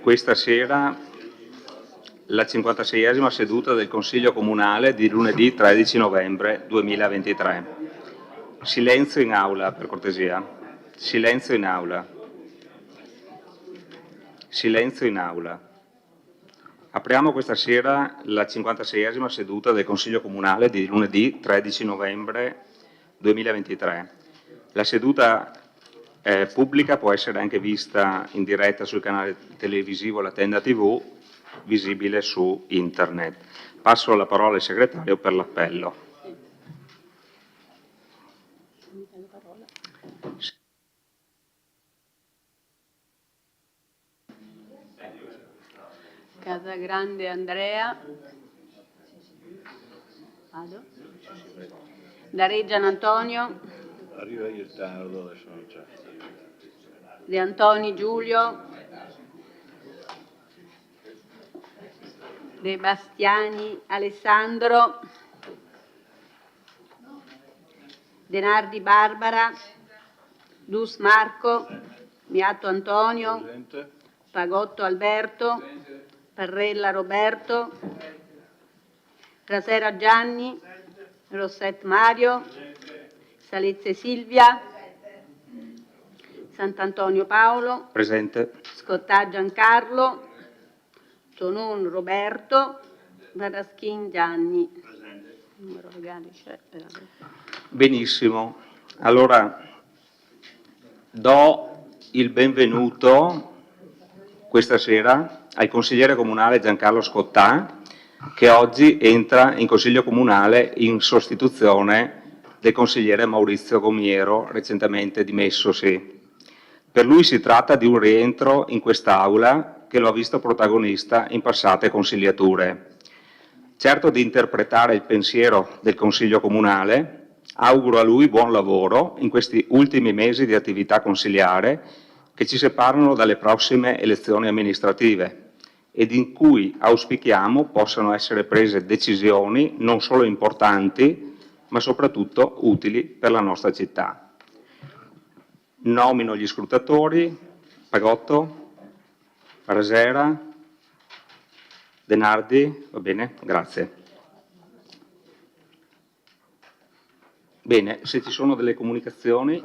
questa sera la 56esima seduta del Consiglio Comunale di lunedì 13 novembre 2023. Silenzio in aula, per cortesia. Silenzio in aula. Silenzio in aula. Apriamo questa sera la 56esima seduta del Consiglio Comunale di lunedì 13 novembre 2023. La seduta pubblica può essere anche vista in diretta sul canale televisivo La Tenda TV, visibile su internet. Passo la parola al segretario per l'appello. Casagrande Andrea. Vado. Dareggian Antonio. Arriva in ritardo, adesso non c'è. De Antoni Giulio. De Bastiani Alessandro. Denardi Barbara. Dus Marco. Miato Antonio. Presente. Pagotto Alberto. Parrella Roberto. Rasera Gianni. Rosset Mario. Salezze Silvia. Sant'Antonio Paolo. Presente. Scottà Giancarlo. Tonon Roberto. Varaschin Gianni. Numero legale c'è. Benissimo. Allora do il benvenuto questa sera al consigliere comunale Giancarlo Scottà, che oggi entra in Consiglio Comunale in sostituzione del consigliere Maurizio Gomiero, recentemente dimessosi. Per lui si tratta di un rientro in quest'Aula che lo ha visto protagonista in passate consigliature. Certo di interpretare il pensiero del Consiglio Comunale, auguro a lui buon lavoro in questi ultimi mesi di attività consiliare che ci separano dalle prossime elezioni amministrative ed in cui auspichiamo possano essere prese decisioni non solo importanti, ma soprattutto utili per la nostra città. Nomino gli scrutatori: Pagotto, Rasera, Denardi, va bene, grazie. Bene, se ci sono delle comunicazioni,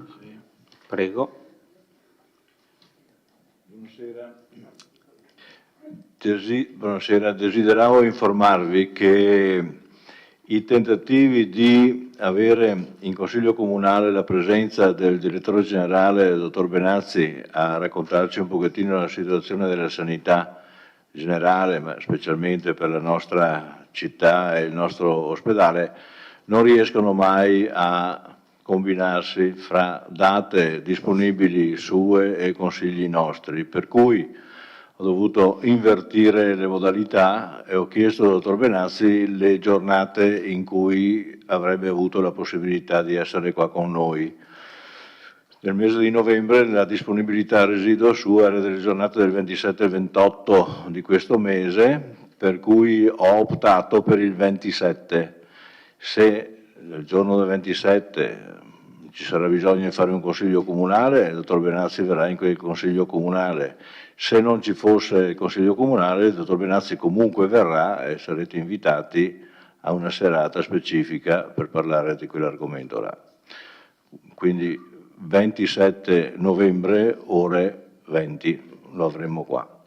prego. Buonasera, desideravo informarvi che i tentativi di avere in Consiglio Comunale la presenza del direttore generale, il dottor Benazzi, a raccontarci un pochettino la situazione della sanità generale, ma specialmente per la nostra città e il nostro ospedale, non riescono mai a combinarsi fra date disponibili sue e consigli nostri, per cui ho dovuto invertire le modalità e ho chiesto al dottor Benazzi le giornate in cui avrebbe avuto la possibilità di essere qua con noi. Nel mese di novembre la disponibilità residua sua era delle giornate del 27 e 28 di questo mese, per cui ho optato per il 27. Se il giorno del 27 ci sarà bisogno di fare un consiglio comunale, il dottor Benazzi verrà in quel consiglio comunale. Se non ci fosse il consiglio comunale, il dottor Benazzi comunque verrà e sarete invitati a una serata specifica per parlare di quell'argomento là. Quindi 27 novembre, ore 20, lo avremo qua.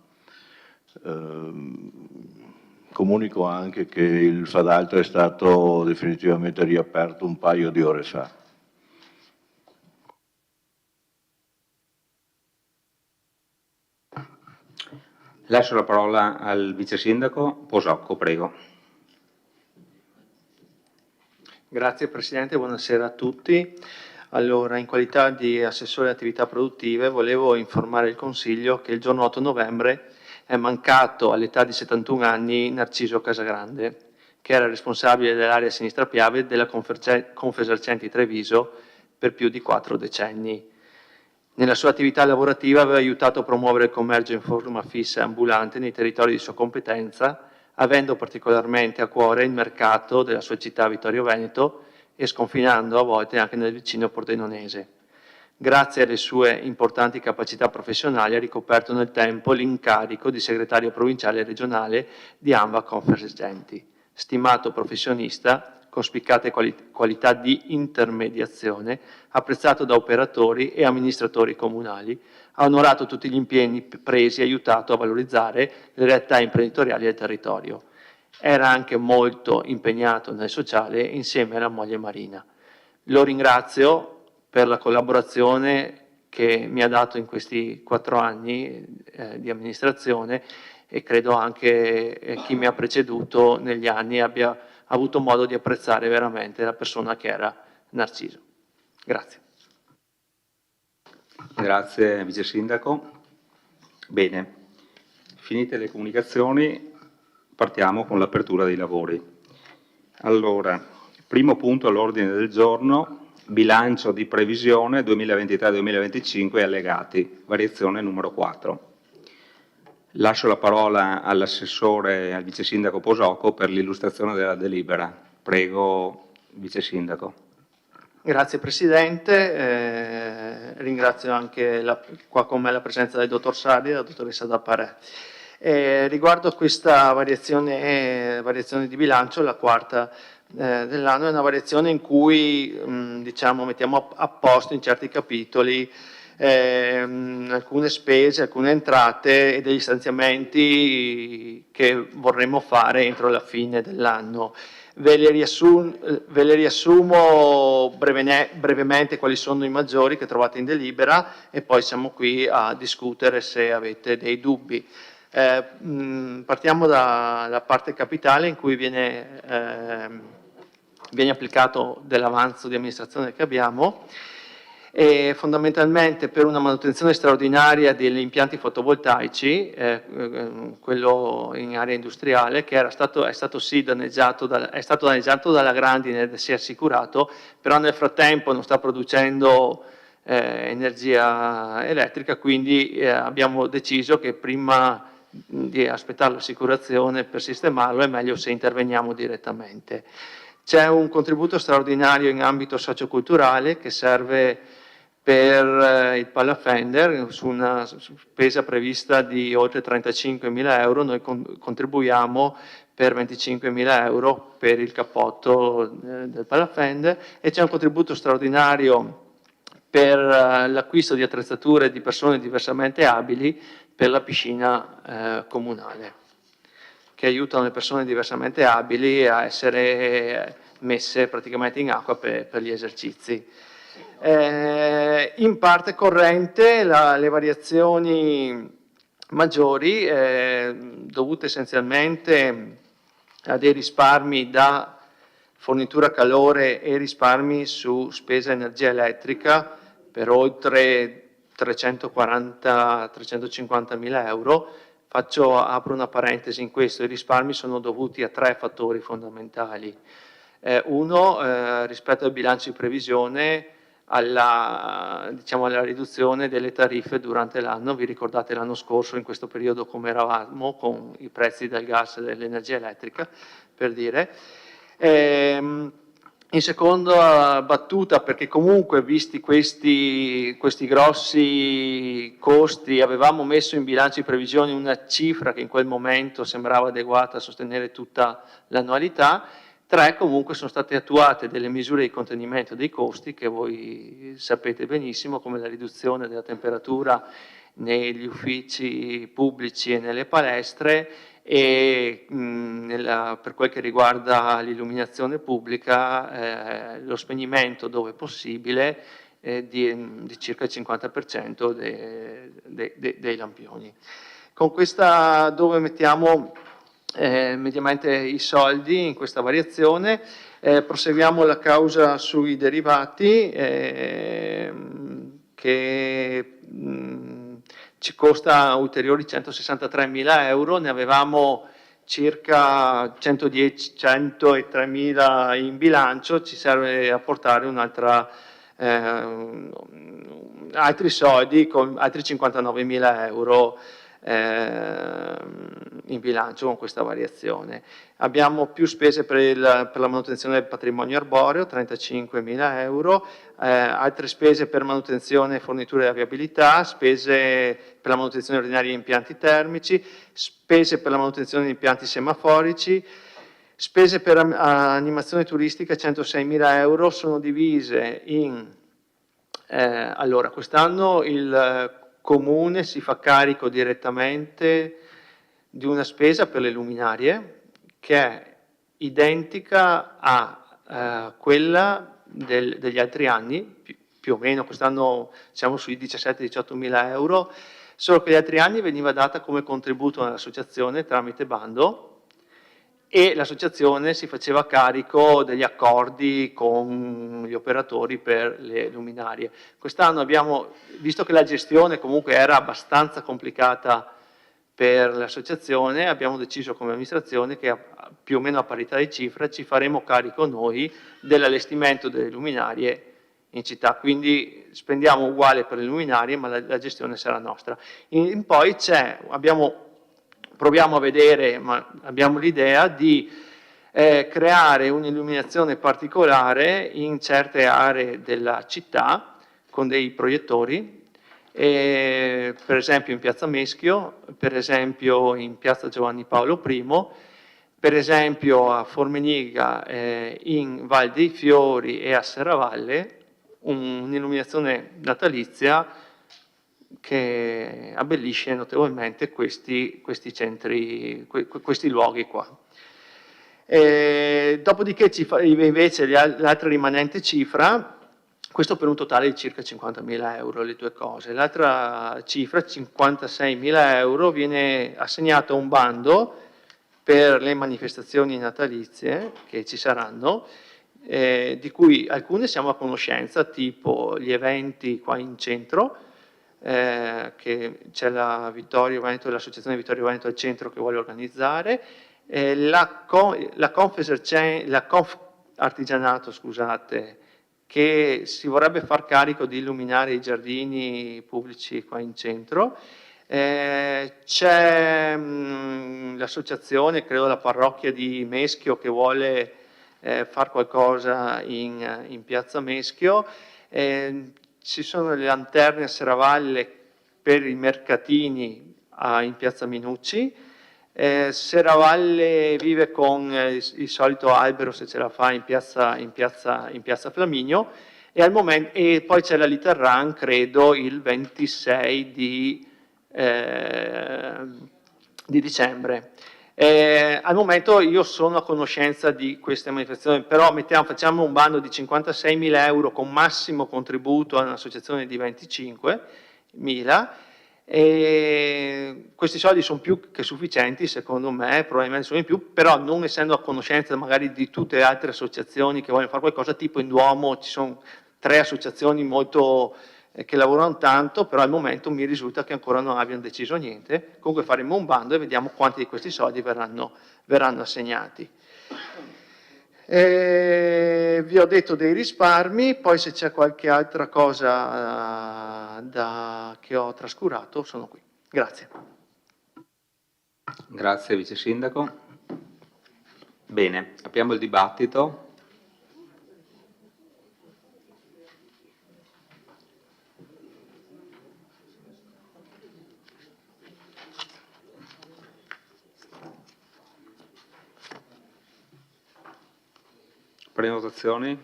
Comunico anche che il Fadalto è stato definitivamente riaperto un paio di ore fa. Lascio la parola al vice sindaco Posocco, prego. Grazie Presidente, buonasera a tutti. Allora, in qualità di assessore alle attività produttive, volevo informare il Consiglio che il giorno 8 novembre è mancato all'età di 71 anni Narciso Casagrande, che era responsabile dell'area sinistra Piave della Confesercenti Treviso per più di 4 decenni. Nella sua attività lavorativa aveva aiutato a promuovere il commercio in forma fissa e ambulante nei territori di sua competenza, avendo particolarmente a cuore il mercato della sua città Vittorio Veneto e sconfinando a volte anche nel vicino Pordenonese. Grazie alle sue importanti capacità professionali ha ricoperto nel tempo l'incarico di segretario provinciale e regionale di ANVA Confergenti. Stimato professionista, con spiccate qualità di intermediazione, apprezzato da operatori e amministratori comunali, ha onorato tutti gli impegni presi e aiutato a valorizzare le realtà imprenditoriali del territorio. Era anche molto impegnato nel sociale insieme alla moglie Marina. Lo ringrazio per la collaborazione che mi ha dato in questi 4 anni di amministrazione e credo anche chi mi ha preceduto negli anni abbia avuto modo di apprezzare veramente la persona che era Narciso. Grazie. Grazie Vice Sindaco. Bene, finite le comunicazioni, partiamo con l'apertura dei lavori. Allora, primo punto all'ordine del giorno, bilancio di previsione 2023-2025 allegati, variazione numero 4. Lascio la parola all'assessore, al Vice Sindaco Posocco per l'illustrazione della delibera. Prego, Vice Sindaco. Grazie Presidente, ringrazio anche qua con me la presenza del Dottor Sardi e della Dottoressa D'Apparè. Riguardo questa variazione di bilancio, la quarta dell'anno, è una variazione in cui diciamo, mettiamo a posto in certi capitoli alcune spese, alcune entrate e degli stanziamenti che vorremmo fare entro la fine dell'anno. Ve le riassumo brevemente quali sono i maggiori che trovate in delibera e poi siamo qui a discutere se avete dei dubbi. Partiamo dalla parte capitale in cui viene applicato dell'avanzo di amministrazione che abbiamo. E fondamentalmente per una manutenzione straordinaria degli impianti fotovoltaici, quello in area industriale, che è stato danneggiato dalla grandine ed si è assicurato, però nel frattempo non sta producendo energia elettrica, quindi abbiamo deciso che prima di aspettare l'assicurazione per sistemarlo è meglio se interveniamo direttamente. C'è un contributo straordinario in ambito socioculturale che serve per il Palafender su una spesa prevista di oltre 35.000 euro, noi contribuiamo per 25.000 euro per il cappotto del Palafender e c'è un contributo straordinario per l'acquisto di attrezzature di persone diversamente abili per la piscina comunale, che aiutano le persone diversamente abili a essere messe praticamente in acqua per gli esercizi. In parte corrente le variazioni maggiori dovute essenzialmente a dei risparmi da fornitura calore e risparmi su spesa energia elettrica per oltre 350.000 euro. Apro una parentesi in questo, i risparmi sono dovuti a 3 fattori fondamentali. Uno, rispetto al bilancio di previsione, alla riduzione delle tariffe durante l'anno. Vi ricordate l'anno scorso in questo periodo come eravamo con i prezzi del gas e dell'energia elettrica, per dire. In seconda battuta, perché comunque visti questi grossi costi avevamo messo in bilancio di previsione una cifra che in quel momento sembrava adeguata a sostenere tutta l'annualità. 3, comunque sono state attuate delle misure di contenimento dei costi che voi sapete benissimo, come la riduzione della temperatura negli uffici pubblici e nelle palestre e per quel che riguarda l'illuminazione pubblica lo spegnimento dove possibile di circa il 50% dei lampioni. Con questa, dove mettiamo mediamente i soldi in questa variazione, proseguiamo la causa sui derivati che ci costa ulteriori 163.000 euro, ne avevamo circa 103.000 in bilancio, ci serve apportare altri soldi con altri 59.000 euro in bilancio con questa variazione. Abbiamo più spese per la manutenzione del patrimonio arboreo, 35.000 euro, altre spese per manutenzione e forniture di viabilità, spese per la manutenzione ordinaria di impianti termici, spese per la manutenzione di impianti semaforici, spese per animazione turistica 106.000 euro, sono divise in... allora, quest'anno il Comune si fa carico direttamente di una spesa per le luminarie che è identica a quella degli altri anni, più o meno, quest'anno siamo sui 17-18.000 euro, solo che gli altri anni veniva data come contributo all'associazione tramite bando, e l'associazione si faceva carico degli accordi con gli operatori per le luminarie. Quest'anno abbiamo, visto che la gestione comunque era abbastanza complicata per l'associazione, abbiamo deciso come amministrazione che più o meno a parità di cifra ci faremo carico noi dell'allestimento delle luminarie in città, quindi spendiamo uguale per le luminarie ma la gestione sarà nostra. In poi proviamo a vedere, ma abbiamo l'idea di creare un'illuminazione particolare in certe aree della città con dei proiettori, per esempio in Piazza Meschio, per esempio in Piazza Giovanni Paolo I, per esempio a Formeniga, in Val dei Fiori e a Serravalle, un'illuminazione natalizia che abbellisce notevolmente questi centri, questi luoghi qua. Dopodiché invece l'altra rimanente cifra, questo per un totale di circa 50.000 euro le due cose, l'altra cifra, 56.000 euro, viene assegnata a un bando per le manifestazioni natalizie che ci saranno, di cui alcune siamo a conoscenza, tipo gli eventi qua in centro, che c'è l'associazione Vittorio Veneto al centro che vuole organizzare, la Confartigianato, scusate, che si vorrebbe far carico di illuminare i giardini pubblici qua in centro, c'è l'associazione, credo la parrocchia di Meschio, che vuole fare qualcosa in Piazza Meschio, ci sono le lanterne a Serravalle per i mercatini in Piazza Minucci, Serravalle vive con il solito albero, se ce la fa, in piazza Flaminio, e poi c'è la Little Run, credo, il 26 di dicembre. Al momento io sono a conoscenza di queste manifestazioni, però facciamo un bando di 56.000 euro con massimo contributo a un'associazione di 25.000, e questi soldi sono più che sufficienti, secondo me, probabilmente sono in più, però non essendo a conoscenza magari di tutte le altre associazioni che vogliono fare qualcosa, tipo in Duomo ci sono 3 associazioni molto che lavorano tanto, però al momento mi risulta che ancora non abbiano deciso niente. Comunque faremo un bando e vediamo quanti di questi soldi verranno assegnati. Vi ho detto dei risparmi, poi se c'è qualche altra cosa che ho trascurato sono qui. Grazie. Grazie Vice Sindaco. Bene, apriamo il dibattito. Prenotazioni?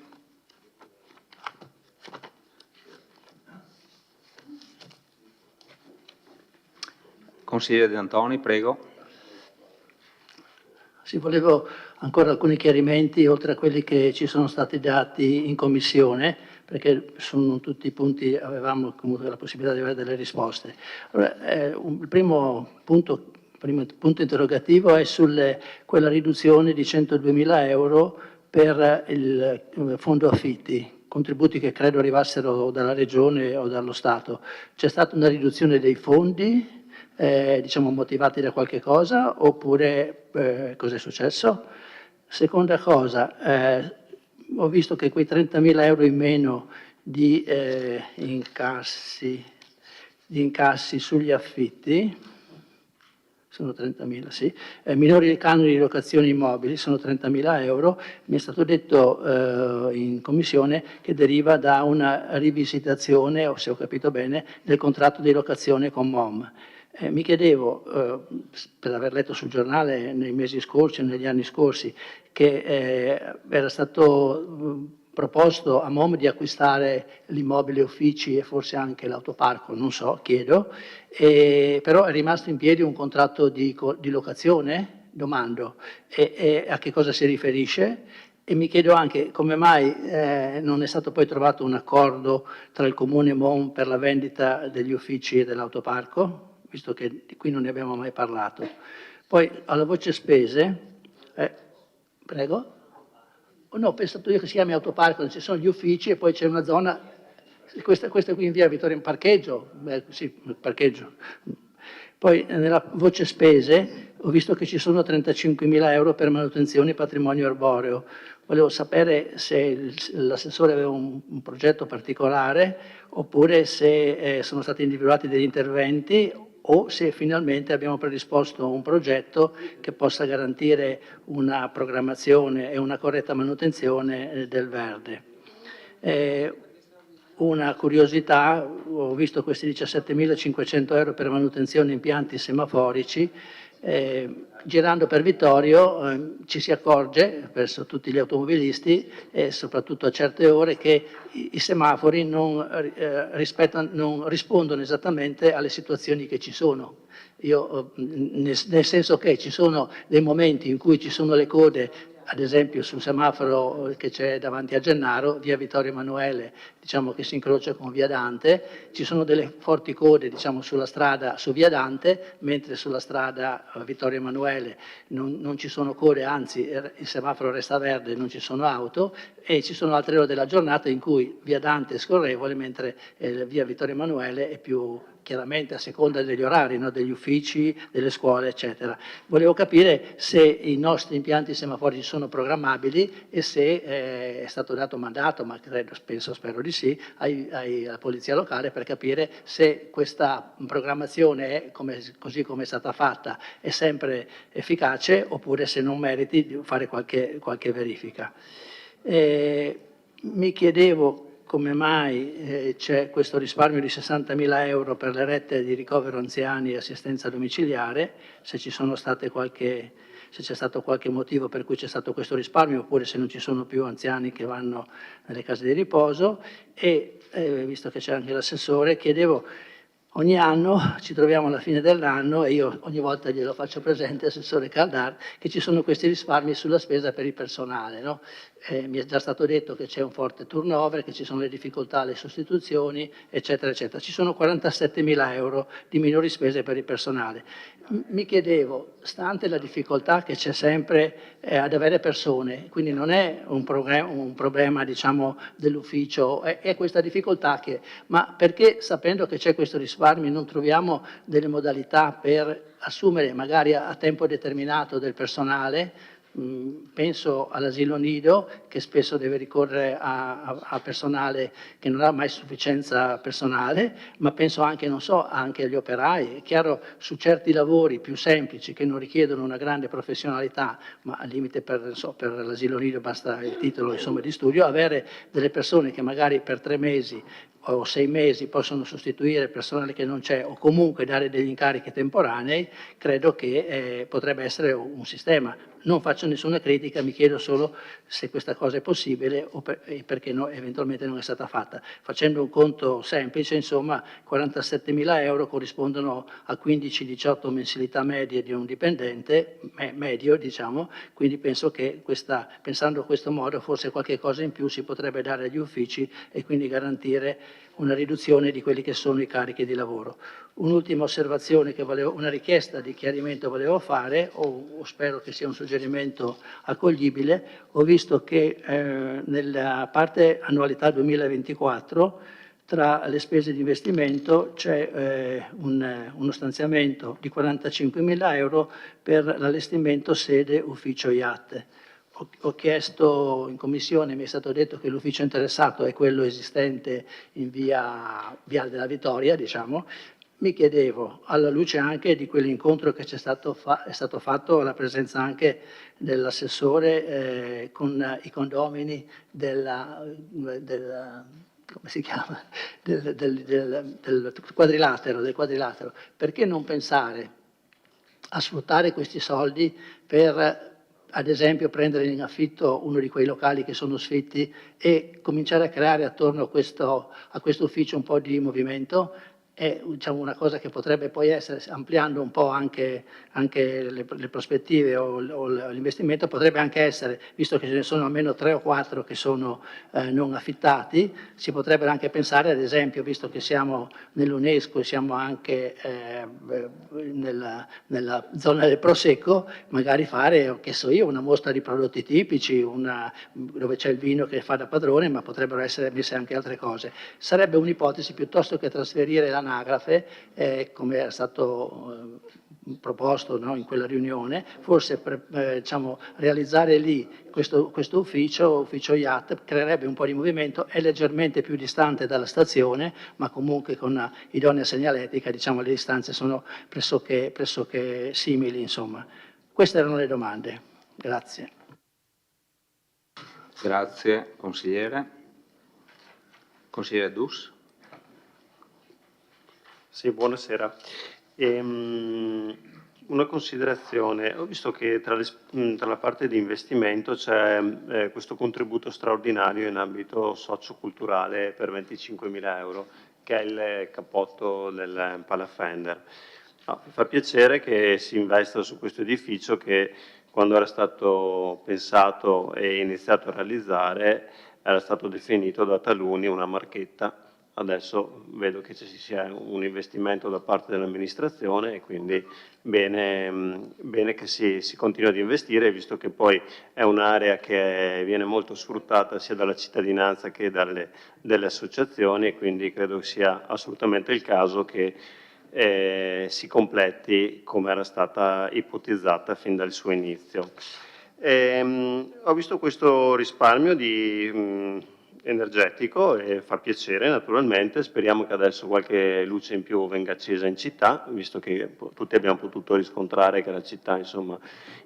Consigliere De Antoni, prego. Sì, volevo ancora alcuni chiarimenti, oltre a quelli che ci sono stati dati in commissione, perché sono tutti i punti, avevamo comunque la possibilità di avere delle risposte. Allora, il primo punto interrogativo è su quella riduzione di 102.000 euro per il fondo affitti, contributi che credo arrivassero dalla Regione o dallo Stato. C'è stata una riduzione dei fondi, diciamo motivati da qualche cosa, oppure cos'è successo? Seconda cosa, ho visto che quei 30.000 euro in meno di incassi sugli affitti, sono 30.000, sì. Minori canoni di locazione immobili sono 30.000 euro. Mi è stato detto in commissione che deriva da una rivisitazione, o se ho capito bene, del contratto di locazione con MOM. Mi chiedevo, per aver letto sul giornale nei mesi scorsi o negli anni scorsi, che era stato proposto a MOM di acquistare l'immobile uffici e forse anche l'autoparco, non so, chiedo, però è rimasto in piedi un contratto di locazione? Domando. E a che cosa si riferisce? E mi chiedo anche come mai non è stato poi trovato un accordo tra il Comune e MOM per la vendita degli uffici e dell'autoparco, visto che di qui non ne abbiamo mai parlato. Poi alla voce spese, prego? No, ho pensato io che si chiami autoparco, ci sono gli uffici e poi c'è una zona, questa qui in via Vittorio, in parcheggio, sì, parcheggio. Poi nella voce spese ho visto che ci sono 35.000 euro per manutenzione e patrimonio arboreo. Volevo sapere se l'assessore aveva un progetto particolare oppure se sono stati individuati degli interventi o se finalmente abbiamo predisposto un progetto che possa garantire una programmazione e una corretta manutenzione del verde. Una curiosità, ho visto questi 17.500 euro per manutenzione impianti semaforici, girando per Vittorio ci si accorge, verso tutti gli automobilisti, e soprattutto a certe ore, che i semafori non rispondono esattamente alle situazioni che ci sono. Nel senso che ci sono dei momenti in cui ci sono le code, ad esempio sul semaforo che c'è davanti a Gennaro, via Vittorio Emanuele, diciamo che si incrocia con via Dante, ci sono delle forti code, diciamo, sulla strada su via Dante, mentre sulla strada Vittorio Emanuele non ci sono code, anzi il semaforo resta verde, non ci sono auto, e ci sono altre ore della giornata in cui via Dante è scorrevole, mentre via Vittorio Emanuele è più, chiaramente a seconda degli orari, no? Degli uffici, delle scuole, eccetera. Volevo capire se i nostri impianti semaforici sono programmabili e se è stato dato mandato, ma spero di sì, alla polizia locale per capire se questa programmazione, così come è stata fatta, è sempre efficace oppure se non meriti di fare qualche verifica. Mi chiedevo come mai c'è questo risparmio di 60.000 euro per le rette di ricovero anziani e assistenza domiciliare, se c'è stato qualche motivo per cui c'è stato questo risparmio, oppure se non ci sono più anziani che vanno nelle case di riposo, e visto che c'è anche l'assessore, chiedevo, ogni anno ci troviamo alla fine dell'anno e io ogni volta glielo faccio presente, assessore Caldar, che ci sono questi risparmi sulla spesa per il personale, no? Mi è già stato detto che c'è un forte turnover, che ci sono le difficoltà alle sostituzioni, eccetera, eccetera. Ci sono 47.000 euro di minori spese per il personale. Mi chiedevo, stante la difficoltà che c'è sempre ad avere persone, quindi non è un problema diciamo, dell'ufficio, è questa difficoltà ma perché sapendo che c'è questo risparmio non troviamo delle modalità per assumere magari a tempo determinato del personale? Penso all'asilo nido che spesso deve ricorrere a personale che non ha mai sufficienza personale, ma penso anche, non so, anche agli operai. È chiaro, su certi lavori più semplici che non richiedono una grande professionalità, ma al limite per l'asilo nido basta il titolo insomma, di studio, avere delle persone che magari per 3 mesi o 6 mesi possono sostituire il personale che non c'è o comunque dare degli incarichi temporanei, credo che potrebbe essere un sistema. Non faccio nessuna critica, mi chiedo solo se questa cosa è possibile o perché eventualmente non è stata fatta. Facendo un conto semplice, insomma, 47.000 euro corrispondono a 15-18 mensilità medie di un dipendente, medio diciamo, quindi penso che pensando a questo modo forse qualche cosa in più si potrebbe dare agli uffici e quindi garantire una riduzione di quelli che sono i carichi di lavoro. Un'ultima osservazione, una richiesta di chiarimento volevo fare, o spero che sia un suggerimento accoglibile. Ho visto che nella parte annualità 2024 tra le spese di investimento c'è uno stanziamento di 45.000 euro per l'allestimento sede ufficio IAT. Ho chiesto in commissione, mi è stato detto che l'ufficio interessato è quello esistente in via della Vittoria, diciamo. mi chiedevo, alla luce anche di quell'incontro che è stato fatto alla presenza anche dell'assessore con i condomini come si chiama? Del quadrilatero, perché non pensare a sfruttare questi soldi per, ad esempio, prendere in affitto uno di quei locali che sono sfitti e cominciare a creare attorno a questo ufficio un po' di movimento? È, diciamo, una cosa che potrebbe poi essere, ampliando un po' anche le prospettive o l'investimento, potrebbe anche essere, visto che ce ne sono almeno 3 o 4 che sono non affittati, si potrebbe anche pensare, ad esempio, visto che siamo nell'UNESCO e siamo anche nella zona del Prosecco, magari fare, che so io, una mostra di prodotti tipici, dove c'è il vino che fa da padrone, ma potrebbero essere messe anche altre cose. Sarebbe un'ipotesi, piuttosto che trasferire l'anagrafe, come era stato proposto, no, in quella riunione, forse diciamo, realizzare lì questo ufficio IAT creerebbe un po' di movimento, è leggermente più distante dalla stazione, ma comunque con idonea segnaletica, diciamo, le distanze sono pressoché simili, insomma. Queste erano le domande. Grazie. Grazie, consigliere. Consigliere Dus. Sì, buonasera. Una considerazione, ho visto che tra la parte di investimento c'è questo contributo straordinario in ambito socioculturale per 25.000 euro, che è il cappotto del Palafender. No, mi fa piacere che si investa su questo edificio che, quando era stato pensato e iniziato a realizzare, era stato definito da taluni una marchetta. Adesso vedo che ci sia un investimento da parte dell'amministrazione e quindi bene che si continua ad investire, visto che poi è un'area che viene molto sfruttata sia dalla cittadinanza che dalle associazioni, e quindi credo sia assolutamente il caso che si completi come era stata ipotizzata fin dal suo inizio. Ho visto questo risparmio energetico e fa piacere, naturalmente. Speriamo che adesso qualche luce in più venga accesa in città, visto che tutti abbiamo potuto riscontrare che la città, insomma,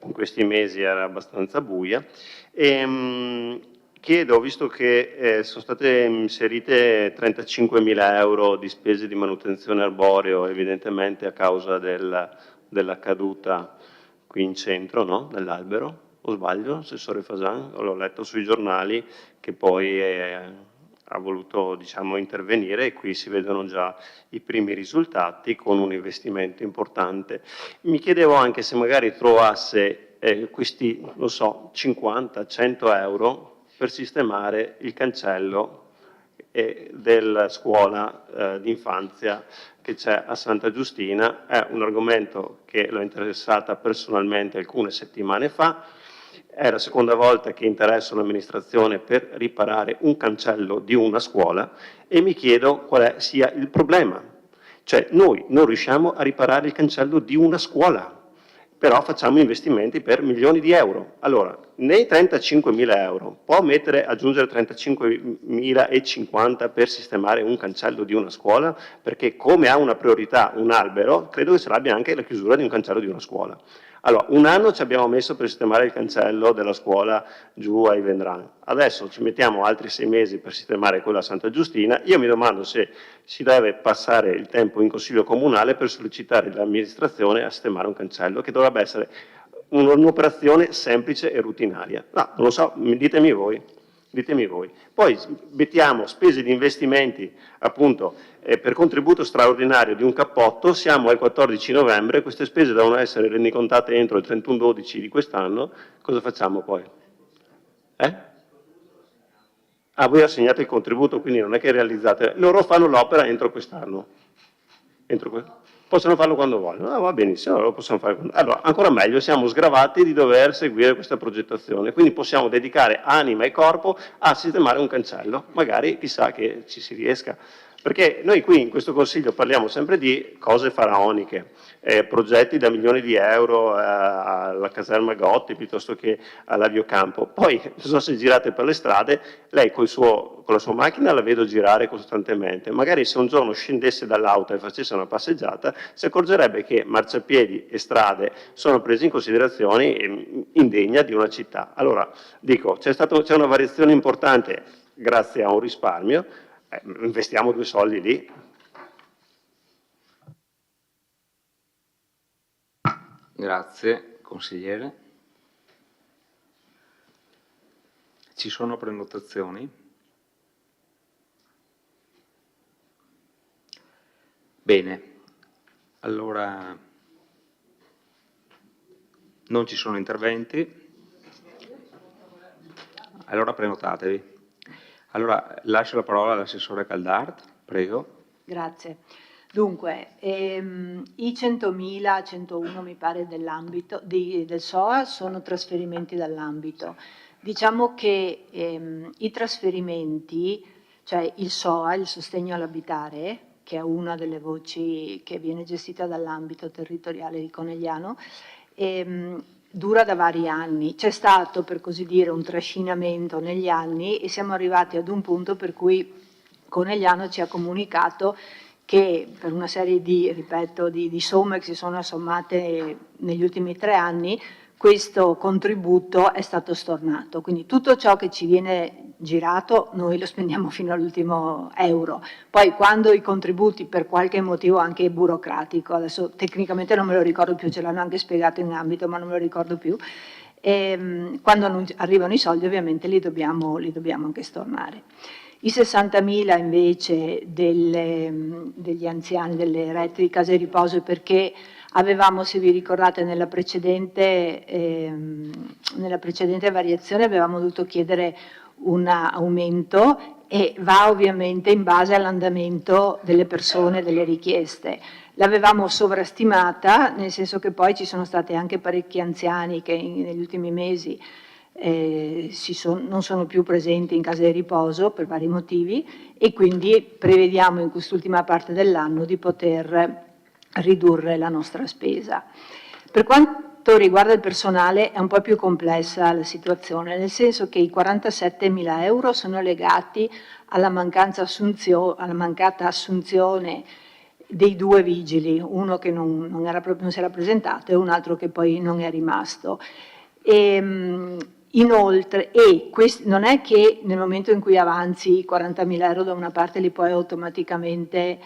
in questi mesi era abbastanza buia. Chiedo, visto che sono state inserite 35.000 euro di spese di manutenzione arboreo, evidentemente a causa della caduta qui in centro, no? Dell'albero, o sbaglio, Assessore Fasan? L'ho letto sui giornali che poi ha voluto, diciamo, intervenire, e qui si vedono già i primi risultati con un investimento importante. Mi chiedevo anche se magari trovasse questi, non so, 50-100 euro per sistemare il cancello della scuola d'infanzia che c'è a Santa Giustina. È un argomento che l'ho interessata personalmente alcune settimane fa. È la seconda volta che interesso l'amministrazione per riparare un cancello di una scuola e mi chiedo quale sia il problema. Cioè, noi non riusciamo a riparare il cancello di una scuola, però facciamo investimenti per milioni di euro. Allora, nei 35.000 euro può aggiungere 35.050 per sistemare un cancello di una scuola? Perché, come ha una priorità un albero, credo che ce l'abbia anche la chiusura di un cancello di una scuola. Allora, un anno ci abbiamo messo per sistemare il cancello della scuola giù ai Vendran. Adesso ci mettiamo altri 6 mesi per sistemare quella a Santa Giustina. Io mi domando se si deve passare il tempo in Consiglio Comunale per sollecitare l'amministrazione a sistemare un cancello, che dovrebbe essere un'operazione semplice e rutinaria. No, non lo so, ditemi voi. Ditemi voi. Poi mettiamo spese di investimenti, appunto, per contributo straordinario di un cappotto, siamo al 14 novembre, queste spese devono essere rendicontate entro il 31/12 di quest'anno, cosa facciamo poi? Ah, voi assegnate il contributo, quindi non è che realizzate, loro fanno l'opera entro quest'anno. Possono farlo quando vogliono, va benissimo, allora lo possiamo fare. Allora, ancora meglio, siamo sgravati di dover seguire questa progettazione, quindi possiamo dedicare anima e corpo a sistemare un cancello, magari chissà che ci si riesca, perché noi qui in questo Consiglio parliamo sempre di cose faraoniche, progetti da milioni di euro alla caserma Gotti piuttosto che all'aviocampo. Poi, non so se girate per le strade, lei con la sua macchina la vedo girare costantemente. Magari se un giorno scendesse dall'auto e facesse una passeggiata, si accorgerebbe che marciapiedi e strade sono presi in considerazione indegna di una città. Allora, dico, c'è una variazione importante grazie a un risparmio, investiamo 2 soldi lì. Grazie, consigliere. Ci sono prenotazioni? Bene, allora non ci sono interventi, allora prenotatevi. Allora lascio la parola all'assessore Caldart, prego. Grazie. Dunque, i 100.000, 101 mi pare dell'ambito del SOA sono trasferimenti dall'ambito. Diciamo che i trasferimenti, cioè il SOA, il sostegno all'abitare, che è una delle voci che viene gestita dall'ambito territoriale di Conegliano, dura da vari anni. C'è stato, per così dire, un trascinamento negli anni e siamo arrivati ad un punto per cui Conegliano ci ha comunicato che per una serie di somme che si sono assommate negli ultimi 3 anni, questo contributo è stato stornato. Quindi tutto ciò che ci viene girato noi lo spendiamo fino all'ultimo euro. Poi quando i contributi per qualche motivo anche burocratico, adesso tecnicamente non me lo ricordo più, ce l'hanno anche spiegato in ambito ma non me lo ricordo più, quando non arrivano i soldi ovviamente li dobbiamo anche stornare. I 60.000 invece degli anziani, delle reti di case di riposo, perché avevamo, se vi ricordate, nella precedente variazione avevamo dovuto chiedere un aumento e va ovviamente in base all'andamento delle persone, delle richieste. L'avevamo sovrastimata, nel senso che poi ci sono stati anche parecchi anziani che negli ultimi mesi non sono più presenti in case di riposo per vari motivi e quindi prevediamo in quest'ultima parte dell'anno di poter ridurre la nostra spesa. Per quanto riguarda il personale è un po' più complessa la situazione, nel senso che i 47.000 euro sono legati alla mancata assunzione dei 2 vigili, uno che non si era presentato e un altro che poi non è rimasto. Inoltre, non è che nel momento in cui avanzi i 40.000 euro da una parte li puoi automaticamente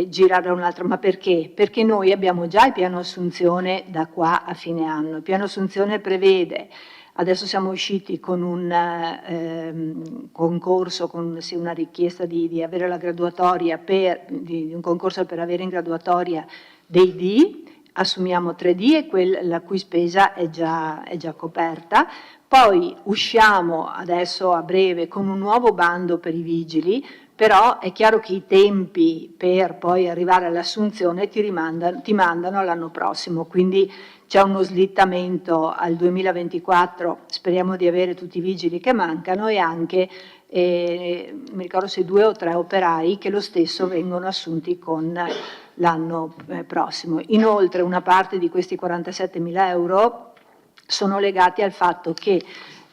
girare da un'altra, ma perché? Perché noi abbiamo già il piano assunzione da qua a fine anno. Il piano assunzione prevede, adesso siamo usciti con un concorso, con una richiesta di avere la graduatoria, di un concorso per avere in graduatoria dei D, assumiamo 3D e la cui spesa è già coperta. Poi usciamo adesso a breve con un nuovo bando per i vigili, però è chiaro che i tempi per poi arrivare all'assunzione ti mandano all'anno prossimo, quindi c'è uno slittamento al 2024, speriamo di avere tutti i vigili che mancano e anche, mi ricordo se 2 o 3 operai che lo stesso vengono assunti con l'anno prossimo. Inoltre una parte di questi 47.000 euro sono legati al fatto che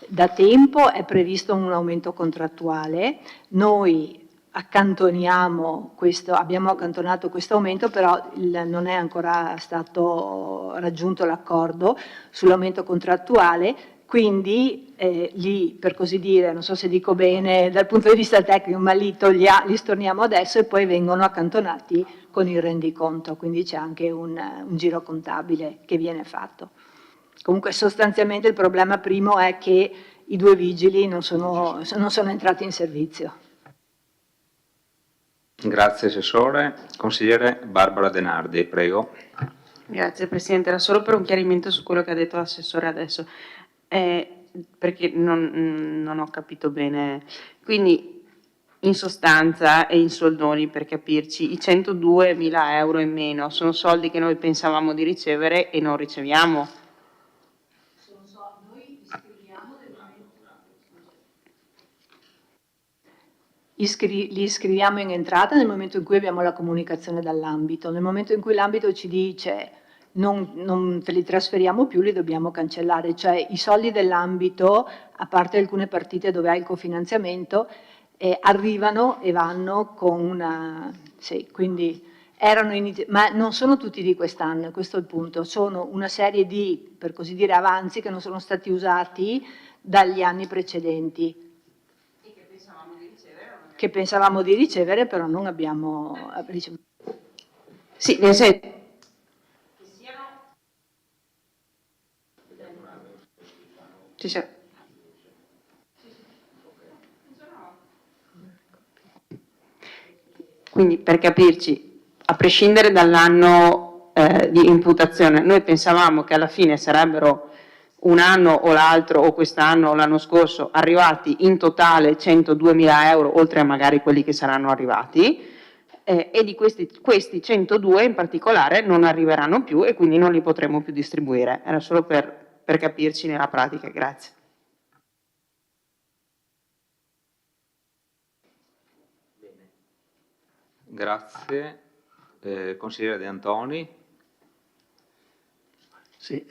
da tempo è previsto un aumento contrattuale, noi abbiamo accantonato questo aumento, però non è ancora stato raggiunto l'accordo sull'aumento contrattuale, quindi lì, per così dire, non so se dico bene dal punto di vista tecnico, ma li storniamo adesso e poi vengono accantonati con il rendiconto, quindi c'è anche un giro contabile che viene fatto. Comunque sostanzialmente il problema primo è che i 2 vigili non sono entrati in servizio. Grazie Assessore. Consigliere Barbara Denardi, prego. Grazie Presidente, era solo per un chiarimento su quello che ha detto l'Assessore adesso, perché non ho capito bene. Quindi in sostanza e in soldoni, per capirci, i 102.000 euro in meno sono soldi che noi pensavamo di ricevere e non riceviamo. li iscriviamo in entrata nel momento in cui abbiamo la comunicazione dall'ambito. Nel momento in cui l'ambito ci dice non te li trasferiamo più, li dobbiamo cancellare, cioè i soldi dell'ambito, a parte alcune partite dove hai il cofinanziamento, arrivano e vanno con una... Sì, quindi ma non sono tutti di quest'anno, questo è il punto, sono una serie di, per così dire, avanzi che non sono stati usati dagli anni precedenti. E che pensavamo di ricevere? Che pensavamo di ricevere, però non abbiamo ricevuto. Sì, nel senso... Ci siamo. Quindi per capirci, a prescindere dall'anno di imputazione, noi pensavamo che alla fine sarebbero un anno o l'altro, o quest'anno o l'anno scorso, arrivati in totale 102.000 euro, oltre a magari quelli che saranno arrivati, e di questi 102 in particolare non arriveranno più e quindi non li potremo più distribuire. Era solo per capirci nella pratica, grazie. Grazie. Consigliere De Antoni. Sì,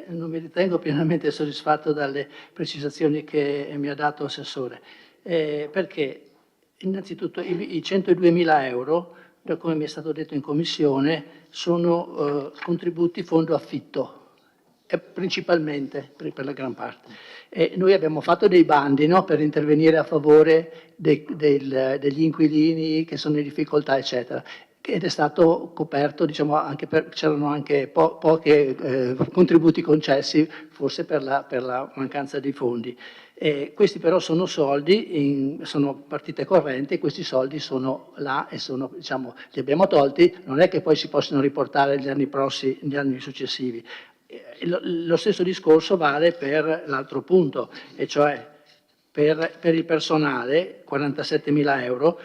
non mi ritengo pienamente soddisfatto dalle precisazioni che mi ha dato Assessore, perché innanzitutto i 102.000 euro, da come mi è stato detto in Commissione, sono contributi fondo affitto, principalmente per la gran parte. Noi abbiamo fatto dei bandi, no, per intervenire a favore degli inquilini che sono in difficoltà, eccetera, ed è stato coperto, diciamo, c'erano anche pochi contributi concessi, forse per la mancanza di fondi. Questi però sono soldi, sono partite correnti, e questi soldi sono là e sono, diciamo, li abbiamo tolti, non è che poi si possono riportare negli anni successivi. Lo stesso discorso vale per l'altro punto, e cioè per il personale, 47.000 euro,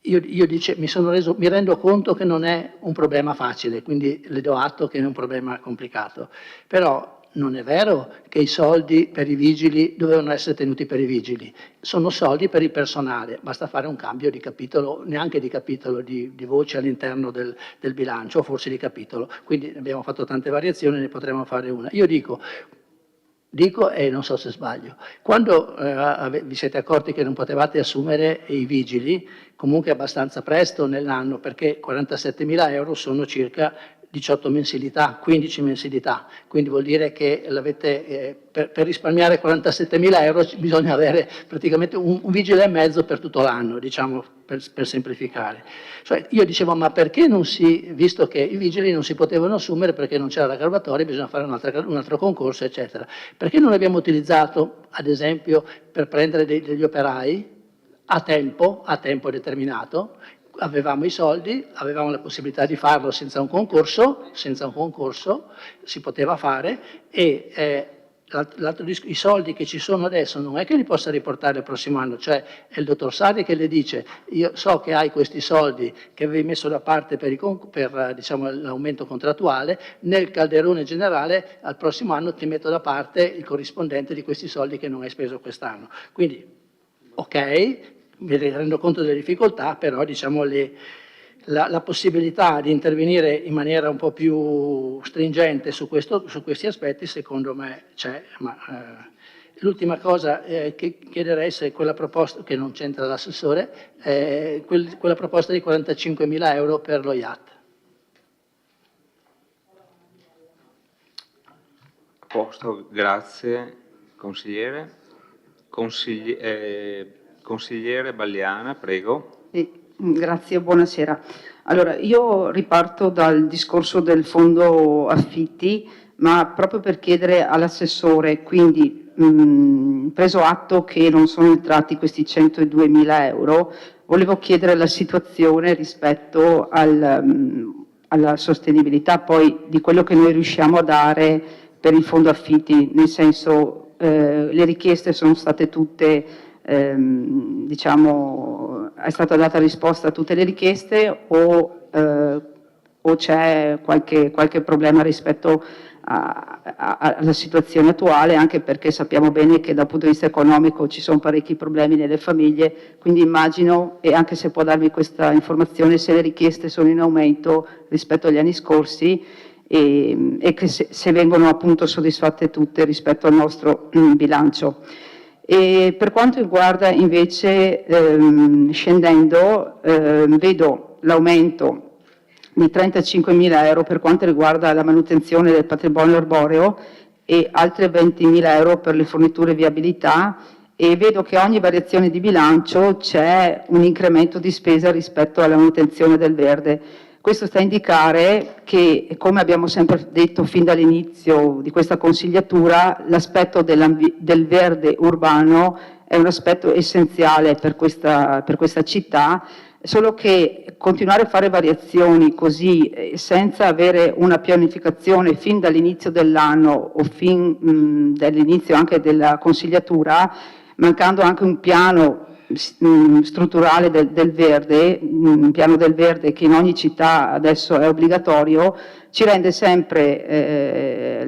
mi rendo conto che non è un problema facile, quindi le do atto che è un problema complicato, però non è vero che i soldi per i vigili dovevano essere tenuti per i vigili, sono soldi per il personale, basta fare un cambio di capitolo, neanche di capitolo, di voce all'interno del bilancio, o forse di capitolo, quindi abbiamo fatto tante variazioni, ne potremo fare una. Io dico e non so se sbaglio, quando vi siete accorti che non potevate assumere i vigili, comunque abbastanza presto nell'anno, perché 47.000 euro sono circa 18 mensilità, 15 mensilità, quindi vuol dire che per risparmiare 47.000 euro bisogna avere praticamente un vigile e mezzo per tutto l'anno, diciamo, per semplificare. Cioè, io dicevo, ma perché visto che i vigili non si potevano assumere perché non c'era la graduatoria, bisogna fare un altro concorso, eccetera. Perché non abbiamo utilizzato, ad esempio, per prendere degli operai a tempo determinato? Avevamo i soldi, avevamo la possibilità di farlo senza un concorso, si poteva fare, e i soldi che ci sono adesso non è che li possa riportare il prossimo anno, cioè è il dottor Sarri che le dice: io so che hai questi soldi che avevi messo da parte per diciamo, l'aumento contrattuale, nel calderone generale al prossimo anno ti metto da parte il corrispondente di questi soldi che non hai speso quest'anno. Quindi, ok, mi rendo conto delle difficoltà, però diciamo la possibilità di intervenire in maniera un po' più stringente su questi aspetti secondo me c'è. L'ultima cosa che chiederei, se quella proposta, che non c'entra l'assessore, quella proposta di 45.000 euro per lo IAT. A posto, grazie consigliere. Consigliere Balliana, prego. Sì, grazie, buonasera. Allora, io riparto dal discorso del fondo affitti, ma proprio per chiedere all'assessore, quindi preso atto che non sono entrati questi 102.000 euro, volevo chiedere la situazione rispetto alla sostenibilità poi di quello che noi riusciamo a dare per il fondo affitti, nel senso le richieste sono state tutte diciamo, è stata data risposta a tutte le richieste o c'è qualche problema rispetto alla situazione attuale, anche perché sappiamo bene che dal punto di vista economico ci sono parecchi problemi nelle famiglie, quindi immagino, e anche se può darmi questa informazione, se le richieste sono in aumento rispetto agli anni scorsi e che se vengono appunto soddisfatte tutte rispetto al nostro bilancio. E per quanto riguarda invece, scendendo, vedo l'aumento di 35.000 euro per quanto riguarda la manutenzione del patrimonio arboreo e altri 20.000 euro per le forniture viabilità, e vedo che ogni variazione di bilancio c'è un incremento di spesa rispetto alla manutenzione del verde. Questo sta a indicare che, come abbiamo sempre detto fin dall'inizio di questa consigliatura, l'aspetto del verde urbano è un aspetto essenziale per questa città, solo che continuare a fare variazioni così senza avere una pianificazione fin dall'inizio dell'anno o fin dall'inizio anche della consigliatura, mancando anche un piano strutturale del verde, un piano del verde che in ogni città adesso è obbligatorio, ci rende sempre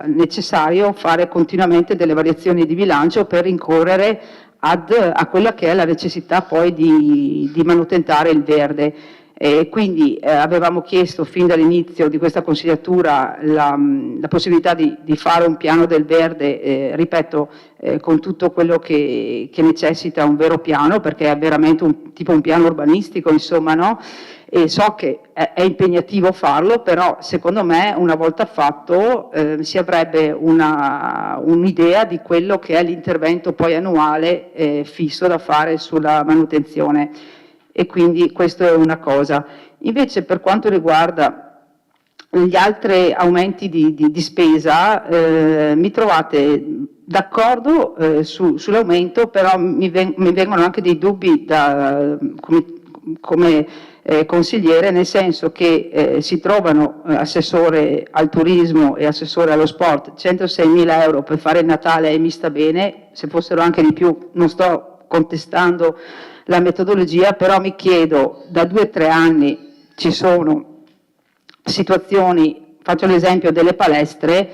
necessario fare continuamente delle variazioni di bilancio per rincorrere a quella che è la necessità poi di manutentare il verde. E quindi avevamo chiesto fin dall'inizio di questa consigliatura la possibilità di fare un piano del verde, ripeto, con tutto quello che necessita un vero piano, perché è veramente tipo un piano urbanistico, insomma, no? E so che è impegnativo farlo, però secondo me una volta fatto si avrebbe un'idea di quello che è l'intervento poi annuale fisso da fare sulla manutenzione. E quindi questo è una cosa. Invece per quanto riguarda gli altri aumenti di spesa, mi trovate d'accordo sull'aumento, però mi vengono anche dei dubbi come consigliere, nel senso che si trovano assessore al turismo e assessore allo sport 106.000 euro per fare il Natale, e mi sta bene, se fossero anche di più non sto contestando la metodologia, però mi chiedo, da 2 o 3 anni ci sono situazioni, faccio l'esempio delle palestre,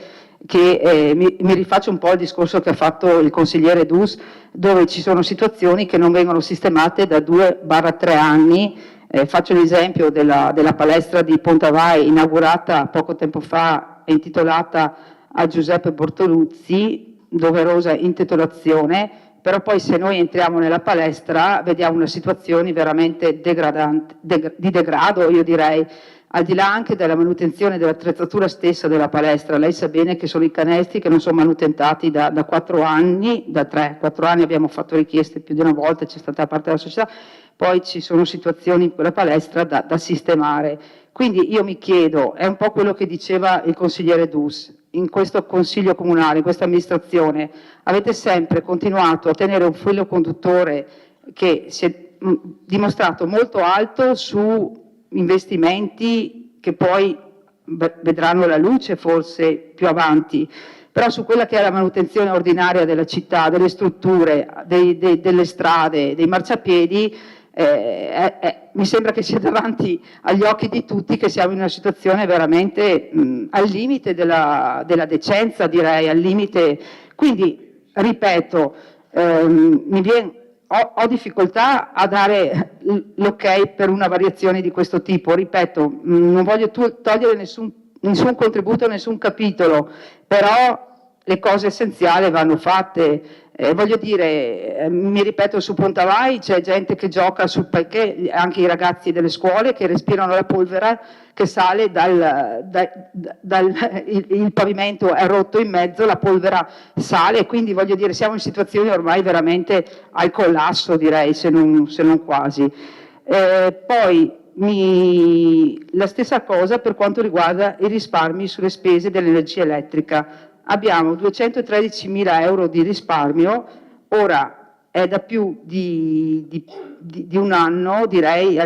che mi rifaccio un po' il discorso che ha fatto il consigliere Dus, dove ci sono situazioni che non vengono sistemate da 2-3 anni. Faccio l'esempio della palestra di Pontavai, inaugurata poco tempo fa e intitolata a Giuseppe Bortoluzzi, doverosa intitolazione, però poi se noi entriamo nella palestra vediamo una situazione veramente di degrado, io direi, al di là anche della manutenzione dell'attrezzatura stessa della palestra. Lei sa bene che sono i canestri che non sono manutentati da 4 anni, da 3-4 anni abbiamo fatto richieste più di una volta, c'è stata da parte della società, poi ci sono situazioni in quella palestra da sistemare. Quindi io mi chiedo, è un po' quello che diceva il consigliere Dus, in questo consiglio comunale, in questa amministrazione, avete sempre continuato a tenere un filo conduttore che si è dimostrato molto alto su investimenti che poi vedranno la luce forse più avanti, però su quella che è la manutenzione ordinaria della città, delle strutture, delle strade, dei marciapiedi, mi sembra che sia davanti agli occhi di tutti che siamo in una situazione veramente al limite della decenza, direi, al limite. Quindi, ripeto, ho difficoltà a dare l'ok per una variazione di questo tipo. Ripeto, non voglio togliere nessun contributo a nessun capitolo, però le cose essenziali vanno fatte. Voglio dire, mi ripeto, su Pontavai c'è gente che gioca sul parquet, anche i ragazzi delle scuole che respirano la polvere che sale il pavimento è rotto in mezzo, la polvere sale, quindi voglio dire siamo in situazioni ormai veramente al collasso, direi, se non quasi. Poi la stessa cosa per quanto riguarda i risparmi sulle spese dell'energia elettrica. Abbiamo 213.000 euro di risparmio, ora è da più di un anno, direi,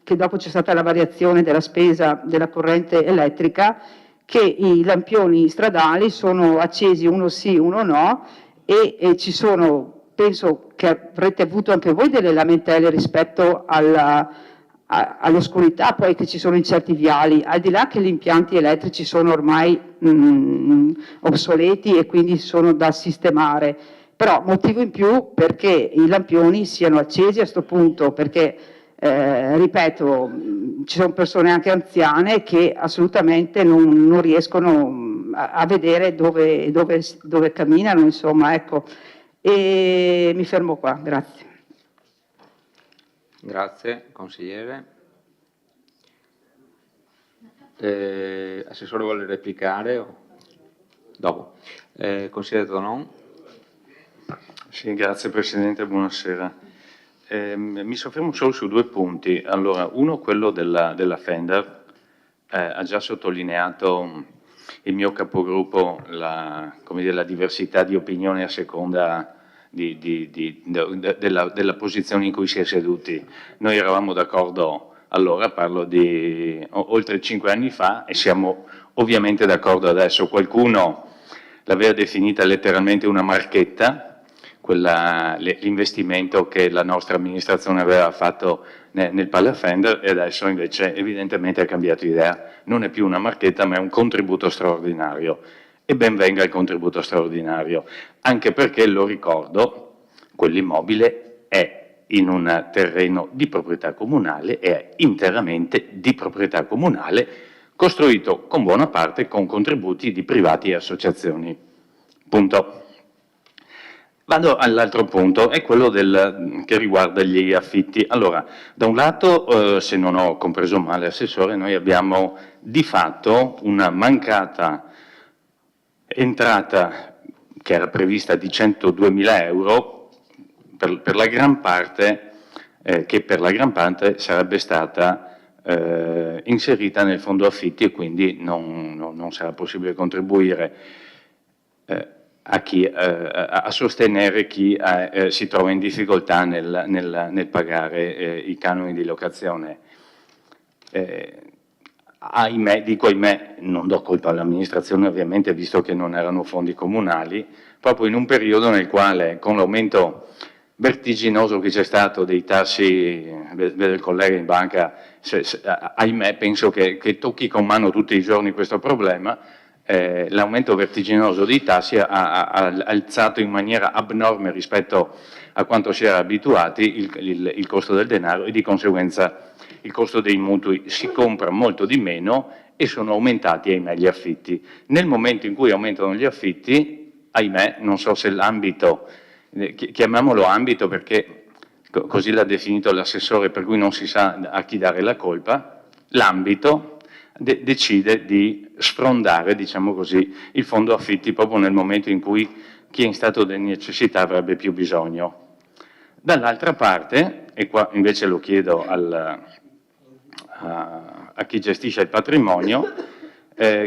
che dopo c'è stata la variazione della spesa della corrente elettrica, che i lampioni stradali sono accesi uno sì, uno no, e ci sono, penso che avrete avuto anche voi delle lamentele rispetto all'oscurità poi che ci sono in certi viali, al di là che gli impianti elettrici sono ormai obsoleti e quindi sono da sistemare, però motivo in più perché i lampioni siano accesi a questo punto, perché ripeto, ci sono persone anche anziane che assolutamente non riescono a vedere dove camminano, insomma, ecco. E mi fermo qua, grazie. Grazie, consigliere. Assessore vuole replicare? Dopo. Consigliere Tonon. Sì, grazie Presidente, buonasera. Mi soffermo solo su 2 punti. Allora, uno, quello della Fender. Ha già sottolineato il mio capogruppo come dire, la diversità di opinioni a seconda della posizione in cui si è seduti. Noi eravamo d'accordo allora, parlo di oltre 5 anni fa, e siamo ovviamente d'accordo adesso. Qualcuno l'aveva definita letteralmente una marchetta, l'investimento che la nostra amministrazione aveva fatto nel Palafender, e adesso invece evidentemente ha cambiato idea. Non è più una marchetta, ma è un contributo straordinario. E ben venga il contributo straordinario, anche perché, lo ricordo, quell'immobile è in un terreno di proprietà comunale, è interamente di proprietà comunale, costruito con buona parte con contributi di privati e associazioni. Punto. Vado all'altro punto, è quello che riguarda gli affitti. Allora, da un lato, se non ho compreso male, Assessore, noi abbiamo di fatto una mancata entrata che era prevista di 102.000 euro per la gran parte, che per la gran parte sarebbe stata inserita nel fondo affitti, e quindi non sarà possibile contribuire a sostenere chi si trova in difficoltà nel pagare i canoni di locazione. Ahimè, dico ahimè, non do colpa all'amministrazione ovviamente, visto che non erano fondi comunali, proprio in un periodo nel quale, con l'aumento vertiginoso che c'è stato dei tassi, vedo il collega in banca, ahimè penso che tocchi con mano tutti i giorni questo problema. L'aumento vertiginoso dei tassi ha alzato in maniera abnorme rispetto a quanto si era abituati il costo del denaro, e di conseguenza il costo dei mutui. Si compra molto di meno e sono aumentati, ahimè, gli affitti. Nel momento in cui aumentano gli affitti, ahimè, non so se l'ambito, chiamiamolo ambito perché così l'ha definito l'assessore, per cui non si sa a chi dare la colpa, l'ambito decide di sfrondare, diciamo così, il fondo affitti proprio nel momento in cui chi è in stato di necessità avrebbe più bisogno. Dall'altra parte, e qua invece lo chiedo a chi gestisce il patrimonio,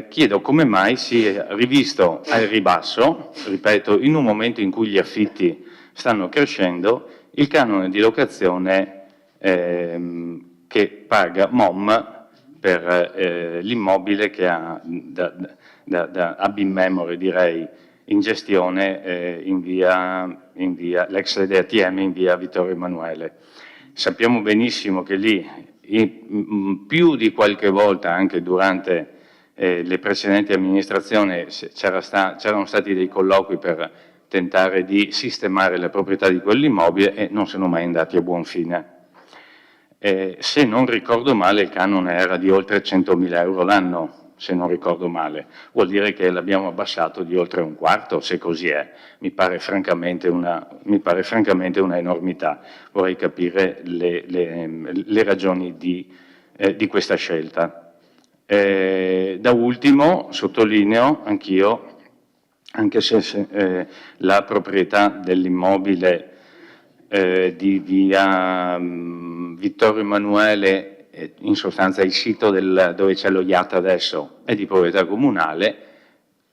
chiedo come mai si è rivisto al ribasso, ripeto, in un momento in cui gli affitti stanno crescendo, il canone di locazione che paga MOM per l'immobile che ha ab in memore, direi, in gestione in via l'ex sede ATM in via Vittorio Emanuele. Sappiamo benissimo che lì, più di qualche volta, anche durante le precedenti amministrazioni, c'erano stati dei colloqui per tentare di sistemare le proprietà di quell'immobile e non sono mai andati a buon fine. Se non ricordo male, il canone era di oltre 100.000 euro l'anno, se non ricordo male. Vuol dire che l'abbiamo abbassato di oltre un quarto, se così è. Mi pare francamente una enormità. Vorrei capire le ragioni di questa scelta. Da ultimo, sottolineo anch'io, anche se la proprietà dell'immobile di via Vittorio Emanuele, in sostanza il sito dove c'è lo IAT adesso, è di proprietà comunale,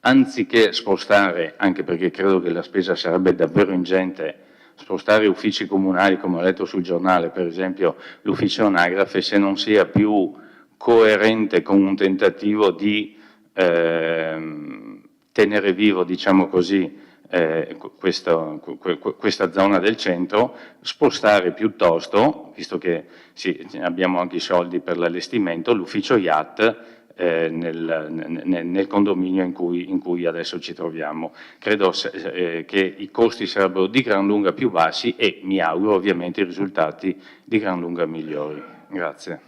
anziché spostare, anche perché credo che la spesa sarebbe davvero ingente, spostare uffici comunali, come ho letto sul giornale, per esempio l'ufficio anagrafe, se non sia più coerente con un tentativo di tenere vivo, diciamo così, questa zona del centro, spostare piuttosto, visto che sì, abbiamo anche i soldi per l'allestimento, l'ufficio yacht nel condominio in cui adesso ci troviamo. Credo che i costi sarebbero di gran lunga più bassi e mi auguro ovviamente i risultati di gran lunga migliori. Grazie.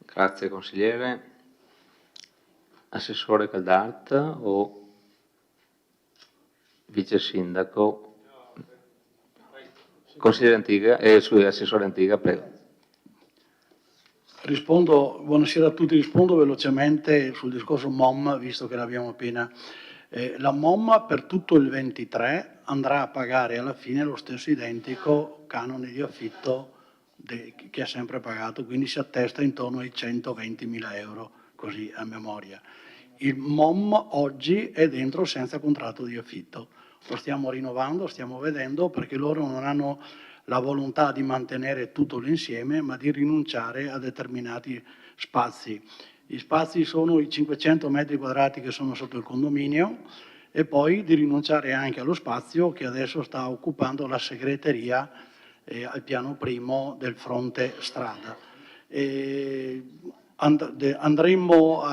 Grazie consigliere. Assessore Caldart o vice sindaco? Consigliere Antiga, assessore Antiga, prego. Buonasera a tutti, rispondo velocemente sul discorso MOM, visto che l'abbiamo appena. La MOM per tutto il 23 andrà a pagare alla fine lo stesso identico canone di affitto che ha sempre pagato, quindi si attesta intorno ai 120.000 euro, così a memoria. Il MOM oggi è dentro senza contratto di affitto, lo stiamo rinnovando, stiamo vedendo, perché loro non hanno la volontà di mantenere tutto l'insieme, ma di rinunciare a determinati spazi. Gli spazi sono i 500 metri quadrati che sono sotto il condominio e poi di rinunciare anche allo spazio che adesso sta occupando la segreteria al piano primo del fronte strada. Andremmo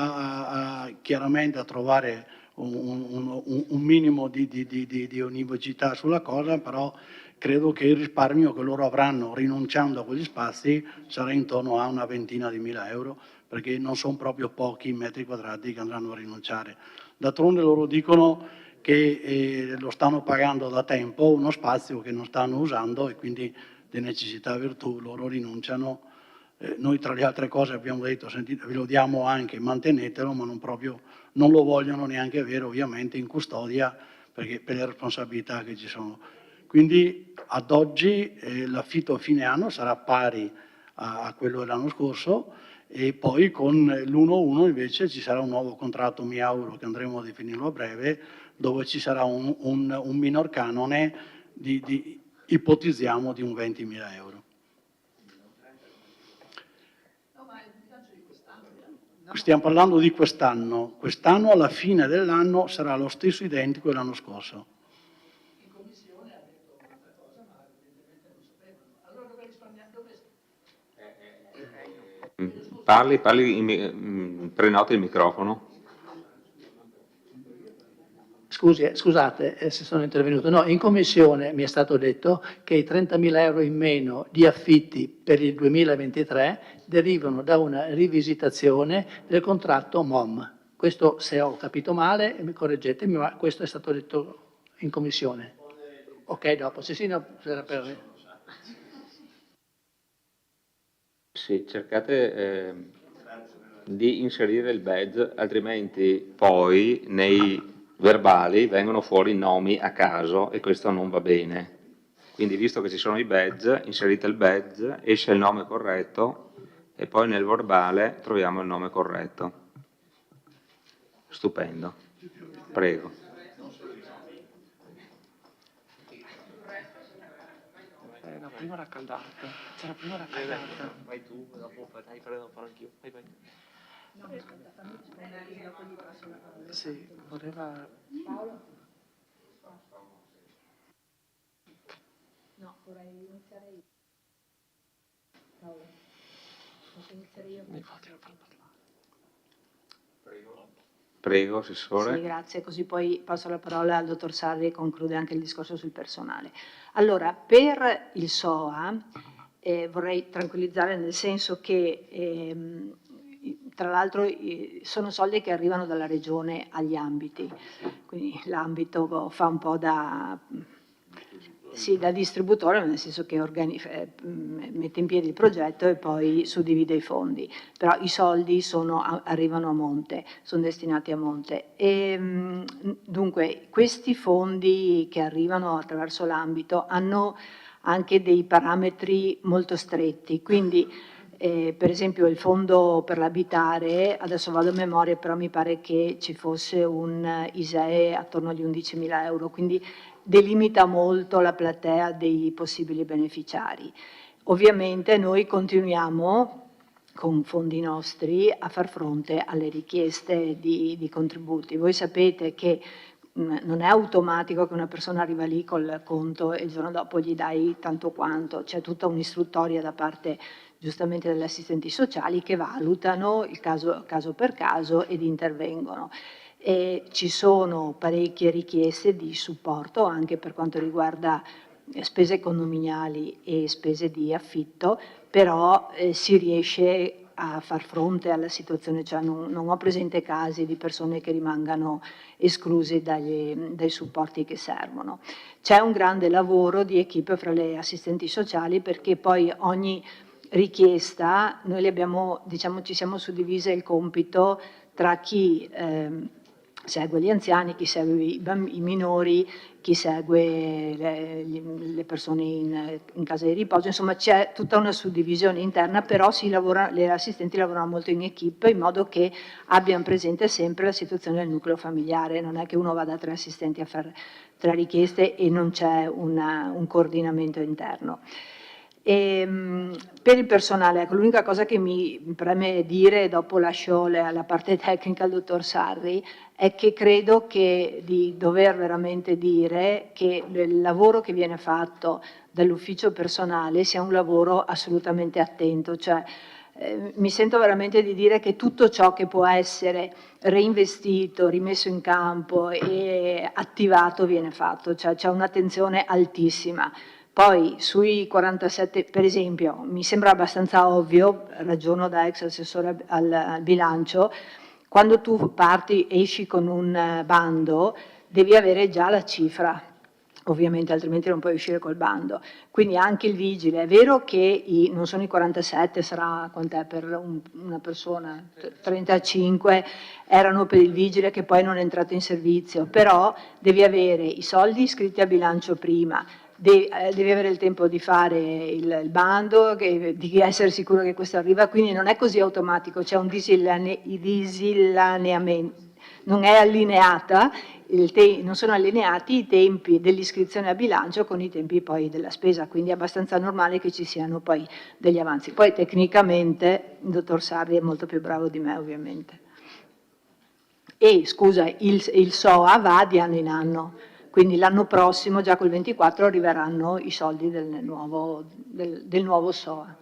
chiaramente a trovare un minimo di univocità sulla cosa, però credo che il risparmio che loro avranno rinunciando a quegli spazi sarà intorno a una ventina di mila euro, perché non sono proprio pochi i metri quadrati che andranno a rinunciare. D'altronde loro dicono che lo stanno pagando da tempo, uno spazio che non stanno usando e quindi di necessità virtù loro rinunciano. Noi tra le altre cose abbiamo detto, sentite, ve lo diamo anche, mantenetelo, ma non lo vogliono neanche avere ovviamente in custodia perché per le responsabilità che ci sono. Quindi ad oggi l'affitto a fine anno sarà pari a quello dell'anno scorso e poi con l'1-1 invece ci sarà un nuovo contratto, mi auguro che andremo a definirlo a breve, dove ci sarà un minor canone ipotizziamo di un 20.000 euro. Stiamo parlando di quest'anno. Quest'anno alla fine dell'anno sarà lo stesso identico dell'anno scorso. Prenoti il microfono. Scusate se sono intervenuto. No, in commissione mi è stato detto che i 30.000 euro in meno di affitti per il 2023 derivano da una rivisitazione del contratto MOM. Questo, se ho capito male, correggetemi, ma questo è stato detto in commissione. Ok, dopo. Sì, no, era per... Sì, cercate di inserire il badge, altrimenti poi nei verbali vengono fuori nomi a caso e questo non va bene. Quindi visto che ci sono i badge, inserite il badge, esce il nome corretto e poi nel verbale troviamo il nome corretto. Stupendo. Prego. C'era prima raccaldata. Vai tu, dopo farò anch'io. Vai. No, aspetta, fammi rispondere dopo gli passo la parola. Sì, voleva... Paolo? No, vorrei iniziare io. Paolo, posso iniziare io? Mi fate la parlare. Prego, assessore. Sì, grazie, così poi passo la parola al dottor Sarri e conclude anche il discorso sul personale. Allora, per il SOA vorrei tranquillizzare nel senso che tra l'altro sono soldi che arrivano dalla Regione agli ambiti, quindi l'ambito fa un po' da distributore, nel senso che mette in piedi il progetto e poi suddivide i fondi, però i soldi arrivano a monte, sono destinati a monte. Dunque questi fondi che arrivano attraverso l'ambito hanno anche dei parametri molto stretti, quindi per esempio il fondo per l'abitare, adesso vado a memoria, però mi pare che ci fosse un ISEE attorno agli 11.000 euro, quindi delimita molto la platea dei possibili beneficiari. Ovviamente noi continuiamo con fondi nostri a far fronte alle richieste di contributi. Voi sapete che non è automatico che una persona arriva lì col conto e il giorno dopo gli dai tanto quanto, c'è tutta un'istruttoria da parte giustamente degli assistenti sociali che valutano il caso per caso ed intervengono. E ci sono parecchie richieste di supporto anche per quanto riguarda spese condominiali e spese di affitto, però si riesce a far fronte alla situazione, cioè non ho presente casi di persone che rimangano escluse dai supporti che servono. C'è un grande lavoro di equipe fra le assistenti sociali perché poi ogni richiesta, noi le abbiamo, diciamo, ci siamo suddivise il compito tra chi segue gli anziani, chi segue i minori, chi segue le persone in casa di riposo, insomma c'è tutta una suddivisione interna, però le assistenti lavorano molto in equipe in modo che abbiano presente sempre la situazione del nucleo familiare, non è che uno vada a 3 assistenti a fare 3 richieste e non c'è un coordinamento interno. Per il personale, ecco, l'unica cosa che mi preme dire, dopo lascio la parte tecnica al dottor Sarri, è che credo di dover veramente dire che il lavoro che viene fatto dall'ufficio personale sia un lavoro assolutamente attento, cioè mi sento veramente di dire che tutto ciò che può essere reinvestito, rimesso in campo e attivato viene fatto, cioè c'è un'attenzione altissima. Poi sui 47, per esempio, mi sembra abbastanza ovvio, ragiono da ex assessore al bilancio, quando tu esci con un bando, devi avere già la cifra, ovviamente, altrimenti non puoi uscire col bando. Quindi anche il vigile, è vero che non sono i 47, sarà quant'è per una persona, 35 erano per il vigile che poi non è entrato in servizio, però devi avere i soldi iscritti a bilancio prima, devi avere il tempo di fare il bando, di essere sicuro che questo arriva, quindi non è così automatico, c'è un disillineamento, non è allineata, non sono allineati i tempi dell'iscrizione a bilancio con i tempi poi della spesa, quindi è abbastanza normale che ci siano poi degli avanzi. Poi tecnicamente il dottor Sarri è molto più bravo di me ovviamente. E scusa, il SOA va di anno in anno. Quindi l'anno prossimo, già col 24, arriveranno i soldi del nuovo SOA.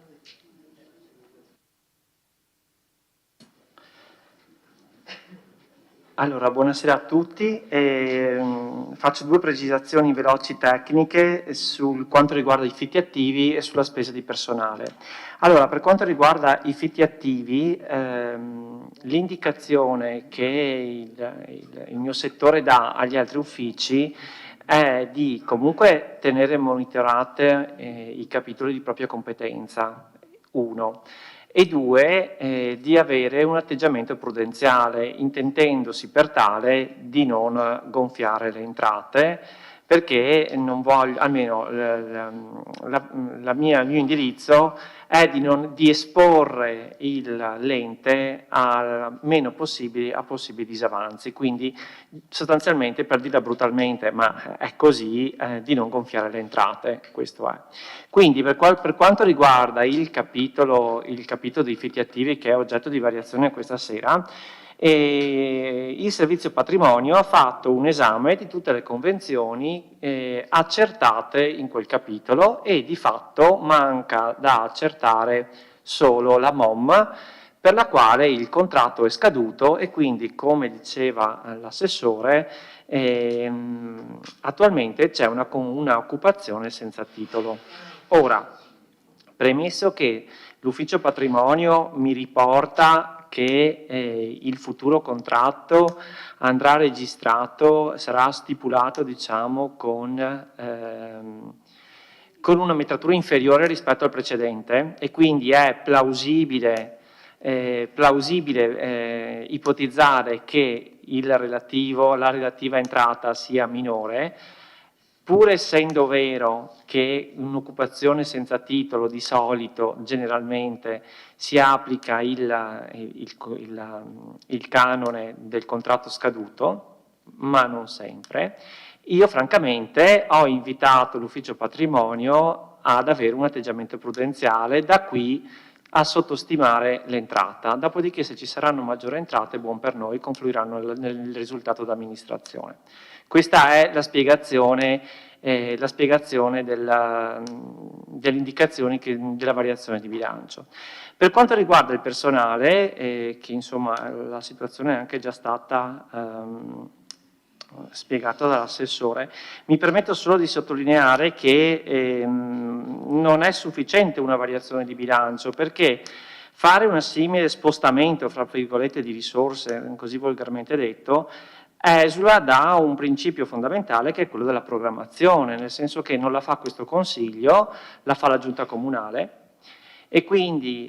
Allora, buonasera a tutti. Faccio 2 precisazioni veloci tecniche sul quanto riguarda i fitti attivi e sulla spesa di personale. Allora, per quanto riguarda i fitti attivi, l'indicazione che il mio settore dà agli altri uffici è di comunque tenere monitorate i capitoli di propria competenza, 1, e 2, di avere un atteggiamento prudenziale, intendendosi per tale di non gonfiare le entrate, perché non voglio, almeno il mio indirizzo è di esporre l'ente a meno possibili disavanzi, quindi sostanzialmente, per dirla brutalmente, ma è così, di non gonfiare le entrate, questo è. Quindi per quanto riguarda il capitolo dei fitti attivi che è oggetto di variazione questa sera, il Servizio Patrimonio ha fatto un esame di tutte le convenzioni accertate in quel capitolo e di fatto manca da accertare solo la MOM, per la quale il contratto è scaduto e quindi, come diceva l'assessore, attualmente c'è una occupazione senza titolo. Ora, premesso che l'Ufficio Patrimonio mi riporta che il futuro contratto andrà registrato, sarà stipulato, diciamo, con una metratura inferiore rispetto al precedente e quindi è plausibile ipotizzare che la relativa entrata sia minore, pur essendo vero che un'occupazione senza titolo di solito generalmente si applica il canone del contratto scaduto, ma non sempre, io francamente ho invitato l'Ufficio Patrimonio ad avere un atteggiamento prudenziale, da qui a sottostimare l'entrata, dopodiché se ci saranno maggiori entrate, buon per noi, confluiranno nel risultato d'amministrazione. Questa è la spiegazione delle indicazioni della variazione di bilancio. Per quanto riguarda il personale, che insomma la situazione è anche già stata spiegato dall'assessore, mi permetto solo di sottolineare che non è sufficiente una variazione di bilancio, perché fare un simile spostamento, fra virgolette, di risorse, così volgarmente detto, esula da un principio fondamentale che è quello della programmazione, nel senso che non la fa questo Consiglio, la fa la Giunta Comunale, e quindi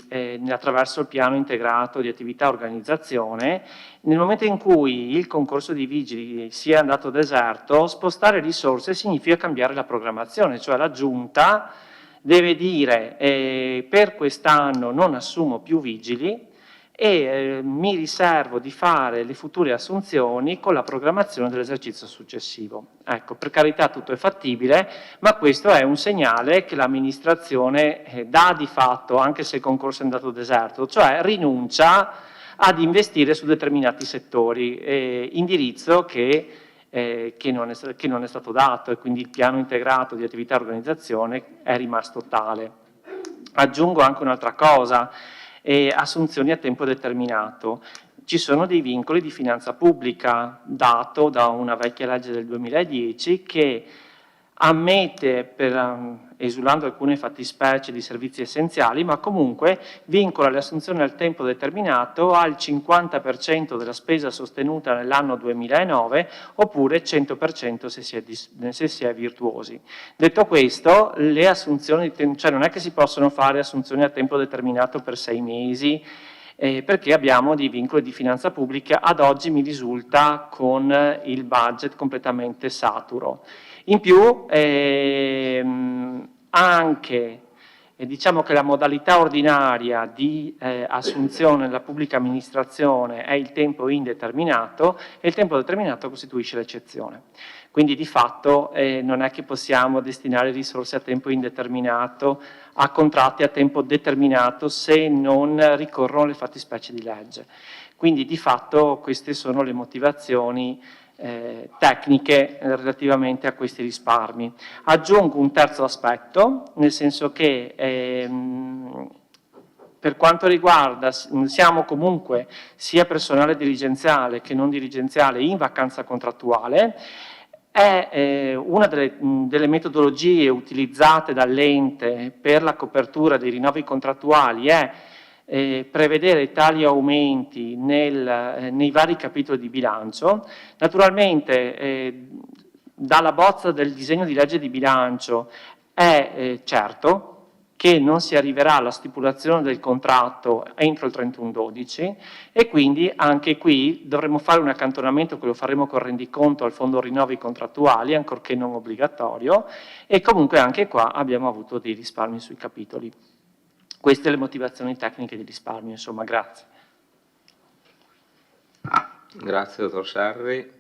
attraverso il piano integrato di attività e organizzazione, nel momento in cui il concorso di vigili sia andato deserto, spostare risorse significa cambiare la programmazione, cioè la Giunta deve dire per quest'anno non assumo più vigili e mi riservo di fare le future assunzioni con la programmazione dell'esercizio successivo. Ecco, per carità tutto è fattibile, ma questo è un segnale che l'amministrazione dà di fatto, anche se il concorso è andato deserto, cioè rinuncia ad investire su determinati settori, indirizzo che non è stato dato, e quindi il piano integrato di attività e organizzazione è rimasto tale. Aggiungo anche un'altra cosa, assunzioni a tempo determinato. Ci sono dei vincoli di finanza pubblica dato da una vecchia legge del 2010 che ammette, esulando alcune fattispecie di servizi essenziali, ma comunque vincola le assunzioni al tempo determinato al 50% della spesa sostenuta nell'anno 2009 oppure 100% se si è virtuosi. Detto questo, le assunzioni, cioè non è che si possono fare assunzioni a tempo determinato per 6 mesi, perché abbiamo dei vincoli di finanza pubblica, ad oggi mi risulta con il budget completamente saturo. In più, anche diciamo che la modalità ordinaria di assunzione nella pubblica amministrazione è il tempo indeterminato e il tempo determinato costituisce l'eccezione. Quindi di fatto non è che possiamo destinare risorse a tempo indeterminato a contratti a tempo determinato se non ricorrono le fattispecie di legge. Quindi di fatto queste sono le motivazioni tecniche relativamente a questi risparmi. Aggiungo un terzo aspetto, nel senso che per quanto riguarda, siamo comunque sia personale dirigenziale che non dirigenziale in vacanza contrattuale, è una delle metodologie utilizzate dall'ente per la copertura dei rinnovi contrattuali è prevedere tali aumenti nei vari capitoli di bilancio. Naturalmente dalla bozza del disegno di legge di bilancio è certo che non si arriverà alla stipulazione del contratto entro il 31/12 e quindi anche qui dovremo fare un accantonamento che lo faremo col rendiconto al fondo rinnovi contrattuali, ancorché non obbligatorio, e comunque anche qua abbiamo avuto dei risparmi sui capitoli. Queste le motivazioni tecniche di risparmio, insomma, grazie. Grazie, dottor Sarri.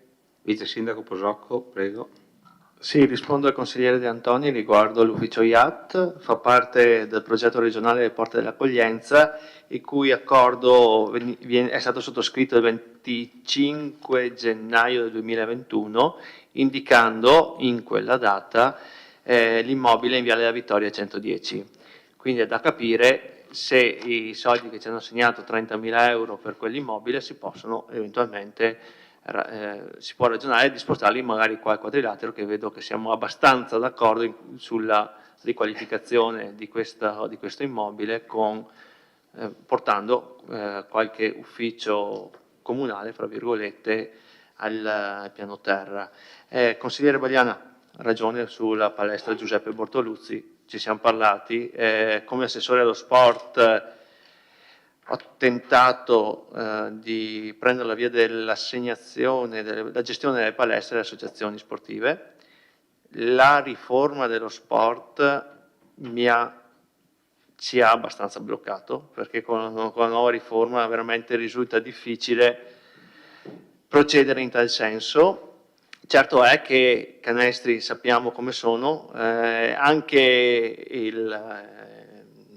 Vice Sindaco Posocco, prego. Sì, rispondo al consigliere De Antoni riguardo l'ufficio IAT, fa parte del progetto regionale delle Porte dell'Accoglienza, il cui accordo è stato sottoscritto il 25 gennaio del 2021, indicando in quella data l'immobile in Viale della Vittoria 110. Quindi è da capire se i soldi che ci hanno assegnato, 30.000 euro per quell'immobile, si possono eventualmente si può ragionare di spostarli magari qua al quadrilatero, che vedo che siamo abbastanza d'accordo sulla riqualificazione di questo immobile portando qualche ufficio comunale, fra virgolette, al piano terra. Consigliere Bagliana, ragione sulla palestra Giuseppe Bortoluzzi, ci siamo parlati, come assessore allo sport ho tentato di prendere la via dell'assegnazione, della gestione delle palestre alle associazioni sportive. La riforma dello sport ci ha abbastanza bloccato, perché con la nuova riforma veramente risulta difficile procedere in tal senso. Certo è che canestri sappiamo come sono, anche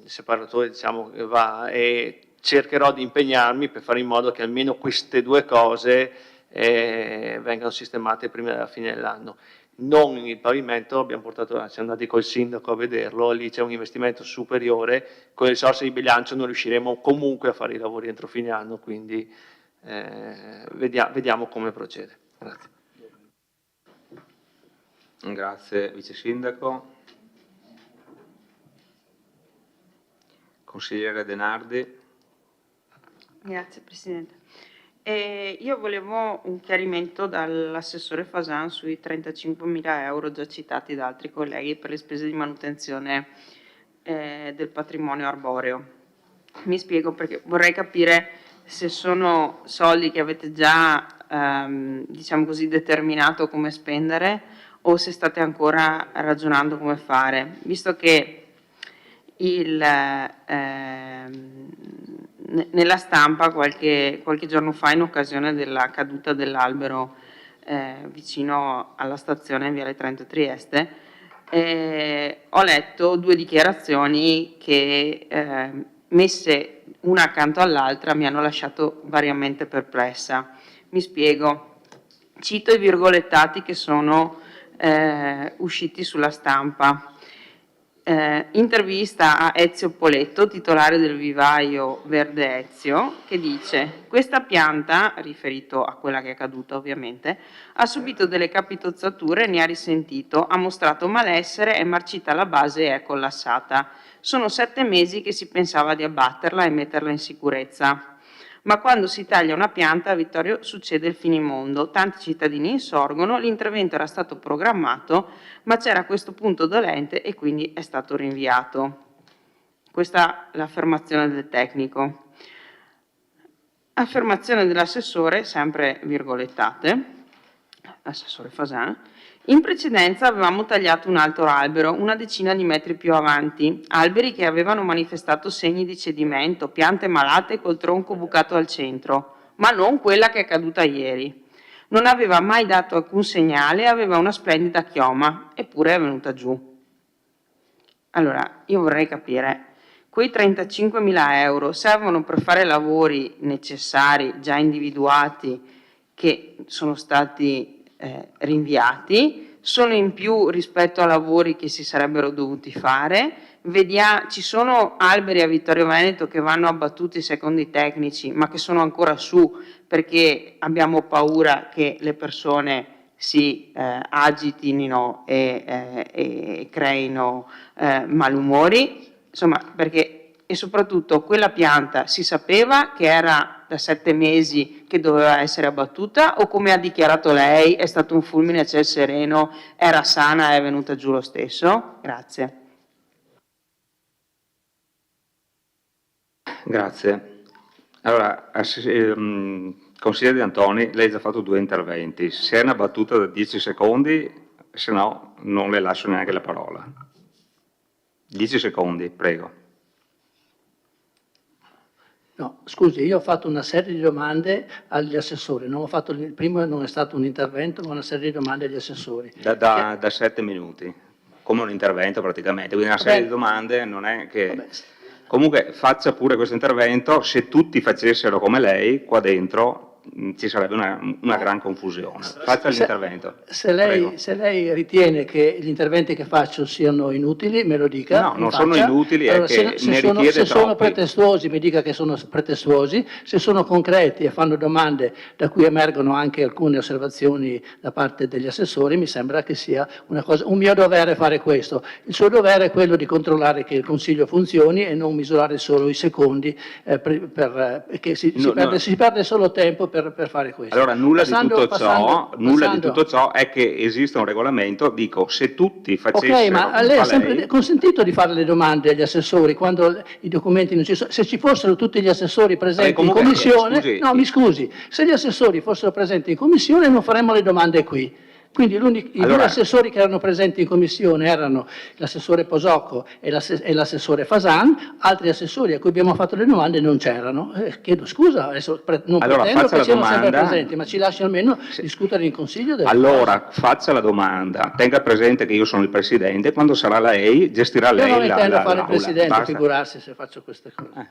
separatore, diciamo, va, e cercherò di impegnarmi per fare in modo che almeno queste due cose vengano sistemate prima della fine dell'anno. Non il pavimento, siamo andati col sindaco a vederlo, lì c'è un investimento superiore, con le risorse di bilancio non riusciremo comunque a fare i lavori entro fine anno, quindi vediamo come procede. Grazie. Grazie Vice Sindaco. Consigliere Denardi. Grazie Presidente. Io volevo un chiarimento dall'assessore Fasan sui 35.000 euro già citati da altri colleghi per le spese di manutenzione del patrimonio arboreo. Mi spiego, perché vorrei capire se sono soldi che avete già diciamo così, determinato come spendere o se state ancora ragionando come fare, visto che nella stampa qualche giorno fa, in occasione della caduta dell'albero vicino alla stazione Viale Trento Trieste, ho letto due dichiarazioni che messe una accanto all'altra mi hanno lasciato variamente perplessa. Mi spiego, cito i virgolettati che sono usciti sulla stampa. Intervista a Ezio Poletto, titolare del vivaio Verde Ezio, che dice: questa pianta, riferito a quella che è caduta ovviamente, ha subito delle capitozzature, ne ha risentito, ha mostrato malessere, è marcita la base e è collassata. Sono 7 mesi che si pensava di abbatterla e metterla in sicurezza. Ma quando si taglia una pianta, a Vittorio succede il finimondo. Tanti cittadini insorgono, l'intervento era stato programmato, ma c'era questo punto dolente e quindi è stato rinviato. Questa è l'affermazione del tecnico. Affermazione dell'assessore, sempre virgolettate, l'assessore Fasan. In precedenza avevamo tagliato un altro albero, una decina di metri più avanti, alberi che avevano manifestato segni di cedimento, piante malate col tronco bucato al centro, ma non quella che è caduta ieri. Non aveva mai dato alcun segnale, aveva una splendida chioma, eppure è venuta giù. Allora, io vorrei capire, quei 35.000 euro servono per fare lavori necessari, già individuati, che sono stati rinviati, sono in più rispetto a lavori che si sarebbero dovuti fare. Ci sono alberi a Vittorio Veneto che vanno abbattuti secondo i tecnici, ma che sono ancora su perché abbiamo paura che le persone si agitino e creino malumori, insomma, perché e soprattutto quella pianta si sapeva che era da 7 mesi che doveva essere abbattuta, o come ha dichiarato lei è stato un fulmine a ciel sereno, era sana e è venuta giù lo stesso? Grazie. Grazie. Allora, consigliere De Antoni, lei ha già fatto 2 interventi. Se è una battuta da 10 secondi, se no non le lascio neanche la parola. 10 secondi, prego. No, scusi, io ho fatto una serie di domande agli assessori, il primo non è stato un intervento, ma una serie di domande agli assessori. Da 7 minuti, come un intervento praticamente, quindi una serie di domande non è che... Vabbè. Comunque faccia pure questo intervento, se tutti facessero come lei, qua dentro ci sarebbe una gran confusione. Faccia l'intervento. Se lei ritiene che gli interventi che faccio siano inutili, me lo dica. No, non sono inutili, allora, è che ne richiede troppi. Se sono pretestuosi, mi dica che sono pretestuosi. Se sono concreti e fanno domande da cui emergono anche alcune osservazioni da parte degli assessori, mi sembra che sia un mio dovere fare questo. Il suo dovere è quello di controllare che il Consiglio funzioni e non misurare solo i secondi, perché si perde solo tempo per fare questo. Allora, nulla di tutto ciò è che esiste un regolamento, dico, se tutti facessero... Ok, ma lei ha sempre consentito di fare le domande agli assessori quando i documenti non ci sono. Se ci fossero tutti gli assessori presenti in commissione... No, mi scusi, se gli assessori fossero presenti in commissione non faremmo le domande qui. Quindi i due assessori che erano presenti in commissione erano l'assessore Posocco e l'assessore Fasan, altri assessori a cui abbiamo fatto le domande non c'erano. Chiedo scusa, adesso non pretendo che siano sempre presenti, ma ci lasci almeno discutere in consiglio delle Allora, faccia la domanda, tenga presente che io sono il Presidente, quando sarà lei gestirà lei Io non intendo fare il l'aula. Presidente, Basta. figurarsi se faccio queste cose.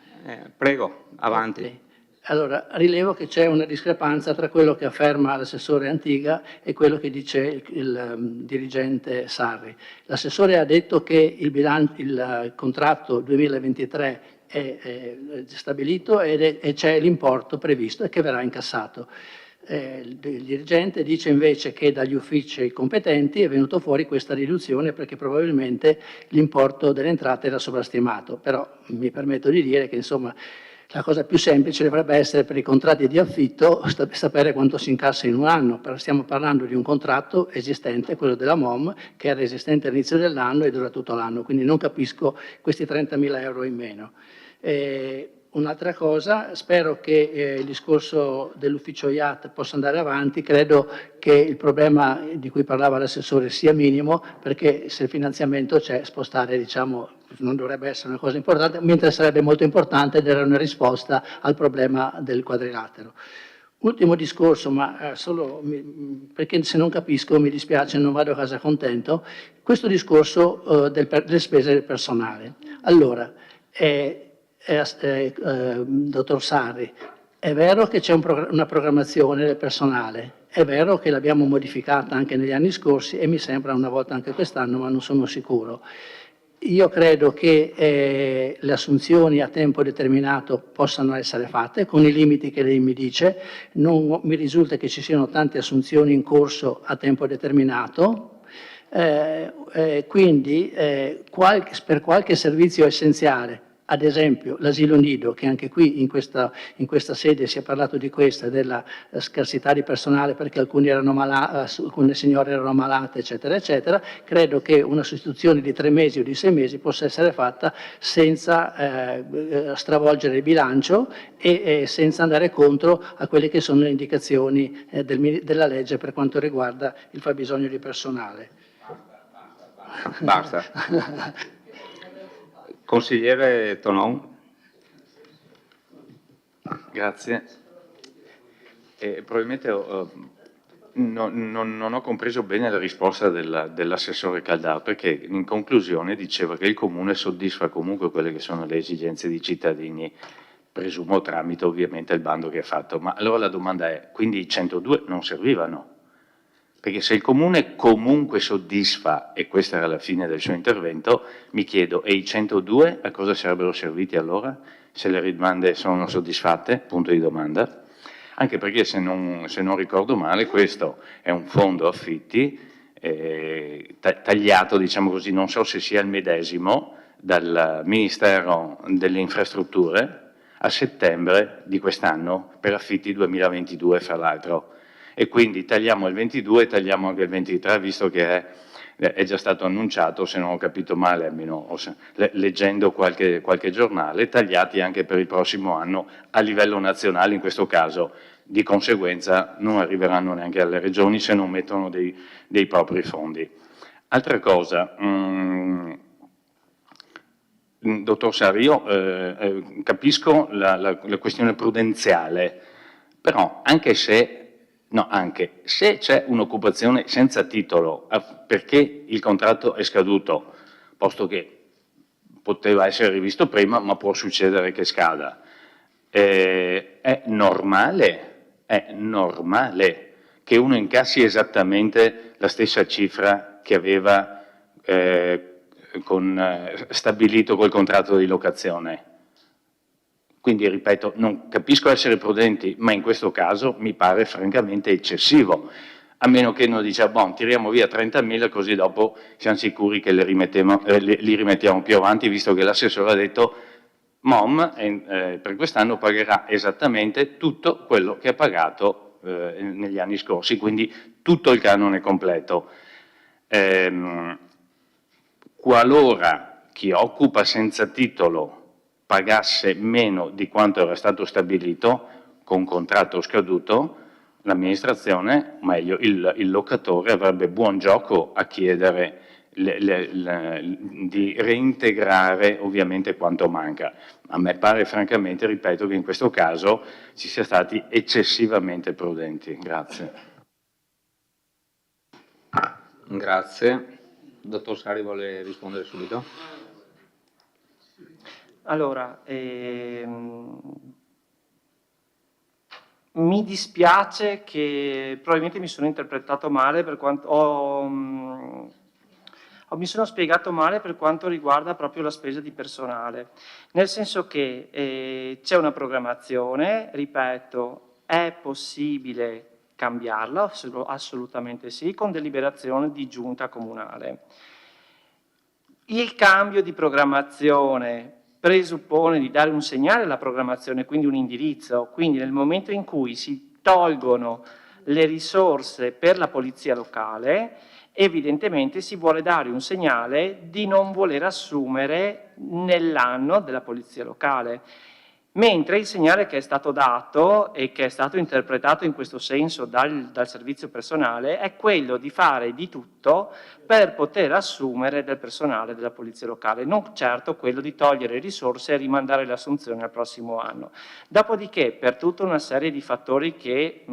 Prego, avanti. Okay. Allora, rilevo che c'è una discrepanza tra quello che afferma l'assessore Antiga e quello che dice il dirigente Sarri. L'assessore ha detto che il contratto 2023 è stabilito e c'è l'importo previsto e che verrà incassato. Il dirigente dice invece che dagli uffici competenti è venuto fuori questa riduzione perché probabilmente l'importo delle entrate era sovrastimato, però mi permetto di dire che insomma la cosa più semplice dovrebbe essere per i contratti di affitto sapere quanto si incassa in un anno, stiamo parlando di un contratto esistente, quello della MOM, che era esistente all'inizio dell'anno e dura tutto l'anno, quindi non capisco questi 30.000 euro in meno. Un'altra cosa, spero che il discorso dell'ufficio IAT possa andare avanti, credo che il problema di cui parlava l'assessore sia minimo, perché se il finanziamento c'è, spostare diciamo, non dovrebbe essere una cosa importante, mentre sarebbe molto importante dare una risposta al problema del quadrilatero. Ultimo discorso, ma solo perché se non capisco mi dispiace, non vado a casa contento, questo discorso delle spese del personale. Allora, dottor Sarri, è vero che c'è una programmazione del personale, è vero che l'abbiamo modificata anche negli anni scorsi e mi sembra una volta anche quest'anno, ma non sono sicuro. Io credo che le assunzioni a tempo determinato possano essere fatte con i limiti che lei mi dice, non mi risulta che ci siano tante assunzioni in corso a tempo determinato, quindi per qualche servizio essenziale, ad esempio l'asilo nido, che anche qui in questa sede si è parlato di questa, della scarsità di personale perché alcune signore erano malate, eccetera, eccetera, credo che una sostituzione di 3 mesi o di 6 mesi possa essere fatta senza stravolgere il bilancio e senza andare contro a quelle che sono le indicazioni della legge per quanto riguarda il fabbisogno di personale. Basta. Consigliere Tonon. Grazie. Probabilmente non ho compreso bene la risposta dell'assessore Caldà, perché in conclusione diceva che il Comune soddisfa comunque quelle che sono le esigenze dei cittadini, presumo tramite ovviamente il bando che ha fatto. Ma allora la domanda è, quindi i 102 non servivano? Perché se il Comune comunque soddisfa, e questa era la fine del suo intervento, mi chiedo, e i 102 a cosa sarebbero serviti allora? Se le domande sono soddisfatte? Punto di domanda. Anche perché, se non ricordo male, questo è un fondo affitti tagliato, diciamo così, non so se sia il medesimo, dal Ministero delle Infrastrutture a settembre di quest'anno per affitti 2022, fra l'altro. E quindi tagliamo il 22 e tagliamo anche il 23, visto che è già stato annunciato, se non ho capito male, almeno leggendo qualche giornale, tagliati anche per il prossimo anno a livello nazionale in questo caso. Di conseguenza non arriveranno neanche alle regioni se non mettono dei propri fondi. Altra cosa, dottor Sarri, io capisco la questione prudenziale, però anche se c'è un'occupazione senza titolo perché il contratto è scaduto, posto che poteva essere rivisto prima, ma può succedere che scada, è normale che uno incassi esattamente la stessa cifra che aveva stabilito col contratto di locazione. Quindi, ripeto, non capisco essere prudenti, ma in questo caso mi pare francamente eccessivo, a meno che non dica, tiriamo via 30.000 così dopo siamo sicuri che li rimettiamo più avanti, visto che l'assessore ha detto MOM per quest'anno pagherà esattamente tutto quello che ha pagato negli anni scorsi, quindi tutto il canone completo. Qualora chi occupa senza titolo pagasse meno di quanto era stato stabilito con contratto scaduto, l'amministrazione, meglio il locatore, avrebbe buon gioco a chiedere di reintegrare ovviamente quanto manca. A me pare francamente, ripeto, che in questo caso si sia stati eccessivamente prudenti. Grazie. Grazie. Dottor Sari vuole rispondere subito? Allora, mi dispiace che probabilmente mi sono interpretato male per quanto mi sono spiegato male per quanto riguarda proprio la spesa di personale, nel senso che c'è una programmazione, ripeto, è possibile cambiarla, assolutamente sì, con deliberazione di giunta comunale. Il cambio di programmazione presuppone di dare un segnale alla programmazione, quindi un indirizzo, quindi nel momento in cui si tolgono le risorse per la polizia locale, evidentemente si vuole dare un segnale di non voler assumere nell'anno della polizia locale. Mentre il segnale che è stato dato e che è stato interpretato in questo senso dal servizio personale è quello di fare di tutto per poter assumere del personale della polizia locale, non certo quello di togliere risorse e rimandare le assunzioni al prossimo anno. Dopodiché, per tutta una serie di fattori che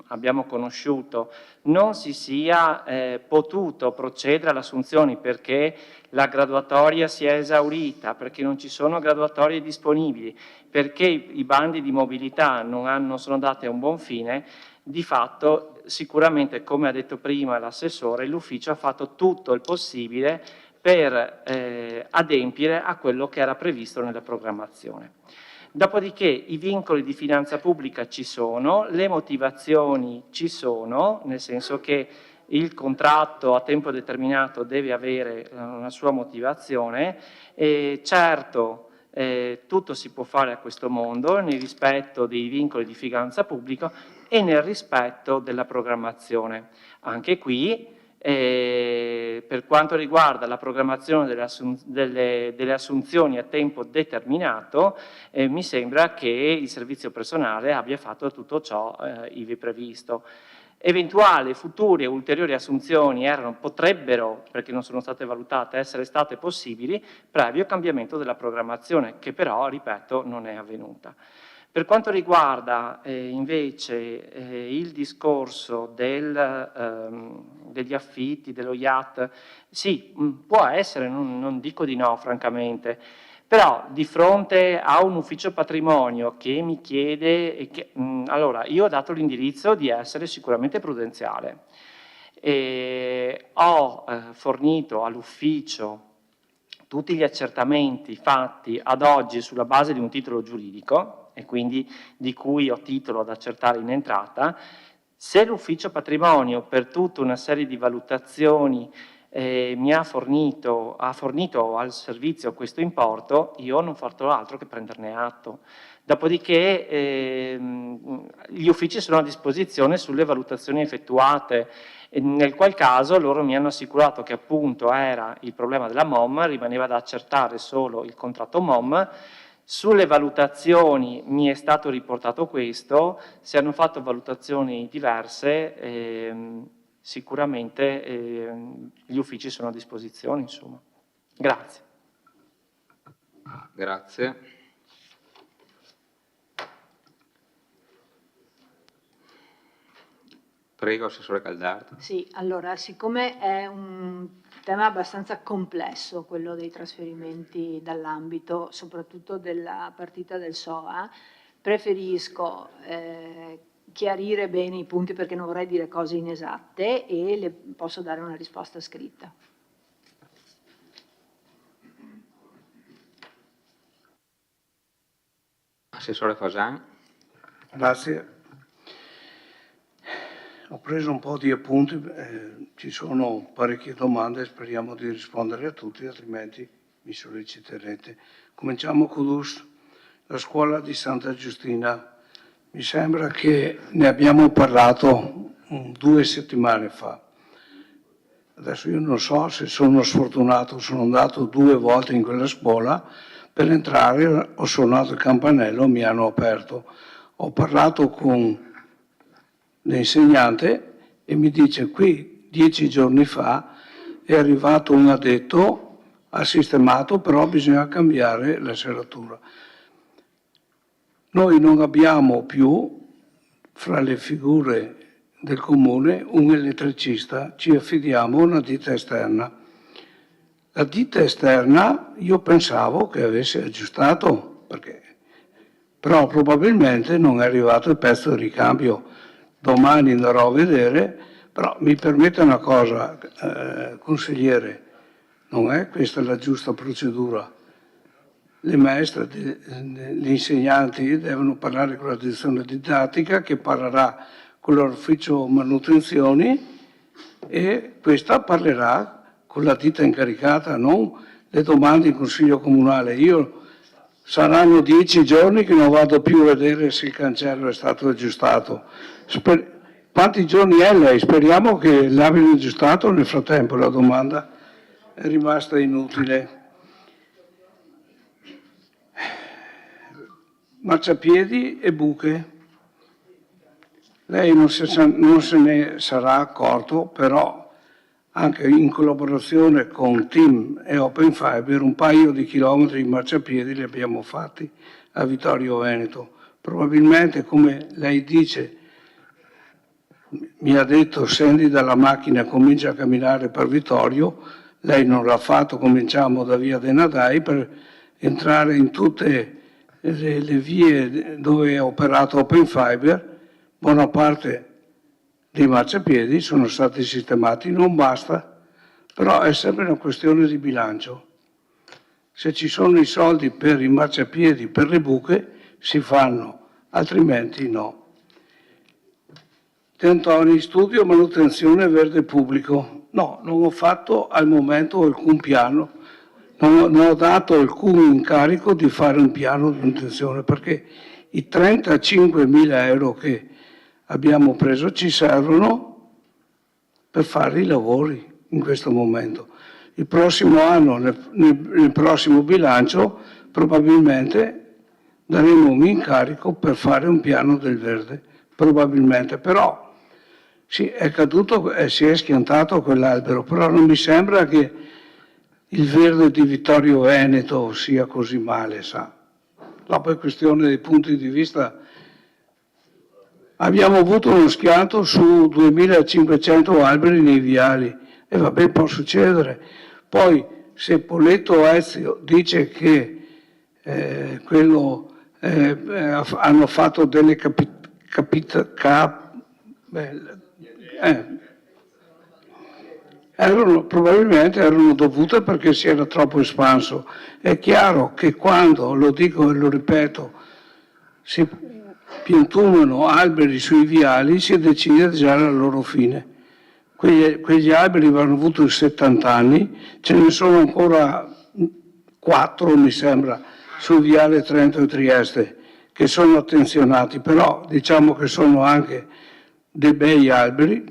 abbiamo conosciuto, non si sia potuto procedere alle assunzioni perché la graduatoria si è esaurita, perché non ci sono graduatorie disponibili, perché i bandi di mobilità non sono dati a un buon fine, di fatto sicuramente, come ha detto prima l'assessore, l'ufficio ha fatto tutto il possibile per adempiere a quello che era previsto nella programmazione. Dopodiché i vincoli di finanza pubblica ci sono, le motivazioni ci sono, nel senso che il contratto a tempo determinato deve avere una sua motivazione e certo tutto si può fare a questo mondo nel rispetto dei vincoli di finanza pubblica e nel rispetto della programmazione. Anche qui per quanto riguarda la programmazione delle assunzioni a tempo determinato, mi sembra che il servizio personale abbia fatto tutto ciò ivi previsto. Eventuali future e ulteriori assunzioni potrebbero, perché non sono state valutate, essere state possibili previo cambiamento della programmazione, che però, ripeto, non è avvenuta. Per quanto riguarda invece il discorso degli affitti, dello IAT, sì, può essere, non dico di no francamente, però di fronte a un ufficio patrimonio che mi chiede, allora io ho dato l'indirizzo di essere sicuramente prudenziale, ho fornito all'ufficio tutti gli accertamenti fatti ad oggi sulla base di un titolo giuridico e quindi di cui ho titolo ad accertare in entrata. Se l'ufficio patrimonio per tutta una serie di valutazioni mi ha fornito al servizio questo importo, io non ho fatto altro che prenderne atto. Dopodiché gli uffici sono a disposizione sulle valutazioni effettuate, nel qual caso loro mi hanno assicurato che appunto era il problema della MOM, rimaneva da accertare solo il contratto MOM. Sulle valutazioni mi è stato riportato questo, se hanno fatto valutazioni diverse sicuramente gli uffici sono a disposizione, insomma. Grazie. Grazie. Prego, Assessore Caldardo. Sì, allora, siccome è un tema abbastanza complesso quello dei trasferimenti dall'ambito, soprattutto della partita del SOA, preferisco chiarire bene i punti perché non vorrei dire cose inesatte e le posso dare una risposta scritta. Assessore Fasan. Grazie. Ho preso un po' di appunti, ci sono parecchie domande, speriamo di rispondere a tutti, altrimenti mi solleciterete. Cominciamo con la scuola di Santa Giustina. Mi sembra che ne abbiamo parlato 2 settimane fa. Adesso io non so se sono sfortunato, sono andato 2 volte in quella scuola, per entrare ho suonato il campanello, mi hanno aperto. Ho parlato con l'insegnante e mi dice qui 10 giorni fa è arrivato un addetto, ha sistemato, però bisogna cambiare la serratura. Noi non abbiamo più, fra le figure del comune, un elettricista, ci affidiamo a una ditta esterna. La ditta esterna io pensavo che avesse aggiustato, però probabilmente non è arrivato il pezzo di ricambio. Domani andrò a vedere, però mi permette una cosa, consigliere, non è questa la giusta procedura. Le maestre, gli insegnanti devono parlare con la direzione didattica che parlerà con l'ufficio manutenzioni e questa parlerà con la ditta incaricata, non le domande in consiglio comunale. Saranno 10 giorni che non vado più a vedere se il cancello è stato aggiustato. Quanti giorni è lei? Speriamo che l'abbiano aggiustato nel frattempo, la domanda è rimasta inutile. Marciapiedi e buche. Lei non se ne sarà accorto, però anche in collaborazione con TIM e Open Fiber un paio di chilometri di marciapiedi li abbiamo fatti a Vittorio Veneto. Probabilmente, come lei dice, mi ha detto scendi dalla macchina e comincia a camminare per Vittorio, lei non l'ha fatto, cominciamo da via De Nadai per entrare in tutte le vie dove è operato Open Fiber. Buona parte dei marciapiedi sono stati sistemati, non basta, però è sempre una questione di bilancio. Se ci sono i soldi per i marciapiedi, per le buche, si fanno, altrimenti no. De Antoni, studio manutenzione verde pubblico. No, non ho fatto al momento alcun piano, non ho dato alcun incarico di fare un piano di manutenzione perché i 35.000 euro che abbiamo preso ci servono per fare i lavori in questo momento. Il prossimo anno, nel prossimo bilancio, probabilmente daremo un incarico per fare un piano del verde, probabilmente, però sì, è caduto e si è schiantato quell'albero, però non mi sembra che il verde di Vittorio Veneto sia così male, sa. Dopo è questione dei punti di vista. Abbiamo avuto uno schianto su 2.500 alberi nei viali e vabbè, può succedere. Poi se Poletto Ezio dice che hanno fatto delle probabilmente erano dovute perché si era troppo espanso. È chiaro che quando, lo dico e lo ripeto, si piantumano alberi sui viali si decide già la loro fine. Quegli alberi avranno avuto 70 anni, ce ne sono ancora 4 mi sembra sul viale Trento e Trieste che sono attenzionati, però diciamo che sono anche dei bei alberi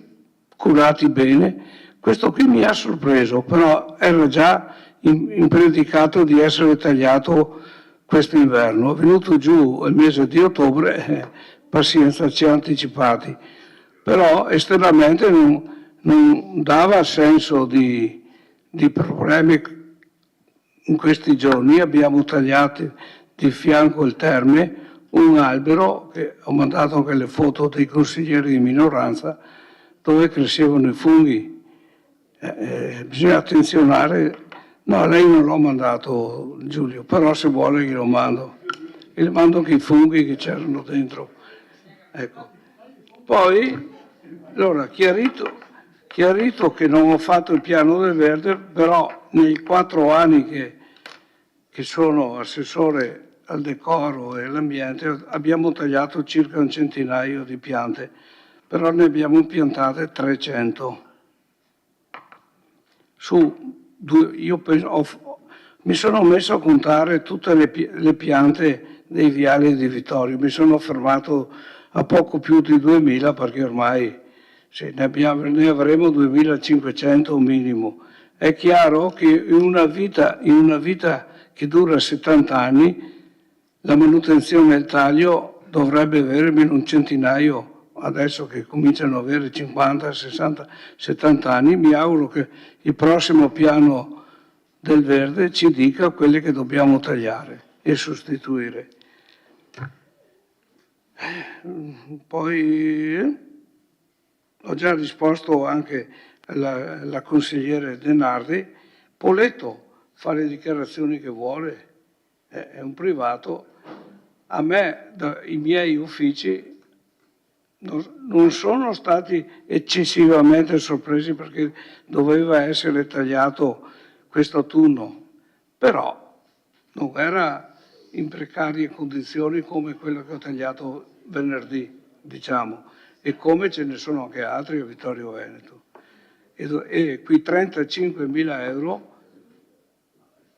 curati bene. Questo qui mi ha sorpreso, però era già impredicato di essere tagliato quest'inverno. È venuto giù il mese di ottobre, pazienza, ci ha anticipati, però esternamente non dava senso di problemi. In questi giorni abbiamo tagliato di fianco il Terme un albero, che ho mandato anche le foto dei consiglieri di minoranza, dove crescevano i funghi. Bisogna attenzionare. No, lei non l'ho mandato, Giulio, però se vuole glielo mando. E le mando anche i funghi che c'erano dentro. Ecco. Poi, allora, chiarito che non ho fatto il piano del verde, però nei 4 anni che sono assessore al decoro e all'ambiente abbiamo tagliato circa un centinaio di piante, però ne abbiamo piantate 300. Mi sono messo a contare tutte le piante dei viali di Vittorio, mi sono fermato a poco più di 2000 perché ormai ne avremo 2500 minimo. È chiaro che in una vita che dura 70 anni la manutenzione e il taglio dovrebbe avere almeno un centinaio adesso che cominciano ad avere 50, 60, 70 anni, mi auguro che il prossimo piano del verde ci dica quelle che dobbiamo tagliare e sostituire. Poi ho già risposto anche alla consigliere Denardi, Poletto fa le dichiarazioni che vuole, è un privato. A me, i miei uffici non sono stati eccessivamente sorpresi perché doveva essere tagliato questo autunno, però non era in precarie condizioni come quello che ho tagliato venerdì, diciamo, e come ce ne sono anche altri a Vittorio Veneto. E qui 35.000 euro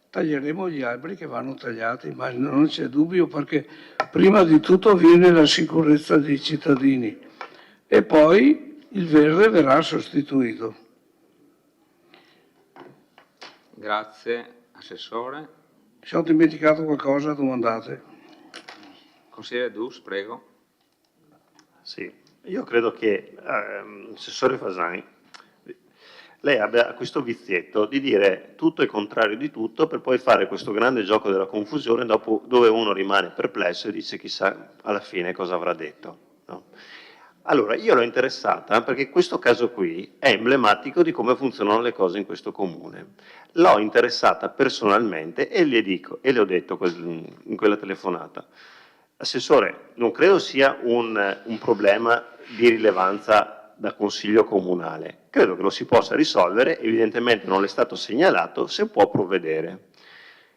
taglieremo gli alberi che vanno tagliati, ma non c'è dubbio, perché prima di tutto viene la sicurezza dei cittadini e poi il verde verrà sostituito. Grazie, Assessore. Se ho dimenticato qualcosa, domandate. Consigliere Dus, prego. Sì, io credo che, Assessore Fasani, lei abbia questo vizietto di dire tutto il contrario di tutto per poi fare questo grande gioco della confusione dopo, dove uno rimane perplesso e dice chissà alla fine cosa avrà detto. No? Allora, io l'ho interessata perché questo caso qui è emblematico di come funzionano le cose in questo comune. L'ho interessata personalmente e le dico, e le ho detto in quella telefonata, Assessore, non credo sia un problema di rilevanza da Consiglio Comunale. Credo che lo si possa risolvere, evidentemente non le è stato segnalato, se può provvedere.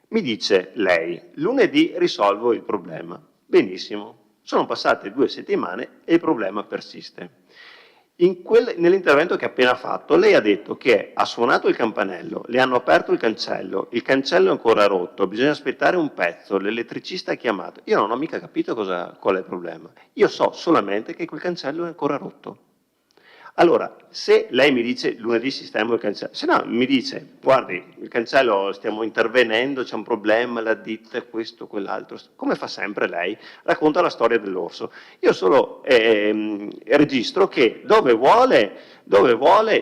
Mi dice lei, lunedì risolvo il problema. Benissimo, sono passate 2 settimane e il problema persiste. Nell'intervento che ha appena fatto, lei ha detto che ha suonato il campanello, le hanno aperto il cancello è ancora rotto, bisogna aspettare un pezzo, l'elettricista è chiamato. Io non ho mica capito qual è il problema. Io so solamente che quel cancello è ancora rotto. Allora, se lei mi dice lunedì sistemo il cancello, se no mi dice guardi il cancello stiamo intervenendo, c'è un problema, la ditta, questo, quell'altro, come fa sempre lei, racconta la storia dell'orso. Io solo registro che dove vuole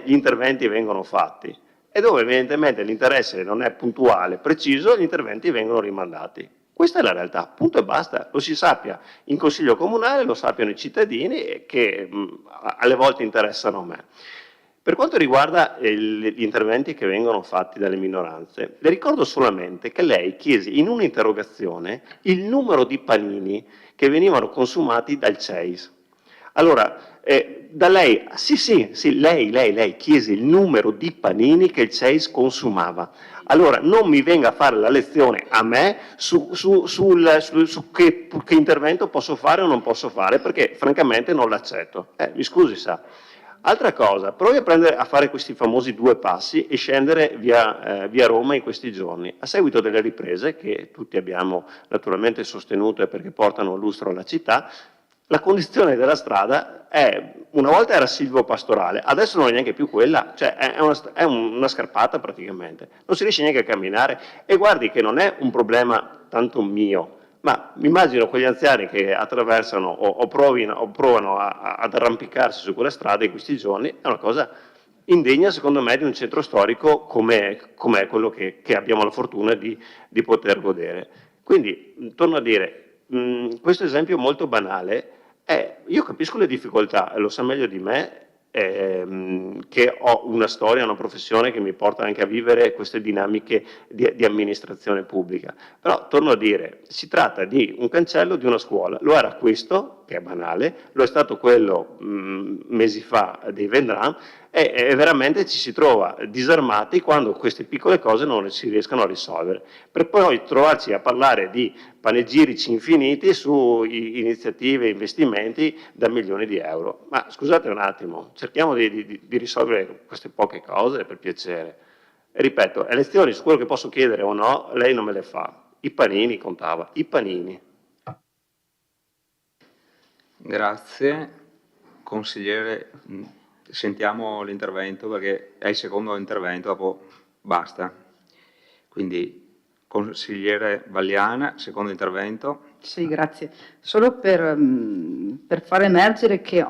gli interventi vengono fatti e dove evidentemente l'interesse non è puntuale, preciso, gli interventi vengono rimandati. Questa è la realtà, punto e basta, lo si sappia in Consiglio Comunale, lo sappiano i cittadini che alle volte interessano a me. Per quanto riguarda gli interventi che vengono fatti dalle minoranze, le ricordo solamente che lei chiese in un'interrogazione il numero di panini che venivano consumati dal CEIS. Allora, da lei, lei chiese il numero di panini che il CEIS consumava. Allora, non mi venga a fare la lezione a me su che intervento posso fare o non posso fare, perché francamente non l'accetto. Mi scusi, sa. Altra cosa, provi a fare questi famosi 2 passi e scendere via Roma in questi giorni. A seguito delle riprese, che tutti abbiamo naturalmente sostenuto perché portano lustro alla città, la condizione della strada una volta era silvopastorale, adesso non è neanche più quella, cioè è una scarpata praticamente, non si riesce neanche a camminare e guardi che non è un problema tanto mio, ma mi immagino quegli anziani che attraversano o provano ad arrampicarsi su quella strada in questi giorni, è una cosa indegna secondo me di un centro storico come è quello che abbiamo la fortuna di poter godere. Quindi, torno a dire, questo esempio molto banale, io capisco le difficoltà, lo sa meglio di me, che ho una storia, una professione che mi porta anche a vivere queste dinamiche di amministrazione pubblica. Però, torno a dire, si tratta di un cancello di una scuola, lo era questo, che è banale, lo è stato quello mesi fa dei Vendram, e veramente ci si trova disarmati quando queste piccole cose non si riescono a risolvere, per poi trovarci a parlare di panegirici infiniti su iniziative e investimenti da milioni di euro. Ma scusate un attimo, cerchiamo di risolvere queste poche cose per piacere. E ripeto, elezioni su quello che posso chiedere o no, lei non me le fa. I panini contava, i panini. Grazie. Consigliere, sentiamo l'intervento perché è il secondo intervento, dopo basta. Quindi Consigliere Vagliana, secondo intervento. Sì, grazie. Solo per far emergere che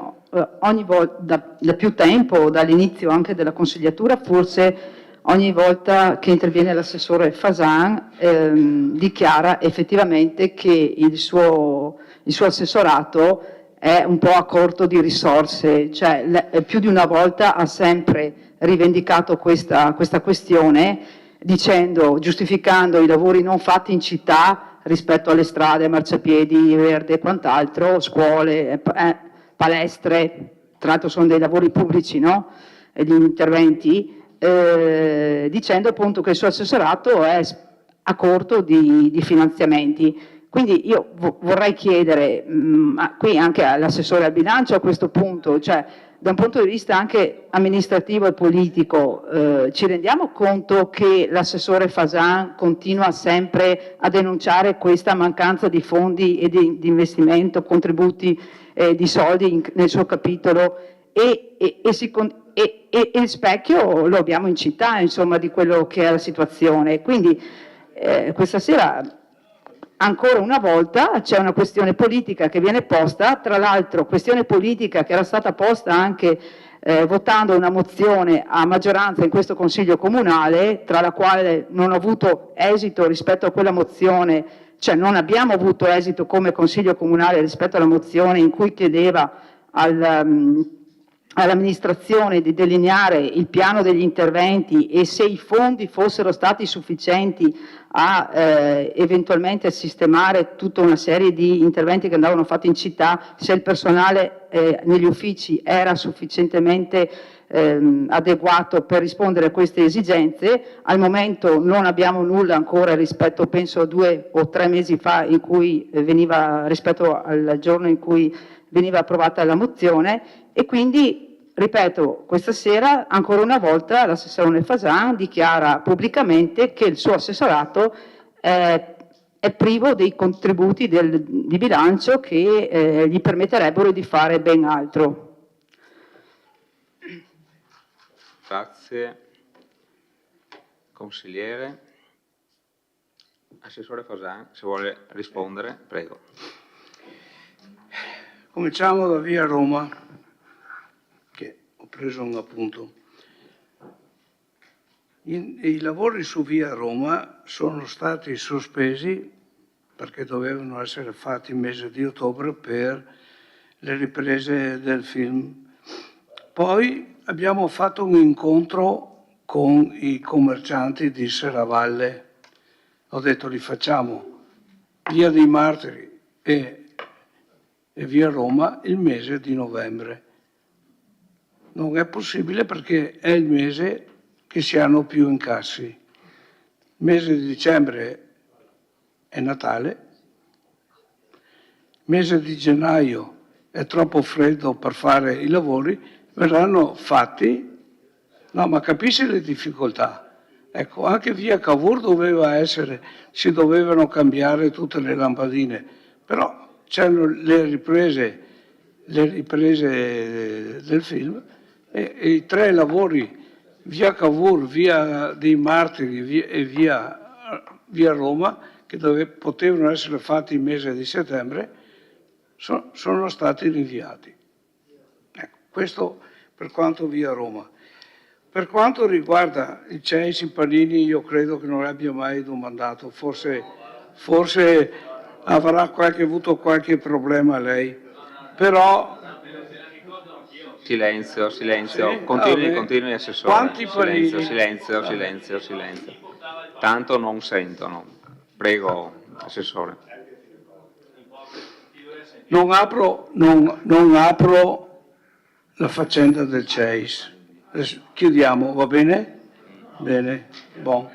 ogni volta, da più tempo, dall'inizio anche della consigliatura, forse ogni volta che interviene l'assessore Fasan dichiara effettivamente che il suo assessorato è un po' a corto di risorse, cioè più di una volta ha sempre rivendicato questa questione giustificando i lavori non fatti in città rispetto alle strade, marciapiedi, verde e quant'altro, scuole, palestre, tra l'altro sono dei lavori pubblici, no? E gli interventi, dicendo appunto che il suo assessorato è a corto di finanziamenti. Quindi io vorrei chiedere qui anche all'assessore al bilancio a questo punto, cioè da un punto di vista anche amministrativo e politico, ci rendiamo conto che l'assessore Fasan continua sempre a denunciare questa mancanza di fondi e di investimento, contributi di soldi nel suo capitolo e il specchio lo abbiamo in città, insomma, di quello che è la situazione. Quindi questa sera ancora una volta c'è una questione politica che viene posta, tra l'altro questione politica che era stata posta anche votando una mozione a maggioranza in questo Consiglio Comunale, tra la quale non ho avuto esito rispetto a quella mozione, cioè non abbiamo avuto esito come Consiglio Comunale rispetto alla mozione in cui chiedeva all'amministrazione di delineare il piano degli interventi e se i fondi fossero stati sufficienti a eventualmente sistemare tutta una serie di interventi che andavano fatti in città, se il personale negli uffici era sufficientemente adeguato per rispondere a queste esigenze. Al momento non abbiamo nulla ancora rispetto, penso, a 2 o 3 mesi fa in cui rispetto al giorno in cui veniva approvata la mozione e quindi, ripeto, questa sera ancora una volta l'assessore Fasan dichiara pubblicamente che il suo assessorato è privo dei contributi di bilancio che gli permetterebbero di fare ben altro. Grazie. Consigliere. Assessore Fasan, se vuole rispondere, prego. Cominciamo da via Roma, che ho preso un appunto. I lavori su via Roma sono stati sospesi perché dovevano essere fatti il mese di ottobre per le riprese del film. Poi abbiamo fatto un incontro con i commercianti di Serravalle. Ho detto li facciamo via dei Martiri e via Roma il mese di novembre. Non è possibile perché è il mese che si hanno più incassi. Il mese di dicembre è Natale, il mese di gennaio è troppo freddo per fare i lavori, verranno fatti. No, ma capisci le difficoltà? Ecco, anche via Cavour si dovevano cambiare tutte le lampadine, però c'erano le riprese del film e i 3 lavori, via Cavour, via dei Martiri e via Roma, che potevano essere fatti il mese di settembre, sono stati rinviati. Ecco, questo per quanto via Roma. Per quanto riguarda il CEIS in Panini, io credo che non abbia mai domandato, forse avrà avuto qualche problema lei, però... Silenzio. Sì? Continui assessore. Quanti panini? Silenzio. Tanto non sentono. Prego, assessore. Non apro la faccenda del CEIS. Chiudiamo, va bene? Bene, bon.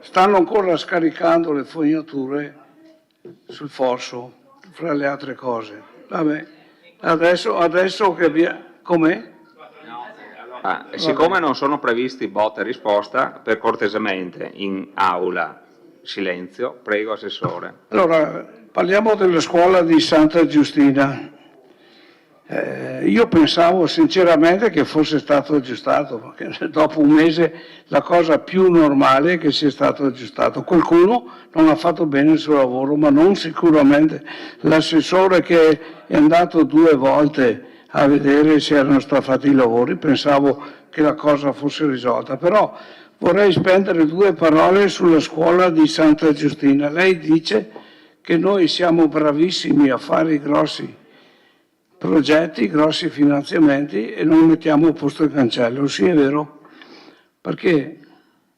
Stanno ancora scaricando le fognature sul Forso, fra le altre cose. Vabbè, adesso che abbiamo... Com'è? Siccome non sono previsti botta e risposta, per cortesemente in aula silenzio, prego assessore. Allora, parliamo della scuola di Santa Giustina. Io pensavo sinceramente che fosse stato aggiustato, perché dopo un mese la cosa più normale è che sia stato aggiustato. Qualcuno non ha fatto bene il suo lavoro, ma non sicuramente l'assessore che è andato 2 volte a vedere se erano stati fatti i lavori. Pensavo che la cosa fosse risolta, però vorrei spendere 2 parole sulla scuola di Santa Giustina. Lei dice che noi siamo bravissimi a fare i grossi progetti, grossi finanziamenti e non mettiamo a posto il cancello. Sì, è vero, perché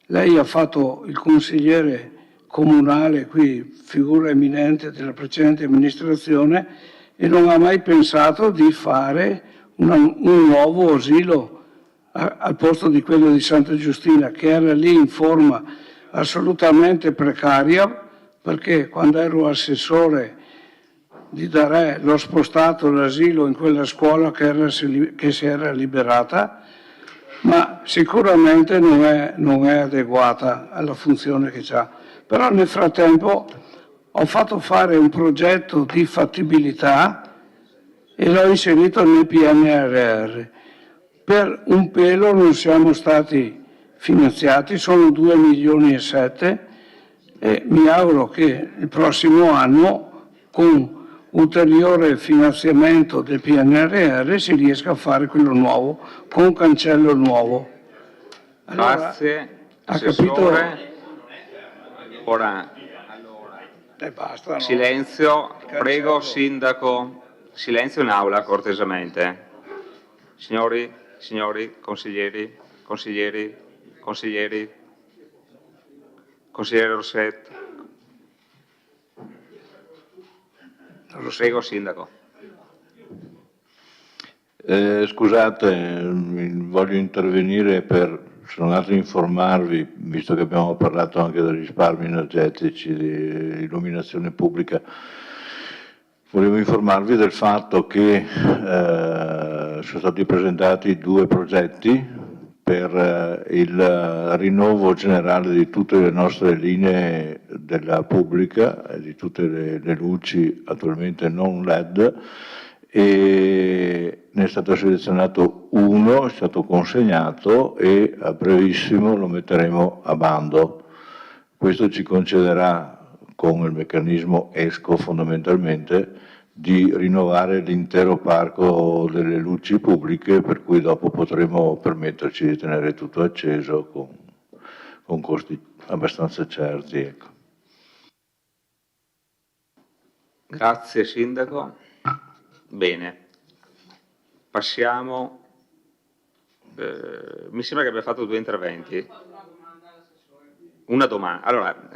lei ha fatto il consigliere comunale qui, figura eminente della precedente amministrazione, e non ha mai pensato di fare un nuovo asilo al posto di quello di Santa Giustina, che era lì in forma assolutamente precaria, perché quando ero assessore di Darè l'ho spostato l'asilo in quella scuola che si era liberata, ma sicuramente non è adeguata alla funzione che ha. Però nel frattempo ho fatto fare un progetto di fattibilità e l'ho inserito nel PNRR. Per un pelo non siamo stati finanziati, sono 2,7 milioni e mi auguro che il prossimo anno, con ulteriore finanziamento del PNRR, si riesca a fare quello nuovo, con cancello nuovo. Allora, Grazie, ha Assessore. Ora, basta, no? silenzio, prego Sindaco, silenzio in aula cortesemente. Signori, consigliere Rossetto. Prego, Sindaco. Scusate, voglio intervenire sono andato a informarvi, visto che abbiamo parlato anche dei risparmi energetici, di illuminazione pubblica, volevo informarvi del fatto che sono stati presentati 2 progetti per il rinnovo generale di tutte le nostre linee della pubblica e di tutte le luci attualmente non LED, e ne è stato selezionato uno, è stato consegnato e a brevissimo lo metteremo a bando. Questo ci concederà, con il meccanismo ESCO fondamentalmente, di rinnovare l'intero parco delle luci pubbliche, per cui dopo potremo permetterci di tenere tutto acceso con costi abbastanza certi. Ecco. Grazie Sindaco. Bene, passiamo. Mi sembra che abbia fatto 2 interventi. Una domanda. Allora,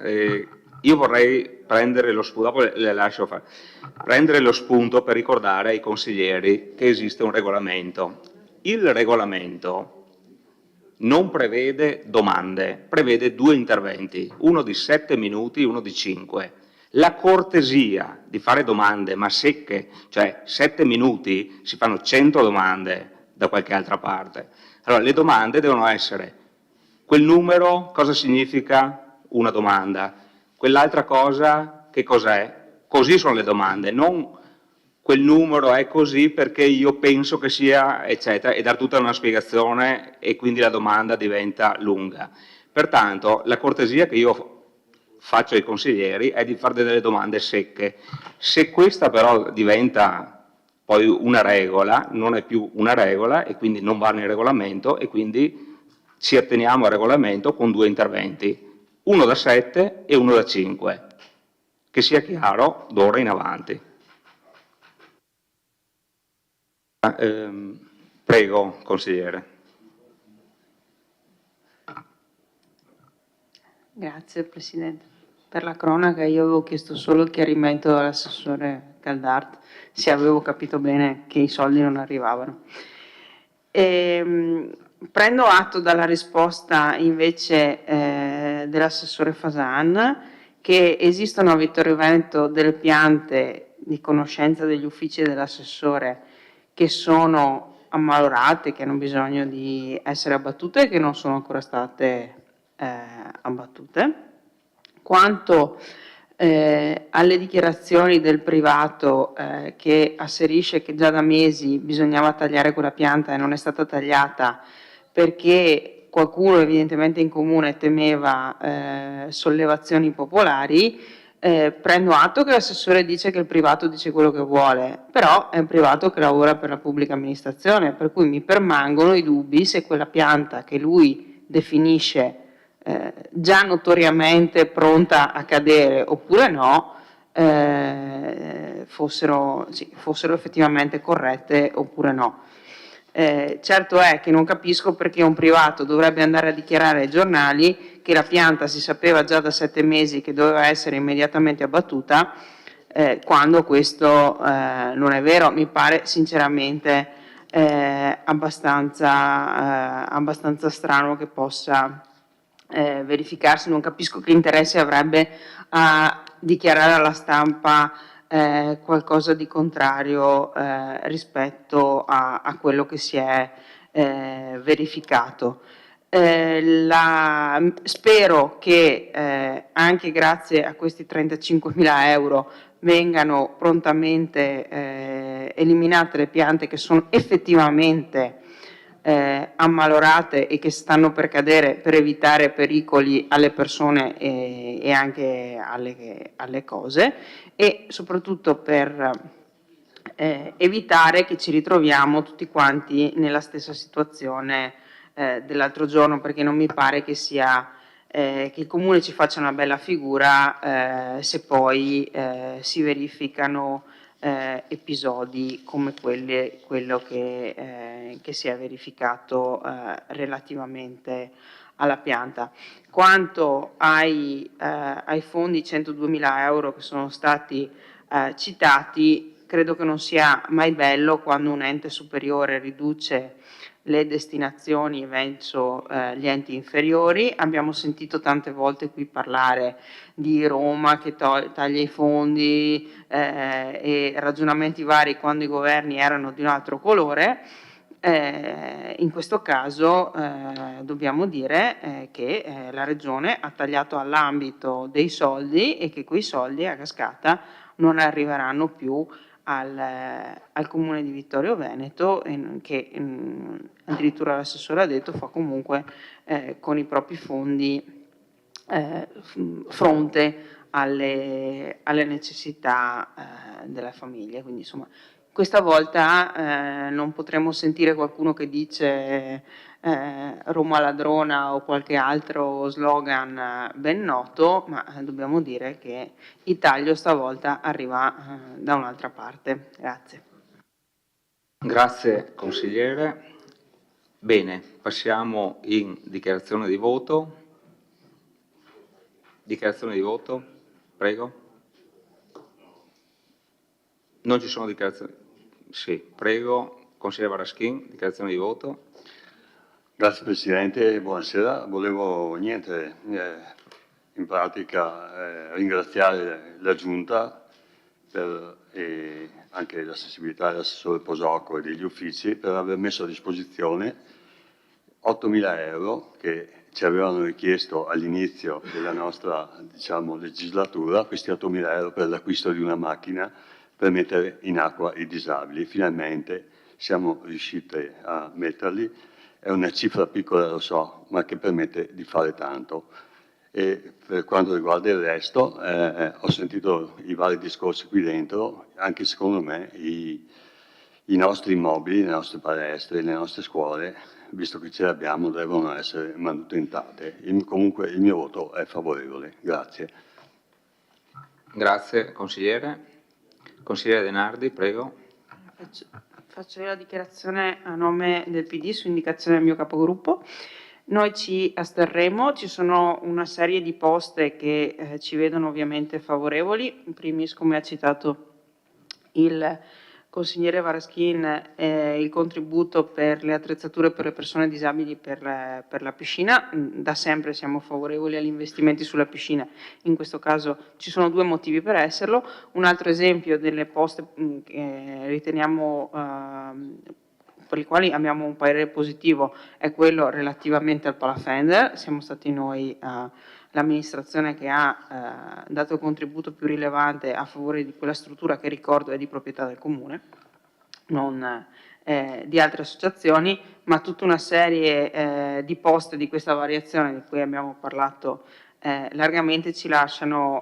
io vorrei prendere lo spunto, dopo le lascio fare, prendere lo spunto per ricordare ai consiglieri che esiste un regolamento. Il regolamento non prevede domande, prevede 2 interventi, uno di 7 minuti, uno di 5. La cortesia di fare domande, ma secche, cioè 7 minuti si fanno 100 domande da qualche altra parte. Allora, le domande devono essere: quel numero cosa significa una domanda? Quell'altra cosa che cos'è? Così sono le domande, non quel numero è così perché io penso che sia, eccetera, e dar tutta una spiegazione e quindi la domanda diventa lunga. Pertanto, la cortesia che io faccio ai consiglieri è di fare delle domande secche. Se questa però diventa poi una regola, non è più una regola e quindi non va nel regolamento, e quindi ci atteniamo al regolamento con 2 interventi, uno da 7 e uno da 5, che sia chiaro d'ora in avanti. Prego, consigliere. Grazie Presidente. Per la cronaca io avevo chiesto solo il chiarimento all'assessore Caldart, se avevo capito bene che i soldi non arrivavano. Prendo atto dalla risposta invece dell'assessore Fasan che esistono a Vittorio Veneto delle piante di conoscenza degli uffici dell'assessore che sono ammalorate, che hanno bisogno di essere abbattute e che non sono ancora state abbattute. Quanto alle dichiarazioni del privato che asserisce che già da mesi bisognava tagliare quella pianta e non è stata tagliata perché qualcuno evidentemente in comune temeva sollevazioni popolari. Prendo atto che l'assessore dice che il privato dice quello che vuole, però è un privato che lavora per la pubblica amministrazione, per cui mi permangono i dubbi se quella pianta che lui definisce già notoriamente pronta a cadere oppure no, fossero effettivamente corrette oppure no. Certo è che non capisco perché un privato dovrebbe andare a dichiarare ai giornali che la pianta si sapeva già da 7 mesi che doveva essere immediatamente abbattuta, quando questo non è vero. Mi pare sinceramente abbastanza strano che possa verificarsi. Non capisco che interesse avrebbe a dichiarare alla stampa qualcosa di contrario rispetto a quello che si è verificato. Spero che anche grazie a questi 35.000 euro vengano prontamente eliminate le piante che sono effettivamente ammalorate e che stanno per cadere, per evitare pericoli alle persone e anche alle cose, e soprattutto per evitare che ci ritroviamo tutti quanti nella stessa situazione dell'altro giorno, perché non mi pare che sia che il Comune ci faccia una bella figura se poi si verificano episodi come quello che si è verificato relativamente alla pianta. Quanto ai fondi 102.000 euro che sono stati citati, credo che non sia mai bello quando un ente superiore riduce le destinazioni verso gli enti inferiori. Abbiamo sentito tante volte qui parlare di Roma che taglia i fondi e ragionamenti vari quando i governi erano di un altro colore. In questo caso dobbiamo dire che la Regione ha tagliato all'ambito dei soldi e che quei soldi a cascata non arriveranno più al Comune di Vittorio Veneto, che addirittura l'assessore ha detto fa comunque con i propri fondi fronte alle necessità della famiglia. Quindi insomma questa volta non potremo sentire qualcuno che dice Roma ladrona o qualche altro slogan ben noto, ma dobbiamo dire che il taglio stavolta arriva da un'altra parte. Grazie. Grazie consigliere. Bene, passiamo in dichiarazione di voto. Dichiarazione di voto, prego. Non ci sono dichiarazioni. Sì, prego, consigliere Varaschin, dichiarazione di voto. Grazie Presidente, buonasera. Volevo in pratica ringraziare la Giunta e anche la sensibilità dell'assessore Posocco e degli uffici per aver messo a disposizione 8.000 euro che ci avevano richiesto all'inizio della nostra legislatura, questi 8.000 euro per l'acquisto di una macchina per mettere in acqua i disabili. Finalmente siamo riusciti a metterli. È una cifra piccola, lo so, ma che permette di fare tanto. E per quanto riguarda il resto, ho sentito i vari discorsi qui dentro. Anche secondo me i nostri immobili, le nostre palestre, le nostre scuole, visto che ce le abbiamo, devono essere manutentate. Comunque il mio voto è favorevole. Grazie. Grazie consigliere. Consigliere Denardi, prego. Faccio io la dichiarazione a nome del PD su indicazione del mio capogruppo. Noi ci asterremo, ci sono una serie di poste che ci vedono ovviamente favorevoli. In primis, come ha citato il consigliere Varaschin, il contributo per le attrezzature per le persone disabili per la piscina. Da sempre siamo favorevoli agli investimenti sulla piscina, in questo caso ci sono 2 motivi per esserlo. Un altro esempio delle poste che riteniamo per i quali abbiamo un parere positivo è quello relativamente al Palafender. Siamo stati noi l'amministrazione che ha dato il contributo più rilevante a favore di quella struttura che, ricordo, è di proprietà del Comune, non di altre associazioni, ma tutta una serie di poste di questa variazione di cui abbiamo parlato largamente ci lasciano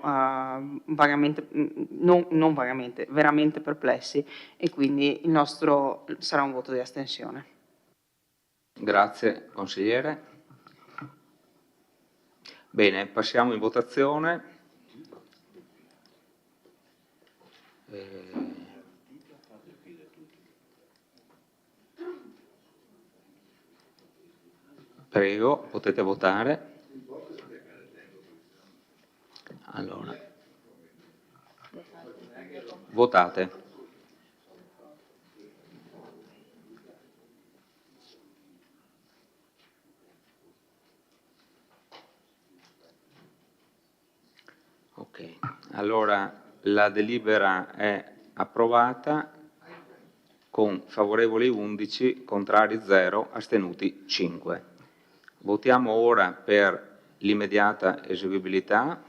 vagamente, non vagamente, veramente perplessi, e quindi il nostro sarà un voto di astensione. Grazie consigliere. Bene, passiamo in votazione. Prego, potete votare. Allora, votate. Ok, allora la delibera è approvata con favorevoli 11, contrari 0, astenuti 5. Votiamo ora per l'immediata eseguibilità.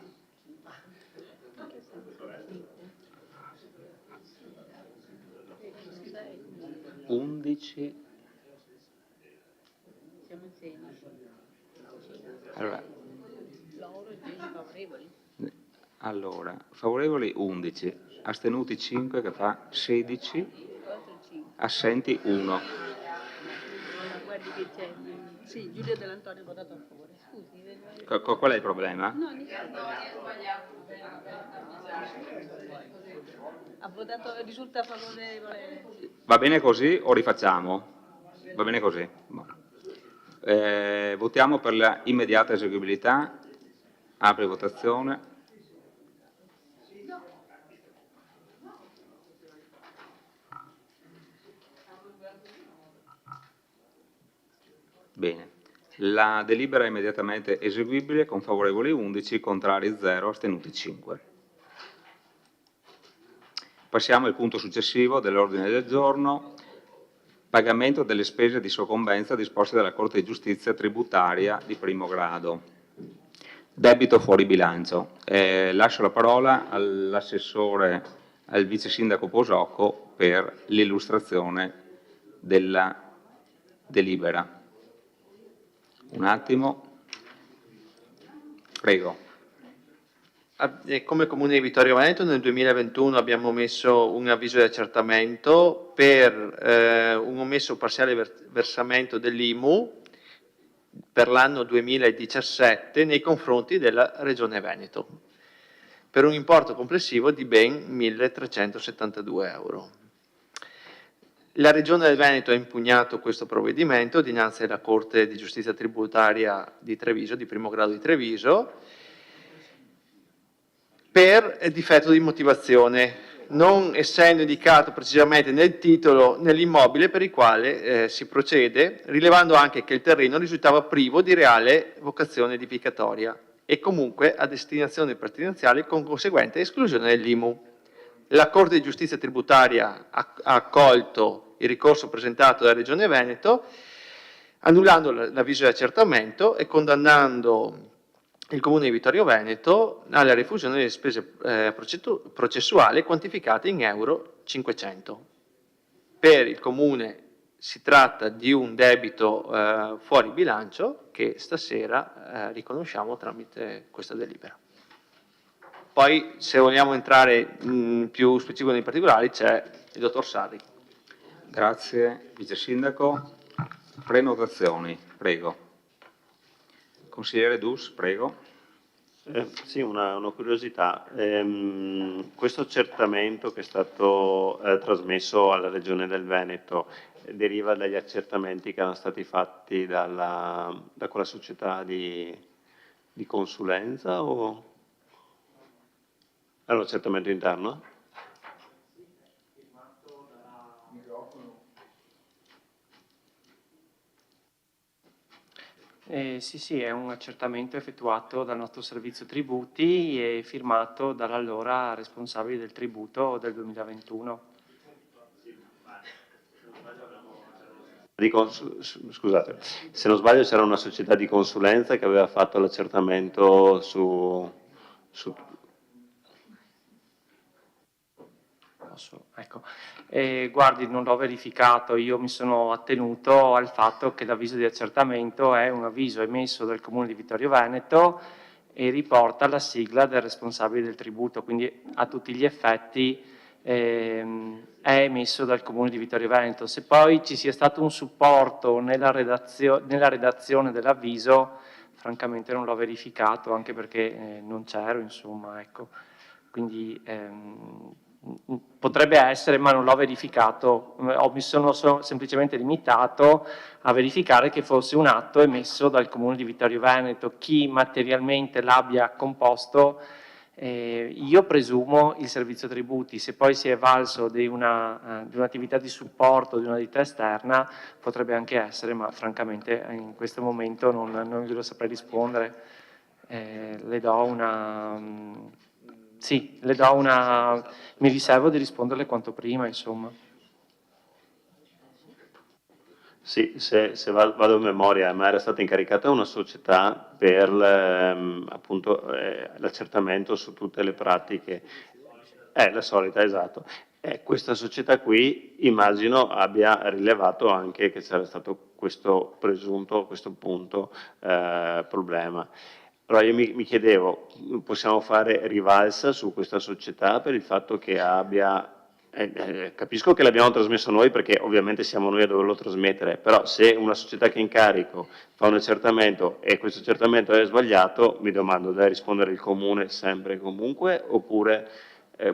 Allora, favorevoli 11, astenuti 5 che fa 16, assenti 1. Guardi che c'è. Sì, Giulia Dell'Antonio ha votato a favore. Scusi. Qual è il problema? No, ha votato, risulta favorevole. Va bene così o rifacciamo? Va bene così. Votiamo per la immediata eseguibilità. Apre votazione. Bene. La delibera è immediatamente eseguibile con favorevoli 11, contrari 0, astenuti 5. Passiamo al punto successivo dell'ordine del giorno, pagamento delle spese di soccombenza disposte dalla Corte di Giustizia tributaria di primo grado. Debito fuori bilancio. Lascio la parola all'assessore, al vice sindaco Posocco per l'illustrazione della delibera. Un attimo. Prego. Come Comune di Vittorio Veneto nel 2021 abbiamo messo un avviso di accertamento per un omesso parziale versamento dell'IMU per l'anno 2017 nei confronti della Regione Veneto, per un importo complessivo di ben 1.372 euro. La Regione del Veneto ha impugnato questo provvedimento dinanzi alla Corte di Giustizia Tributaria di Treviso, di primo grado di Treviso, per difetto di motivazione, non essendo indicato precisamente nel titolo nell'immobile per il quale si procede, rilevando anche che il terreno risultava privo di reale vocazione edificatoria e comunque a destinazione pertinenziale con conseguente esclusione dell'IMU. La Corte di Giustizia Tributaria ha accolto il ricorso presentato dalla Regione Veneto, annullando l'avviso di accertamento e condannando il Comune di Vittorio Veneto alla rifusione delle spese processuali quantificate in euro 500. Per il Comune si tratta di un debito fuori bilancio che stasera riconosciamo tramite questa delibera. Poi, se vogliamo entrare più specifico nei particolari, c'è il dottor Sarri. Grazie, Vice Sindaco. Prenotazioni, prego. Consigliere Dus, prego. Sì, una curiosità. Questo accertamento che è stato trasmesso alla Regione del Veneto deriva dagli accertamenti che erano stati fatti da quella società di consulenza o è un accertamento interno? Sì, è un accertamento effettuato dal nostro servizio tributi e firmato dall'allora responsabile del tributo del 2021. Scusate, se non sbaglio c'era una società di consulenza che aveva fatto l'accertamento su... Ecco. Guardi, non l'ho verificato, io mi sono attenuto al fatto che l'avviso di accertamento è un avviso emesso dal Comune di Vittorio Veneto e riporta la sigla del responsabile del tributo, quindi a tutti gli effetti è emesso dal Comune di Vittorio Veneto. Se poi ci sia stato un supporto nella redazione dell'avviso, francamente non l'ho verificato, anche perché non c'ero, insomma, ecco. Quindi potrebbe essere, ma non l'ho verificato, mi sono semplicemente limitato a verificare che fosse un atto emesso dal Comune di Vittorio Veneto. Chi materialmente l'abbia composto, io presumo il servizio tributi. Se poi si è valso di un'attività di supporto di una ditta esterna, potrebbe anche essere, ma francamente in questo momento non glielo saprei rispondere. Le do una... Sì, mi riservo di risponderle quanto prima, insomma. Sì, se vado a memoria, ma era stata incaricata una società per appunto l'accertamento su tutte le pratiche. La solita, esatto. Questa società qui immagino abbia rilevato anche che c'era stato questo presunto, questo punto problema. Allora io mi chiedevo, possiamo fare rivalsa su questa società per il fatto che abbia, capisco che l'abbiamo trasmesso noi perché ovviamente siamo noi a doverlo trasmettere, però se una società che è in carico fa un accertamento e questo accertamento è sbagliato, mi domando, deve rispondere il Comune sempre e comunque oppure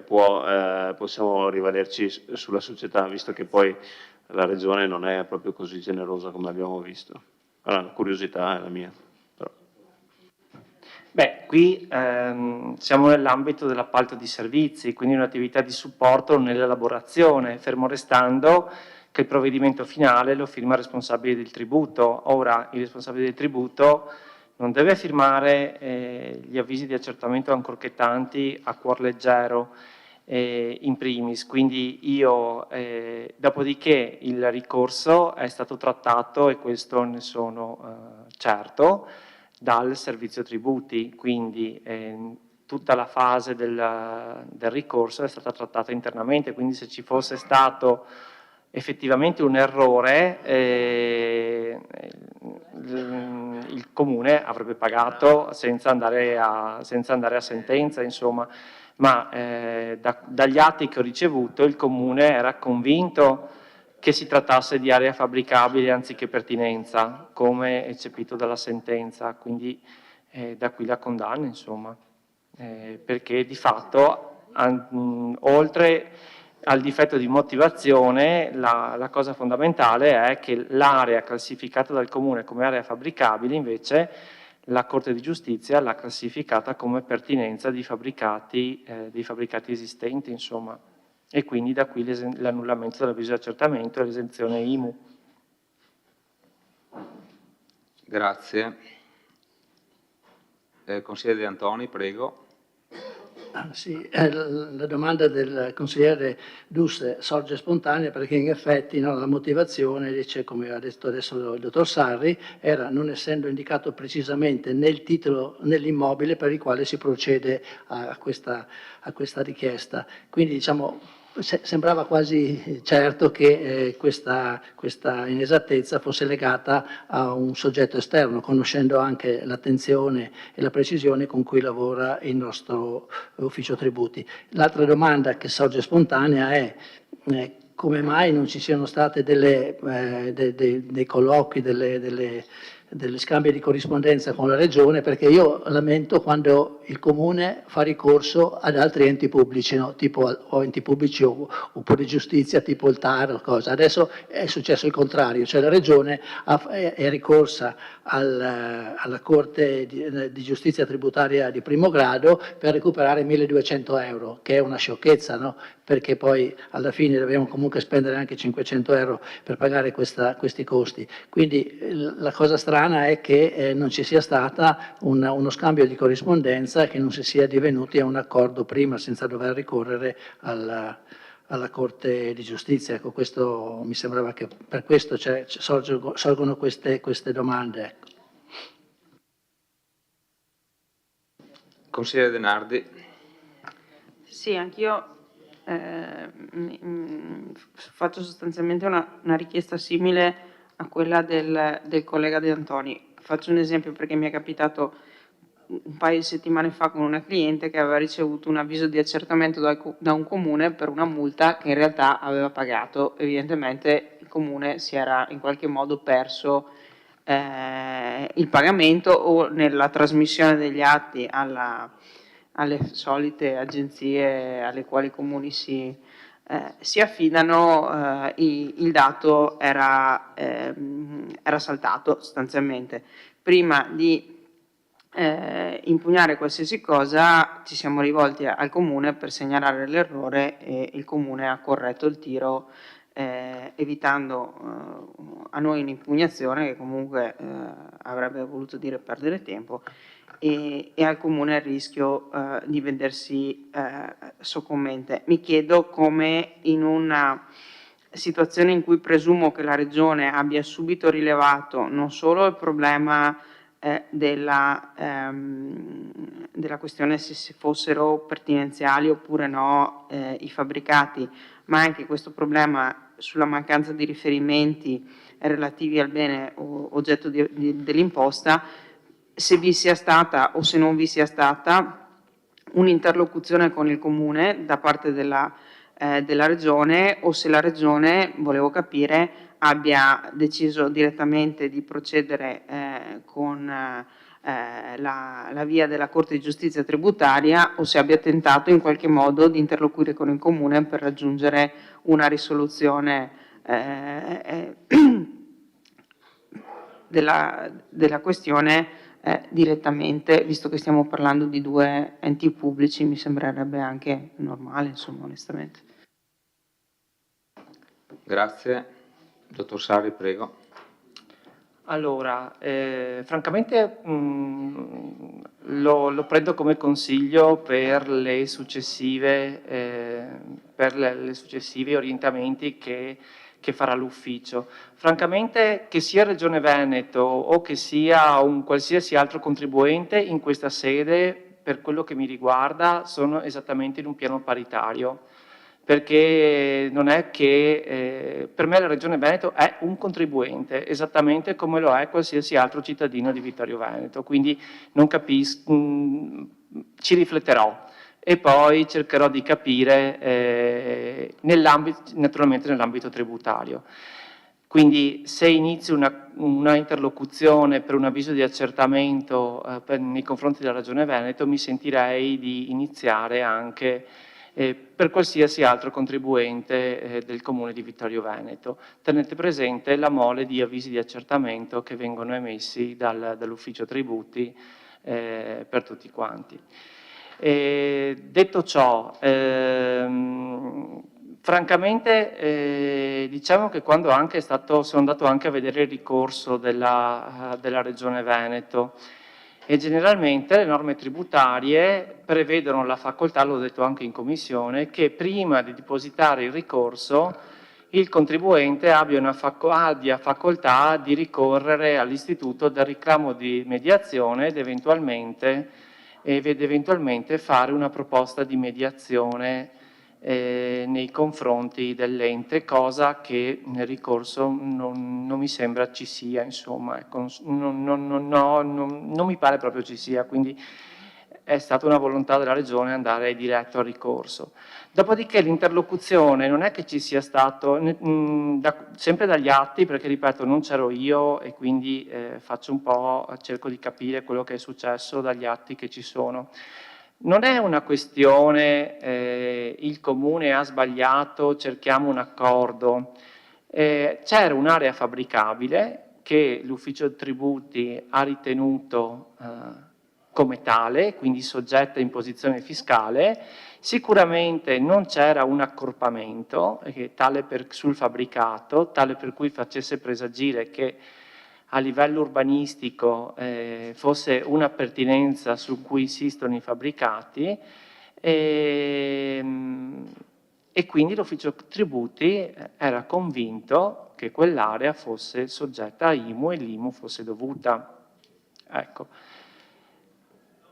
possiamo rivalerci sulla società, visto che poi la Regione non è proprio così generosa come abbiamo visto. Allora, una curiosità è la mia. Beh, qui siamo nell'ambito dell'appalto di servizi, quindi un'attività di supporto nell'elaborazione, fermo restando che il provvedimento finale lo firma il responsabile del tributo. Ora, il responsabile del tributo non deve firmare gli avvisi di accertamento ancorché tanti a cuor leggero in primis, quindi io, dopodiché il ricorso è stato trattato, e questo ne sono certo, dal servizio tributi, quindi tutta la fase del ricorso è stata trattata internamente, quindi se ci fosse stato effettivamente un errore il Comune avrebbe pagato senza andare a sentenza, insomma, ma dagli atti che ho ricevuto il Comune era convinto che si trattasse di area fabbricabile anziché pertinenza, come eccepito dalla sentenza, quindi da qui la condanna, insomma, perché di fatto, oltre al difetto di motivazione, la cosa fondamentale è che l'area classificata dal Comune come area fabbricabile, invece, la Corte di Giustizia l'ha classificata come pertinenza di fabbricati esistenti, insomma. E quindi da qui l'annullamento dell'avviso di accertamento e l'esenzione IMU. Grazie. Consigliere De Antoni, prego. Sì, la domanda del consigliere Dus sorge spontanea perché in effetti la motivazione, dice, come ha detto adesso il dottor Sarri, era non essendo indicato precisamente nel titolo, nell'immobile per il quale si procede a questa richiesta. Quindi diciamo sembrava quasi certo che questa inesattezza fosse legata a un soggetto esterno, conoscendo anche l'attenzione e la precisione con cui lavora il nostro ufficio tributi. L'altra domanda che sorge spontanea è come mai non ci siano state dei colloqui, delle scambie di corrispondenza con la Regione, perché io lamento quando il Comune fa ricorso ad altri enti pubblici, no? Tipo o enti pubblici oppure giustizia, tipo il TAR o cosa. Adesso è successo il contrario, cioè la Regione è ricorsa alla Corte di Giustizia Tributaria di primo grado per recuperare 1.200 euro, che è una sciocchezza, no? Perché poi alla fine dobbiamo comunque spendere anche 500 euro per pagare questi costi. Quindi la cosa strana è che non ci sia stata uno scambio di corrispondenza, che non si sia divenuti a un accordo prima senza dover ricorrere alla Corte di Giustizia. Ecco, questo mi sembrava che per questo sorgono queste domande. Ecco. Consigliere De Nardi. Sì, anch'io faccio sostanzialmente una richiesta simile a quella del collega De Antoni. Faccio un esempio perché mi è capitato un paio di settimane fa con una cliente che aveva ricevuto un avviso di accertamento da un comune per una multa che in realtà aveva pagato. Evidentemente il comune si era in qualche modo perso il pagamento o nella trasmissione degli atti alle solite agenzie alle quali i comuni si affidano, il dato era saltato sostanzialmente. Prima di impugnare qualsiasi cosa ci siamo rivolti al comune per segnalare l'errore e il comune ha corretto il tiro, evitando a noi un'impugnazione che comunque avrebbe voluto dire perdere tempo e al comune il rischio di vedersi soccombente. Mi chiedo come in una situazione in cui presumo che la Regione abbia subito rilevato non solo il problema della questione se fossero pertinenziali oppure no i fabbricati, ma anche questo problema sulla mancanza di riferimenti relativi al bene oggetto dell'imposta, se vi sia stata o se non vi sia stata un'interlocuzione con il Comune da parte della Regione o se la Regione, volevo capire, abbia deciso direttamente di procedere con la via della Corte di Giustizia tributaria o se abbia tentato in qualche modo di interloquire con il Comune per raggiungere una risoluzione della questione direttamente, visto che stiamo parlando di due enti pubblici, mi sembrerebbe anche normale, insomma, onestamente. Grazie. Dottor Sarri, prego. Allora, francamente lo prendo come consiglio per le successive orientamenti che farà l'ufficio. Francamente, che sia Regione Veneto o che sia un qualsiasi altro contribuente in questa sede, per quello che mi riguarda, sono esattamente in un piano paritario, perché non è che per me la Regione Veneto è un contribuente, esattamente come lo è qualsiasi altro cittadino di Vittorio Veneto, quindi non capisco, ci rifletterò e poi cercherò di capire naturalmente nell'ambito tributario. Quindi se inizio una interlocuzione per un avviso di accertamento nei confronti della Regione Veneto, mi sentirei di iniziare anche per qualsiasi altro contribuente del Comune di Vittorio Veneto. Tenete presente la mole di avvisi di accertamento che vengono emessi dall'Ufficio Tributi per tutti quanti. Detto ciò, francamente diciamo che quando sono andato anche a vedere il ricorso della Regione Veneto, e generalmente le norme tributarie prevedono la facoltà, l'ho detto anche in commissione, che prima di depositare il ricorso il contribuente abbia facoltà di ricorrere all'istituto del reclamo di mediazione ed eventualmente fare una proposta di mediazione nei confronti dell'ente, cosa che nel ricorso non mi sembra ci sia, insomma, ecco, non mi pare proprio ci sia, quindi è stata una volontà della Regione andare diretto al ricorso. Dopodiché l'interlocuzione non è che ci sia stato, sempre dagli atti, perché ripeto non c'ero io e quindi cerco di capire quello che è successo dagli atti che ci sono. Non è una questione il Comune ha sbagliato, cerchiamo un accordo. C'era un'area fabbricabile che l'Ufficio Tributi ha ritenuto come tale, quindi soggetta a imposizione fiscale. Sicuramente non c'era un accorpamento sul fabbricato, tale per cui facesse presagire che a livello urbanistico fosse una pertinenza su cui insistono i fabbricati. e quindi l'ufficio tributi era convinto che quell'area fosse soggetta a IMU e l'IMU fosse dovuta. Ecco.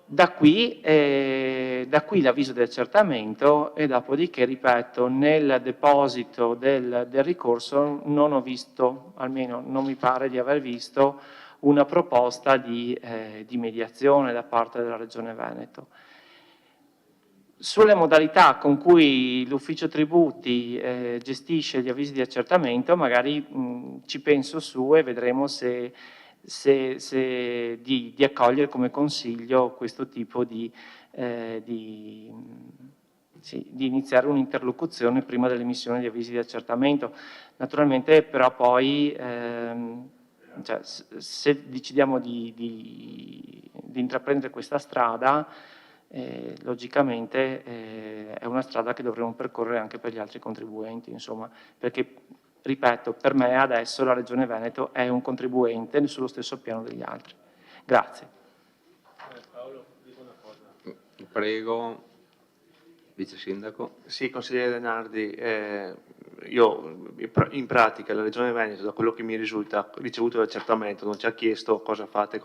Da qui l'avviso di accertamento e dopodiché, ripeto, nel deposito del ricorso non ho visto, almeno non mi pare di aver visto, una proposta di mediazione da parte della Regione Veneto. Sulle modalità con cui l'ufficio tributi gestisce gli avvisi di accertamento, magari ci penso su e vedremo di accogliere come consiglio questo tipo di iniziare un'interlocuzione prima dell'emissione di avvisi di accertamento. Naturalmente però poi cioè, se decidiamo di intraprendere questa strada, logicamente è una strada che dovremo percorrere anche per gli altri contribuenti, insomma, perché, ripeto, per me adesso la Regione Veneto è un contribuente sullo stesso piano degli altri. Grazie. Paolo, dico una cosa. Prego, Vice Sindaco. Sì, consigliere Denardi, io in pratica la Regione Veneto, da quello che mi risulta, ha ricevuto l'accertamento, non ci ha chiesto cosa fate,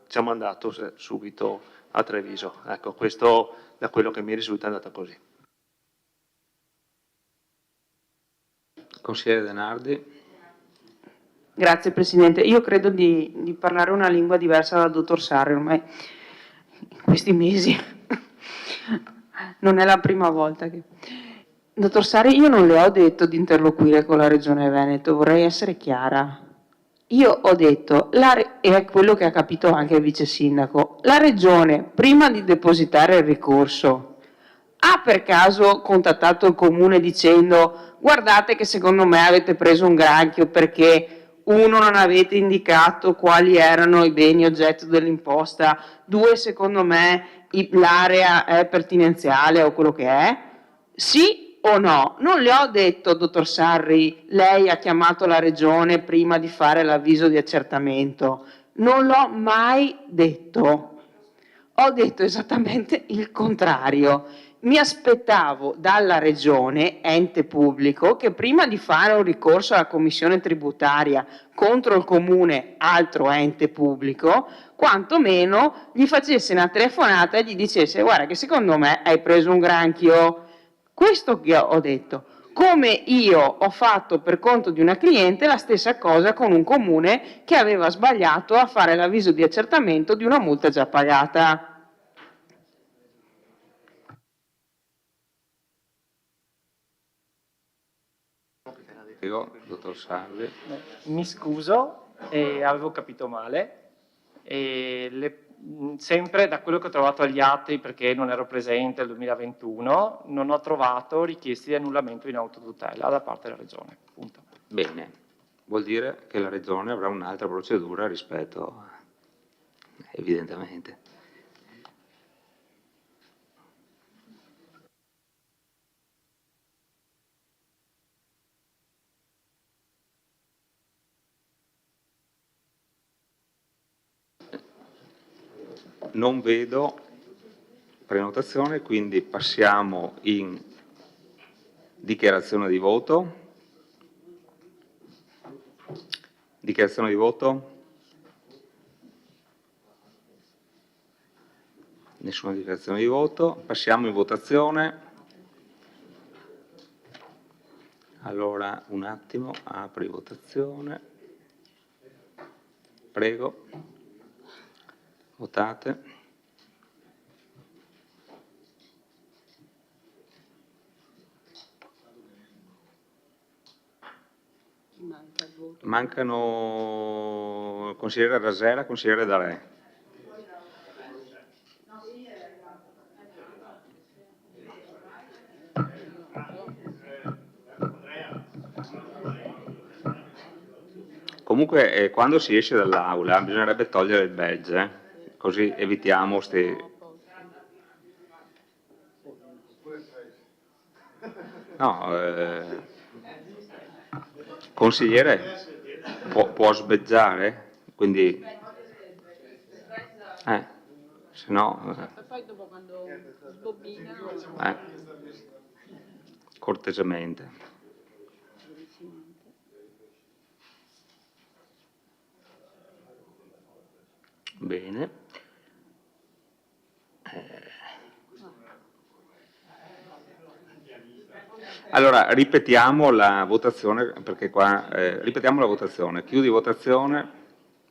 ci ha mandato subito a Treviso. Ecco, questo da quello che mi risulta è andata così. Consigliere Denardi. Grazie Presidente. Io credo di parlare una lingua diversa dal dottor Sarri ormai in questi mesi. Non è la prima volta che... Dottor Sarri, io non le ho detto di interloquire con la Regione Veneto, vorrei essere chiara. Io ho detto, e è quello che ha capito anche il Vice Sindaco, la Regione, prima di depositare il ricorso, ha per caso contattato il Comune dicendo guardate che secondo me avete preso un granchio perché uno, non avete indicato quali erano i beni oggetto dell'imposta, due, secondo me l'area è pertinenziale o quello che è? Sì o no? Non le ho detto, dottor Sarri, lei ha chiamato la Regione prima di fare l'avviso di accertamento. Non l'ho mai detto. Ho detto esattamente il contrario. Mi aspettavo dalla Regione, ente pubblico, che prima di fare un ricorso alla Commissione tributaria contro il Comune, altro ente pubblico, quantomeno gli facesse una telefonata e gli dicesse guarda che secondo me hai preso un granchio. Questo che ho detto. Come io ho fatto per conto di una cliente la stessa cosa con un comune che aveva sbagliato a fare l'avviso di accertamento di una multa già pagata. Prego, dottor Sarri. Mi scuso, avevo capito male. Sempre da quello che ho trovato agli atti, perché non ero presente nel 2021, non ho trovato richieste di annullamento in autotutela da parte della Regione. Punto. Bene, vuol dire che la Regione avrà un'altra procedura rispetto, evidentemente. Non vedo prenotazione, quindi passiamo in dichiarazione di voto. Dichiarazione di voto? Nessuna dichiarazione di voto. Passiamo in votazione. Allora, un attimo, apri votazione. Prego. Votate. Mancano consigliere Rasera, consigliere D'Arè. Comunque quando si esce dall'aula bisognerebbe togliere il badge, così evitiamo No, consigliere può sbeggiare, quindi se no E poi dopo quando sbobbinano... cortesemente. Bene. Allora, ripetiamo la votazione, perché qua ripetiamo la votazione, chiudi votazione,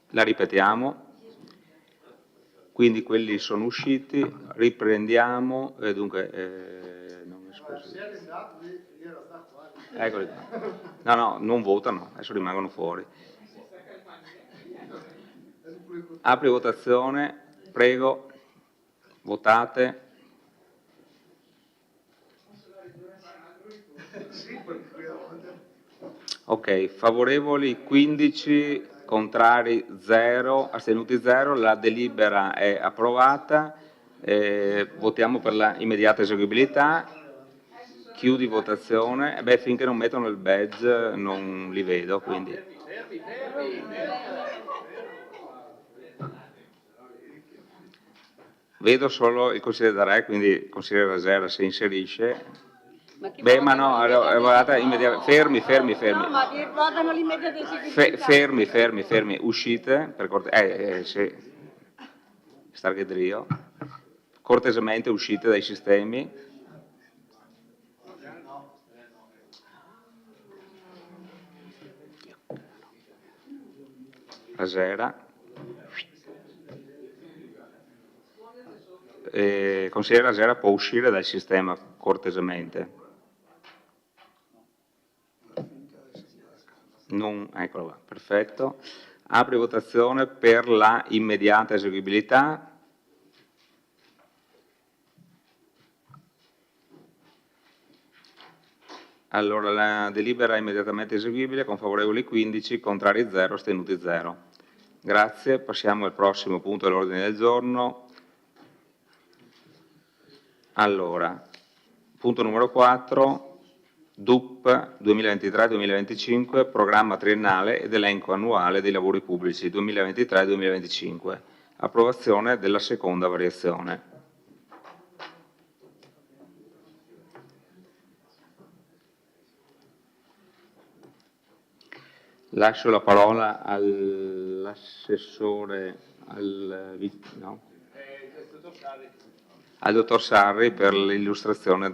la ripetiamo, quindi quelli sono usciti, riprendiamo, dunque, non mi scusi. Eccoli qua. No, non votano, adesso rimangono fuori. Apri votazione, prego, votate. Ok, favorevoli 15, contrari 0, astenuti 0, la delibera è approvata, votiamo per la immediata eseguibilità, chiudi votazione, finché non mettono il badge non li vedo, quindi. Vedo solo il consigliere D'Arè, quindi il consigliere Rasera si inserisce. Ma no, guardate, fermi. No, ma che votano l'immediata eseguibilità. Fermi, uscite, per sì. Starghedrio. Cortesemente uscite dai sistemi. Rasera. Consigliere Rasera può uscire dal sistema cortesemente. Eccolo qua, perfetto. Apri votazione per la immediata eseguibilità. Allora, la delibera è immediatamente eseguibile con favorevoli 15, contrari 0, astenuti 0. Grazie, passiamo al prossimo punto dell'ordine del giorno. Allora, punto numero 4. DUP 2023-2025, programma triennale ed elenco annuale dei lavori pubblici 2023-2025. Approvazione della seconda variazione. Lascio la parola all'assessore, al dottor Sarri per l'illustrazione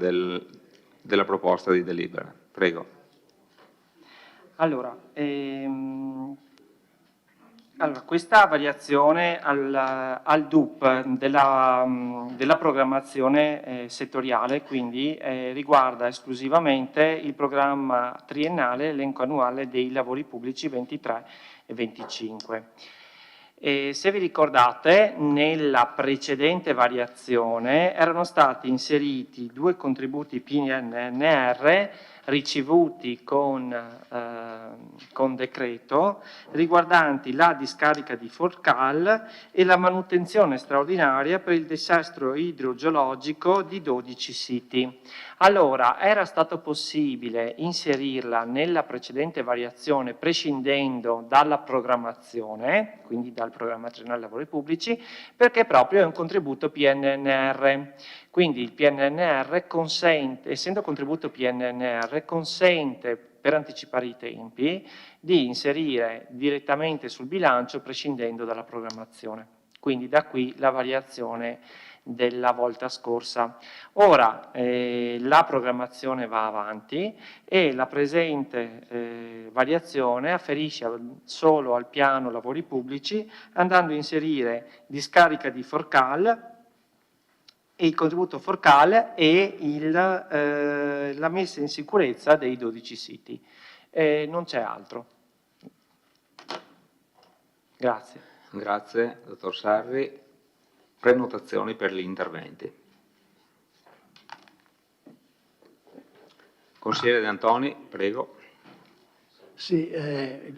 della proposta di delibera. Prego. Allora, questa variazione al DUP della programmazione settoriale, quindi riguarda esclusivamente il programma triennale elenco annuale dei lavori pubblici 23 e 25. Se vi ricordate, nella precedente variazione erano stati inseriti 2 contributi PNRR ricevuti con decreto riguardanti la discarica di Forcal e la manutenzione straordinaria per il dissesto idrogeologico di 12 siti. Allora, era stato possibile inserirla nella precedente variazione prescindendo dalla programmazione, quindi dal programma triennale lavori pubblici, perché proprio è un contributo PNRR. Quindi il PNRR consente, essendo contributo PNRR, consente per anticipare i tempi di inserire direttamente sul bilancio prescindendo dalla programmazione. Quindi da qui la variazione della volta scorsa. Ora la programmazione va avanti e la presente variazione afferisce solo al piano lavori pubblici andando a inserire discarica di Forcal e il contributo Forcal e la messa in sicurezza dei 12 siti. Non c'è altro. Grazie. Grazie, dottor Sarri. Prenotazioni per gli interventi. Consigliere De Antoni, prego. Sì,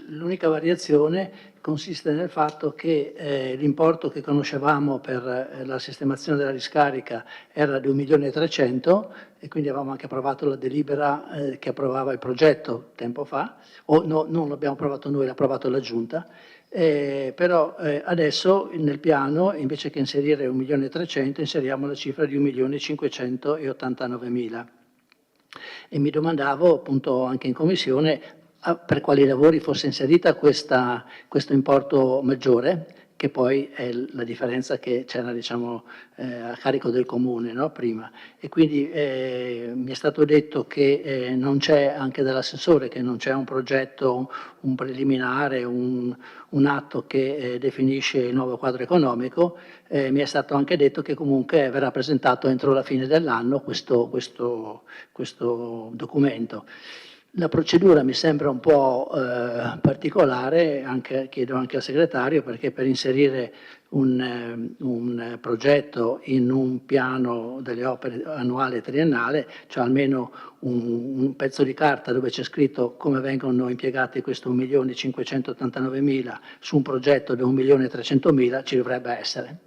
l'unica variazione consiste nel fatto che l'importo che conoscevamo per la sistemazione della discarica era di 1.300.000 e quindi avevamo anche approvato la delibera che approvava il progetto tempo fa, o no, non l'abbiamo approvato noi, l'ha approvato la Giunta, però adesso nel piano invece che inserire 1.300.000 inseriamo la cifra di 1.589.000. E mi domandavo appunto anche in commissione per quali lavori fosse inserita questo importo maggiore, che poi è la differenza che c'era, diciamo, a carico del comune, no? Prima. E quindi mi è stato detto che non c'è, anche dall'assessore, che non c'è un progetto, un preliminare, un atto che definisce il nuovo quadro economico. Mi è stato anche detto che comunque verrà presentato entro la fine dell'anno questo documento. La procedura mi sembra un po' particolare, chiedo anche al segretario, perché per inserire un progetto in un piano delle opere annuale e triennale c'è almeno un pezzo di carta dove c'è scritto come vengono impiegati questo 1.589.000 su un progetto di 1.300.000, ci dovrebbe essere.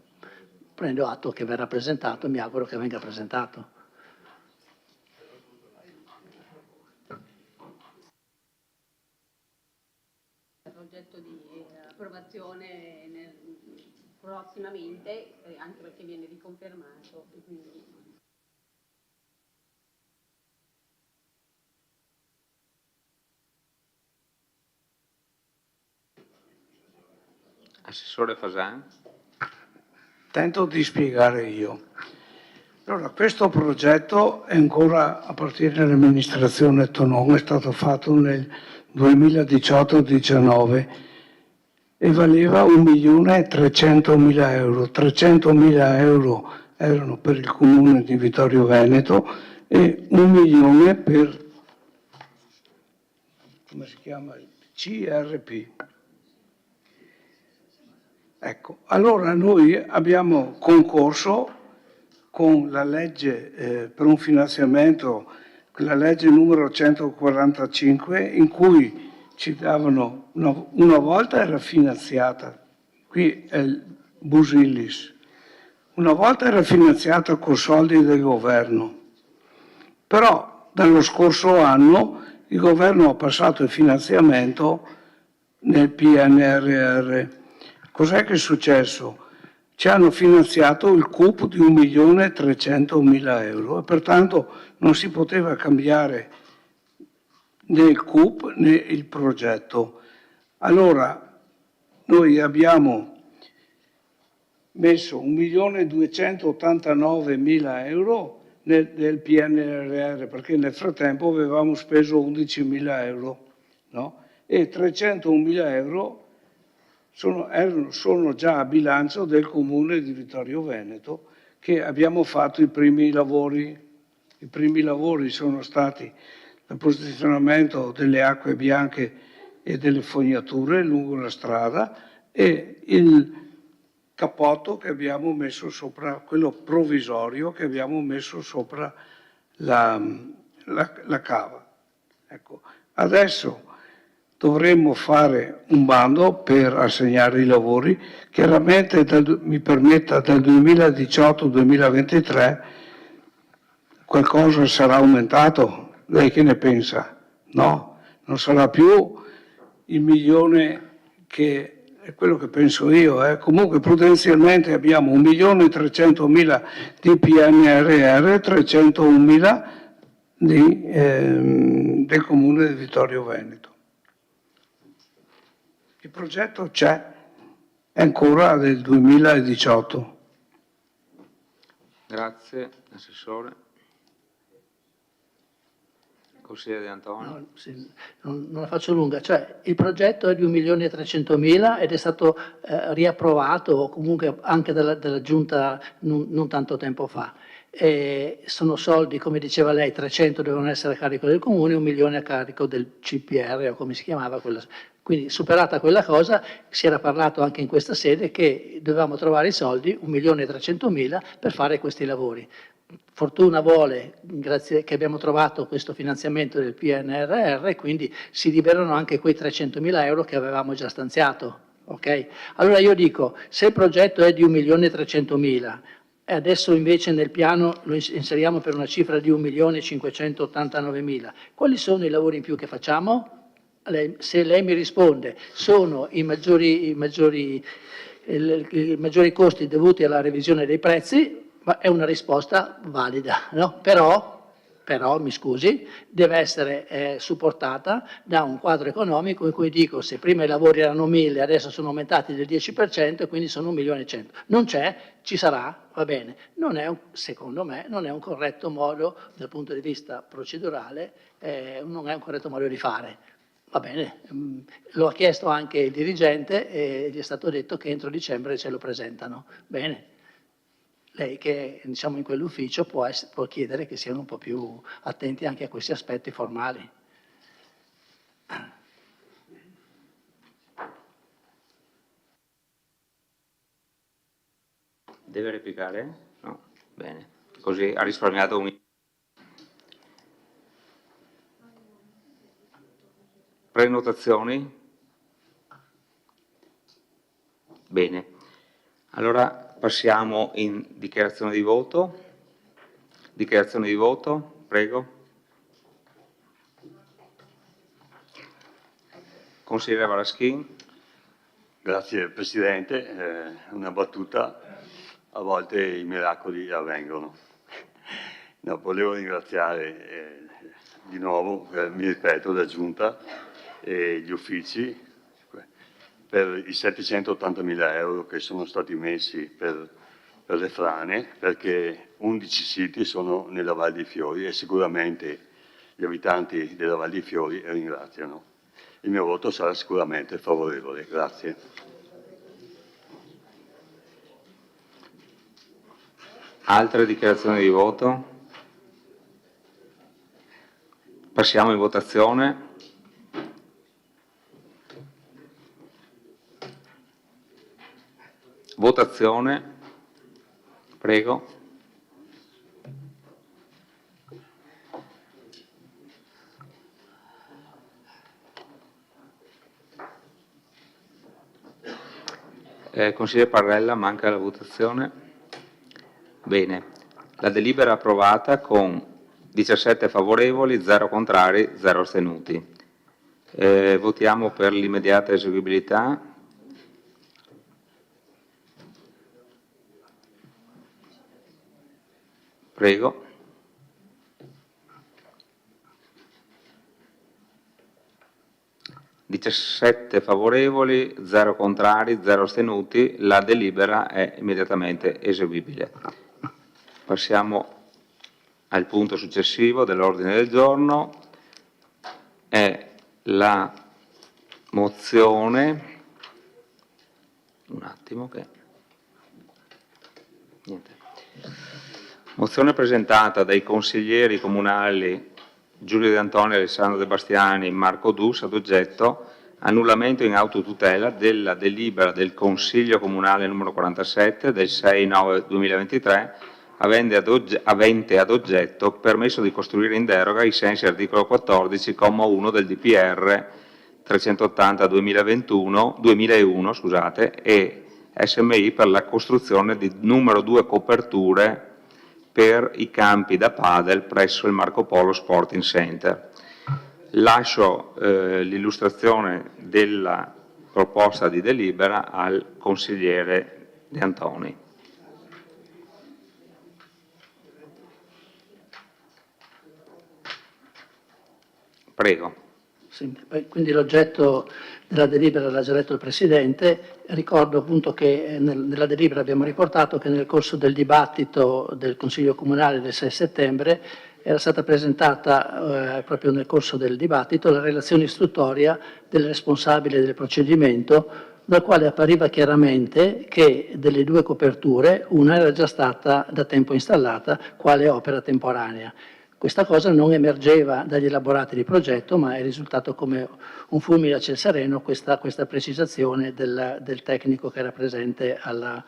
Prendo atto che verrà presentato e mi auguro che venga presentato. Progetto di approvazione prossimamente, anche perché viene riconfermato. Quindi... Assessore Fasan. Tento di spiegare io. Allora, questo progetto è ancora a partire dall'amministrazione Tonon, è stato fatto nel 2018-19 e valeva 1.300.000 euro. 300.000 euro erano per il comune di Vittorio Veneto e 1 milione per, come si chiama? CRP. Ecco, allora noi abbiamo concorso con la legge per un finanziamento, la legge numero 145, in cui ci davano, una volta era finanziata, qui è il Busillis, una volta era finanziata con soldi del governo, però dallo scorso anno il governo ha passato il finanziamento nel PNRR. Cos'è che è successo? Ci hanno finanziato il CUP di 1.300.000 euro e pertanto non si poteva cambiare né il CUP né il progetto. Allora noi abbiamo messo 1.289.000 euro nel PNRR perché nel frattempo avevamo speso 11.000 euro, no? E 301.000 euro sono già a bilancio del comune di Vittorio Veneto, che abbiamo fatto i primi lavori. I primi lavori sono stati il posizionamento delle acque bianche e delle fognature lungo la strada e il cappotto che abbiamo messo sopra, quello provvisorio che abbiamo messo sopra la cava. Ecco, adesso dovremmo fare un bando per assegnare i lavori, chiaramente mi permetta dal 2018-2023 qualcosa sarà aumentato, lei che ne pensa? No, non sarà più il milione che è quello che penso io. Comunque prudenzialmente abbiamo 1.300.000 di PNRR e 301.000 del comune di Vittorio Veneto. Il progetto c'è, è ancora del 2018. Grazie, Assessore. Consigliere De Antonio. No, sì, non la faccio lunga, cioè il progetto è di 1.300.000 ed è stato riapprovato comunque anche dalla Giunta non tanto tempo fa. Sono soldi, come diceva lei, 300 devono essere a carico del comune, 1 milione a carico del CPR o come si chiamava quella. Quindi superata quella cosa si era parlato anche in questa sede che dovevamo trovare i soldi, 1.300.000 per fare questi lavori. Fortuna vuole, grazie che abbiamo trovato questo finanziamento del PNRR e quindi si liberano anche quei 300.000 euro che avevamo già stanziato. Okay? Allora io dico, se il progetto è di 1.300.000 e adesso invece nel piano lo inseriamo per una cifra di 1.589.000, quali sono i lavori in più che facciamo? Se lei mi risponde sono i maggiori costi dovuti alla revisione dei prezzi, ma è una risposta valida, no? Però però, mi scusi, deve essere supportata da un quadro economico in cui dico se prima i lavori erano 1.000, adesso sono aumentati del 10% e quindi sono 1.100.000. Non c'è, ci sarà, va bene. Secondo me non è un corretto modo, dal punto di vista procedurale, non è un corretto modo di fare. Va bene, lo ha chiesto anche il dirigente e gli è stato detto che entro dicembre ce lo presentano. Bene. Lei che è diciamo, in quell'ufficio può chiedere che siano un po' più attenti anche a questi aspetti formali. Deve replicare? No? Bene. Così ha risparmiato un... Prenotazioni? Bene. Allora passiamo in dichiarazione di voto. Dichiarazione di voto, prego. Consigliere Varaschin. Grazie Presidente, una battuta, a volte i miracoli avvengono. No, volevo ringraziare di nuovo, mi ripeto, la Giunta e gli uffici per i 780.000 euro che sono stati messi per le frane, perché 11 siti sono nella Val dei Fiori e sicuramente gli abitanti della Val dei Fiori ringraziano. Il mio voto sarà sicuramente favorevole. Grazie. Altre dichiarazioni di voto? Passiamo in votazione. Votazione, prego. Consigliere Parrella, manca la votazione. Bene, la delibera è approvata con 17 favorevoli, 0 contrari, 0 astenuti. Votiamo per l'immediata eseguibilità. Prego. (17 favorevoli, 0 contrari, 0 astenuti), la delibera è immediatamente eseguibile. Passiamo al punto successivo dell'ordine del giorno, è la mozione, un attimo che... Niente. Mozione presentata dai consiglieri comunali Giulio De Antonio, Alessandro De Bastiani, Marco Dus, ad oggetto annullamento in autotutela della delibera del Consiglio Comunale numero 47 del 6/9/2023 avente ad oggetto permesso di costruire in deroga ai sensi articolo 14, comma 1 del DPR 380-2001 e SMI per la costruzione di numero 2 coperture per i campi da padel presso il Marco Polo Sporting Center. Lascio l'illustrazione della proposta di delibera al consigliere De Antoni. Prego. Sì, quindi l'oggetto della delibera l'ha già detto il Presidente. Ricordo appunto che nella delibera abbiamo riportato che nel corso del dibattito del Consiglio Comunale del 6 settembre era stata presentata proprio nel corso del dibattito la relazione istruttoria del responsabile del procedimento, dal quale appariva chiaramente che delle due coperture una era già stata da tempo installata quale opera temporanea. Questa cosa non emergeva dagli elaborati di progetto, ma è risultato come un fulmine a ciel sereno questa precisazione del tecnico che era presente alla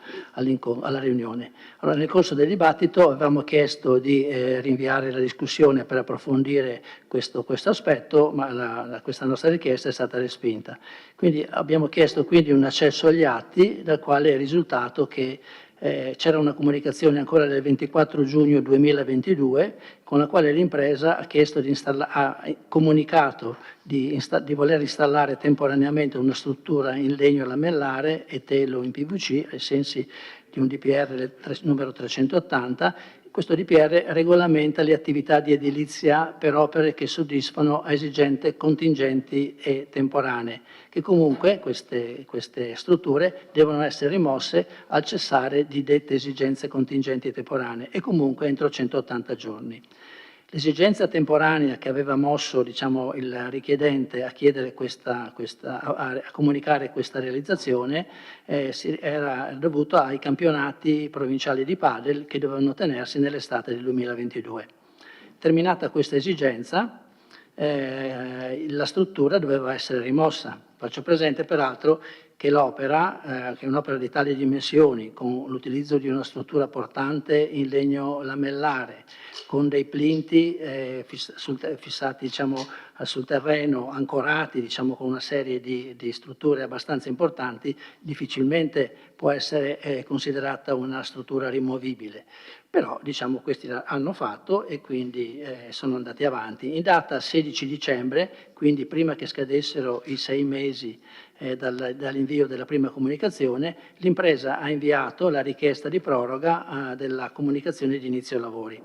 riunione. Allora, nel corso del dibattito avevamo chiesto di rinviare la discussione per approfondire questo aspetto, ma questa nostra richiesta è stata respinta. Quindi abbiamo chiesto quindi un accesso agli atti, dal quale è risultato che c'era una comunicazione ancora del 24 giugno 2022 con la quale l'impresa ha comunicato di voler installare temporaneamente una struttura in legno lamellare e telo in PVC ai sensi di di un DPR numero 380. Questo DPR regolamenta le attività di edilizia per opere che soddisfano a esigenze contingenti e temporanee, che comunque queste strutture devono essere rimosse al cessare di dette esigenze contingenti e temporanee e comunque entro 180 giorni. L'esigenza temporanea che aveva mosso il richiedente a chiedere a comunicare questa realizzazione era dovuta ai campionati provinciali di padel che dovevano tenersi nell'estate del 2022. Terminata questa esigenza, la struttura doveva essere rimossa. Faccio presente peraltro che l'opera, che è un'opera di tali dimensioni, con l'utilizzo di una struttura portante in legno lamellare, con dei plinti fissati sul terreno, ancorati con una serie di strutture abbastanza importanti, difficilmente può essere considerata una struttura rimovibile. Però questi hanno fatto e quindi sono andati avanti. In data 16 dicembre, quindi prima che scadessero i 6 mesi dall'invio della prima comunicazione, l'impresa ha inviato la richiesta di proroga della comunicazione di inizio lavori.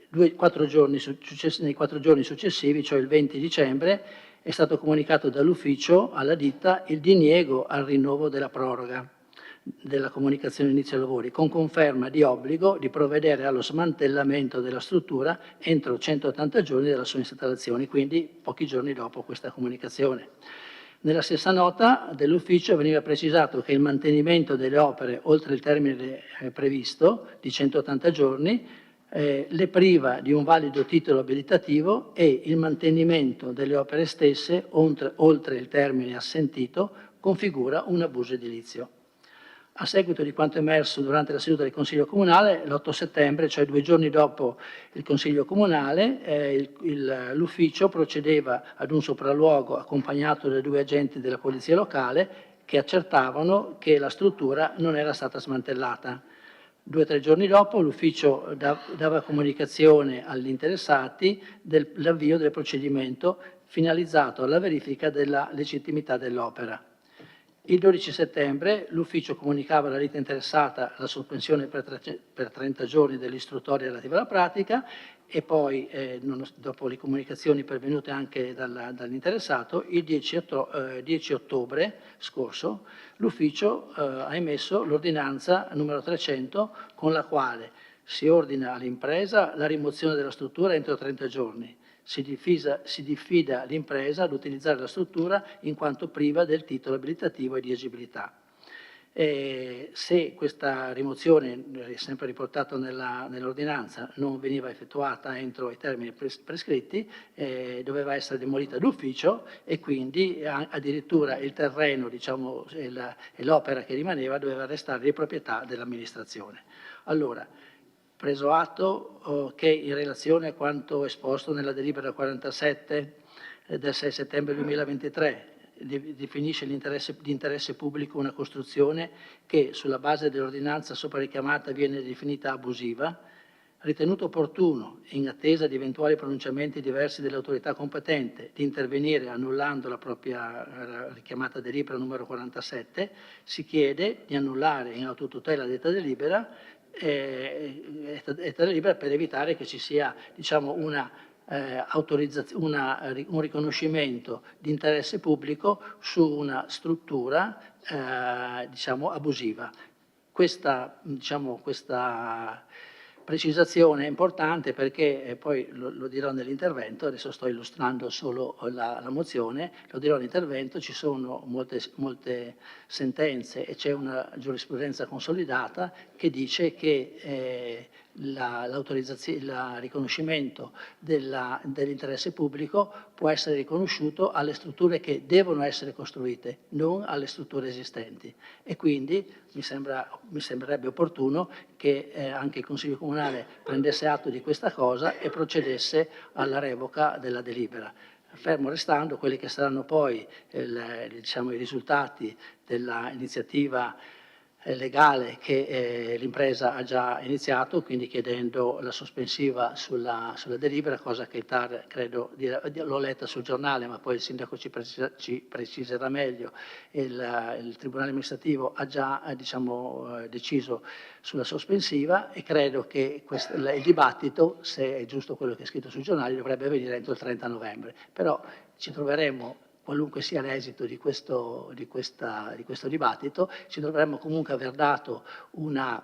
Nei 4 giorni successivi, cioè il 20 dicembre, è stato comunicato dall'ufficio alla ditta il diniego al rinnovo della proroga della comunicazione di inizio lavori, con conferma di obbligo di provvedere allo smantellamento della struttura entro 180 giorni dalla sua installazione, quindi pochi giorni dopo questa comunicazione. Nella stessa nota dell'ufficio veniva precisato che il mantenimento delle opere oltre il termine previsto di 180 giorni le priva di un valido titolo abilitativo e il mantenimento delle opere stesse oltre il termine assentito configura un abuso edilizio. A seguito di quanto emerso durante la seduta del Consiglio Comunale, l'8 settembre, cioè 2 giorni dopo il Consiglio Comunale, l'ufficio procedeva ad un sopralluogo accompagnato da 2 agenti della Polizia Locale che accertavano che la struttura non era stata smantellata. 2 o 3 giorni dopo l'ufficio dava comunicazione agli interessati dell'avvio del procedimento finalizzato alla verifica della legittimità dell'opera. Il 12 settembre l'ufficio comunicava alla ditta interessata la sospensione per 30 giorni dell'istruttoria relativa alla pratica e poi, dopo le comunicazioni pervenute anche dall'interessato, il 10 ottobre scorso l'ufficio ha emesso l'ordinanza numero 300 con la quale si ordina all'impresa la rimozione della struttura entro 30 giorni. Si diffida l'impresa ad utilizzare la struttura in quanto priva del titolo abilitativo e di agibilità. Se questa rimozione, sempre riportato nell'ordinanza, non veniva effettuata entro i termini prescritti, doveva essere demolita d'ufficio e quindi addirittura il terreno e l'opera che rimaneva doveva restare di proprietà dell'amministrazione. Allora, preso atto che in relazione a quanto esposto nella delibera 47 del 6 settembre 2023 definisce di interesse pubblico una costruzione che sulla base dell'ordinanza sopra richiamata viene definita abusiva, ritenuto opportuno, in attesa di eventuali pronunciamenti diversi dell'autorità competente, di intervenire annullando la propria richiamata delibera numero 47, si chiede di annullare in autotutela detta delibera per evitare che ci sia un riconoscimento di interesse pubblico su una struttura abusiva. Questa precisazione è importante perché, poi lo dirò nell'intervento, adesso sto illustrando solo la mozione, lo dirò nell'intervento, ci sono molte sentenze e c'è una giurisprudenza consolidata che dice che il riconoscimento dell'interesse pubblico può essere riconosciuto alle strutture che devono essere costruite, non alle strutture esistenti. E quindi mi sembrerebbe opportuno che anche il Consiglio Comunale prendesse atto di questa cosa e procedesse alla revoca della delibera. Fermo restando quelli che saranno poi i risultati dell'iniziativa legale che l'impresa ha già iniziato, quindi chiedendo la sospensiva sulla delibera, cosa che il TAR, credo, l'ho letta sul giornale, ma poi il sindaco ci preciserà meglio, il Tribunale amministrativo ha già deciso sulla sospensiva, e credo che il dibattito, se è giusto quello che è scritto sui giornali, dovrebbe avvenire entro il 30 novembre. Però ci troveremo, qualunque sia l'esito di questo dibattito, ci dovremmo comunque aver dato una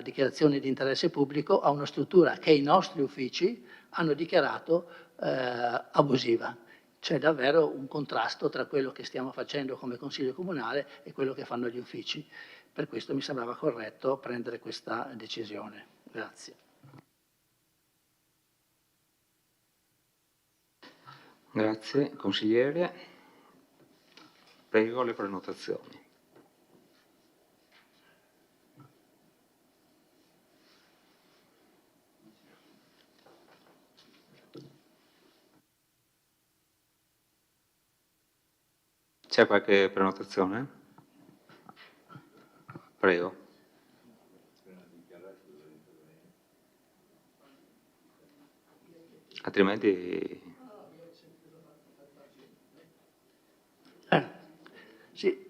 dichiarazione di interesse pubblico a una struttura che i nostri uffici hanno dichiarato abusiva. C'è davvero un contrasto tra quello che stiamo facendo come Consiglio Comunale e quello che fanno gli uffici. Per questo mi sembrava corretto prendere questa decisione. Grazie. Grazie. Consigliere, prego le prenotazioni. C'è qualche prenotazione? Prego. Altrimenti... Sì.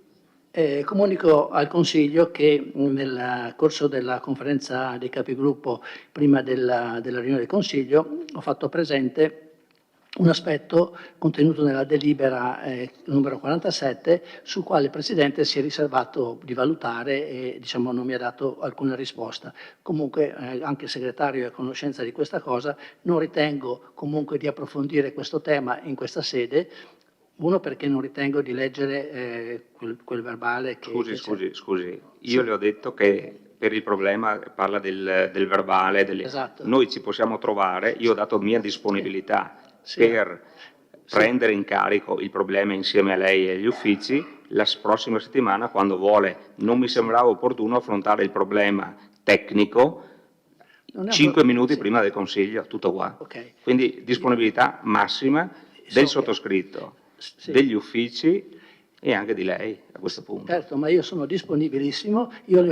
Comunico al Consiglio che nel corso della conferenza dei capigruppo, prima della riunione del Consiglio, ho fatto presente un aspetto contenuto nella delibera numero 47, sul quale il Presidente si è riservato di valutare e non mi ha dato alcuna risposta. Comunque anche il Segretario è a conoscenza di questa cosa, non ritengo comunque di approfondire questo tema in questa sede. Uno, perché non ritengo di leggere quel verbale che... Scusi, io le ho detto che per il problema parla del verbale, Esatto. Noi ci possiamo trovare, io ho dato mia disponibilità per prendere in carico il problema insieme a lei e agli uffici la prossima settimana, quando vuole. Non mi sembrava opportuno affrontare il problema tecnico 5 minuti prima del Consiglio, tutto qua. Okay. Quindi disponibilità massima del sottoscritto, degli uffici e anche di lei a questo punto. Certo, ma io sono disponibilissimo, io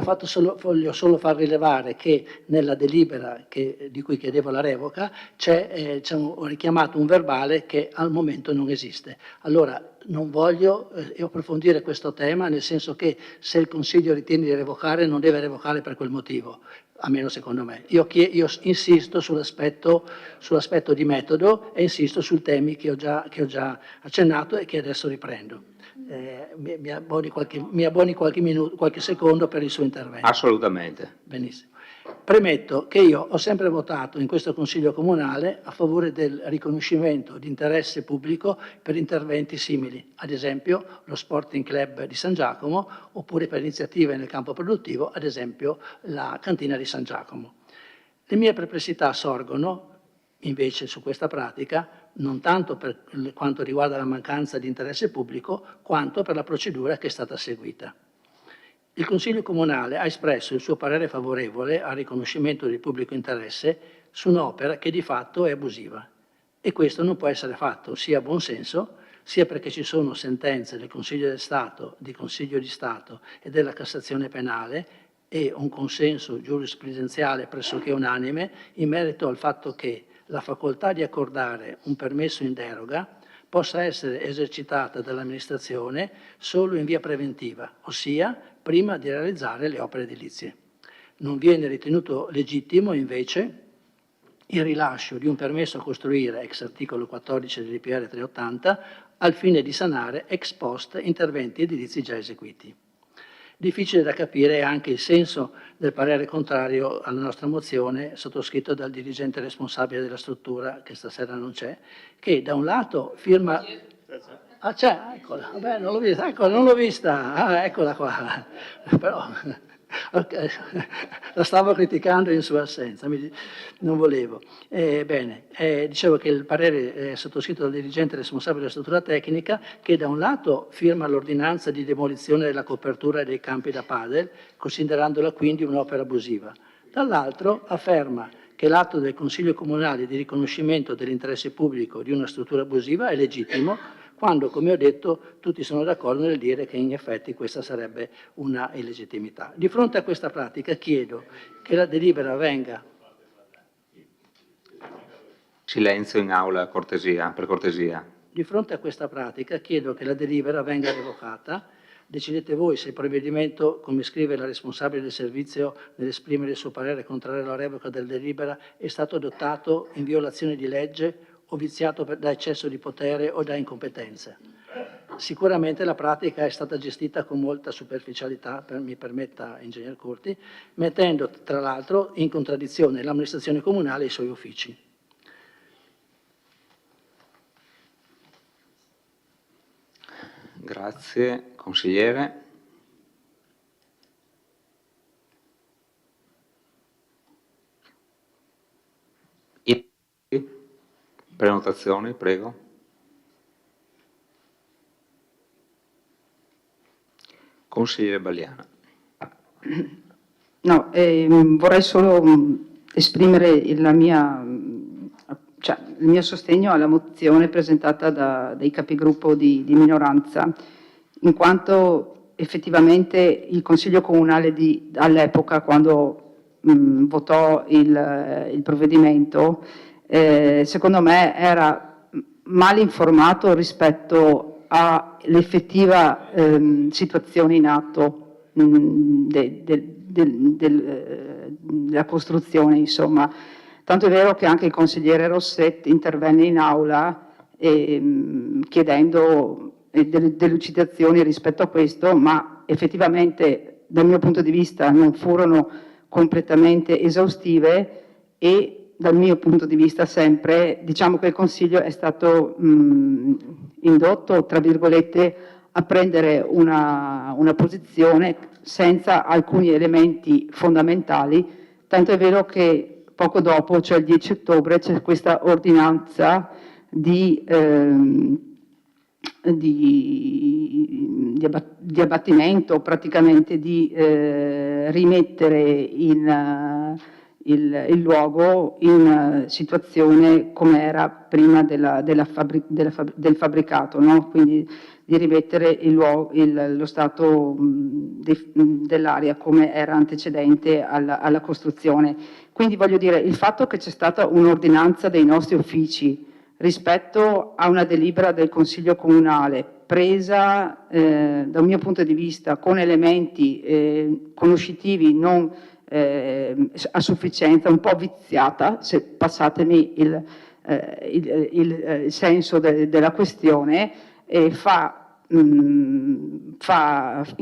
voglio solo far rilevare che nella delibera di cui chiedevo la revoca ho richiamato un verbale che al momento non esiste. Allora non voglio approfondire questo tema, nel senso che se il Consiglio ritiene di revocare non deve revocare per quel motivo, almeno secondo me. Io insisto sull'aspetto di metodo e insisto sui temi che ho già accennato e che adesso riprendo. Mi abboni qualche secondo per il suo intervento. Assolutamente. Benissimo. Premetto che io ho sempre votato in questo Consiglio Comunale a favore del riconoscimento di interesse pubblico per interventi simili, ad esempio lo Sporting Club di San Giacomo, oppure per iniziative nel campo produttivo, ad esempio la cantina di San Giacomo. Le mie perplessità sorgono invece su questa pratica non tanto per quanto riguarda la mancanza di interesse pubblico, quanto per la procedura che è stata seguita. Il Consiglio Comunale ha espresso il suo parere favorevole al riconoscimento del pubblico interesse su un'opera che di fatto è abusiva, e questo non può essere fatto sia a buon senso, sia perché ci sono sentenze del Consiglio del Stato, di Consiglio di Stato e della Cassazione Penale e un consenso giurisprudenziale pressoché unanime in merito al fatto che la facoltà di accordare un permesso in deroga possa essere esercitata dall'amministrazione solo in via preventiva, ossia prima di realizzare le opere edilizie. Non viene ritenuto legittimo, invece, il rilascio di un permesso a costruire, ex articolo 14 dell'IPR 380, al fine di sanare ex post interventi edilizi già eseguiti. Difficile da capire è anche il senso del parere contrario alla nostra mozione, sottoscritto dal dirigente responsabile della struttura, che stasera non c'è, che da un lato firma... Ah, c'è, eccola, vabbè, non l'ho vista, eccola, non l'ho vista, ah, eccola qua, però... Okay. La stavo criticando in sua assenza, non volevo. Dicevo che il parere è sottoscritto dal dirigente responsabile della struttura tecnica, che da un lato firma l'ordinanza di demolizione della copertura dei campi da padel, considerandola quindi un'opera abusiva. Dall'altro afferma che l'atto del Consiglio Comunale di riconoscimento dell'interesse pubblico di una struttura abusiva è legittimo, quando, come ho detto, tutti sono d'accordo nel dire che in effetti questa sarebbe una illegittimità. Di fronte a questa pratica chiedo che la delibera venga... Silenzio in aula, cortesia, per cortesia. Di fronte a questa pratica chiedo che la delibera venga revocata. Decidete voi se il provvedimento, come scrive la responsabile del servizio nell'esprimere il suo parere contrario alla revoca della delibera, è stato adottato in violazione di legge o viziato da eccesso di potere o da incompetenza. Sicuramente la pratica è stata gestita con molta superficialità, mi permetta Ingegner Curti, mettendo tra l'altro in contraddizione l'amministrazione comunale e i suoi uffici. Grazie, consigliere. Prenotazioni, prego. Consigliere Balliana. No, vorrei solo esprimere il mio sostegno alla mozione presentata dai capigruppo di minoranza, in quanto effettivamente il Consiglio Comunale all'epoca, quando votò il provvedimento, secondo me era mal informato rispetto all'effettiva situazione in atto della costruzione, insomma. Tanto è vero che anche il consigliere Rossetti intervenne in aula chiedendo delle delucidazioni rispetto a questo, ma effettivamente dal mio punto di vista non furono completamente esaustive e dal mio punto di vista sempre diciamo che il Consiglio è stato indotto, tra virgolette, a prendere una posizione senza alcuni elementi fondamentali, tanto è vero che poco dopo, cioè il 10 ottobre, c'è questa ordinanza di abbattimento, praticamente di rimettere il luogo in situazione come era prima del fabbricato, no? Quindi di rimettere lo stato dell'area come era antecedente alla costruzione. Quindi voglio dire, il fatto che c'è stata un'ordinanza dei nostri uffici rispetto a una delibera del Consiglio Comunale presa da un mio punto di vista con elementi conoscitivi non a sufficienza, un po' viziata, se passatemi il senso della questione, fa in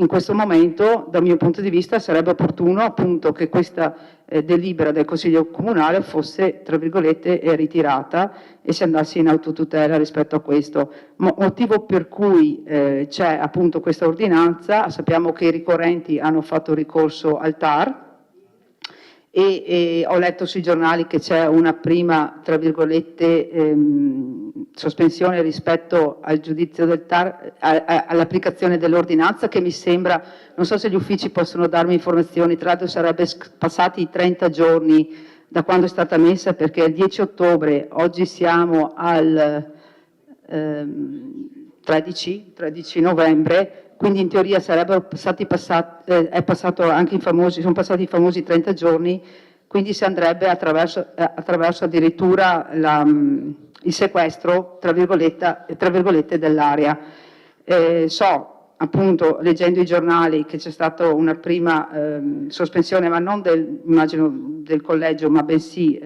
questo momento, dal mio punto di vista, sarebbe opportuno appunto che questa delibera del Consiglio Comunale fosse, tra virgolette, ritirata e si andasse in autotutela rispetto a questo. Motivo per cui c'è appunto questa ordinanza. Sappiamo che i ricorrenti hanno fatto ricorso al TAR e ho letto sui giornali che c'è una prima, tra virgolette, sospensione rispetto al giudizio del TAR, all'applicazione dell'ordinanza, che mi sembra, non so se gli uffici possono darmi informazioni, tra l'altro sarebbe passati i 30 giorni da quando è stata messa, perché è il 10 ottobre, oggi siamo al 13 novembre, quindi in teoria sarebbero stati passati, sono passati i famosi 30 giorni, quindi si andrebbe attraverso addirittura il sequestro, tra virgolette, dell'area. So, appunto, leggendo i giornali, che c'è stata una prima sospensione, ma non immagino del collegio, ma bensì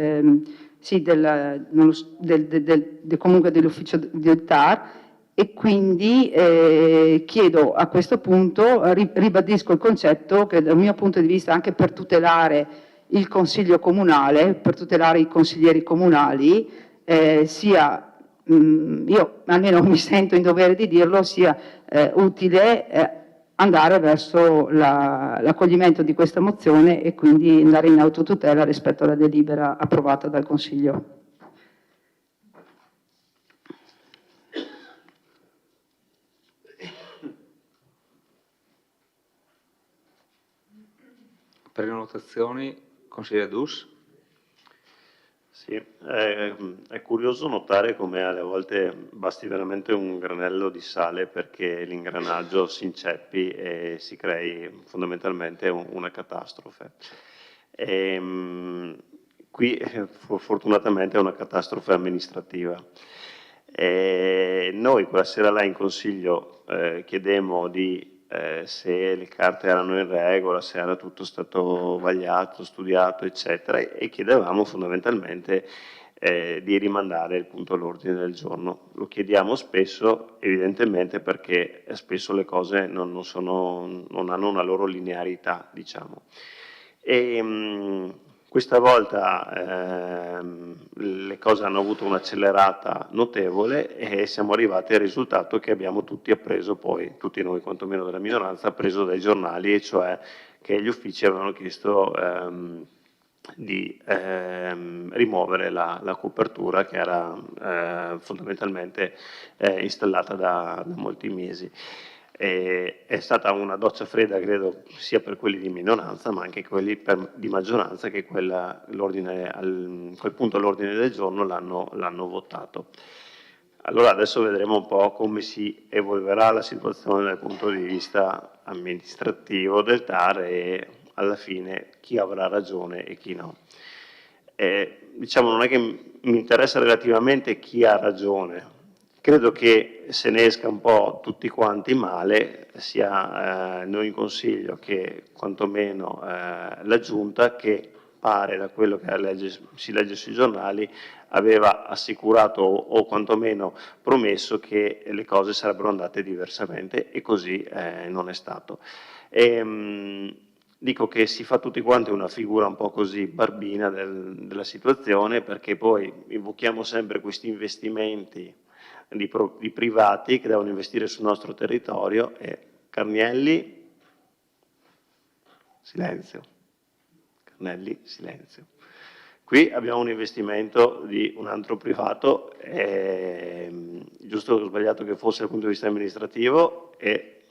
comunque dell'ufficio del TAR, e quindi chiedo a questo punto, ribadisco il concetto che dal mio punto di vista, anche per tutelare il Consiglio Comunale, per tutelare i consiglieri comunali, sia, io almeno mi sento in dovere di dirlo, sia utile andare verso l'accoglimento di questa mozione e quindi andare in autotutela rispetto alla delibera approvata dal Consiglio. Prenotazioni, consigliere Dus. Sì, è curioso notare come alle volte basti veramente un granello di sale perché l'ingranaggio si inceppi e si crei fondamentalmente una catastrofe. Qui fortunatamente è una catastrofe amministrativa. Noi quella sera là in consiglio chiedemmo se le carte erano in regola, se era tutto stato vagliato, studiato, eccetera, e chiedevamo fondamentalmente di rimandare il punto all'ordine del giorno. Lo chiediamo spesso, evidentemente perché spesso le cose non hanno una loro linearità, diciamo. Questa volta le cose hanno avuto un'accelerata notevole e siamo arrivati al risultato che abbiamo tutti appreso poi, tutti noi quantomeno della minoranza, appreso dai giornali, e cioè che gli uffici avevano chiesto di rimuovere la copertura che era fondamentalmente installata da molti mesi. È stata una doccia fredda, credo, sia per quelli di minoranza, ma anche quelli di maggioranza che quel punto all'ordine del giorno l'hanno votato. Allora adesso vedremo un po' come si evolverà la situazione dal punto di vista amministrativo del TAR e alla fine chi avrà ragione e chi no. Diciamo, non è che mi interessa relativamente chi ha ragione. Credo che se ne esca un po' tutti quanti male, sia noi in Consiglio che quantomeno la Giunta, che pare da quello che si legge sui giornali aveva assicurato o quantomeno promesso che le cose sarebbero andate diversamente, e così non è stato. Dico che si fa tutti quanti una figura un po' così barbina della situazione, perché poi invochiamo sempre questi investimenti di privati che devono investire sul nostro territorio e Carnielli, silenzio. Carnelli, silenzio. Qui abbiamo un investimento di un altro privato, giusto o sbagliato che fosse dal punto di vista amministrativo, e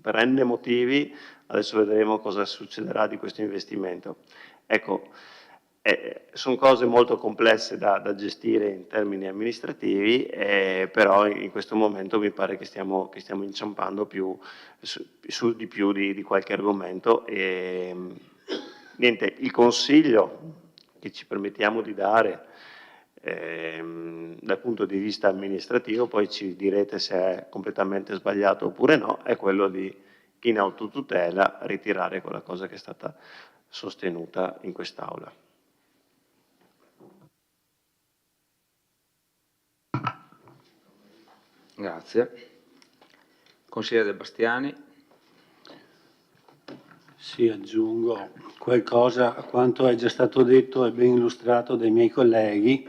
per n motivi adesso vedremo cosa succederà di questo investimento. Ecco, sono cose molto complesse da gestire in termini amministrativi, però in questo momento mi pare che stiamo inciampando di più di qualche argomento. Niente, il consiglio che ci permettiamo di dare dal punto di vista amministrativo, poi ci direte se è completamente sbagliato oppure no, è quello di, in autotutela, ritirare quella cosa che è stata sostenuta in quest'Aula. Grazie. Consigliere De Bastiani. Sì, aggiungo qualcosa a quanto è già stato detto e ben illustrato dai miei colleghi.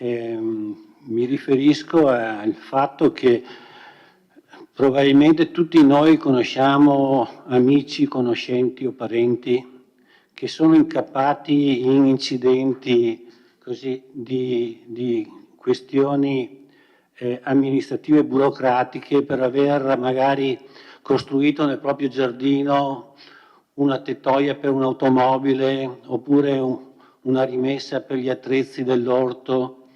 Mi riferisco al fatto che probabilmente tutti noi conosciamo amici, conoscenti o parenti che sono incappati in incidenti così di questioni amministrative burocratiche per aver magari costruito nel proprio giardino una tettoia per un'automobile oppure una rimessa per gli attrezzi dell'orto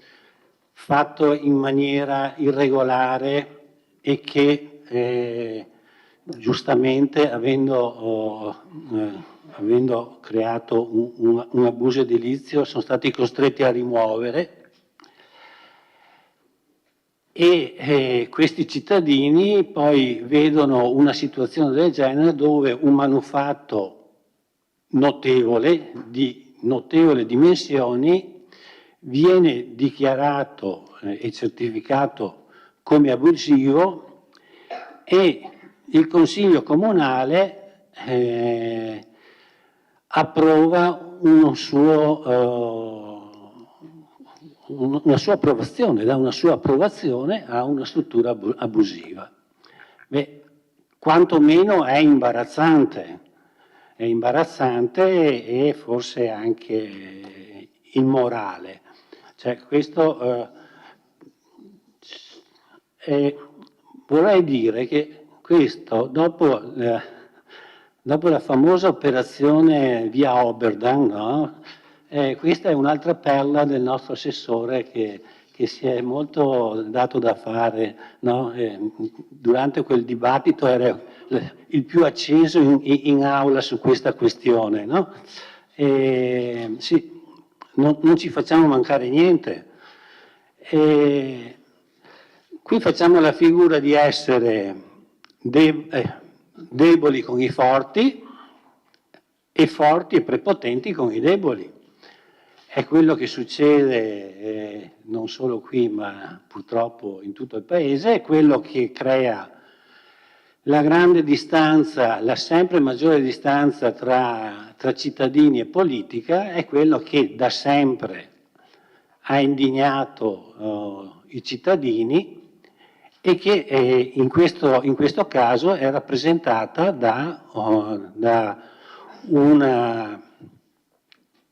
fatto in maniera irregolare e che giustamente avendo creato un abuso edilizio sono stati costretti a rimuovere. E questi cittadini poi vedono una situazione del genere dove un manufatto notevole, di notevoli dimensioni, viene dichiarato e certificato come abusivo e il Consiglio Comunale approva una sua approvazione, dà una sua approvazione a una struttura abusiva. Beh, quantomeno è imbarazzante e forse anche immorale. Cioè, questo vorrei dire che questo, dopo la famosa operazione via Oberdan, no? Questa è un'altra perla del nostro assessore che si è molto dato da fare, no? Durante quel dibattito era il più acceso in aula su questa questione, no? Sì, non ci facciamo mancare niente. Qui facciamo la figura di essere deboli con i forti e forti e prepotenti con i deboli. È quello che succede non solo qui, ma purtroppo in tutto il Paese, è quello che crea la grande distanza, la sempre maggiore distanza tra cittadini e politica, è quello che da sempre ha indignato i cittadini e che in questo caso è rappresentata da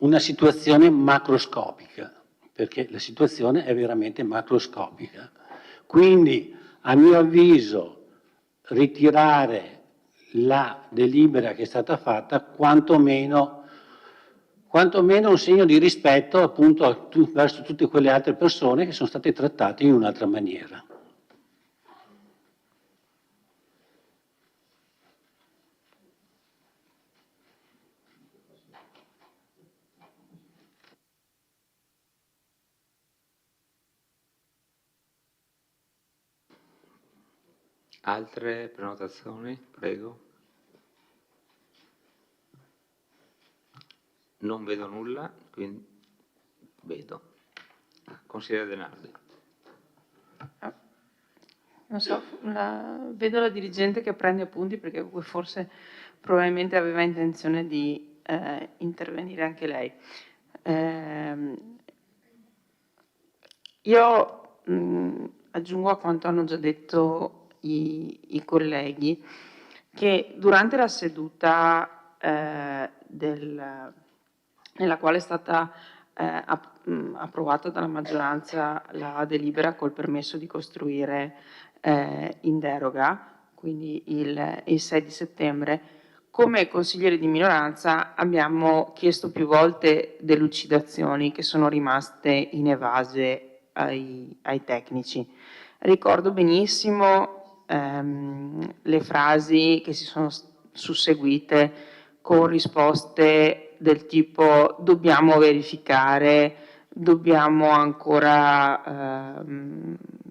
una situazione macroscopica, perché la situazione è veramente macroscopica. Quindi, a mio avviso, ritirare la delibera che è stata fatta, quantomeno un segno di rispetto appunto verso tutte quelle altre persone che sono state trattate in un'altra maniera. Altre prenotazioni? Prego. Non vedo nulla, quindi vedo. Consigliere De Nardi. Non so, vedo la dirigente che prende appunti perché forse probabilmente aveva intenzione di intervenire anche lei. Io aggiungo a quanto hanno già detto i colleghi che durante la seduta nella quale è stata approvata dalla maggioranza la delibera col permesso di costruire in deroga, quindi il 6 di settembre, come consiglieri di minoranza abbiamo chiesto più volte delucidazioni che sono rimaste inevase ai tecnici. Ricordo benissimo le frasi che si sono susseguite con risposte del tipo dobbiamo verificare, dobbiamo ancora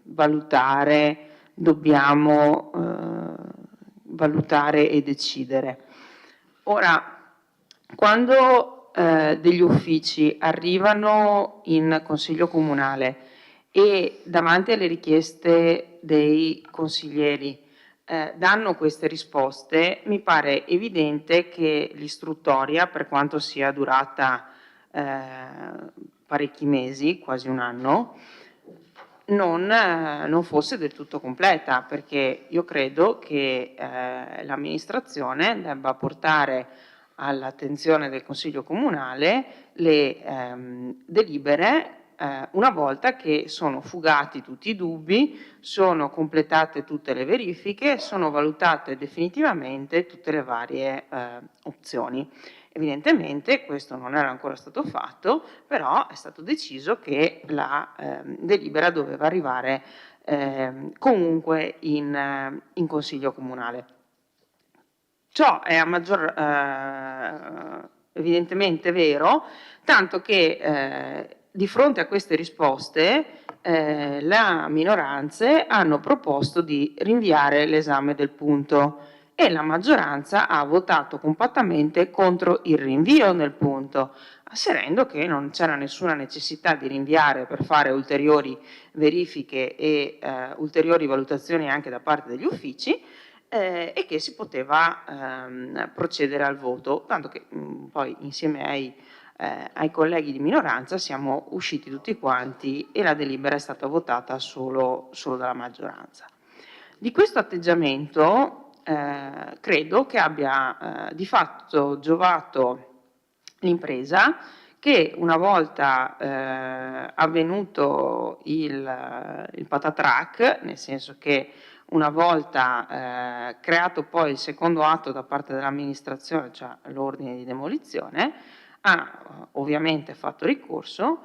valutare, dobbiamo valutare e decidere. Ora, quando degli uffici arrivano in Consiglio Comunale e davanti alle richieste dei consiglieri danno queste risposte, mi pare evidente che l'istruttoria, per quanto sia durata parecchi mesi, quasi un anno, non fosse del tutto completa, perché io credo che l'amministrazione debba portare all'attenzione del Consiglio Comunale le delibere una volta che sono fugati tutti i dubbi, sono completate tutte le verifiche, sono valutate definitivamente tutte le varie opzioni. Evidentemente questo non era ancora stato fatto, però è stato deciso che la delibera doveva arrivare comunque in Consiglio Comunale. Ciò è evidentemente vero, tanto che di fronte a queste risposte le minoranze hanno proposto di rinviare l'esame del punto e la maggioranza ha votato compattamente contro il rinvio del punto, asserendo che non c'era nessuna necessità di rinviare per fare ulteriori verifiche e ulteriori valutazioni anche da parte degli uffici e che si poteva procedere al voto, tanto che poi insieme ai colleghi di minoranza siamo usciti tutti quanti e la delibera è stata votata solo dalla maggioranza. Di questo atteggiamento credo che abbia di fatto giovato l'impresa, che una volta avvenuto il patatrac, nel senso che una volta creato poi il secondo atto da parte dell'amministrazione, cioè l'ordine di demolizione, ha ovviamente fatto ricorso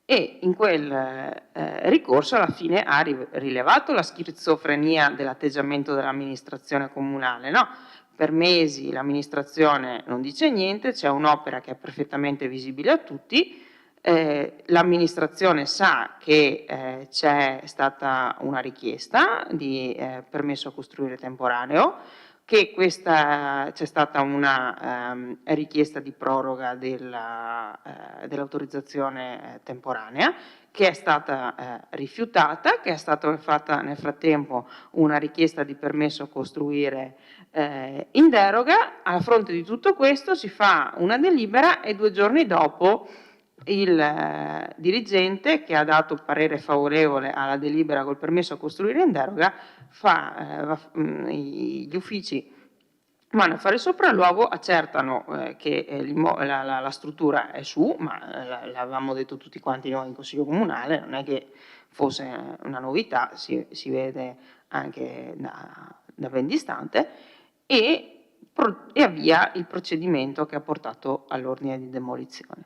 e in quel ricorso alla fine ha rilevato la schizofrenia dell'atteggiamento dell'amministrazione comunale, no? Per mesi l'amministrazione non dice niente, c'è un'opera che è perfettamente visibile a tutti, l'amministrazione sa che c'è stata una richiesta di permesso a costruire temporaneo, che c'è stata una richiesta di proroga dell'autorizzazione temporanea, che è stata rifiutata, che è stata fatta nel frattempo una richiesta di permesso a costruire in deroga. A fronte di tutto questo si fa una delibera e 2 giorni dopo il dirigente che ha dato parere favorevole alla delibera col permesso a costruire in deroga gli uffici vanno a fare il sopralluogo, accertano che la struttura è su, ma l'avevamo detto tutti quanti noi in Consiglio Comunale, non è che fosse una novità, si vede anche da ben distante, e avvia il procedimento che ha portato all'ordine di demolizione.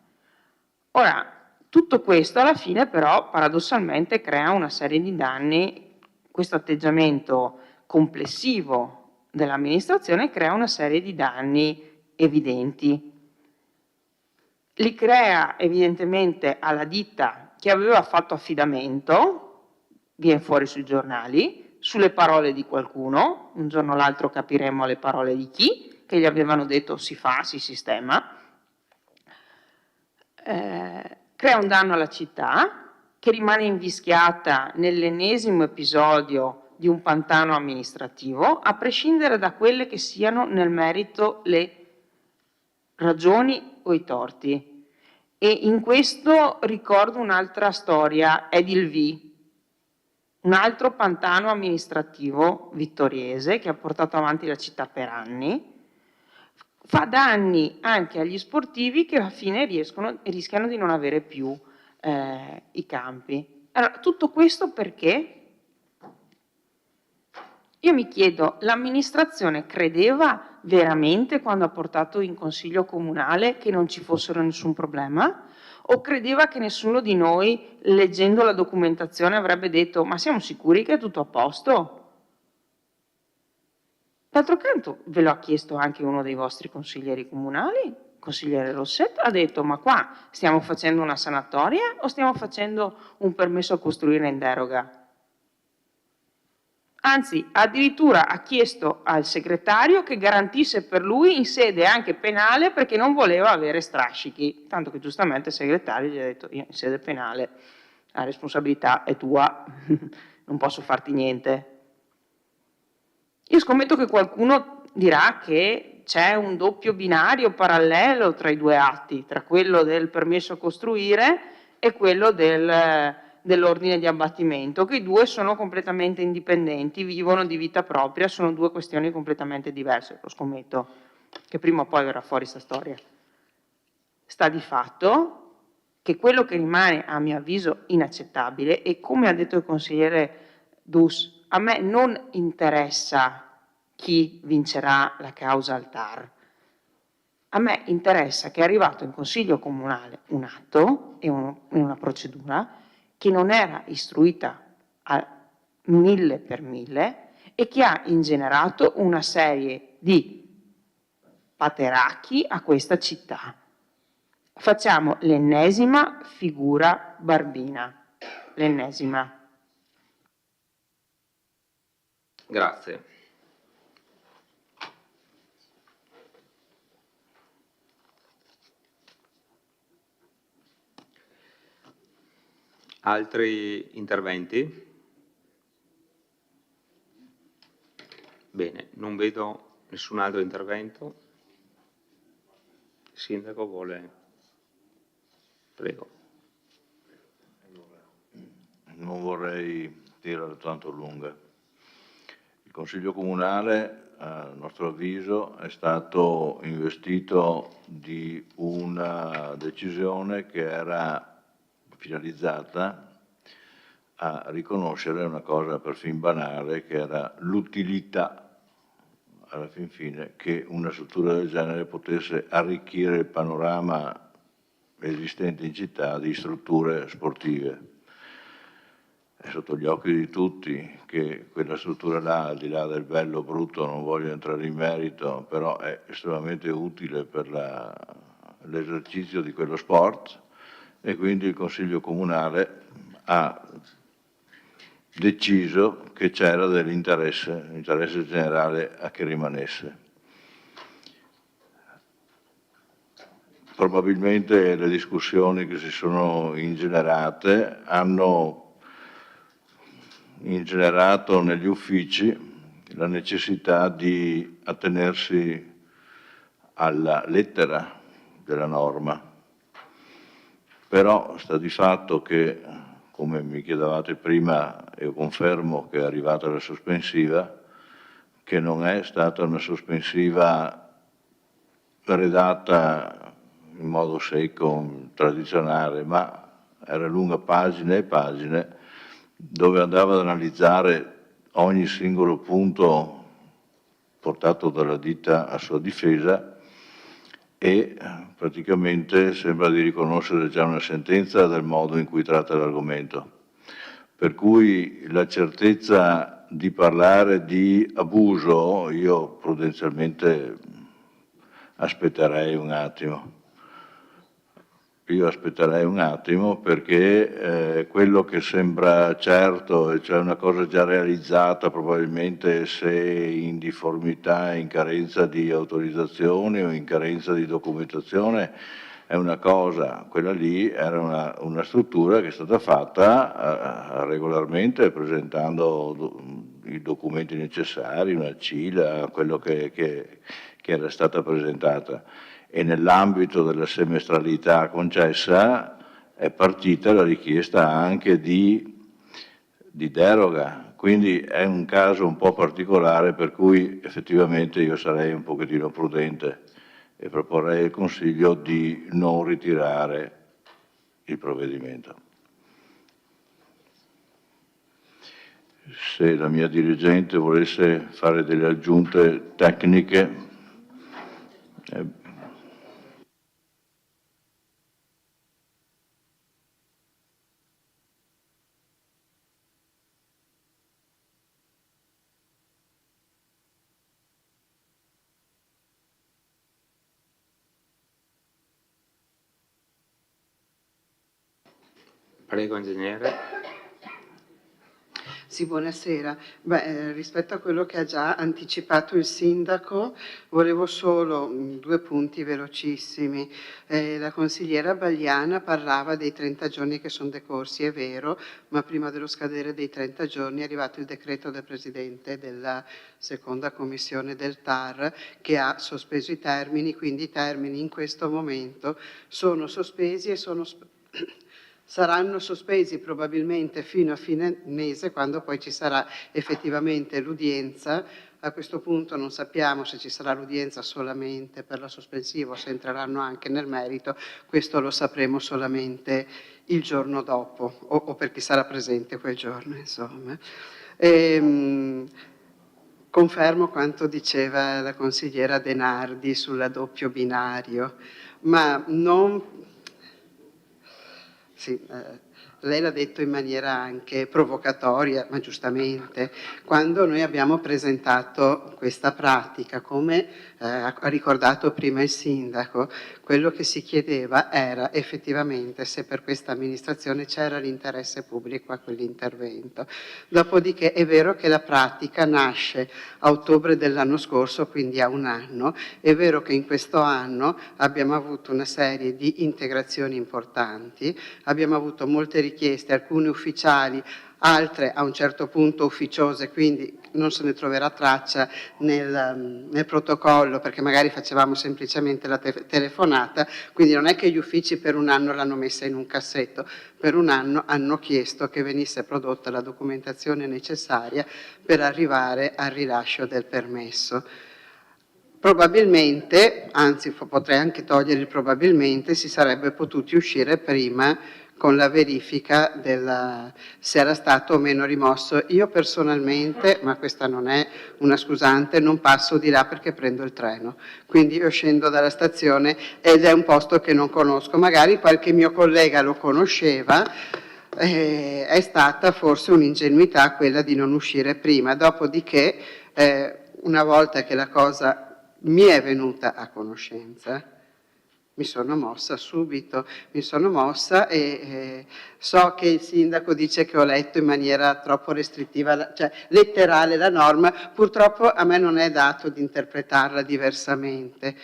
Ora, tutto questo alla fine però paradossalmente crea una serie di danni, questo atteggiamento complessivo dell'amministrazione crea una serie di danni evidenti. Li crea evidentemente alla ditta che aveva fatto affidamento, viene fuori sui giornali, sulle parole di qualcuno, un giorno o l'altro capiremo le parole di chi, che gli avevano detto si fa, si sistema. Crea un danno alla città che rimane invischiata nell'ennesimo episodio di un pantano amministrativo, a prescindere da quelle che siano nel merito le ragioni o i torti. E in questo ricordo un'altra storia, Edilvi, un altro pantano amministrativo vittoriese che ha portato avanti la città per anni, fa danni anche agli sportivi che alla fine rischiano di non avere più i campi. Allora, tutto questo perché? Io mi chiedo, l'amministrazione credeva veramente quando ha portato in Consiglio Comunale che non ci fossero nessun problema? O credeva che nessuno di noi, leggendo la documentazione, avrebbe detto ma siamo sicuri che è tutto a posto? D'altro canto ve lo ha chiesto anche uno dei vostri consiglieri comunali, il consigliere Rossetto, ha detto ma qua stiamo facendo una sanatoria o stiamo facendo un permesso a costruire in deroga? Anzi, addirittura ha chiesto al segretario che garantisse per lui in sede anche penale perché non voleva avere strascichi, tanto che giustamente il segretario gli ha detto io in sede penale la responsabilità è tua, non posso farti niente. Io scommetto che qualcuno dirà che c'è un doppio binario parallelo tra i 2 atti, tra quello del permesso a costruire e quello dell'ordine di abbattimento, che i 2 sono completamente indipendenti, vivono di vita propria, sono 2 questioni completamente diverse. Lo scommetto che prima o poi verrà fuori questa storia. Sta di fatto che quello che rimane, a mio avviso, inaccettabile, e come ha detto il consigliere Dus, a me non interessa chi vincerà la causa al TAR. A me interessa che è arrivato in Consiglio Comunale un atto e una procedura che non era istruita a 1000 per 1000 e che ha ingenerato una serie di pateracchi a questa città. Facciamo l'ennesima figura barbina, l'ennesima. Grazie. Altri interventi? Bene, non vedo nessun altro intervento. Il sindaco vuole... Prego. Non vorrei tirare tanto lunga. Il Consiglio Comunale, a nostro avviso, è stato investito di una decisione che era finalizzata a riconoscere una cosa perfino banale, che era l'utilità, alla fin fine, che una struttura del genere potesse arricchire il panorama esistenti in città di strutture sportive. È sotto gli occhi di tutti che quella struttura là, al di là del bello o brutto, non voglio entrare in merito, però è estremamente utile per l'esercizio di quello sport, e quindi il Consiglio Comunale ha deciso che c'era l'interesse generale a che rimanesse. Probabilmente le discussioni che si sono ingenerate hanno ingenerato negli uffici la necessità di attenersi alla lettera della norma. Però sta di fatto che, come mi chiedevate prima, e io confermo che è arrivata la sospensiva, che non è stata una sospensiva redatta in modo secco, tradizionale, ma era lunga pagine e pagine, dove andava ad analizzare ogni singolo punto portato dalla ditta a sua difesa, e praticamente sembra di riconoscere già una sentenza del modo in cui tratta l'argomento. Per cui la certezza di parlare di abuso, io prudenzialmente aspetterei un attimo. Io aspetterei un attimo, perché quello che sembra certo, e cioè una cosa già realizzata, probabilmente se in difformità, in carenza di autorizzazioni o in carenza di documentazione, è una cosa. Quella lì era una struttura che è stata fatta regolarmente, presentando i documenti necessari, una CILA, quello che era stata presentata. E nell'ambito della semestralità concessa è partita la richiesta anche di deroga, quindi è un caso un po' particolare, per cui effettivamente io sarei un pochettino prudente e proporrei al Consiglio di non ritirare il provvedimento. Se la mia dirigente volesse fare delle aggiunte tecniche, Prego, ingegnere. Sì, buonasera. Rispetto a quello che ha già anticipato il sindaco, volevo solo 2 punti velocissimi. La consigliera Bagliana parlava dei 30 giorni che sono decorsi, è vero, ma prima dello scadere dei 30 giorni è arrivato il decreto del Presidente della seconda commissione del TAR che ha sospeso i termini, quindi i termini in questo momento sono sospesi e saranno sospesi probabilmente fino a fine mese, quando poi ci sarà effettivamente l'udienza. A questo punto non sappiamo se ci sarà l'udienza solamente per la sospensiva o se entreranno anche nel merito, questo lo sapremo solamente il giorno dopo o per chi sarà presente quel giorno, insomma. Confermo quanto diceva la consigliera Denardi sul doppio binario, ma non... Sì, lei l'ha detto in maniera anche provocatoria, ma giustamente, quando noi abbiamo presentato questa pratica, come ha ricordato prima il sindaco, quello che si chiedeva era effettivamente se per questa amministrazione c'era l'interesse pubblico a quell'intervento. Dopodiché è vero che la pratica nasce a ottobre dell'anno scorso, quindi a un anno, è vero che in questo anno abbiamo avuto una serie di integrazioni importanti, abbiamo avuto molte richieste, alcune ufficiali, altre a un certo punto ufficiose, quindi non se ne troverà traccia nel protocollo, perché magari facevamo semplicemente la telefonata, quindi non è che gli uffici per un anno l'hanno messa in un cassetto, per un anno hanno chiesto che venisse prodotta la documentazione necessaria per arrivare al rilascio del permesso. Probabilmente, anzi potrei anche togliere il probabilmente, si sarebbe potuti uscire prima con la verifica se era stato o meno rimosso. Io personalmente, ma questa non è una scusante, non passo di là perché prendo il treno, quindi io scendo dalla stazione ed è un posto che non conosco, magari qualche mio collega lo conosceva, è stata forse un'ingenuità quella di non uscire prima, dopodiché una volta che la cosa mi è venuta a conoscenza, mi sono mossa subito, e so che il sindaco dice che ho letto in maniera troppo restrittiva, cioè letterale la norma, purtroppo a me non è dato di interpretarla diversamente.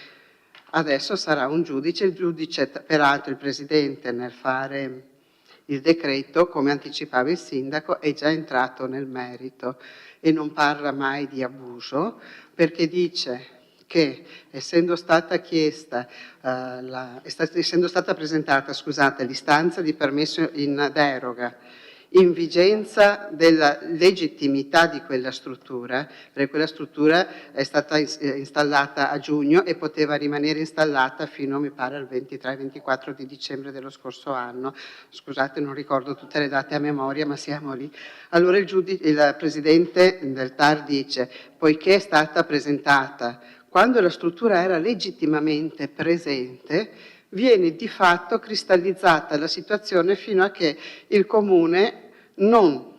Adesso sarà un giudice, il giudice, peraltro il Presidente nel fare il decreto, come anticipava il sindaco, è già entrato nel merito e non parla mai di abuso, perché dice che essendo stata presentata, l'istanza di permesso in deroga in vigenza della legittimità di quella struttura, perché quella struttura è stata installata a giugno e poteva rimanere installata fino, mi pare, al 23-24 di dicembre dello scorso anno. Scusate, non ricordo tutte le date a memoria, ma siamo lì. Allora il Presidente del TAR dice, poiché è stata presentata quando la struttura era legittimamente presente, viene di fatto cristallizzata la situazione fino a che il Comune non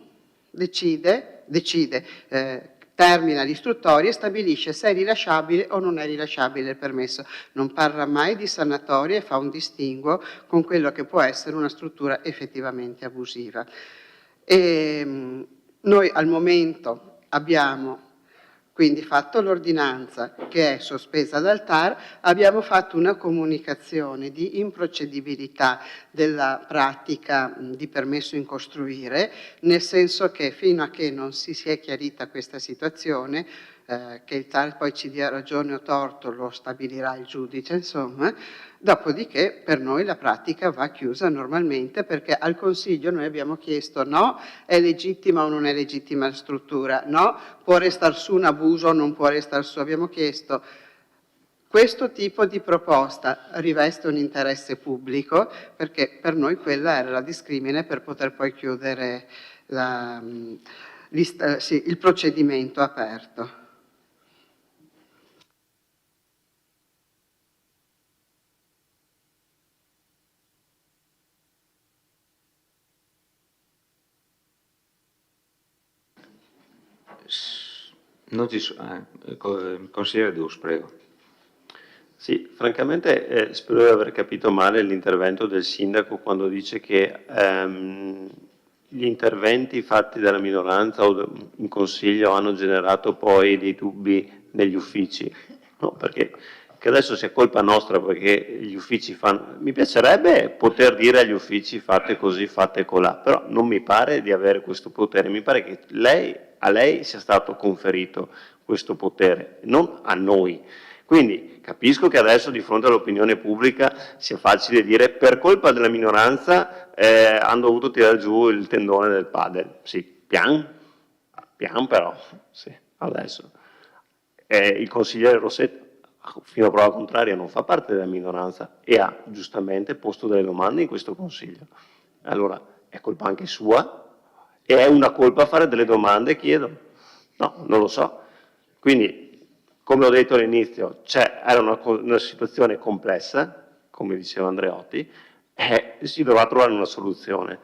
termina l'istruttoria e stabilisce se è rilasciabile o non è rilasciabile il permesso. Non parla mai di sanatoria e fa un distinguo con quello che può essere una struttura effettivamente abusiva. Noi al momento abbiamo quindi fatto l'ordinanza che è sospesa dal TAR, abbiamo fatto una comunicazione di improcedibilità della pratica di permesso in costruire, nel senso che fino a che non si sia chiarita questa situazione, che il TAR poi ci dia ragione o torto lo stabilirà il giudice, insomma, dopodiché per noi la pratica va chiusa normalmente, perché al Consiglio noi abbiamo chiesto no, è legittima o non è legittima la struttura, no, può restare su un abuso o non può restare su, abbiamo chiesto questo tipo di proposta riveste un interesse pubblico, perché per noi quella era la discrimine per poter poi chiudere il procedimento aperto. Non ci consigliere Dus, prego. Sì, francamente spero di aver capito male l'intervento del sindaco quando dice che gli interventi fatti dalla minoranza o in consiglio hanno generato poi dei dubbi negli uffici. No, perché che adesso sia colpa nostra perché gli uffici fanno... Mi piacerebbe poter dire agli uffici fate così, fate colà, però non mi pare di avere questo potere, mi pare che a lei sia stato conferito questo potere, non a noi. Quindi capisco che adesso di fronte all'opinione pubblica sia facile dire per colpa della minoranza hanno dovuto tirare giù il tendone del padel. Sì, pian però, sì, adesso. Il consigliere Rossetto, fino a prova contraria, non fa parte della minoranza e ha giustamente posto delle domande in questo consiglio. Allora, è colpa anche sua? E è una colpa fare delle domande, chiedo? No, non lo so. Quindi, come ho detto all'inizio, era una situazione complessa, come diceva Andreotti, e si dovrà trovare una soluzione.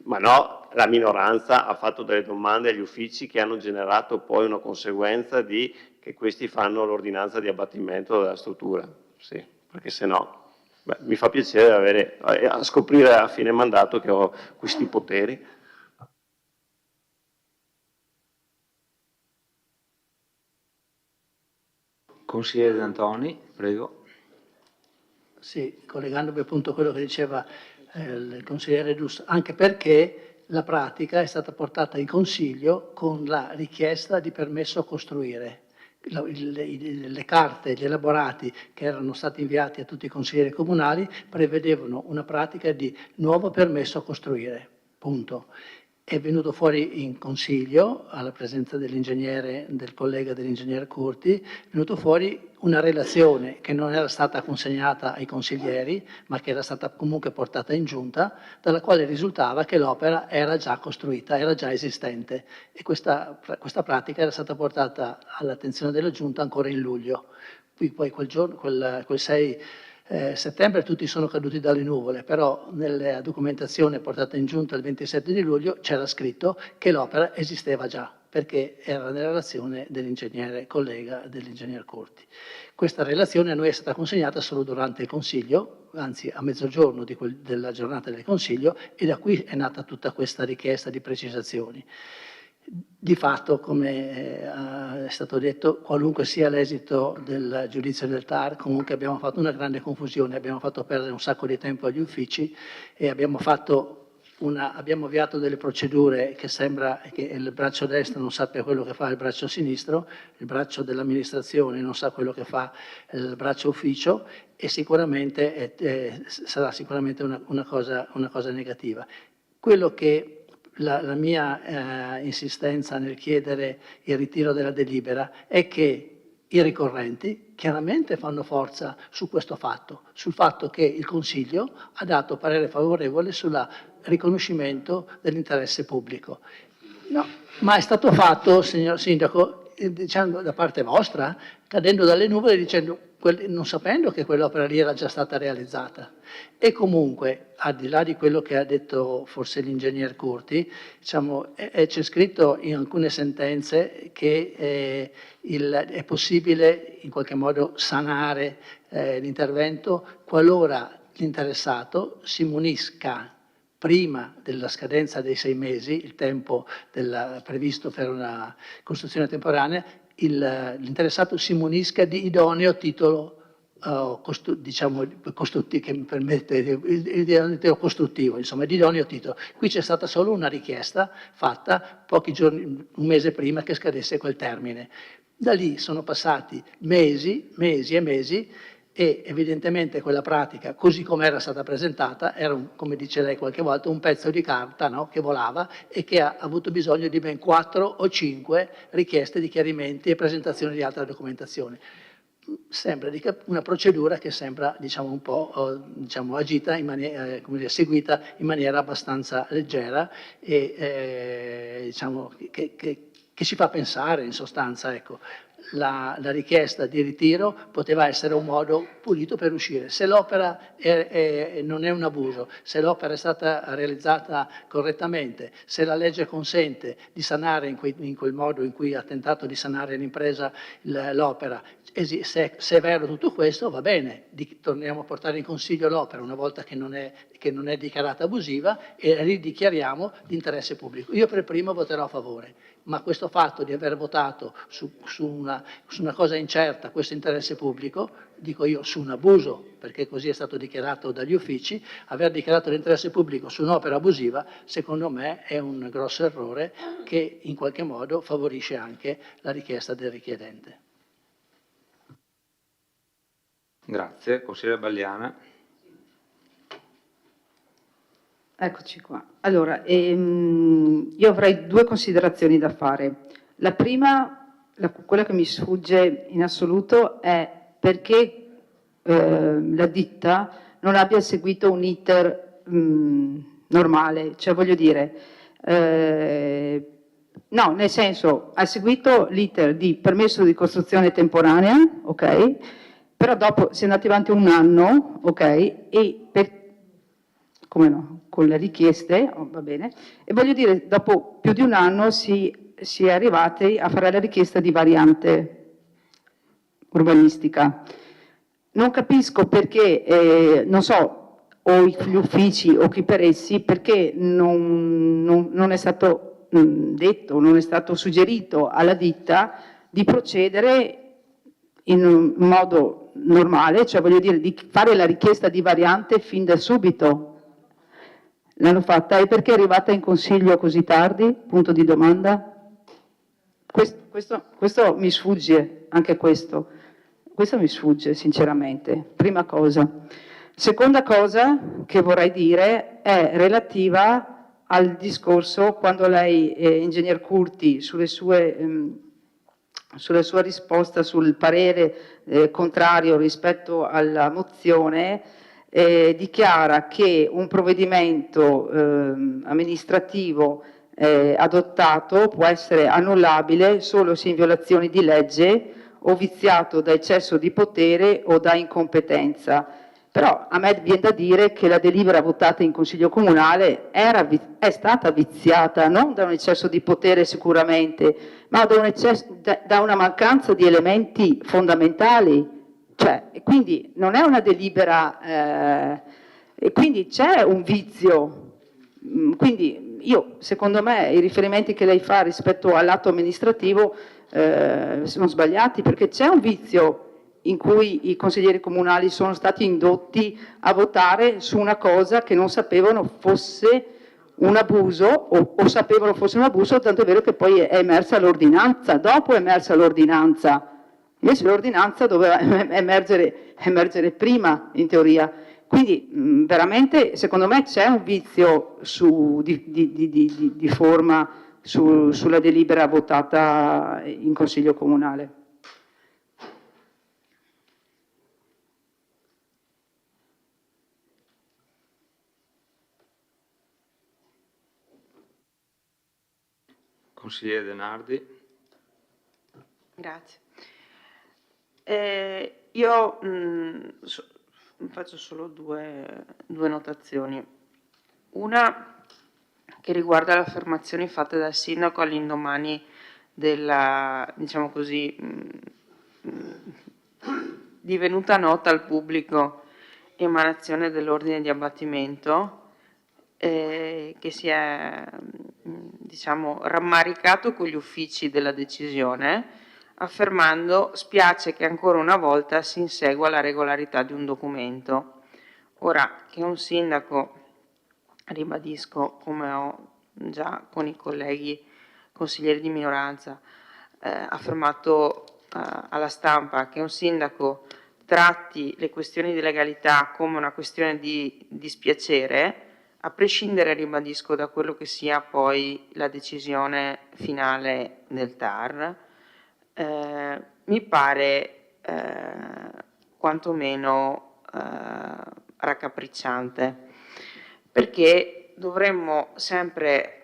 Ma no, la minoranza ha fatto delle domande agli uffici che hanno generato poi una conseguenza di che questi fanno l'ordinanza di abbattimento della struttura. Sì, perché se no, mi fa piacere scoprire a fine mandato che ho questi poteri. Consigliere D'Antoni, prego. Sì, collegandomi appunto a quello che diceva il consigliere Dus, anche perché la pratica è stata portata in consiglio con la richiesta di permesso a costruire. Le carte, gli elaborati che erano stati inviati a tutti i consiglieri comunali prevedevano una pratica di nuovo permesso a costruire, punto. è venuto fuori in consiglio, alla presenza dell'ingegnere, del collega dell'ingegnere Curti, è venuto fuori una relazione che non era stata consegnata ai consiglieri, ma che era stata comunque portata in giunta, dalla quale risultava che l'opera era già costruita, era già esistente, e questa pratica era stata portata all'attenzione della giunta ancora in luglio. Poi quel 6 settembre tutti sono caduti dalle nuvole, però nella documentazione portata in giunta il 27 di luglio c'era scritto che l'opera esisteva già, perché era nella relazione dell'ingegnere collega dell'ingegnere Curti. Questa relazione a noi è stata consegnata solo durante il Consiglio, anzi a mezzogiorno della giornata del Consiglio, e da qui è nata tutta questa richiesta di precisazioni. Di fatto, come è stato detto, qualunque sia l'esito del giudizio del TAR, comunque abbiamo fatto una grande confusione, abbiamo fatto perdere un sacco di tempo agli uffici e abbiamo avviato delle procedure che sembra che il braccio destro non sappia quello che fa il braccio sinistro, il braccio dell'amministrazione non sa quello che fa il braccio ufficio, e sicuramente sarà sicuramente una cosa negativa. Quello che la mia insistenza nel chiedere il ritiro della delibera è che i ricorrenti chiaramente fanno forza su questo fatto, sul fatto che il Consiglio ha dato parere favorevole sul riconoscimento dell'interesse pubblico. No, ma è stato fatto, signor Sindaco, diciamo, da parte vostra, cadendo dalle nuvole, dicendo, non sapendo che quell'opera lì era già stata realizzata. E comunque, al di là di quello che ha detto forse l'ingegner Curti, diciamo, c'è scritto in alcune sentenze che è possibile in qualche modo sanare l'intervento qualora l'interessato si munisca prima della scadenza dei 6 mesi, il tempo previsto per una costruzione temporanea, l'interessato si munisca di idoneo titolo che mi permette il titolo costruttivo, insomma, di idoneo titolo. Qui c'è stata solo una richiesta fatta pochi giorni, un mese prima che scadesse quel termine. Da lì sono passati mesi e mesi, e evidentemente quella pratica, così come era stata presentata, era, come dice lei qualche volta, un pezzo di carta, no, che volava e che ha avuto bisogno di ben 4 o 5 richieste di chiarimenti e presentazione di altra documentazione. Sembra una procedura che sembra, diciamo, un po' agita seguita in maniera abbastanza leggera e diciamo, che ci fa pensare, in sostanza, ecco, la richiesta di ritiro poteva essere un modo pulito per uscire. Se l'opera non è un abuso, se l'opera è stata realizzata correttamente, se la legge consente di sanare in quel modo in cui ha tentato di sanare l'impresa l'opera, se è vero tutto questo, va bene, torniamo a portare in consiglio l'opera una volta che non è dichiarata abusiva e ridichiariamo l'interesse pubblico. Io per primo voterò a favore, ma questo fatto di aver votato su una cosa incerta, questo interesse pubblico, dico io, su un abuso, perché così è stato dichiarato dagli uffici, aver dichiarato l'interesse pubblico su un'opera abusiva, secondo me è un grosso errore che in qualche modo favorisce anche la richiesta del richiedente. Grazie. Consigliere Balliana. Eccoci qua. Allora, io avrei 2 considerazioni da fare. La prima, quella che mi sfugge in assoluto, è perché la ditta non abbia seguito un iter normale, cioè voglio dire, no, nel senso, ha seguito l'iter di permesso di costruzione temporanea, ok? Però dopo si è andati avanti un anno, ok? E come no, con le richieste, va bene, e voglio dire, dopo più di un anno si è arrivati a fare la richiesta di variante urbanistica. Non capisco perché, non so, o gli uffici o chi per essi, perché non è stato detto, non è stato suggerito alla ditta di procedere in un modo normale, cioè voglio dire di fare la richiesta di variante fin da subito. L'hanno fatta, e perché è arrivata in consiglio così tardi? Punto di domanda. Questo mi sfugge, anche questo mi sfugge sinceramente, prima cosa. Seconda cosa che vorrei dire è relativa al discorso quando lei, ingegner Curti, sulla sua risposta sul parere contrario rispetto alla mozione, dichiara che un provvedimento amministrativo adottato può essere annullabile solo se in violazione di legge o viziato da eccesso di potere o da incompetenza. Però a me viene da dire che la delibera votata in Consiglio Comunale è stata viziata non da un eccesso di potere sicuramente, ma da una mancanza di elementi fondamentali. Cioè, quindi non è una delibera, e quindi c'è un vizio. Quindi secondo me i riferimenti che lei fa rispetto all'atto amministrativo sono sbagliati, perché c'è un vizio in cui i consiglieri comunali sono stati indotti a votare su una cosa che non sapevano fosse un abuso o sapevano fosse un abuso, tanto è vero che poi è emersa l'ordinanza, dopo è emersa l'ordinanza, invece l'ordinanza doveva emergere prima in teoria. Quindi veramente secondo me c'è un vizio di forma sulla delibera votata in Consiglio Comunale. Consigliere Denardi. Grazie. Io faccio solo due notazioni. Una che riguarda le affermazioni fatte dal sindaco all'indomani della, diciamo così, divenuta nota al pubblico emanazione dell'ordine di abbattimento, che si è diciamo, rammaricato con gli uffici della decisione, affermando: spiace che ancora una volta si insegua la regolarità di un documento. Ora, che un sindaco, ribadisco, come ho già con i colleghi consiglieri di minoranza affermato alla stampa, che un sindaco tratti le questioni di legalità come una questione di dispiacere, a prescindere, ribadisco, da quello che sia poi la decisione finale del TAR, mi pare quantomeno raccapricciante, perché dovremmo sempre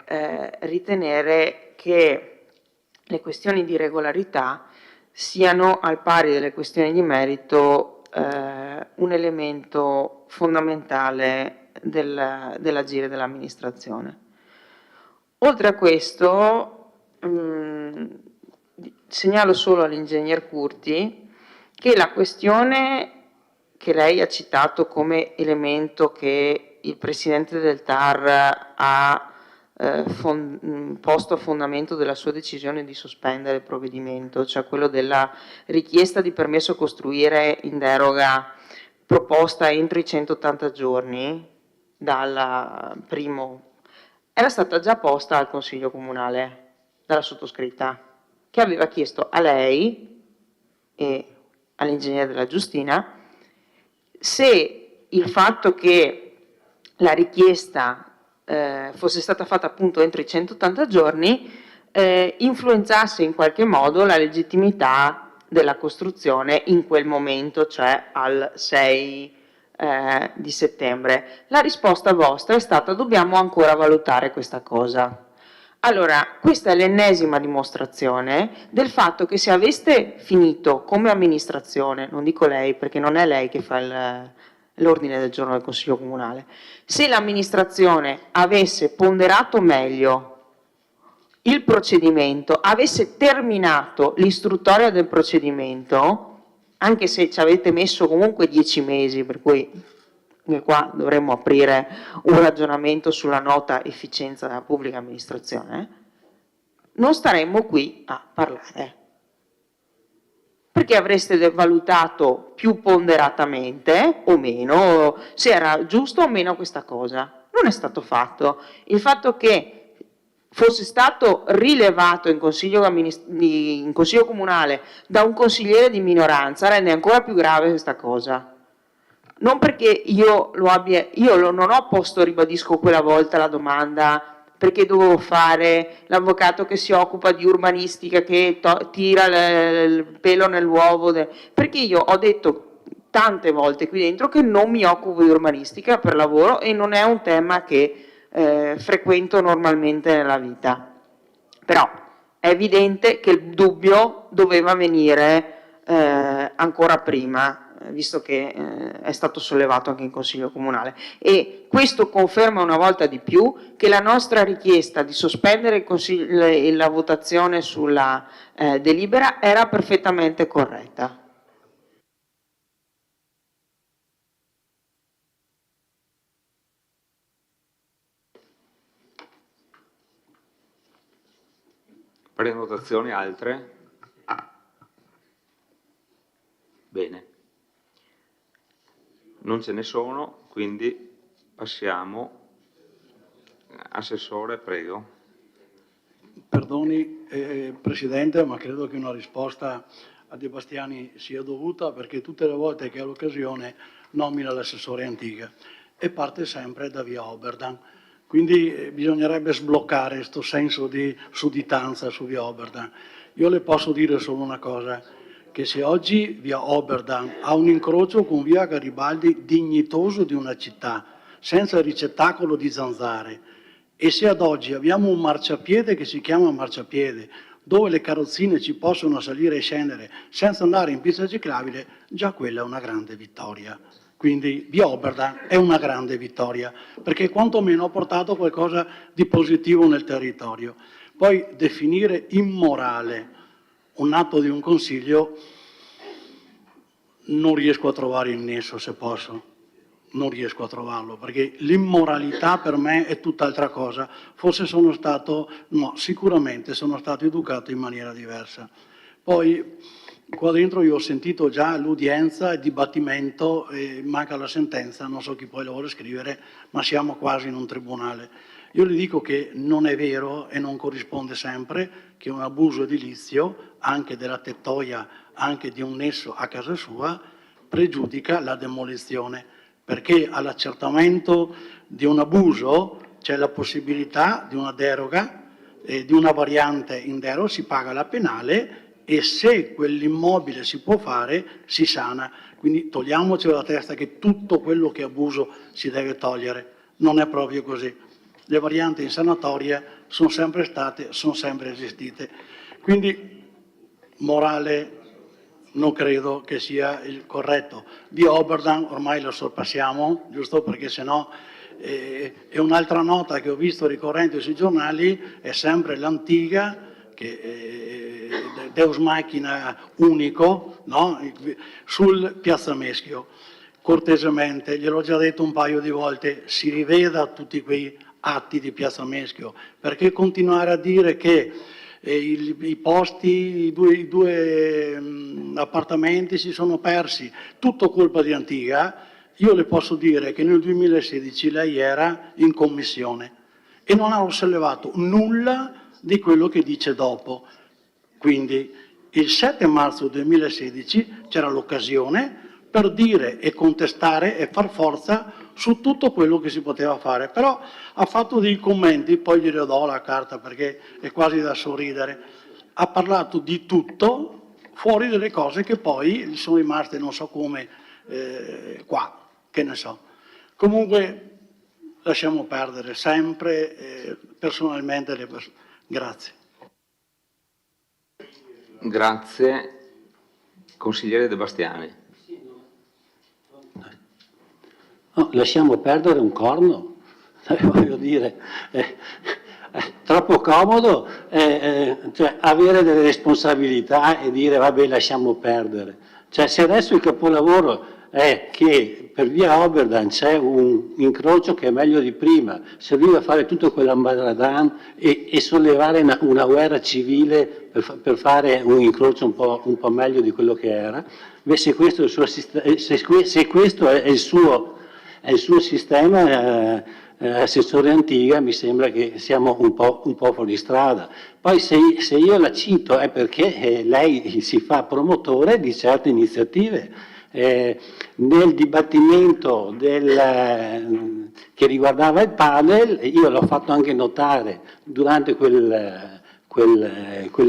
ritenere che le questioni di regolarità siano, al pari delle questioni di merito, un elemento fondamentale dell'agire dell'amministrazione. Oltre a questo, segnalo solo all'ingegner Curti che la questione che lei ha citato come elemento che il Presidente del TAR ha posto a fondamento della sua decisione di sospendere il provvedimento, cioè quello della richiesta di permesso a costruire in deroga proposta entro i 180 giorni dal primo, era stata già posta al Consiglio Comunale dalla sottoscritta, che aveva chiesto a lei e all'ingegnere Della Giustina se il fatto che la richiesta fosse stata fatta appunto entro i 180 giorni influenzasse in qualche modo la legittimità della costruzione in quel momento, cioè al 6 di settembre. La risposta vostra è stata: dobbiamo ancora valutare questa cosa. Allora, questa è l'ennesima dimostrazione del fatto che se aveste finito come amministrazione, non dico lei perché non è lei che fa l'ordine del giorno del Consiglio Comunale, se l'amministrazione avesse ponderato meglio il procedimento, avesse terminato l'istruttoria del procedimento, anche se ci avete messo comunque 10 mesi, per cui qua dovremmo aprire un ragionamento sulla nota efficienza della pubblica amministrazione, non staremmo qui a parlare, perché avreste valutato più ponderatamente o meno se era giusto o meno questa cosa. Non è stato fatto. Il fatto che fosse stato rilevato in consiglio comunale da un consigliere di minoranza rende ancora più grave questa cosa. non perché io non ho posto, ribadisco quella volta la domanda perché dovevo fare l'avvocato che si occupa di urbanistica, che tira il pelo nell'uovo, perché io ho detto tante volte qui dentro che non mi occupo di urbanistica per lavoro e non è un tema che frequento normalmente nella vita. Però è evidente che il dubbio doveva venire ancora prima, visto che è stato sollevato anche in Consiglio Comunale, e questo conferma una volta di più che la nostra richiesta di sospendere la votazione sulla delibera era perfettamente corretta. Prenotazioni altre? Bene. Non ce ne sono, quindi passiamo. Assessore, prego. Perdoni Presidente, ma credo che una risposta a De Bastiani sia dovuta, perché tutte le volte che ha l'occasione nomina l'assessore Antiga e parte sempre da via Oberdan. Quindi bisognerebbe sbloccare questo senso di sudditanza su via Oberdan. Io le posso dire solo una cosa, che se oggi via Oberdan ha un incrocio con via Garibaldi dignitoso di una città, senza ricettacolo di zanzare, e se ad oggi abbiamo un marciapiede che si chiama marciapiede, dove le carrozzine ci possono salire e scendere senza andare in pista ciclabile, già quella è una grande vittoria. Quindi via Oberdan è una grande vittoria, perché quantomeno ha portato qualcosa di positivo nel territorio. Poi definire immorale un atto di un consiglio non riesco a trovare il nesso, se posso. Non riesco a trovarlo, perché l'immoralità per me è tutt'altra cosa. Forse sono stato, no, sicuramente sono stato educato in maniera diversa. Poi qua dentro io ho sentito già l'udienza, il dibattimento, manca la sentenza, non so chi poi la vuole scrivere, ma siamo quasi in un tribunale. Io le dico che non è vero e non corrisponde sempre che un abuso edilizio, anche della tettoia, anche di un nesso a casa sua, pregiudica la demolizione, perché all'accertamento di un abuso c'è la possibilità di una deroga, di una variante in deroga, si paga la penale e se quell'immobile si può fare, si sana. Quindi togliamoci dalla testa che tutto quello che è abuso si deve togliere. Non è proprio così. Le varianti in sanatoria sono sempre state, sono sempre esistite. Quindi, morale, non credo che sia il corretto. Via Oberdan ormai lo sorpassiamo, giusto? Perché sennò è un'altra nota che ho visto ricorrente sui giornali, è sempre l'Antiga, che Deus Machina unico, no? Sul Piazza Meschio. Cortesemente, gliel'ho già detto un paio di volte, si riveda tutti quei atti di Piazza Meschio, perché continuare a dire che i posti, i due appartamenti si sono persi, tutto colpa di Antiga. Io le posso dire che nel 2016 lei era in commissione e non ha sollevato nulla di quello che dice dopo. Quindi il 7 marzo 2016 c'era l'occasione per dire e contestare e far forza su tutto quello che si poteva fare, però ha fatto dei commenti, poi gliene do la carta perché è quasi da sorridere, ha parlato di tutto fuori delle cose che poi gli sono rimaste non so come qua, che ne so. Comunque lasciamo perdere sempre personalmente le persone. Grazie. Grazie. Consigliere De Bastiani. No, lasciamo perdere un corno, voglio dire, troppo comodo cioè, avere delle responsabilità e dire vabbè lasciamo perdere. Cioè, se adesso il capolavoro è che per via Oberdan c'è un incrocio che è meglio di prima, serviva a fare tutto quell'ambaradan e sollevare una guerra civile per fare un incrocio un po' meglio di quello che era, beh, se questo è il suo sistema, assessore Antiga, mi sembra che siamo un po' fuori strada. Poi se io la cito è perché lei si fa promotore di certe iniziative, Nel dibattimento che riguardava il padel, io l'ho fatto anche notare durante quella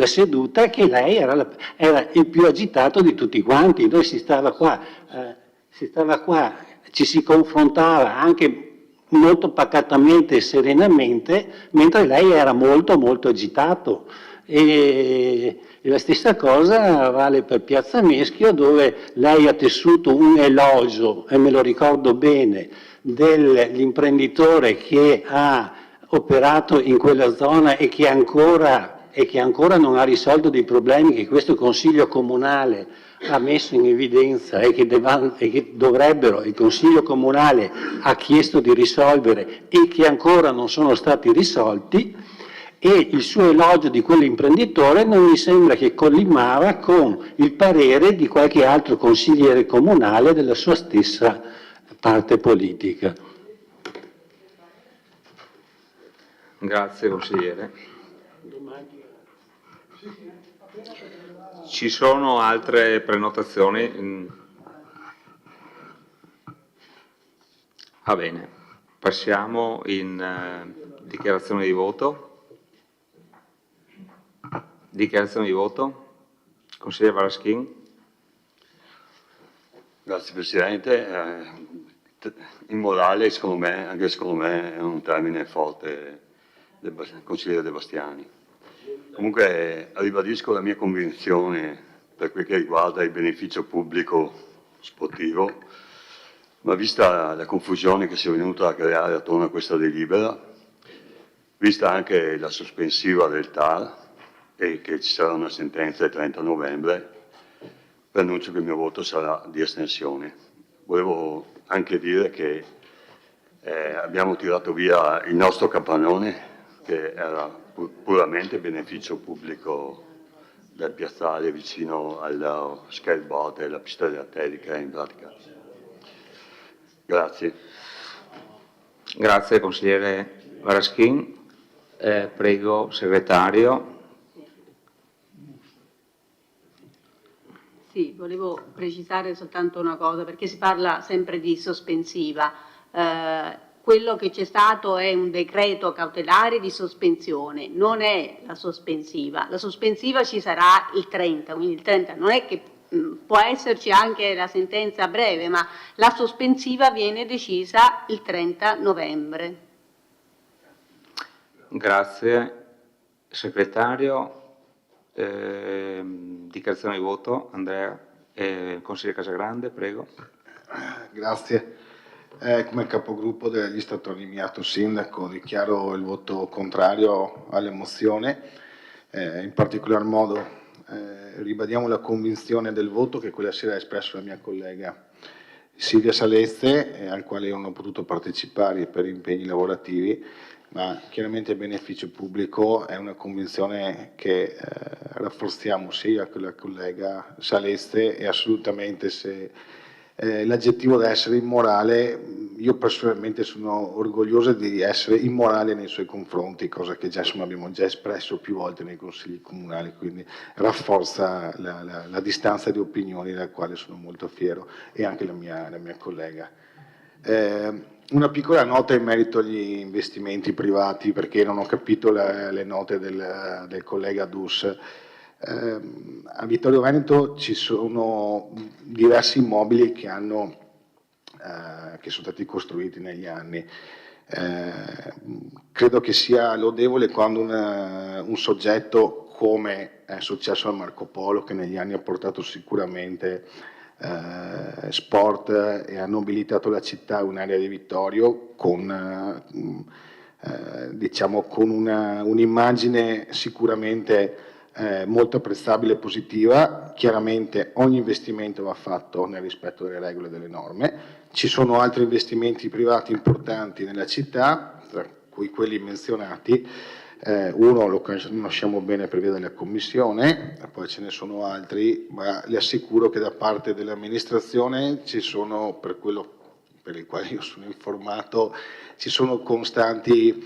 seduta che lei era il più agitato di tutti quanti. Noi si stava qua, ci si confrontava anche molto pacatamente e serenamente, mentre lei era molto molto agitato. E la stessa cosa vale per Piazza Meschio, dove lei ha tessuto un elogio, e me lo ricordo bene, dell'imprenditore che ha operato in quella zona e che ancora non ha risolto dei problemi che questo Consiglio Comunale ha messo in evidenza e che dovrebbero, il Consiglio Comunale ha chiesto di risolvere e che ancora non sono stati risolti, e il suo elogio di quell'imprenditore non mi sembra che collimava con il parere di qualche altro consigliere comunale della sua stessa parte politica. Grazie consigliere. Ci sono altre prenotazioni? Va bene, passiamo in dichiarazione di voto. Dichiarazione di voto. Consigliere Varaschin. Grazie Presidente. Immorale, anche secondo me, è un termine forte del consigliere De Bastiani. Comunque ribadisco la mia convinzione per quel che riguarda il beneficio pubblico sportivo, ma vista la confusione che si è venuta a creare attorno a questa delibera, vista anche la sospensiva del TAR e che ci sarà una sentenza il 30 novembre, annuncio che il mio voto sarà di astensione. Volevo anche dire che abbiamo tirato via il nostro capannone, che era puramente beneficio pubblico del piazzale vicino allo skateboard e alla pista atletica in pratica. Grazie. Grazie consigliere Varaschin. Prego segretario. Sì, volevo precisare soltanto una cosa, perché si parla sempre di sospensiva. Quello che c'è stato è un decreto cautelare di sospensione, non è la sospensiva. La sospensiva ci sarà il 30, quindi il 30 non è che può esserci anche la sentenza a breve, ma la sospensiva viene decisa il 30 novembre. Grazie segretario. Dichiarazione di voto. Andrea. Consigliere Casagrande, prego. Grazie. Come capogruppo della lista autonomiato sindaco dichiaro il voto contrario alla mozione. In particolar modo ribadiamo la convinzione del voto che quella sera ha espresso la mia collega Silvia Salezze, al quale io non ho potuto partecipare per impegni lavorativi, ma chiaramente il beneficio pubblico è una convinzione che rafforziamo sia con la collega Salezze, e assolutamente se l'aggettivo da essere immorale, io personalmente sono orgoglioso di essere immorale nei suoi confronti, cosa che già abbiamo già espresso più volte nei consigli comunali, quindi rafforza la distanza di opinioni della quale sono molto fiero, e anche la mia collega. Una piccola nota in merito agli investimenti privati, perché non ho capito le note del collega Dus. A Vittorio Veneto ci sono diversi immobili che sono stati costruiti negli anni. Credo che sia lodevole quando un soggetto, come è successo a Marco Polo, che negli anni ha portato sicuramente sport e ha nobilitato la città, un'area di Vittorio con un'immagine sicuramente molto apprezzabile e positiva. Chiaramente ogni investimento va fatto nel rispetto delle regole e delle norme. Ci sono altri investimenti privati importanti nella città, tra cui quelli menzionati. Uno lo conosciamo bene per via della commissione, poi ce ne sono altri, ma le assicuro che da parte dell'amministrazione ci sono, per quello per il quale io sono informato, ci sono costanti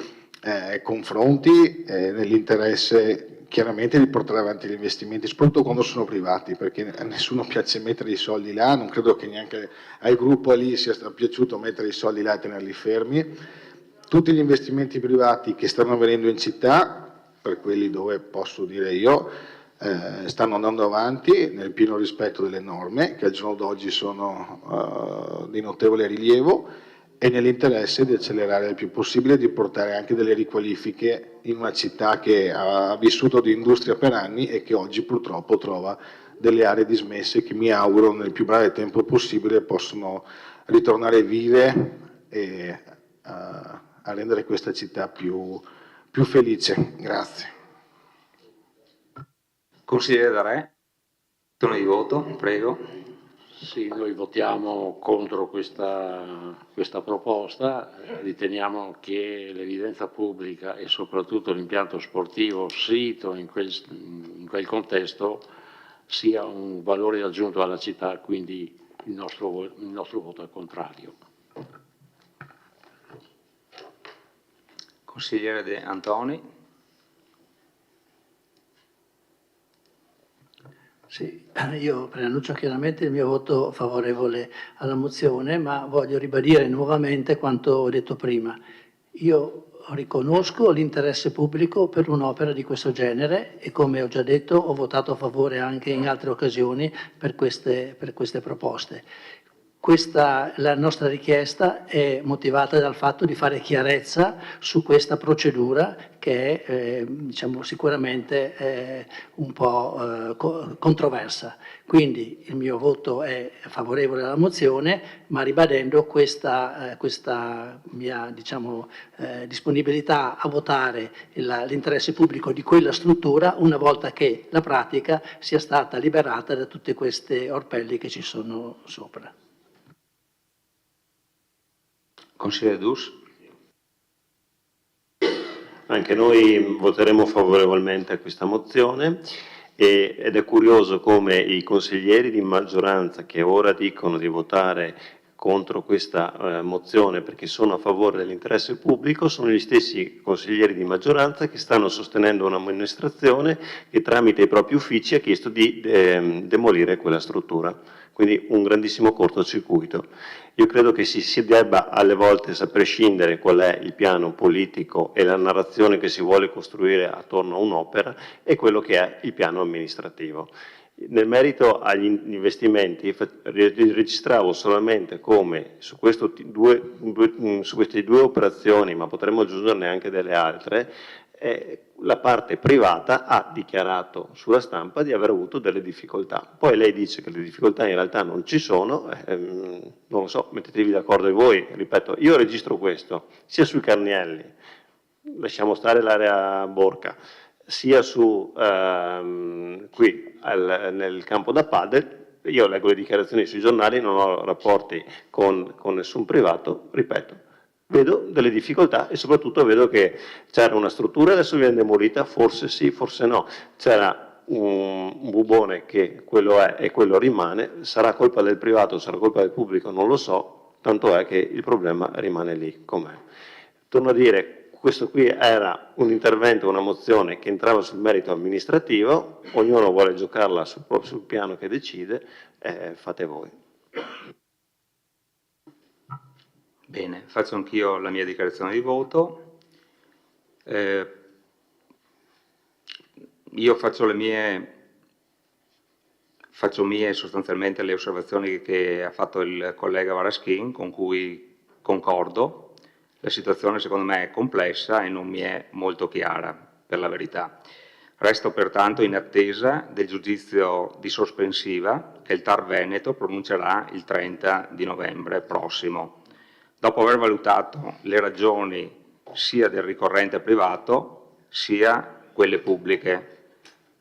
confronti nell'interesse chiaramente di portare avanti gli investimenti, soprattutto quando sono privati, perché a nessuno piace mettere i soldi là, non credo che neanche al gruppo lì sia piaciuto mettere i soldi là e tenerli fermi. Tutti gli investimenti privati che stanno avvenendo in città, per quelli dove posso dire io, stanno andando avanti nel pieno rispetto delle norme, che al giorno d'oggi sono di notevole rilievo, e nell'interesse di accelerare il più possibile, di portare anche delle riqualifiche in una città che ha vissuto di industria per anni e che oggi purtroppo trova delle aree dismesse che mi auguro nel più breve tempo possibile possano ritornare vive e a rendere questa città più felice. Grazie. Consigliere D'Arè, turno di voto, prego. Sì, noi votiamo contro questa proposta, riteniamo che l'evidenza pubblica e soprattutto l'impianto sportivo sito in quel contesto sia un valore aggiunto alla città, quindi il nostro voto è contrario. Consigliere De Antoni. Sì, io preannuncio chiaramente il mio voto favorevole alla mozione, ma voglio ribadire nuovamente quanto ho detto prima. Io riconosco l'interesse pubblico per un'opera di questo genere e, come ho già detto, ho votato a favore anche in altre occasioni per queste proposte. La nostra richiesta è motivata dal fatto di fare chiarezza su questa procedura che è diciamo, sicuramente un po' controversa. Quindi il mio voto è favorevole alla mozione, ma ribadendo questa mia diciamo, disponibilità a votare l'interesse pubblico di quella struttura una volta che la pratica sia stata liberata da tutte queste orpelli che ci sono sopra. Consigliere Dus. Anche noi voteremo favorevolmente a questa mozione ed è curioso come i consiglieri di maggioranza che ora dicono di votare contro questa mozione perché sono a favore dell'interesse pubblico sono gli stessi consiglieri di maggioranza che stanno sostenendo un'amministrazione che tramite i propri uffici ha chiesto di demolire quella struttura. Quindi un grandissimo cortocircuito. Io credo che si debba alle volte prescindere qual è il piano politico e la narrazione che si vuole costruire attorno a un'opera e quello che è il piano amministrativo. Nel merito agli investimenti registravo solamente come su queste due operazioni, ma potremmo aggiungerne anche delle altre, la parte privata ha dichiarato sulla stampa di aver avuto delle difficoltà. Poi lei dice che le difficoltà in realtà non ci sono, non lo so, mettetevi d'accordo voi, ripeto, io registro questo, sia sui Carnielli, lasciamo stare l'area Borca, sia su qui nel campo da padel. Io leggo le dichiarazioni sui giornali, non ho rapporti con nessun privato, ripeto, vedo delle difficoltà e soprattutto vedo che c'era una struttura e adesso viene demolita, forse sì, forse no, c'era un bubone che quello è e quello rimane, sarà colpa del privato, sarà colpa del pubblico, non lo so, tanto è che il problema rimane lì com'è. Torno a dire, questo qui era un intervento, una mozione che entrava sul merito amministrativo, ognuno vuole giocarla sul piano che decide, fate voi. Bene, faccio anch'io la mia dichiarazione di voto. Io faccio mie sostanzialmente le osservazioni che ha fatto il collega Varaschin, con cui concordo. La situazione secondo me è complessa e non mi è molto chiara, per la verità. Resto pertanto in attesa del giudizio di sospensiva che il TAR Veneto pronuncerà il 30 di novembre prossimo. Dopo aver valutato le ragioni sia del ricorrente privato sia quelle pubbliche,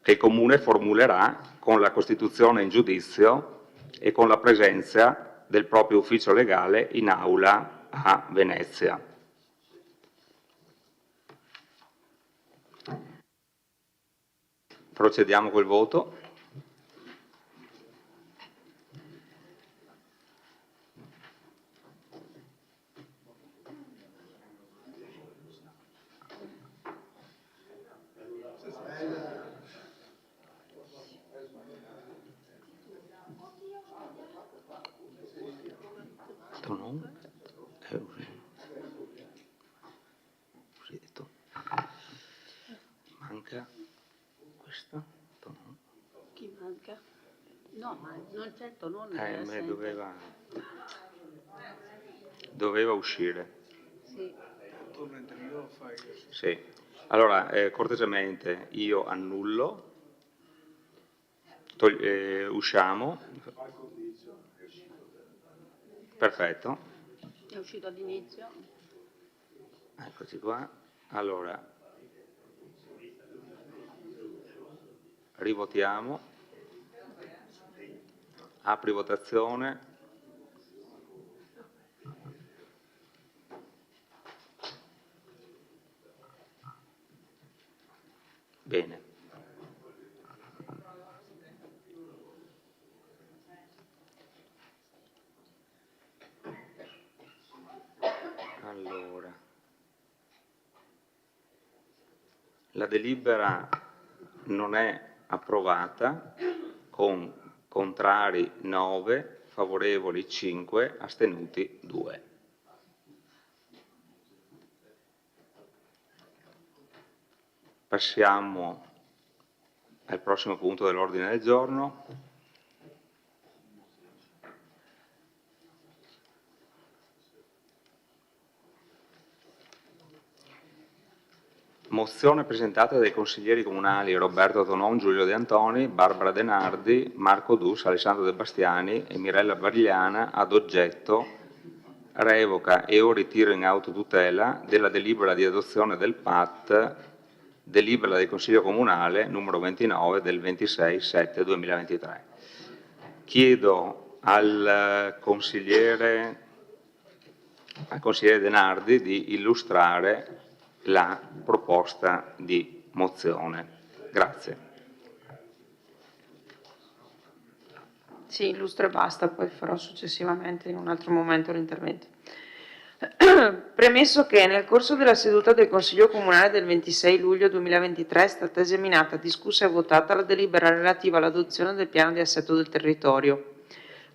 che il Comune formulerà con la costituzione in giudizio e con la presenza del proprio ufficio legale in aula a Venezia. Procediamo col voto. No, ma non certo non ma doveva uscire. Sì. Sì. Allora, cortesemente io annullo, usciamo. Perfetto. È uscito all'inizio. Eccoci qua. Allora, rivotiamo. Apri votazione. Bene. Allora, la delibera non è approvata con contrari 9, favorevoli 5, astenuti 2. Passiamo al prossimo punto dell'ordine del giorno. Mozione presentata dai consiglieri comunali Roberto Tonon, Giulio De Antoni, Barbara De Nardi, Marco Dus, Alessandro De Bastiani e Mirella Bagliana ad oggetto revoca e o ritiro in autotutela della delibera di adozione del PAT, delibera del Consiglio Comunale numero 29 del 26/7/2023. Chiedo al consigliere De Nardi di illustrare la proposta di mozione. Grazie. Sì, illustro e basta, poi farò successivamente in un altro momento l'intervento. Premesso che nel corso della seduta del Consiglio Comunale del 26 luglio 2023 è stata esaminata, discussa e votata la delibera relativa all'adozione del piano di assetto del territorio.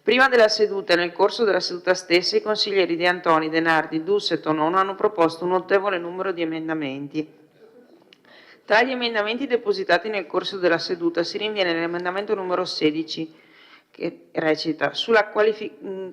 Prima della seduta e nel corso della seduta stessa i consiglieri De Antoni, De Nardi, Dus e Tonon hanno proposto un notevole numero di emendamenti. Tra gli emendamenti depositati nel corso della seduta si rinviene l'emendamento numero 16, che recita sulla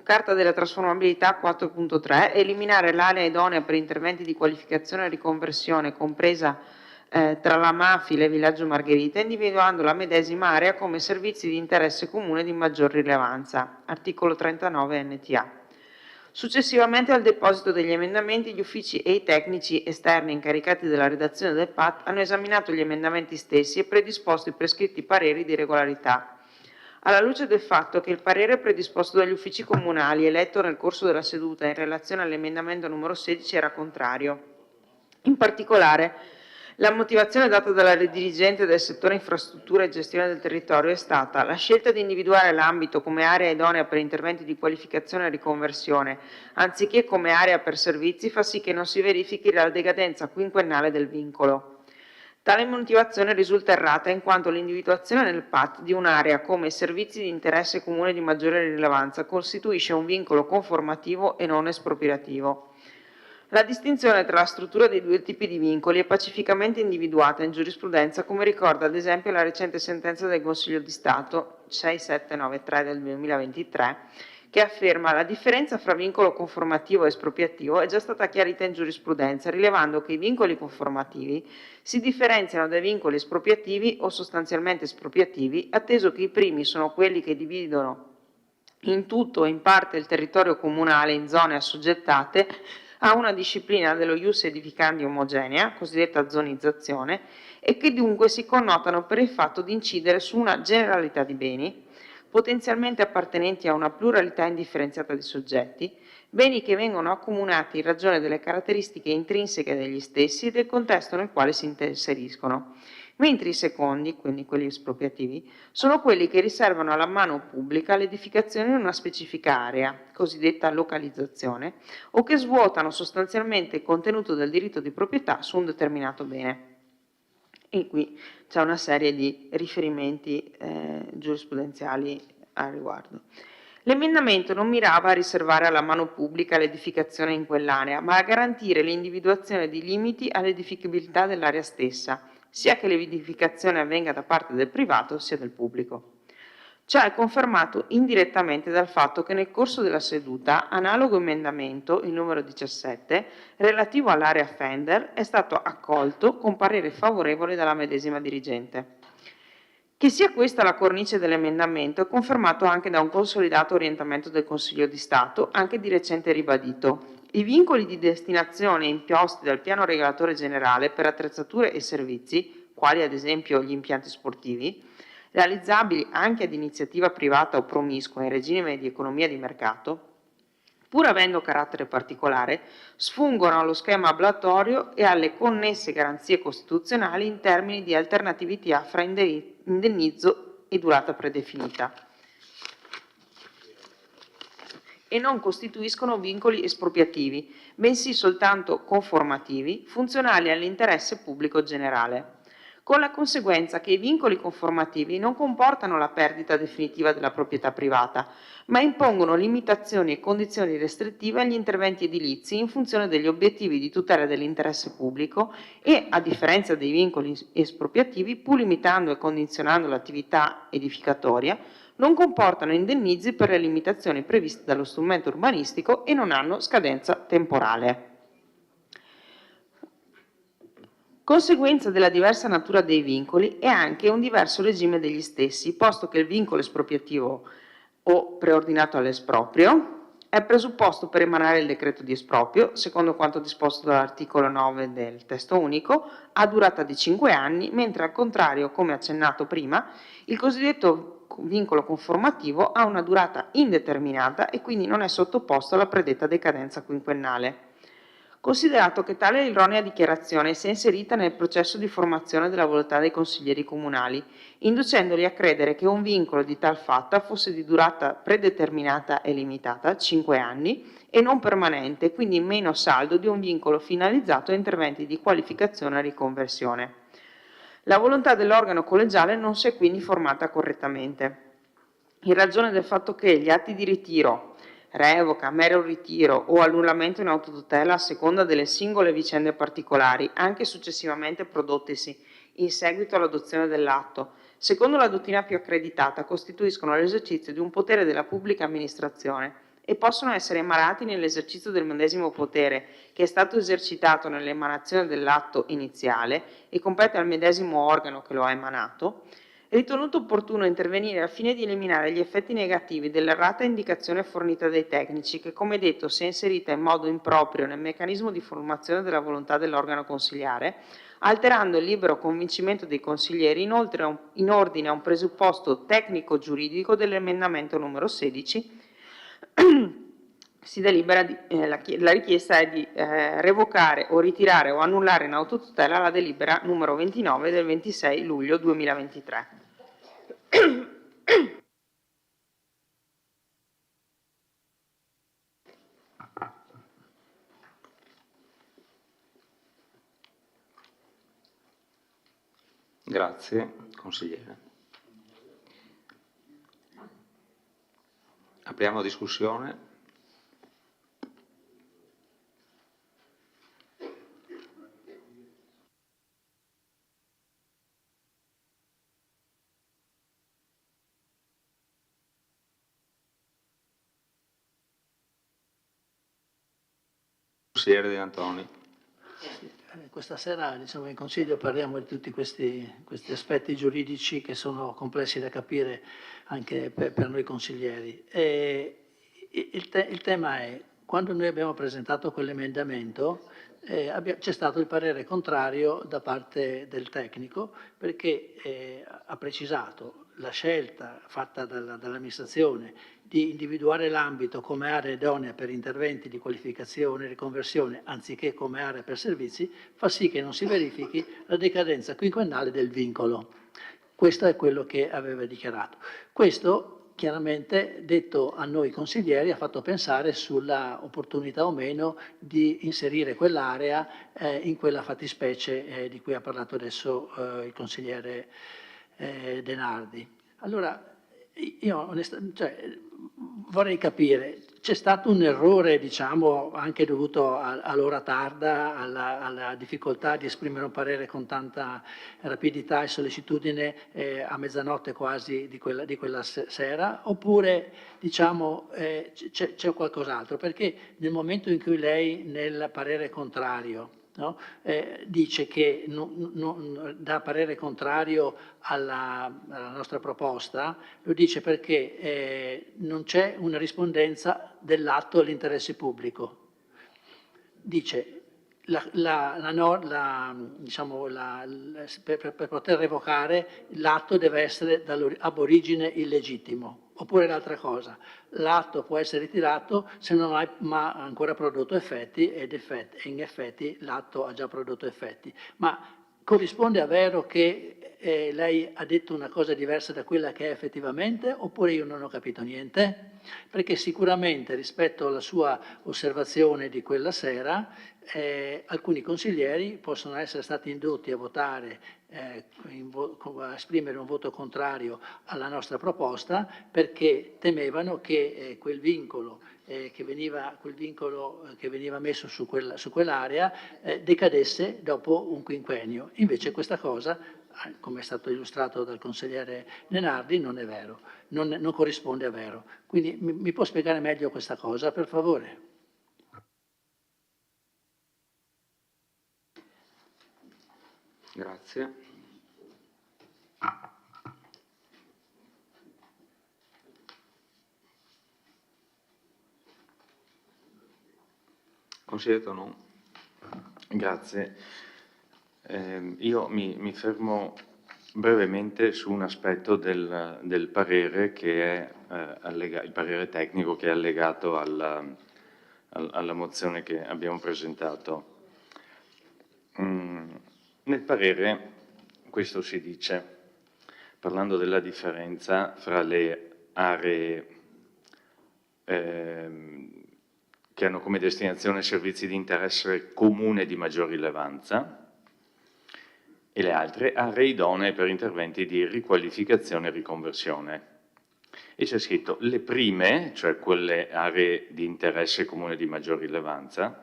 carta della trasformabilità 4.3 eliminare l'area idonea per interventi di qualificazione e riconversione compresa tra la Mafile e Villaggio Margherita, individuando la medesima area come servizi di interesse comune di maggior rilevanza, articolo 39 NTA. Successivamente al deposito degli emendamenti, gli uffici e i tecnici esterni incaricati della redazione del PAT hanno esaminato gli emendamenti stessi e predisposto i prescritti pareri di regolarità. Alla luce del fatto che il parere predisposto dagli uffici comunali e letto nel corso della seduta in relazione all'emendamento numero 16 era contrario. In particolare, la motivazione data dalla dirigente del settore infrastruttura e gestione del territorio è stata la scelta di individuare l'ambito come area idonea per interventi di qualificazione e riconversione, anziché come area per servizi, fa sì che non si verifichi la decadenza quinquennale del vincolo. Tale motivazione risulta errata in quanto l'individuazione nel PAT di un'area come servizi di interesse comune di maggiore rilevanza costituisce un vincolo conformativo e non espropriativo. La distinzione tra la struttura dei due tipi di vincoli è pacificamente individuata in giurisprudenza, come ricorda ad esempio la recente sentenza del Consiglio di Stato 6793 del 2023, che afferma la differenza fra vincolo conformativo e espropriativo è già stata chiarita in giurisprudenza, rilevando che i vincoli conformativi si differenziano dai vincoli espropriativi o sostanzialmente espropriativi, atteso che i primi sono quelli che dividono in tutto o in parte il territorio comunale in zone assoggettate a una disciplina dello ius edificandi omogenea, cosiddetta zonizzazione, e che dunque si connotano per il fatto di incidere su una generalità di beni, potenzialmente appartenenti a una pluralità indifferenziata di soggetti, beni che vengono accomunati in ragione delle caratteristiche intrinseche degli stessi e del contesto nel quale si inseriscono, mentre i secondi, quindi quelli espropriativi, sono quelli che riservano alla mano pubblica l'edificazione in una specifica area, cosiddetta localizzazione, o che svuotano sostanzialmente il contenuto del diritto di proprietà su un determinato bene. E qui c'è una serie di riferimenti giurisprudenziali al riguardo. L'emendamento non mirava a riservare alla mano pubblica l'edificazione in quell'area, ma a garantire l'individuazione di limiti all'edificabilità dell'area stessa, sia che l'edificazione avvenga da parte del privato sia del pubblico. Ciò è confermato indirettamente dal fatto che nel corso della seduta analogo emendamento, il numero 17, relativo all'area Fender, è stato accolto con parere favorevole dalla medesima dirigente. Che sia questa la cornice dell'emendamento è confermato anche da un consolidato orientamento del Consiglio di Stato, anche di recente ribadito. I vincoli di destinazione imposti dal piano regolatore generale per attrezzature e servizi, quali ad esempio gli impianti sportivi, realizzabili anche ad iniziativa privata o promiscua in regime di economia di mercato, pur avendo carattere particolare, sfungono allo schema ablatorio e alle connesse garanzie costituzionali in termini di alternatività fra indennizzo e durata predefinita, e non costituiscono vincoli espropriativi, bensì soltanto conformativi, funzionali all'interesse pubblico generale, con la conseguenza che i vincoli conformativi non comportano la perdita definitiva della proprietà privata, ma impongono limitazioni e condizioni restrittive agli interventi edilizi in funzione degli obiettivi di tutela dell'interesse pubblico e, a differenza dei vincoli espropriativi, pur limitando e condizionando l'attività edificatoria, non comportano indennizi per le limitazioni previste dallo strumento urbanistico e non hanno scadenza temporale. Conseguenza della diversa natura dei vincoli è anche un diverso regime degli stessi, posto che il vincolo espropriativo o preordinato all'esproprio è presupposto per emanare il decreto di esproprio, secondo quanto disposto dall'articolo 9 del testo unico, a durata di 5 anni, mentre al contrario, come accennato prima, il cosiddetto vincolo conformativo ha una durata indeterminata e quindi non è sottoposto alla predetta decadenza quinquennale. Considerato che tale erronea dichiarazione si è inserita nel processo di formazione della volontà dei consiglieri comunali, inducendoli a credere che un vincolo di tal fatta fosse di durata predeterminata e limitata, 5 anni, e non permanente, quindi meno saldo di un vincolo finalizzato a interventi di qualificazione e riconversione. La volontà dell'organo collegiale non si è quindi formata correttamente, in ragione del fatto che gli atti di ritiro, revoca, mero ritiro o annullamento in autotutela a seconda delle singole vicende particolari, anche successivamente prodottesi in seguito all'adozione dell'atto, secondo la dottrina più accreditata, costituiscono l'esercizio di un potere della pubblica amministrazione e possono essere emanati nell'esercizio del medesimo potere che è stato esercitato nell'emanazione dell'atto iniziale e compete al medesimo organo che lo ha emanato, è ritenuto opportuno intervenire al fine di eliminare gli effetti negativi dell'errata indicazione fornita dai tecnici che, come detto, si è inserita in modo improprio nel meccanismo di formazione della volontà dell'organo consiliare, alterando il libero convincimento dei consiglieri inoltre in ordine a un presupposto tecnico-giuridico dell'emendamento numero 16. Si delibera la richiesta è di revocare o ritirare o annullare in autotutela la delibera numero 29 del 26 luglio 2023. Grazie, consigliere. Apriamo discussione. Consigliere De Antoni. Questa sera diciamo, in Consiglio parliamo di tutti questi aspetti giuridici che sono complessi da capire anche per noi consiglieri. Il tema è, quando noi abbiamo presentato quell'emendamento, c'è stato il parere contrario da parte del tecnico perché ha precisato la scelta fatta dall'amministrazione di individuare l'ambito come area idonea per interventi di qualificazione e riconversione anziché come area per servizi fa sì che non si verifichi la decadenza quinquennale del vincolo. Questo è quello che aveva dichiarato. Questo chiaramente, detto a noi consiglieri, ha fatto pensare sulla opportunità o meno di inserire quell'area in quella fattispecie di cui ha parlato adesso il consigliere Denardi. Allora, io onestamente vorrei capire, c'è stato un errore, diciamo, anche dovuto all'ora tarda, alla difficoltà di esprimere un parere con tanta rapidità e sollecitudine a mezzanotte quasi di quella sera, oppure diciamo c'è qualcos'altro? Perché nel momento in cui lei nel parere contrario, no, dice che dà parere contrario alla nostra proposta, lo dice perché non c'è una rispondenza dell'atto all'interesse pubblico. Dice per poter revocare l'atto deve essere ab origine illegittimo. Oppure l'altra cosa, l'atto può essere ritirato se non ha ancora prodotto effetti e in effetti l'atto ha già prodotto effetti. Ma corrisponde a vero che lei ha detto una cosa diversa da quella che è effettivamente, oppure io non ho capito niente? Perché sicuramente rispetto alla sua osservazione di quella sera, alcuni consiglieri possono essere stati indotti a votare, a esprimere un voto contrario alla nostra proposta perché temevano che quel vincolo che veniva messo su quell'area decadesse dopo un quinquennio. Invece questa cosa, come è stato illustrato dal consigliere Nenardi, non è vero, non corrisponde a vero. Quindi mi può spiegare meglio questa cosa, per favore? Grazie. Consigliere Tonon. Grazie. Io mi fermo brevemente su un aspetto del parere che è il parere tecnico che è allegato alla mozione che abbiamo presentato. Nel parere questo si dice, parlando della differenza fra le aree che hanno come destinazione servizi di interesse comune di maggior rilevanza e le altre aree idonee per interventi di riqualificazione e riconversione. E c'è scritto le prime, cioè quelle aree di interesse comune di maggior rilevanza,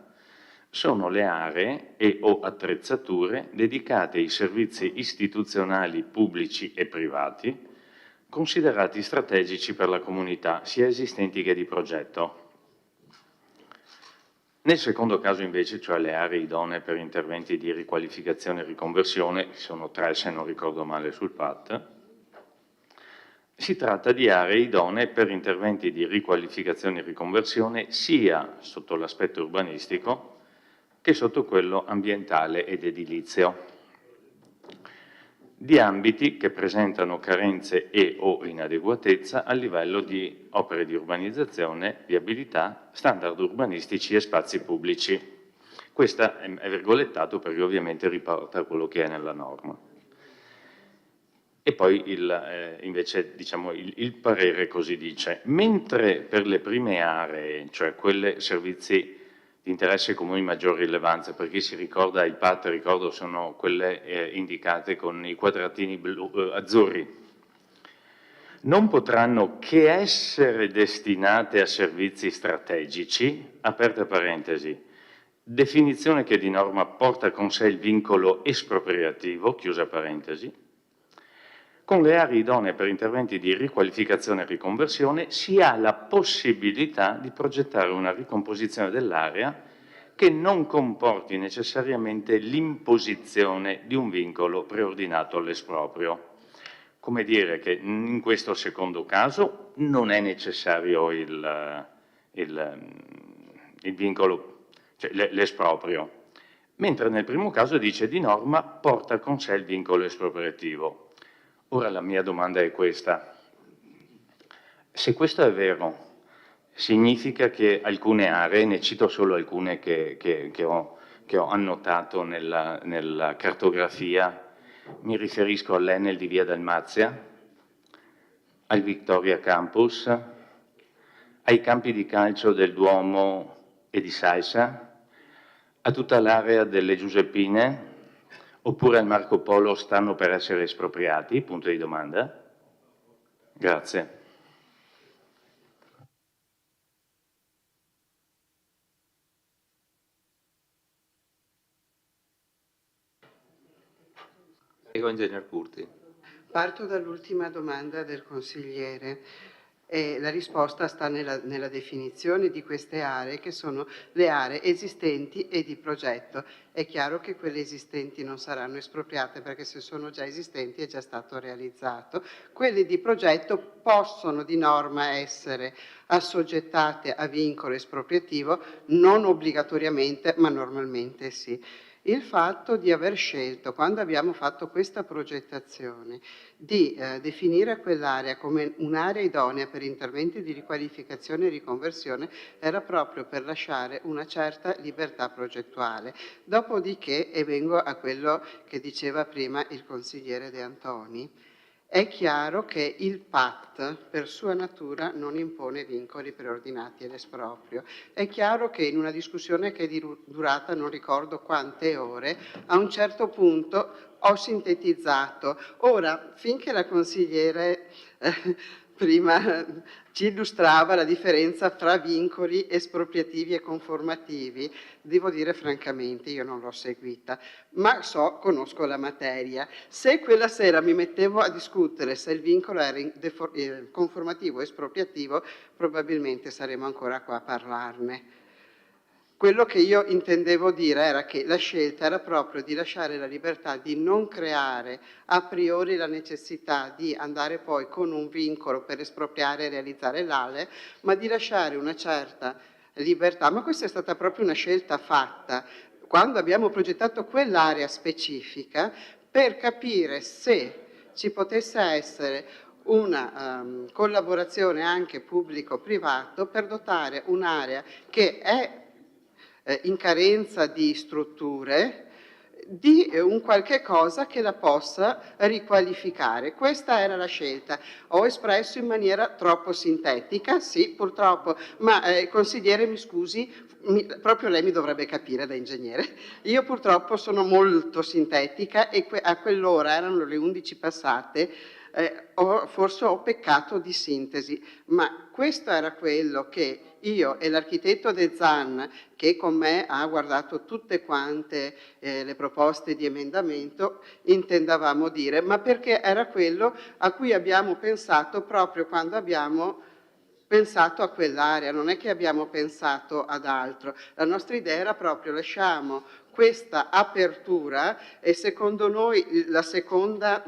sono le aree e o attrezzature dedicate ai servizi istituzionali pubblici e privati, considerati strategici per la comunità, sia esistenti che di progetto. Nel secondo caso invece, cioè le aree idonee per interventi di riqualificazione e riconversione, sono 3 se non ricordo male sul PAT, si tratta di aree idonee per interventi di riqualificazione e riconversione sia sotto l'aspetto urbanistico che sotto quello ambientale ed edilizio, di ambiti che presentano carenze e o inadeguatezza a livello di opere di urbanizzazione, viabilità, standard urbanistici e spazi pubblici. Questa è virgolettato perché ovviamente riporta quello che è nella norma. E poi invece diciamo, il parere così dice, mentre per le prime aree, cioè quelle servizi di interesse comune di maggior rilevanza, per chi si ricorda il PAT, ricordo sono quelle indicate con i quadratini azzurri, non potranno che essere destinate a servizi strategici, aperta parentesi, definizione che di norma porta con sé il vincolo espropriativo, chiusa parentesi, con le aree idonee per interventi di riqualificazione e riconversione si ha la possibilità di progettare una ricomposizione dell'area che non comporti necessariamente l'imposizione di un vincolo preordinato all'esproprio. Come dire che in questo secondo caso non è necessario il vincolo, cioè l'esproprio, mentre nel primo caso dice di norma porta con sé il vincolo espropriativo. Ora la mia domanda è questa. Se questo è vero, significa che alcune aree, ne cito solo alcune che ho annotato nella cartografia, mi riferisco all'Enel di Via Dalmazia, al Victoria Campus, ai campi di calcio del Duomo e di Saissa, a tutta l'area delle Giuseppine, oppure al Marco Polo stanno per essere espropriati? Punto di domanda. Grazie. Prego, Ingegner Curti. Parto dall'ultima domanda del consigliere. La risposta sta nella definizione di queste aree, che sono le aree esistenti e di progetto. È chiaro che quelle esistenti non saranno espropriate, perché se sono già esistenti è già stato realizzato. Quelle di progetto possono di norma essere assoggettate a vincolo espropriativo, non obbligatoriamente, ma normalmente sì. Il fatto di aver scelto, quando abbiamo fatto questa progettazione, di definire quell'area come un'area idonea per interventi di riqualificazione e riconversione era proprio per lasciare una certa libertà progettuale. Dopodiché, e vengo a quello che diceva prima il consigliere De Antoni, è chiaro che il PAT per sua natura non impone vincoli preordinati all'esproprio. È chiaro che in una discussione che è durata non ricordo quante ore, a un certo punto ho sintetizzato. Ora, finché la consigliere prima ci illustrava la differenza fra vincoli espropriativi e conformativi, devo dire francamente io non l'ho seguita, ma conosco la materia. Se quella sera mi mettevo a discutere se il vincolo era conformativo o espropriativo, probabilmente saremo ancora qua a parlarne. Quello che io intendevo dire era che la scelta era proprio di lasciare la libertà di non creare a priori la necessità di andare poi con un vincolo per espropriare e realizzare l'ALE, ma di lasciare una certa libertà. Ma questa è stata proprio una scelta fatta quando abbiamo progettato quell'area specifica per capire se ci potesse essere una collaborazione anche pubblico-privato per dotare un'area che è in carenza di strutture, di un qualche cosa che la possa riqualificare. Questa era la scelta. Ho espresso in maniera troppo sintetica, sì, purtroppo, ma consigliere, mi scusi, proprio lei mi dovrebbe capire da ingegnere. Io purtroppo sono molto sintetica e a quell'ora, erano le 11 passate, forse ho peccato di sintesi, ma questo era quello che io e l'architetto De Zan, che con me ha guardato tutte quante le proposte di emendamento, intendavamo dire, ma perché era quello a cui abbiamo pensato proprio quando abbiamo pensato a quell'area, non è che abbiamo pensato ad altro. La nostra idea era proprio lasciamo questa apertura e secondo noi la seconda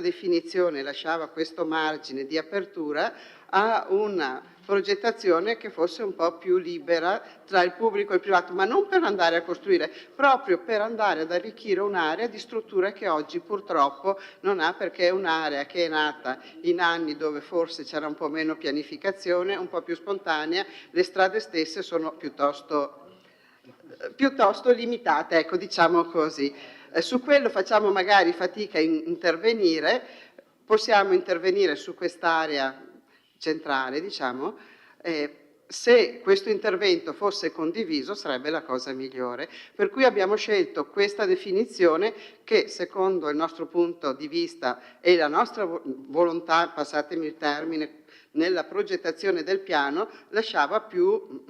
definizione lasciava questo margine di apertura a una progettazione che fosse un po' più libera tra il pubblico e il privato, ma non per andare a costruire, proprio per andare ad arricchire un'area di strutture che oggi purtroppo non ha, perché è un'area che è nata in anni dove forse c'era un po' meno pianificazione, un po' più spontanea, le strade stesse sono piuttosto limitate, ecco, diciamo così. Su quello facciamo magari fatica a intervenire, possiamo intervenire su quest'area centrale, diciamo, se questo intervento fosse condiviso sarebbe la cosa migliore. Per cui abbiamo scelto questa definizione che, secondo il nostro punto di vista e la nostra volontà, passatemi il termine, nella progettazione del piano, lasciava più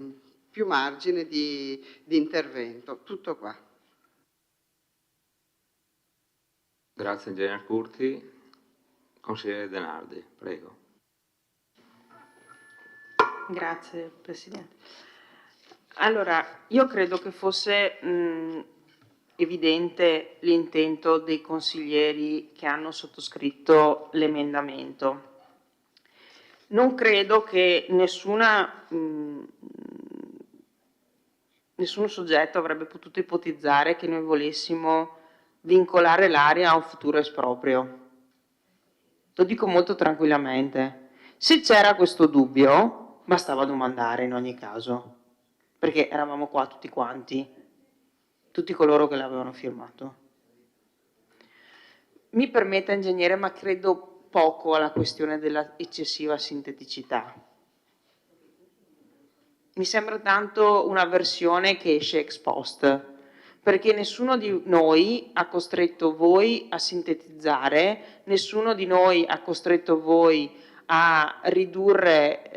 margine di intervento. Tutto qua. Grazie, Ingegner Curti. Consigliere Denardi, prego. Grazie Presidente. Allora, io credo che fosse evidente l'intento dei consiglieri che hanno sottoscritto l'emendamento. Non credo che nessun soggetto avrebbe potuto ipotizzare che noi volessimo vincolare l'area a un futuro esproprio. Lo dico molto tranquillamente. Se c'era questo dubbio, bastava domandare in ogni caso, perché eravamo qua tutti quanti, tutti coloro che l'avevano firmato. Mi permetta, ingegnere, ma credo poco alla questione della eccessiva sinteticità. Mi sembra tanto una versione che esce ex post, perché nessuno di noi ha costretto voi a sintetizzare, nessuno di noi ha costretto voi a ridurre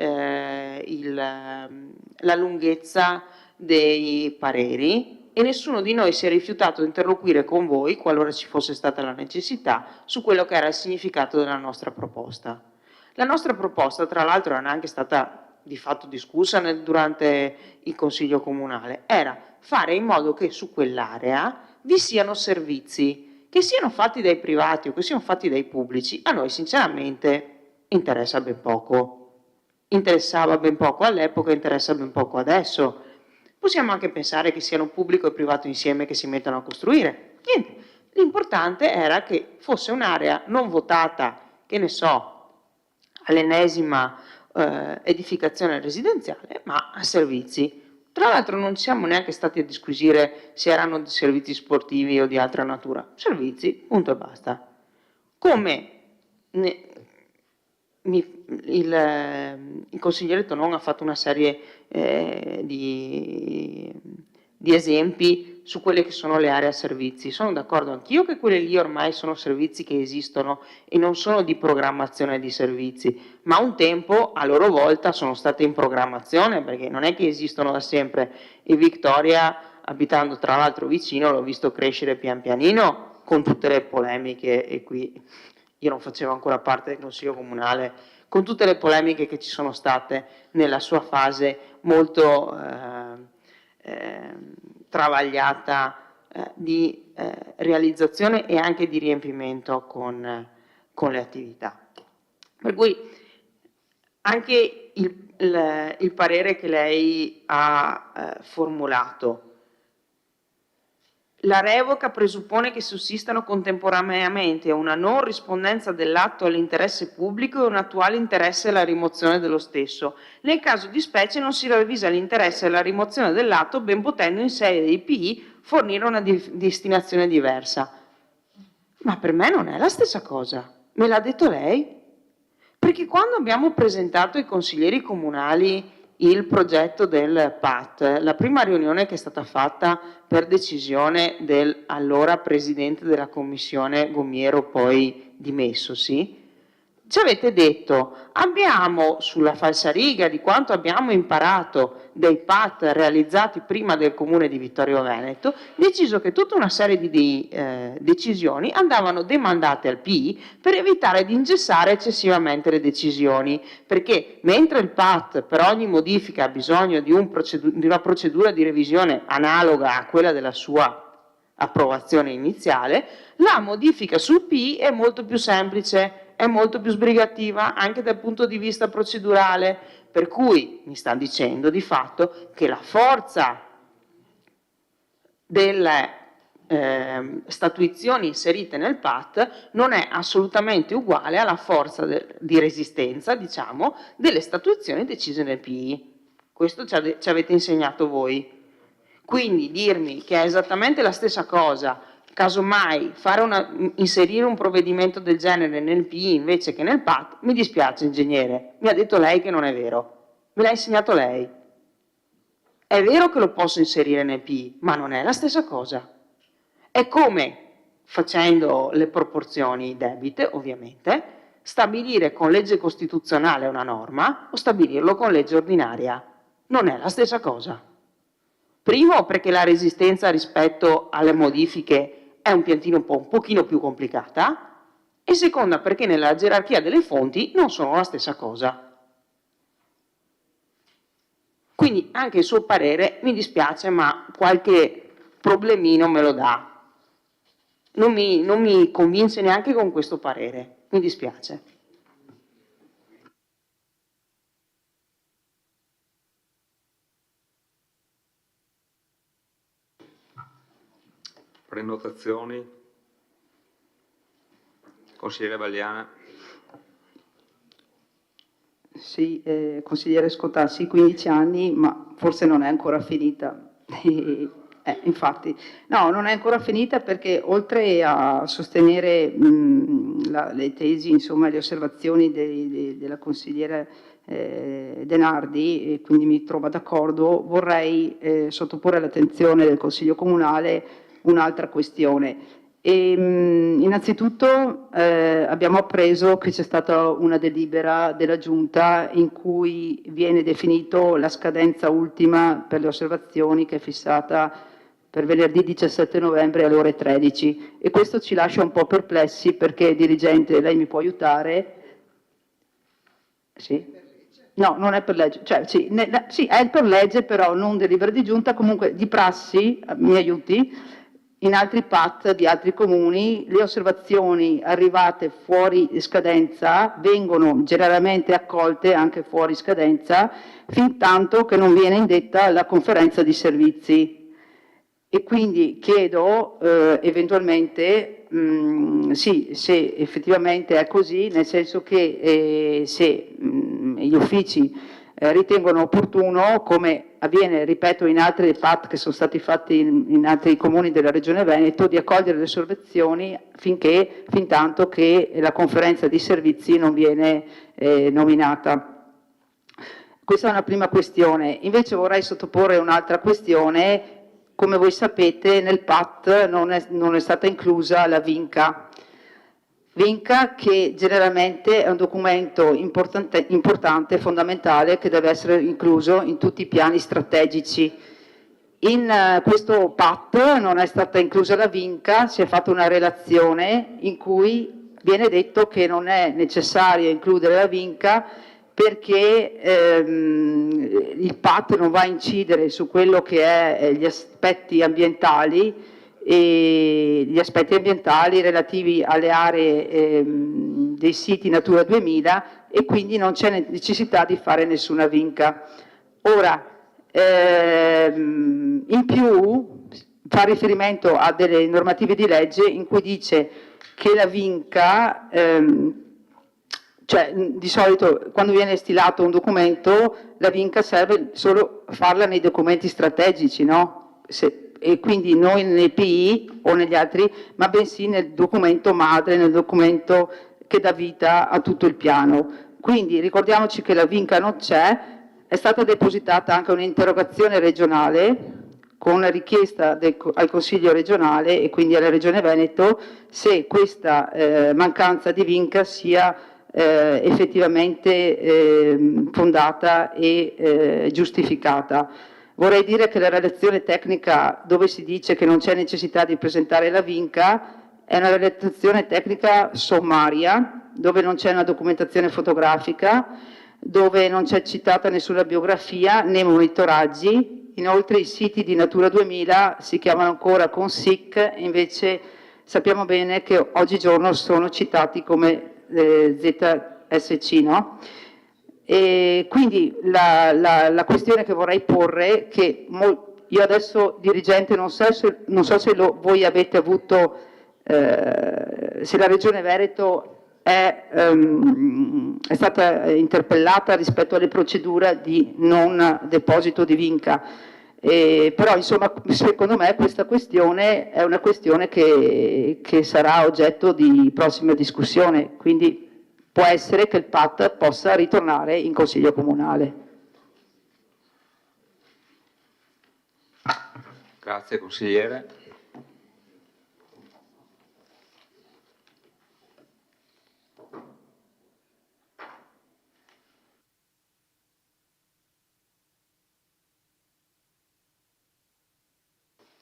la lunghezza dei pareri. e nessuno di noi si è rifiutato di interloquire con voi, qualora ci fosse stata la necessità, su quello che era il significato della nostra proposta. La nostra proposta, tra l'altro, era anche stata di fatto discussa durante il Consiglio Comunale, era fare in modo che su quell'area vi siano servizi, che siano fatti dai privati o che siano fatti dai pubblici. A noi sinceramente interessa ben poco. Interessava ben poco all'epoca, interessa ben poco adesso. Possiamo anche pensare che siano pubblico e privato insieme che si mettano a costruire. Niente, l'importante era che fosse un'area non votata, che ne so, all'ennesima edificazione residenziale, ma a servizi. Tra l'altro non siamo neanche stati a disquisire se erano servizi sportivi o di altra natura. Servizi, punto e basta. Come il consigliere Tonon ha fatto una serie di esempi su quelle che sono le aree a servizi. Sono d'accordo anch'io che quelle lì ormai sono servizi che esistono e non sono di programmazione di servizi, ma un tempo a loro volta sono state in programmazione, perché non è che esistono da sempre. E Victoria, abitando tra l'altro vicino, l'ho visto crescere pian pianino con tutte le polemiche, e qui io non facevo ancora parte del Consiglio Comunale, con tutte le polemiche che ci sono state nella sua fase molto travagliata di realizzazione e anche di riempimento con le attività. Per cui anche il parere che lei ha formulato, la revoca presuppone che sussistano contemporaneamente una non rispondenza dell'atto all'interesse pubblico e un attuale interesse alla rimozione dello stesso. Nel caso di specie non si ravvisa l'interesse alla rimozione dell'atto, ben potendo in sede di PI fornire una destinazione diversa. Ma per me non è la stessa cosa, me l'ha detto lei. Perché quando abbiamo presentato ai consiglieri comunali il progetto del PAT, la prima riunione che è stata fatta per decisione del allora presidente della commissione Gomiero, poi dimesso, sì? Ci avete detto, abbiamo sulla falsariga di quanto abbiamo imparato dei PAT realizzati prima del comune di Vittorio Veneto, deciso che tutta una serie di decisioni andavano demandate al PI per evitare di ingessare eccessivamente le decisioni, perché mentre il PAT per ogni modifica ha bisogno di una procedura di revisione analoga a quella della sua approvazione iniziale, la modifica sul PI è molto più semplice, è molto più sbrigativa anche dal punto di vista procedurale, per cui mi sta dicendo di fatto che la forza delle statuizioni inserite nel PAT non è assolutamente uguale alla forza di resistenza, diciamo, delle statuizioni decise nel PI. Questo ci avete insegnato voi. Quindi dirmi che è esattamente la stessa cosa, casomai inserire un provvedimento del genere nel PI invece che nel PAT, mi dispiace ingegnere, mi ha detto lei che non è vero, me l'ha insegnato lei. È vero che lo posso inserire nel PI, ma non è la stessa cosa. È come, facendo le proporzioni debite ovviamente, stabilire con legge costituzionale una norma o stabilirlo con legge ordinaria. Non è la stessa cosa. Primo perché la resistenza rispetto alle modifiche è un pochino più complicata, e seconda perché nella gerarchia delle fonti non sono la stessa cosa. Quindi anche il suo parere, mi dispiace, ma qualche problemino me lo dà. Non mi convince neanche con questo parere, mi dispiace. Prenotazioni? Consigliere Vagliana. Sì, consigliere Scotassi, 15 anni, ma forse non è ancora finita. Infatti, no, non è ancora finita perché oltre a sostenere le tesi, insomma, le osservazioni della consigliera Denardi, e quindi mi trovo d'accordo, vorrei sottoporre all'attenzione del Consiglio Comunale un'altra questione. Innanzitutto abbiamo appreso che c'è stata una delibera della Giunta in cui viene definito la scadenza ultima per le osservazioni, che è fissata per venerdì 17 novembre alle ore 13 e questo ci lascia un po' perplessi perché, dirigente, lei mi può aiutare? Sì? No, non è per legge, cioè sì, sì, è per legge però non delibera di giunta, comunque di prassi, mi aiuti, in altri PAT di altri comuni le osservazioni arrivate fuori scadenza vengono generalmente accolte anche fuori scadenza fin tanto che non viene indetta la conferenza di servizi. E quindi chiedo eventualmente sì, se effettivamente è così, nel senso che se gli uffici ritengono opportuno, come avviene, ripeto, in altri PAT che sono stati fatti in altri comuni della Regione Veneto, di accogliere le osservazioni fin tanto che la conferenza di servizi non viene nominata. Questa è una prima questione. Invece vorrei sottoporre un'altra questione. Come voi sapete nel PAT non è stata inclusa la VINCA. VINCA che generalmente è un documento importante, fondamentale, che deve essere incluso in tutti i piani strategici. In questo PAT non è stata inclusa la VINCA, si è fatta una relazione in cui viene detto che non è necessario includere la VINCA perché il PAT non va a incidere su quello che è gli aspetti ambientali e gli aspetti ambientali relativi alle aree dei siti Natura 2000 e quindi non c'è necessità di fare nessuna VINCA. Ora, in più fa riferimento a delle normative di legge in cui dice che la VINCA cioè di solito quando viene stilato un documento la VINCA serve solo a farla nei documenti strategici, no? E quindi noi nei PI o negli altri, ma bensì nel documento madre, nel documento che dà vita a tutto il piano. Quindi ricordiamoci che la VINCA non c'è, è stata depositata anche un'interrogazione regionale con una richiesta al Consiglio regionale e quindi alla Regione Veneto se questa mancanza di VINCA sia effettivamente fondata e giustificata. Vorrei dire che la relazione tecnica dove si dice che non c'è necessità di presentare la VINCA è una relazione tecnica sommaria, dove non c'è una documentazione fotografica, dove non c'è citata nessuna biografia né monitoraggi. Inoltre i siti di Natura 2000 si chiamano ancora con SIC, invece sappiamo bene che oggigiorno sono citati come ZSC, no? E quindi la questione che vorrei porre, che io adesso dirigente non so se voi avete avuto, se la Regione Veneto è stata interpellata rispetto alle procedure di non deposito di VINCA, però insomma secondo me questa questione è una questione che sarà oggetto di prossima discussione, quindi può essere che il PAT possa ritornare in Consiglio Comunale. Grazie consigliere.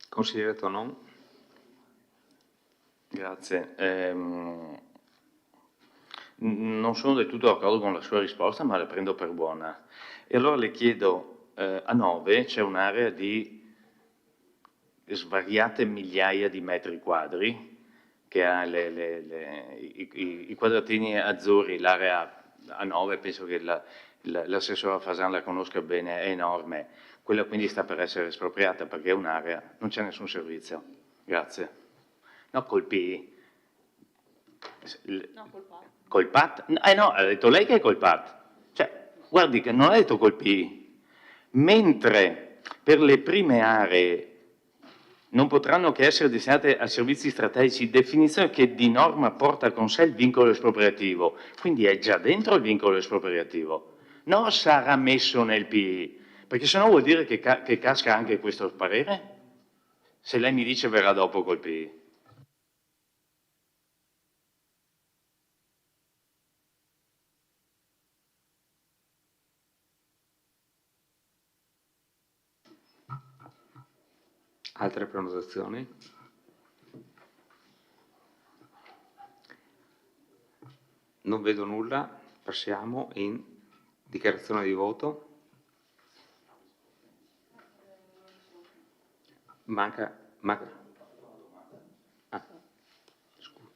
Consigliere Tonon. Grazie. Non sono del tutto d'accordo con la sua risposta, ma la prendo per buona. E allora le chiedo, a Nove c'è un'area di svariate migliaia di metri quadri, che ha i quadratini azzurri, l'area a 9, penso che l'assessore Fasan la conosca bene, è enorme. Quella quindi sta per essere espropriata perché è un'area, non c'è nessun servizio. Grazie. No, col PI. No, col PAT. Col PAT? No, ha detto lei che è col PAT. Cioè, guardi che non ha detto col PI. Mentre per le prime aree non potranno che essere destinate a servizi strategici, definizione che di norma porta con sé il vincolo espropriativo, quindi è già dentro il vincolo espropriativo, non sarà messo nel PI, perché sennò vuol dire che casca anche questo parere? Se lei mi dice verrà dopo col PI. Altre prenotazioni? Non vedo nulla, passiamo in dichiarazione di voto. Manca. Ah, scusa.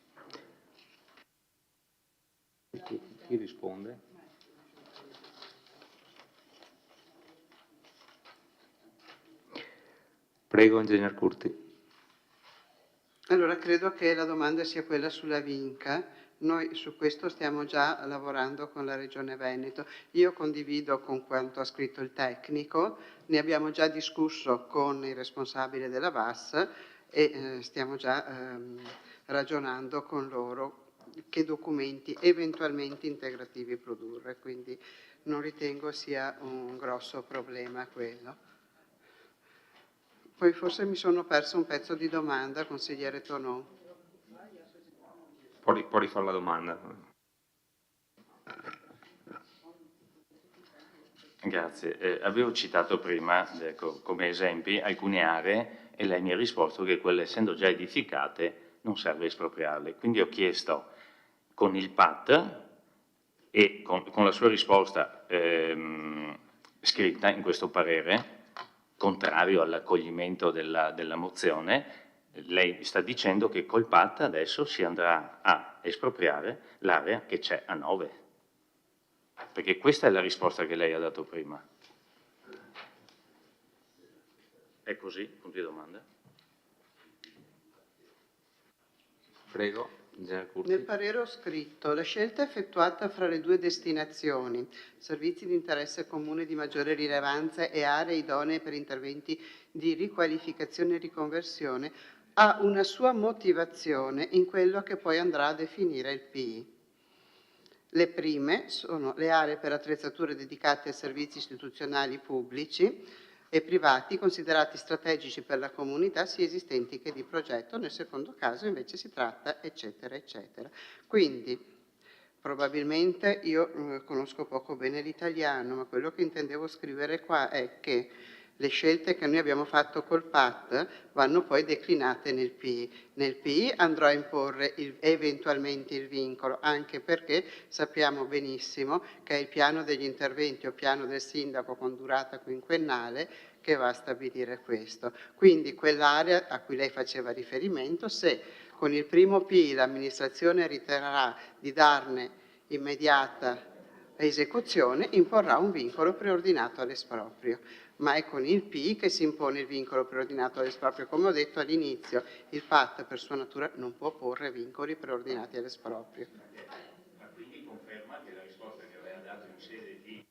Chi risponde? Prego, Ingegner Curti. Allora, credo che la domanda sia quella sulla Vinca. Noi su questo stiamo già lavorando con la Regione Veneto. Io condivido con quanto ha scritto il tecnico, ne abbiamo già discusso con il responsabile della VAS e stiamo già ragionando con loro che documenti eventualmente integrativi produrre, quindi non ritengo sia un grosso problema quello. Poi forse mi sono perso un pezzo di domanda, consigliere Tonò. Può rifare la domanda. Grazie. Avevo citato prima come esempi alcune aree e lei mi ha risposto che quelle essendo già edificate non serve espropriarle. Quindi ho chiesto con il PAT e con la sua risposta scritta in questo parere, contrario all'accoglimento della mozione, lei sta dicendo che col PAT adesso si andrà a espropriare l'area che c'è a 9. Perché questa è la risposta che lei ha dato prima. È così? Punto di domanda. Prego. Nel parere ho scritto: la scelta effettuata fra le due destinazioni, servizi di interesse comune di maggiore rilevanza e aree idonee per interventi di riqualificazione e riconversione, ha una sua motivazione in quello che poi andrà a definire il PI. Le prime sono le aree per attrezzature dedicate a servizi istituzionali pubblici e privati considerati strategici per la comunità sia esistenti che di progetto, nel secondo caso invece si tratta eccetera eccetera. Quindi probabilmente io conosco poco bene l'italiano, ma quello che intendevo scrivere qua è che le scelte che noi abbiamo fatto col PAT vanno poi declinate nel PI. Nel PI andrò a imporre eventualmente il vincolo, anche perché sappiamo benissimo che è il piano degli interventi o piano del sindaco con durata quinquennale che va a stabilire questo. Quindi quell'area a cui lei faceva riferimento, se con il primo PI l'amministrazione riterrà di darne immediata esecuzione, imporrà un vincolo preordinato all'esproprio. Ma è con il PI che si impone il vincolo preordinato all'esproprio. Come ho detto all'inizio, il PAT per sua natura non può porre vincoli preordinati all'esproprio. Ma quindi conferma che la risposta che aveva dato in sede di...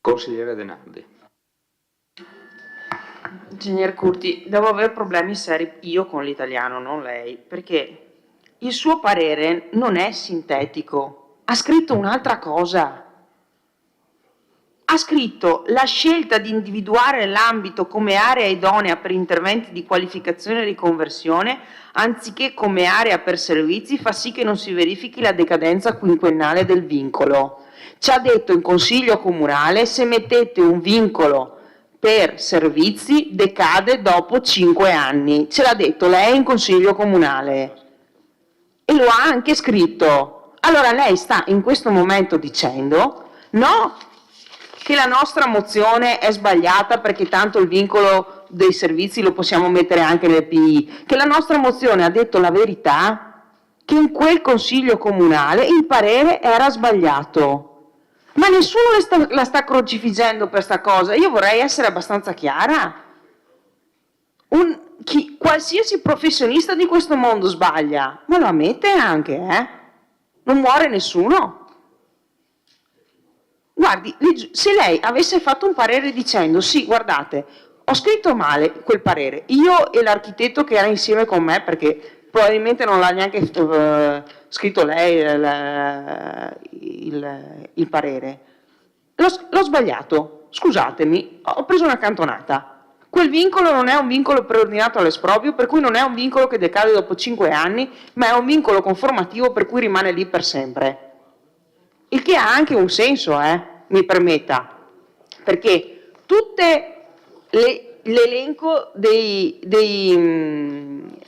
Consigliere Denardi. Ingegner Curti, devo avere problemi seri io con l'italiano, non lei, perché il suo parere non è sintetico, ha scritto un'altra cosa. Ha scritto la scelta di individuare l'ambito come area idonea per interventi di qualificazione e riconversione, anziché come area per servizi, fa sì che non si verifichi la decadenza quinquennale del vincolo. Ci ha detto in Consiglio Comunale, se mettete un vincolo per servizi decade dopo 5 anni. Ce l'ha detto lei in Consiglio Comunale e lo ha anche scritto. Allora lei sta in questo momento dicendo no, che la nostra mozione è sbagliata perché tanto il vincolo dei servizi lo possiamo mettere anche nel PI, che la nostra mozione ha detto la verità, che in quel Consiglio Comunale il parere era sbagliato. Ma nessuno la sta crocifiggendo per sta cosa. Io vorrei essere abbastanza chiara. Qualsiasi professionista di questo mondo sbaglia, ma lo ammette anche, non muore nessuno. Guardi, se lei avesse fatto un parere dicendo sì, guardate, ho scritto male quel parere, io e l'architetto che era insieme con me, perché probabilmente non l'ha neanche scritto lei il parere, l'ho sbagliato. scusatemi, ho preso una cantonata. Quel vincolo non è un vincolo preordinato all'esproprio, per cui non è un vincolo che decade dopo 5 anni, ma è un vincolo conformativo per cui rimane lì per sempre. Il che ha anche un senso, mi permetta, perché tutte l'elenco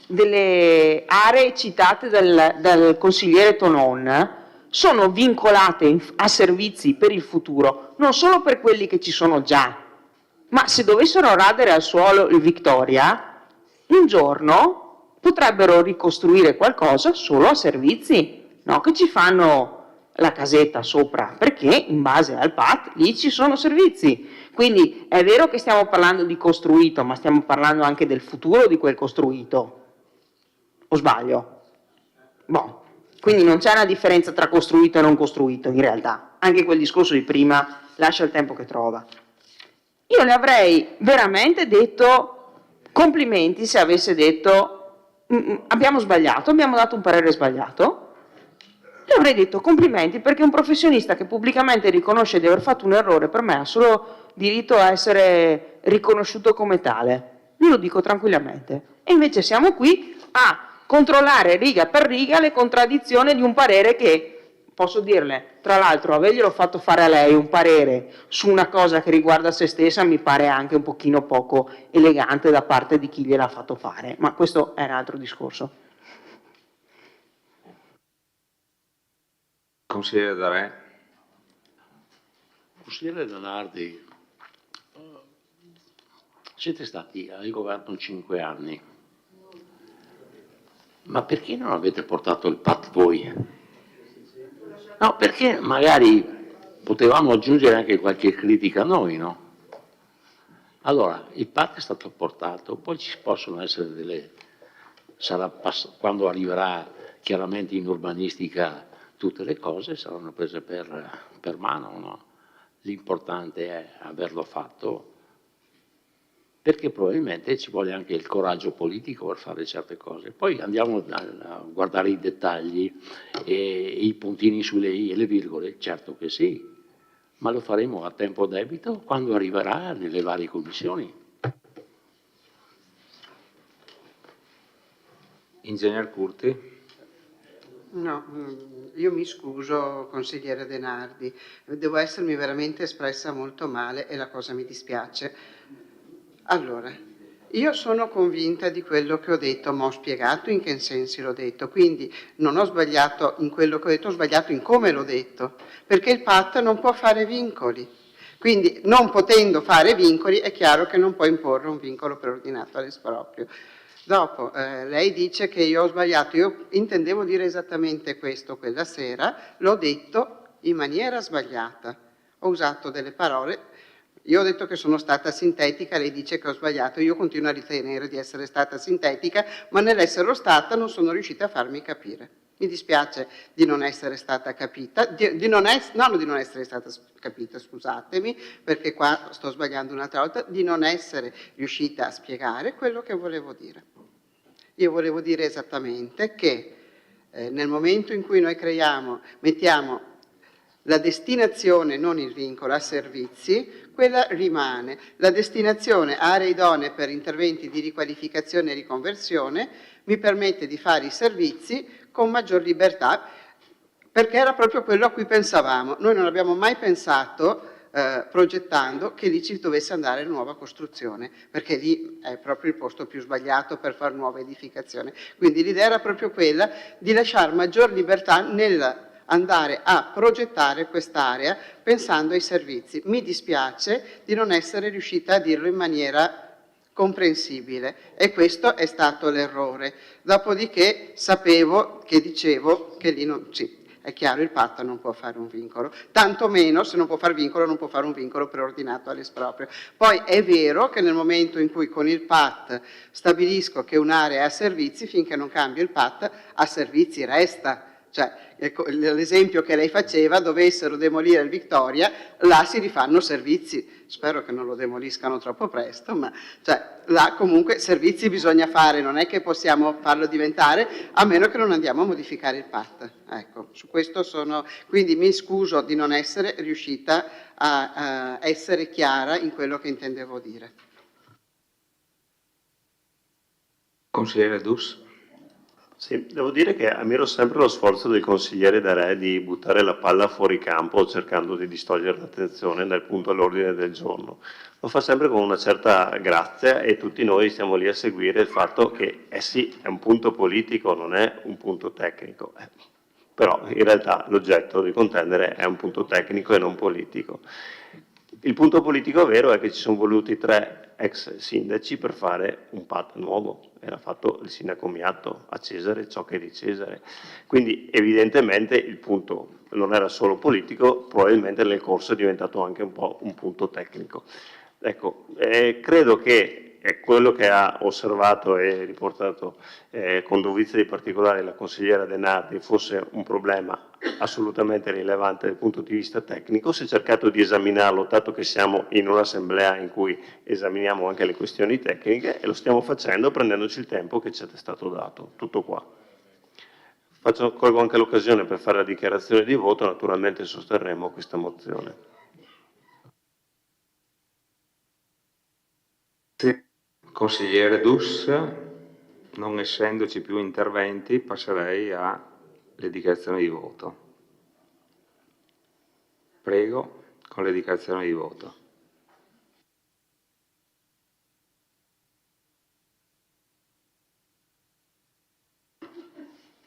delle aree citate dal consigliere Tonon sono vincolate a servizi per il futuro, non solo per quelli che ci sono già, ma se dovessero radere al suolo il Victoria, un giorno potrebbero ricostruire qualcosa solo a servizi, no? Che ci fanno la casetta sopra, perché in base al PAT lì ci sono servizi. Quindi è vero che stiamo parlando di costruito, ma stiamo parlando anche del futuro di quel costruito. O sbaglio? Boh. Quindi non c'è una differenza tra costruito e non costruito in realtà. Anche quel discorso di prima lascia il tempo che trova. Io le avrei veramente detto complimenti se avesse detto abbiamo sbagliato, abbiamo dato un parere sbagliato. Le avrei detto complimenti perché un professionista che pubblicamente riconosce di aver fatto un errore per me ha solo diritto a essere riconosciuto come tale. Io lo dico tranquillamente. E invece siamo qui a controllare riga per riga le contraddizioni di un parere che, posso dirle, tra l'altro averglielo fatto fare a lei un parere su una cosa che riguarda se stessa mi pare anche un pochino poco elegante da parte di chi gliel'ha fatto fare, ma questo è un altro discorso. Consigliere Darè. Consigliere Danardi, siete stati al governo 5 anni, ma perché non avete portato il PAT voi? No, perché magari potevamo aggiungere anche qualche critica a noi, no? Allora, il PAT è stato portato, poi ci possono essere quando arriverà chiaramente in urbanistica tutte le cose saranno prese per mano, no? L'importante è averlo fatto, perché probabilmente ci vuole anche il coraggio politico per fare certe cose. Poi andiamo a guardare i dettagli e i puntini sulle i e le virgole, certo che sì, ma lo faremo a tempo debito quando arriverà nelle varie commissioni. Ingegner Curti. No, io mi scuso, consigliere Denardi, devo essermi veramente espressa molto male e la cosa mi dispiace. Allora, io sono convinta di quello che ho detto, ma ho spiegato in che sensi l'ho detto, quindi non ho sbagliato in quello che ho detto, ho sbagliato in come l'ho detto, perché il PAT non può fare vincoli. Quindi non potendo fare vincoli è chiaro che non può imporre un vincolo preordinato all'esproprio. Dopo, lei dice che io ho sbagliato, io intendevo dire esattamente questo quella sera, l'ho detto in maniera sbagliata, ho usato delle parole, io ho detto che sono stata sintetica, lei dice che ho sbagliato, io continuo a ritenere di essere stata sintetica, ma nell'esserlo stata non sono riuscita a farmi capire. Mi dispiace di non essere stata capita, di non essere stata capita, scusatemi, perché qua sto sbagliando un'altra volta, di non essere riuscita a spiegare quello che volevo dire. Io volevo dire esattamente che nel momento in cui noi mettiamo la destinazione, non il vincolo, a servizi, quella rimane. La destinazione aree idonee per interventi di riqualificazione e riconversione mi permette di fare i servizi con maggior libertà, perché era proprio quello a cui pensavamo. Noi non abbiamo mai pensato, progettando, che lì ci dovesse andare nuova costruzione, perché lì è proprio il posto più sbagliato per fare nuova edificazione. Quindi l'idea era proprio quella di lasciare maggior libertà nel andare a progettare quest'area pensando ai servizi. Mi dispiace di non essere riuscita a dirlo in maniera comprensibile e questo è stato l'errore. Dopodiché sapevo che dicevo che lì non... Sì, è chiaro, il patto non può fare un vincolo, tantomeno se non può fare vincolo non può fare un vincolo preordinato all'esproprio. Poi è vero che nel momento in cui con il PAT stabilisco che un'area è a servizi, finché non cambio il PAT, a servizi resta. Cioè, ecco, l'esempio che lei faceva, dovessero demolire il Victoria, là si rifanno servizi. Spero che non lo demoliscano troppo presto, ma cioè, là comunque servizi bisogna fare, non è che possiamo farlo diventare, a meno che non andiamo a modificare il PAT. Ecco, su questo quindi mi scuso di non essere riuscita a essere chiara in quello che intendevo dire. Consigliere Dus. Sì, devo dire che ammiro sempre lo sforzo del consigliere De Re di buttare la palla fuori campo cercando di distogliere l'attenzione dal punto all'ordine del giorno. Lo fa sempre con una certa grazia e tutti noi stiamo lì a seguire il fatto che, sì, è un punto politico, non è un punto tecnico. Però in realtà l'oggetto di contendere è un punto tecnico e non politico. Il punto politico vero è che ci sono voluti 3 ex sindaci per fare un PAT nuovo. Era fatto il sindaco Miatto, a Cesare ciò che è di Cesare. Quindi evidentemente il punto non era solo politico, probabilmente nel corso è diventato anche un po' un punto tecnico. Ecco, credo che quello che ha osservato e riportato con dovizia di particolare la consigliera De Nardi fosse un problema assolutamente rilevante dal punto di vista tecnico. Si è cercato di esaminarlo, dato che siamo in un'assemblea in cui esaminiamo anche le questioni tecniche, e lo stiamo facendo prendendoci il tempo che ci è stato dato. Tutto qua. Colgo anche l'occasione per fare la dichiarazione di voto, naturalmente sosterremo questa mozione. Consigliere Dus, non essendoci più interventi, passerei alle dichiarazioni di voto. Prego, con le dichiarazioni di voto.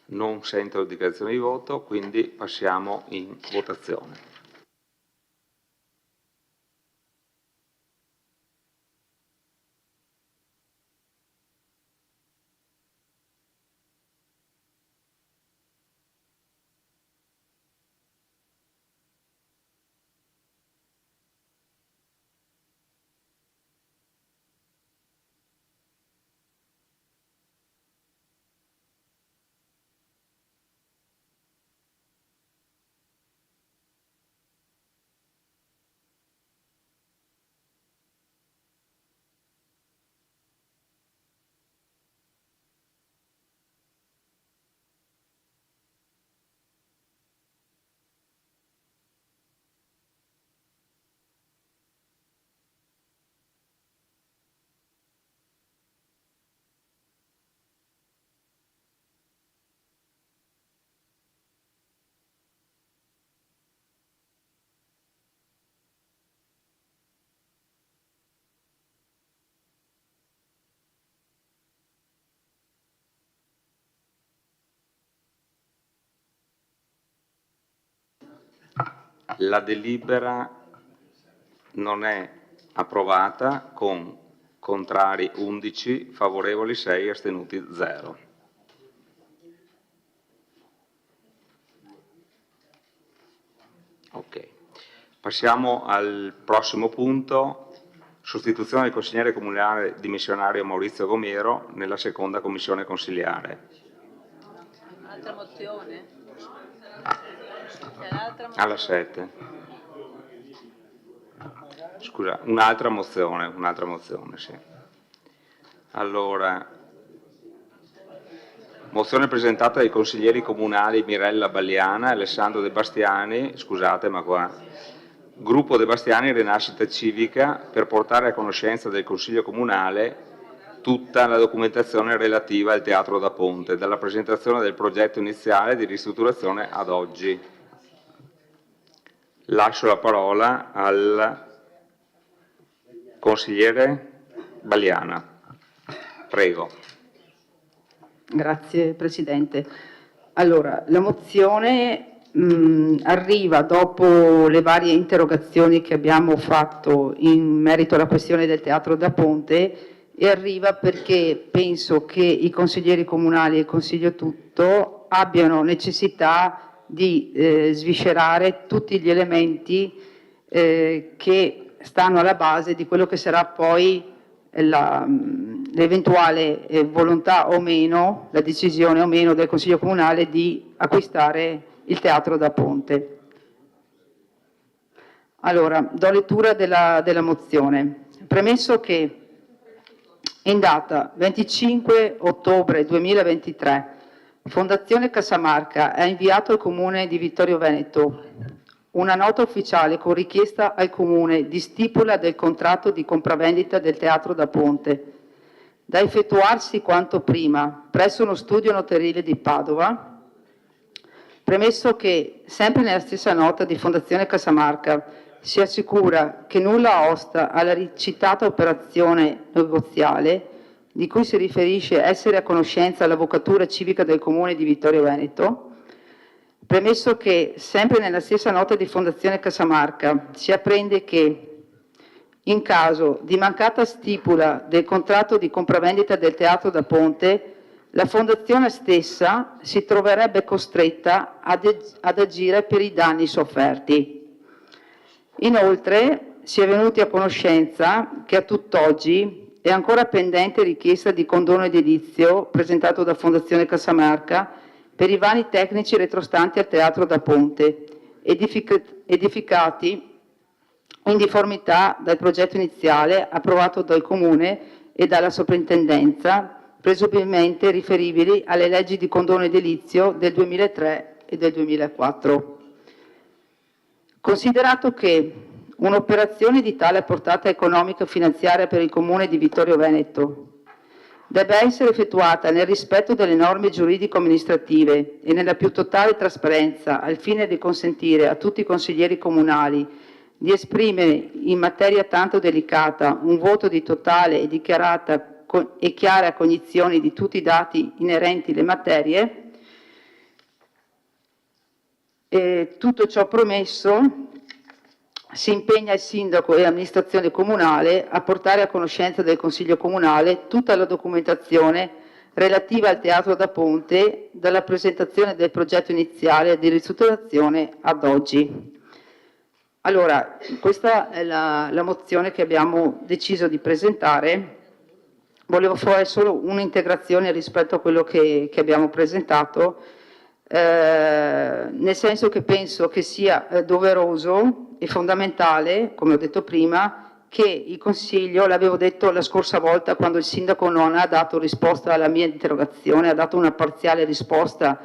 Non sento le dichiarazioni di voto, quindi passiamo in votazione. La delibera non è approvata con contrari 11, favorevoli 6, astenuti 0. Ok. Passiamo al prossimo punto, sostituzione del consigliere comunale dimissionario Maurizio Gomero nella seconda commissione consiliare. Un'altra mozione? Alla 7. Scusa, un'altra mozione, sì. Allora, mozione presentata dai consiglieri comunali Mirella Balliana e Alessandro De Bastiani, scusate ma qua, gruppo De Bastiani Rinascita Civica, per portare a conoscenza del Consiglio Comunale tutta la documentazione relativa al Teatro da Ponte, dalla presentazione del progetto iniziale di ristrutturazione ad oggi. Lascio la parola al consigliere Balliana. Prego. Grazie Presidente. Allora, la mozione arriva dopo le varie interrogazioni che abbiamo fatto in merito alla questione del Teatro da Ponte, e arriva perché penso che i consiglieri comunali e il Consiglio tutto abbiano necessità di sviscerare tutti gli elementi che stanno alla base di quello che sarà poi l'eventuale volontà o meno, la decisione o meno del Consiglio Comunale di acquistare il Teatro da Ponte. Allora, do lettura della mozione. Premesso che in data 25 ottobre 2023 Fondazione Casamarca ha inviato al Comune di Vittorio Veneto una nota ufficiale con richiesta al Comune di stipula del contratto di compravendita del Teatro da Ponte, da effettuarsi quanto prima presso uno studio notarile di Padova, premesso che, sempre nella stessa nota di Fondazione Casamarca, si assicura che nulla osta alla citata operazione negoziale, di cui si riferisce essere a conoscenza l'Avvocatura Civica del Comune di Vittorio Veneto, premesso che, sempre nella stessa nota di Fondazione Casamarca, si apprende che, in caso di mancata stipula del contratto di compravendita del Teatro da Ponte, la Fondazione stessa si troverebbe costretta ad agire per i danni sofferti. Inoltre, si è venuti a conoscenza che a tutt'oggi è ancora pendente richiesta di condono edilizio presentato da Fondazione Casamarca per i vani tecnici retrostanti al Teatro da Ponte, edificati in difformità dal progetto iniziale approvato dal Comune e dalla Soprintendenza, presumibilmente riferibili alle leggi di condono edilizio del 2003 e del 2004. Considerato che un'operazione di tale portata economica e finanziaria per il Comune di Vittorio Veneto debba essere effettuata nel rispetto delle norme giuridico-amministrative e nella più totale trasparenza al fine di consentire a tutti i consiglieri comunali di esprimere in materia tanto delicata un voto di totale e dichiarata e chiara cognizione di tutti i dati inerenti alle materie, tutto ciò promesso, si impegna il Sindaco e l'amministrazione comunale a portare a conoscenza del Consiglio Comunale tutta la documentazione relativa al Teatro da Ponte dalla presentazione del progetto iniziale di ristrutturazione ad oggi. Allora, questa è la mozione che abbiamo deciso di presentare. Volevo fare solo un'integrazione rispetto a quello che abbiamo presentato, nel senso che penso che sia doveroso e fondamentale, come ho detto prima, che il Consiglio, l'avevo detto la scorsa volta quando il Sindaco non ha dato risposta alla mia interrogazione, ha dato una parziale risposta,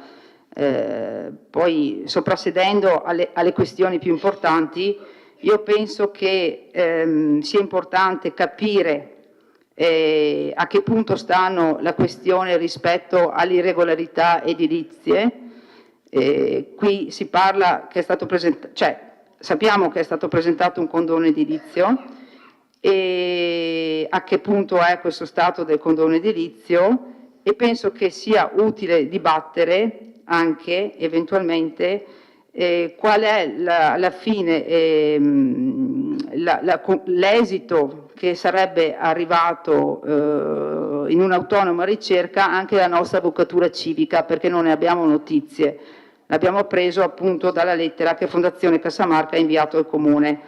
poi soprassedendo alle questioni più importanti. Io penso che sia importante capire a che punto stanno la questione rispetto alle irregolarità edilizie. Qui si parla che è stato presentato, sappiamo che è stato presentato un condono edilizio, e a che punto è questo stato del condono edilizio, e penso che sia utile dibattere anche eventualmente qual è alla fine l'esito che sarebbe arrivato in un'autonoma ricerca anche la nostra avvocatura civica, perché non ne abbiamo notizie. L'abbiamo preso appunto dalla lettera che Fondazione Casamarca ha inviato al Comune.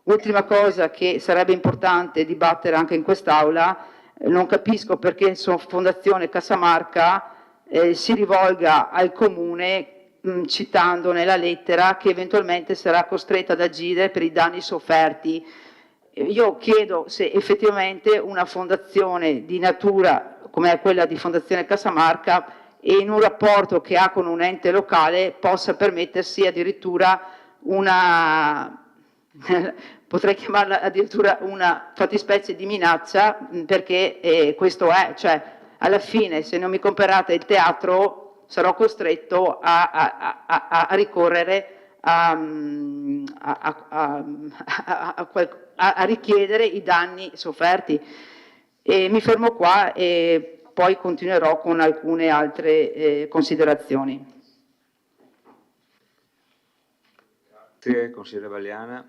Ultima cosa che sarebbe importante dibattere anche in quest'Aula, non capisco perché Fondazione Casamarca si rivolga al Comune citando nella lettera che eventualmente sarà costretta ad agire per i danni sofferti. Io chiedo se effettivamente una fondazione di natura come è quella di Fondazione Casamarca e in un rapporto che ha con un ente locale possa permettersi addirittura una, potrei chiamarla addirittura una fattispecie di minaccia, perché questo è, cioè alla fine se non mi comprate il teatro sarò costretto a ricorrere a richiedere i danni sofferti. E mi fermo qua e poi continuerò con alcune altre considerazioni. Grazie, consigliere Valiana.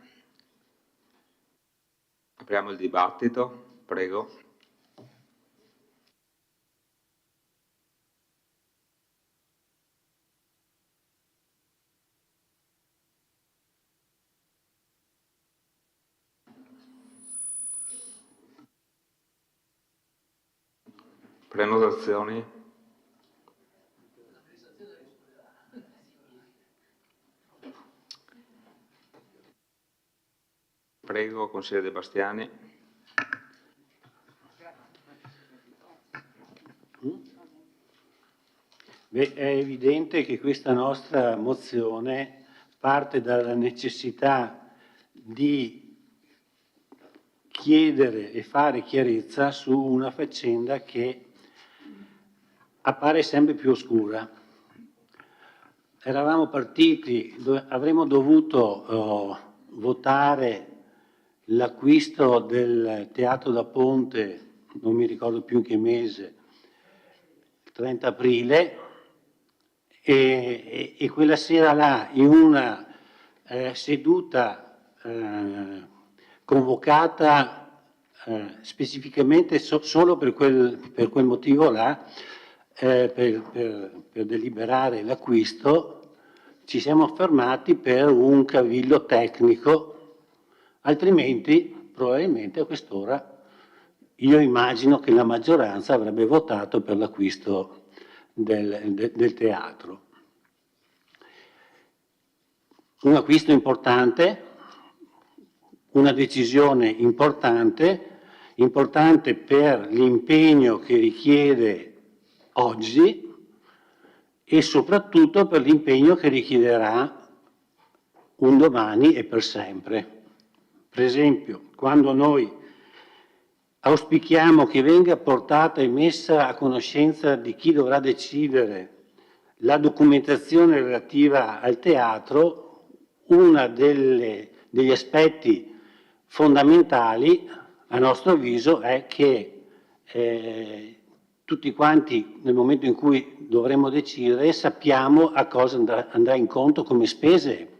Apriamo il dibattito, prego. Prenotazioni. Prego, consigliere De Bastiani. Beh, è evidente che questa nostra mozione parte dalla necessità di chiedere e fare chiarezza su una faccenda che appare sempre più oscura. Eravamo partiti, avremmo dovuto votare l'acquisto del Teatro da Ponte, non mi ricordo più in che mese, il 30 aprile, e quella sera là, in una seduta convocata specificamente solo per quel motivo là, per deliberare l'acquisto, ci siamo fermati per un cavillo tecnico, altrimenti probabilmente a quest'ora io immagino che la maggioranza avrebbe votato per l'acquisto del teatro. Un acquisto importante, una decisione importante per l'impegno che richiede oggi e soprattutto per l'impegno che richiederà un domani e per sempre. Per esempio, quando noi auspichiamo che venga portata e messa a conoscenza di chi dovrà decidere la documentazione relativa al teatro, uno degli aspetti fondamentali, a nostro avviso, è che tutti quanti, nel momento in cui dovremo decidere, sappiamo a cosa andrà incontro come spese.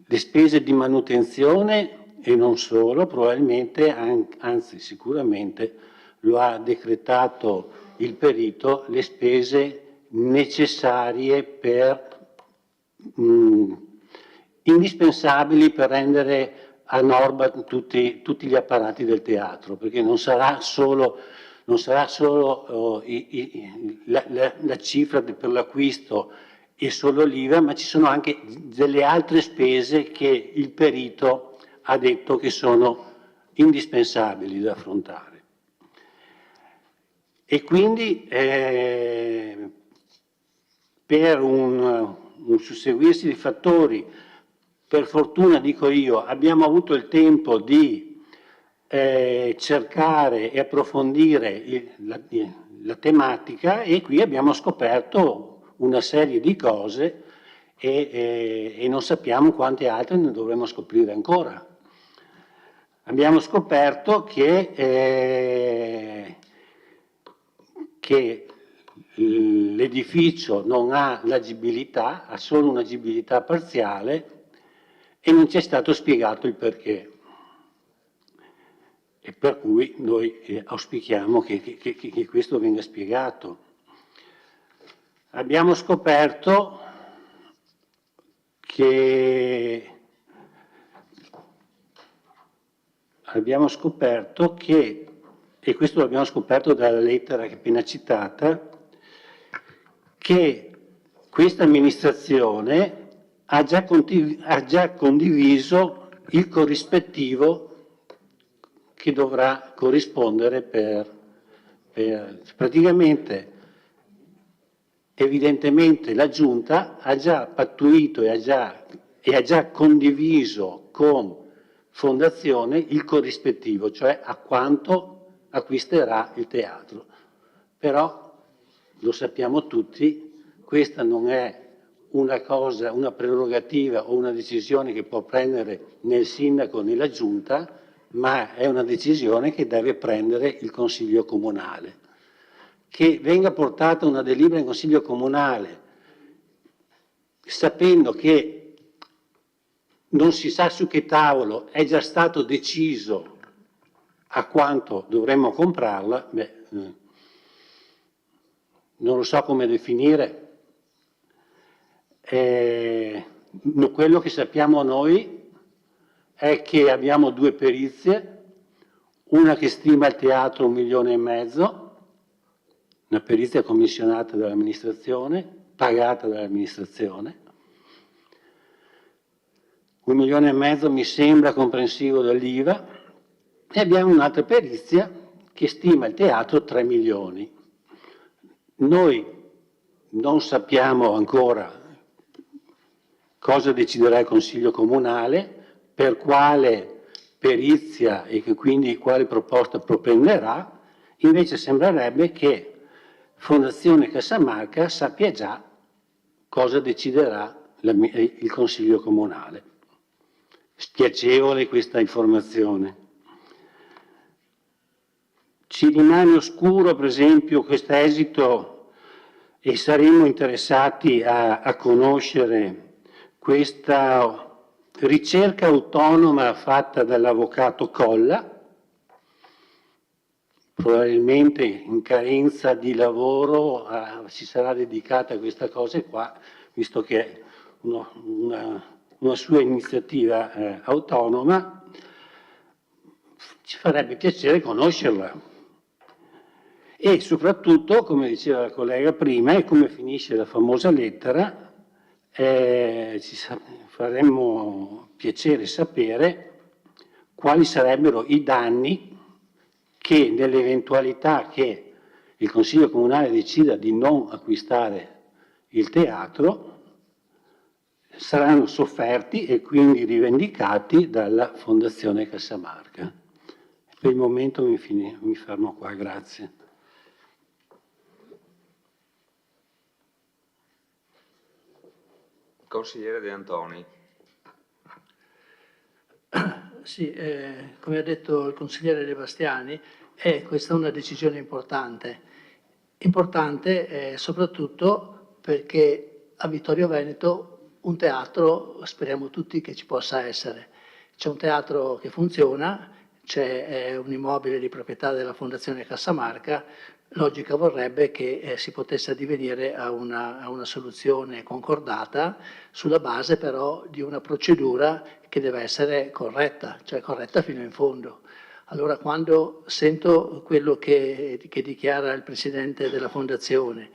Le spese di manutenzione e non solo, probabilmente, anzi sicuramente, lo ha decretato il perito, le spese necessarie indispensabili per rendere a norma tutti gli apparati del teatro, perché non sarà solo la cifra per l'acquisto e solo l'IVA, ma ci sono anche delle altre spese che il perito ha detto che sono indispensabili da affrontare. E quindi per un susseguirsi di fattori, per fortuna dico io, abbiamo avuto il tempo di cercare e approfondire la tematica, e qui abbiamo scoperto una serie di cose e non sappiamo quante altre ne dovremo scoprire ancora. Abbiamo scoperto che l'edificio non ha l'agibilità, ha solo un'agibilità parziale, e non ci è stato spiegato il perché. E per cui noi auspichiamo che questo venga spiegato. Abbiamo scoperto che e questo l'abbiamo scoperto dalla lettera che è appena citata, che questa amministrazione ha già condiviso il corrispettivo che dovrà corrispondere praticamente, evidentemente la Giunta ha già pattuito e ha già condiviso con Fondazione il corrispettivo, cioè a quanto acquisterà il teatro. Però, lo sappiamo tutti, questa non è una cosa, una prerogativa o una decisione che può prendere né il sindaco né la Giunta, ma è una decisione che deve prendere il Consiglio Comunale. Che venga portata una delibera in Consiglio Comunale sapendo che non si sa su che tavolo è già stato deciso a quanto dovremmo comprarla, non lo so come definire. Quello che sappiamo noi è che abbiamo due perizie, una che stima il teatro 1,5 milioni, una perizia commissionata dall'amministrazione, pagata dall'amministrazione, 1,5 milioni mi sembra comprensivo dell'IVA, e abbiamo un'altra perizia che stima il teatro 3 milioni. Noi non sappiamo ancora cosa deciderà il Consiglio Comunale, per quale perizia e che quindi quale proposta propenderà. Invece sembrerebbe che Fondazione Casamarca sappia già cosa deciderà il Consiglio Comunale. Spiacevole questa informazione. Ci rimane oscuro, per esempio, questo esito, e saremmo interessati a conoscere questa ricerca autonoma fatta dall'avvocato Colla, probabilmente in carenza di lavoro si sarà dedicata a questa cosa qua, visto che è una sua iniziativa autonoma. Ci farebbe piacere conoscerla. E soprattutto, come diceva la collega prima, e come finisce la famosa lettera, faremmo piacere sapere quali sarebbero i danni che, nell'eventualità che il Consiglio Comunale decida di non acquistare il teatro, saranno sofferti e quindi rivendicati dalla Fondazione Casamarca. Per il momento mi fermo qua, grazie. Consigliere De Antoni. Sì, come ha detto il consigliere De Bastiani, questa è una decisione importante. Importante soprattutto perché a Vittorio Veneto un teatro speriamo tutti che ci possa essere. C'è un teatro che funziona, c'è un immobile di proprietà della Fondazione Casamarca. Logica vorrebbe che si potesse addivenire a una soluzione concordata sulla base però di una procedura che deve essere corretta, cioè corretta fino in fondo. Allora quando sento quello che dichiara il Presidente della Fondazione,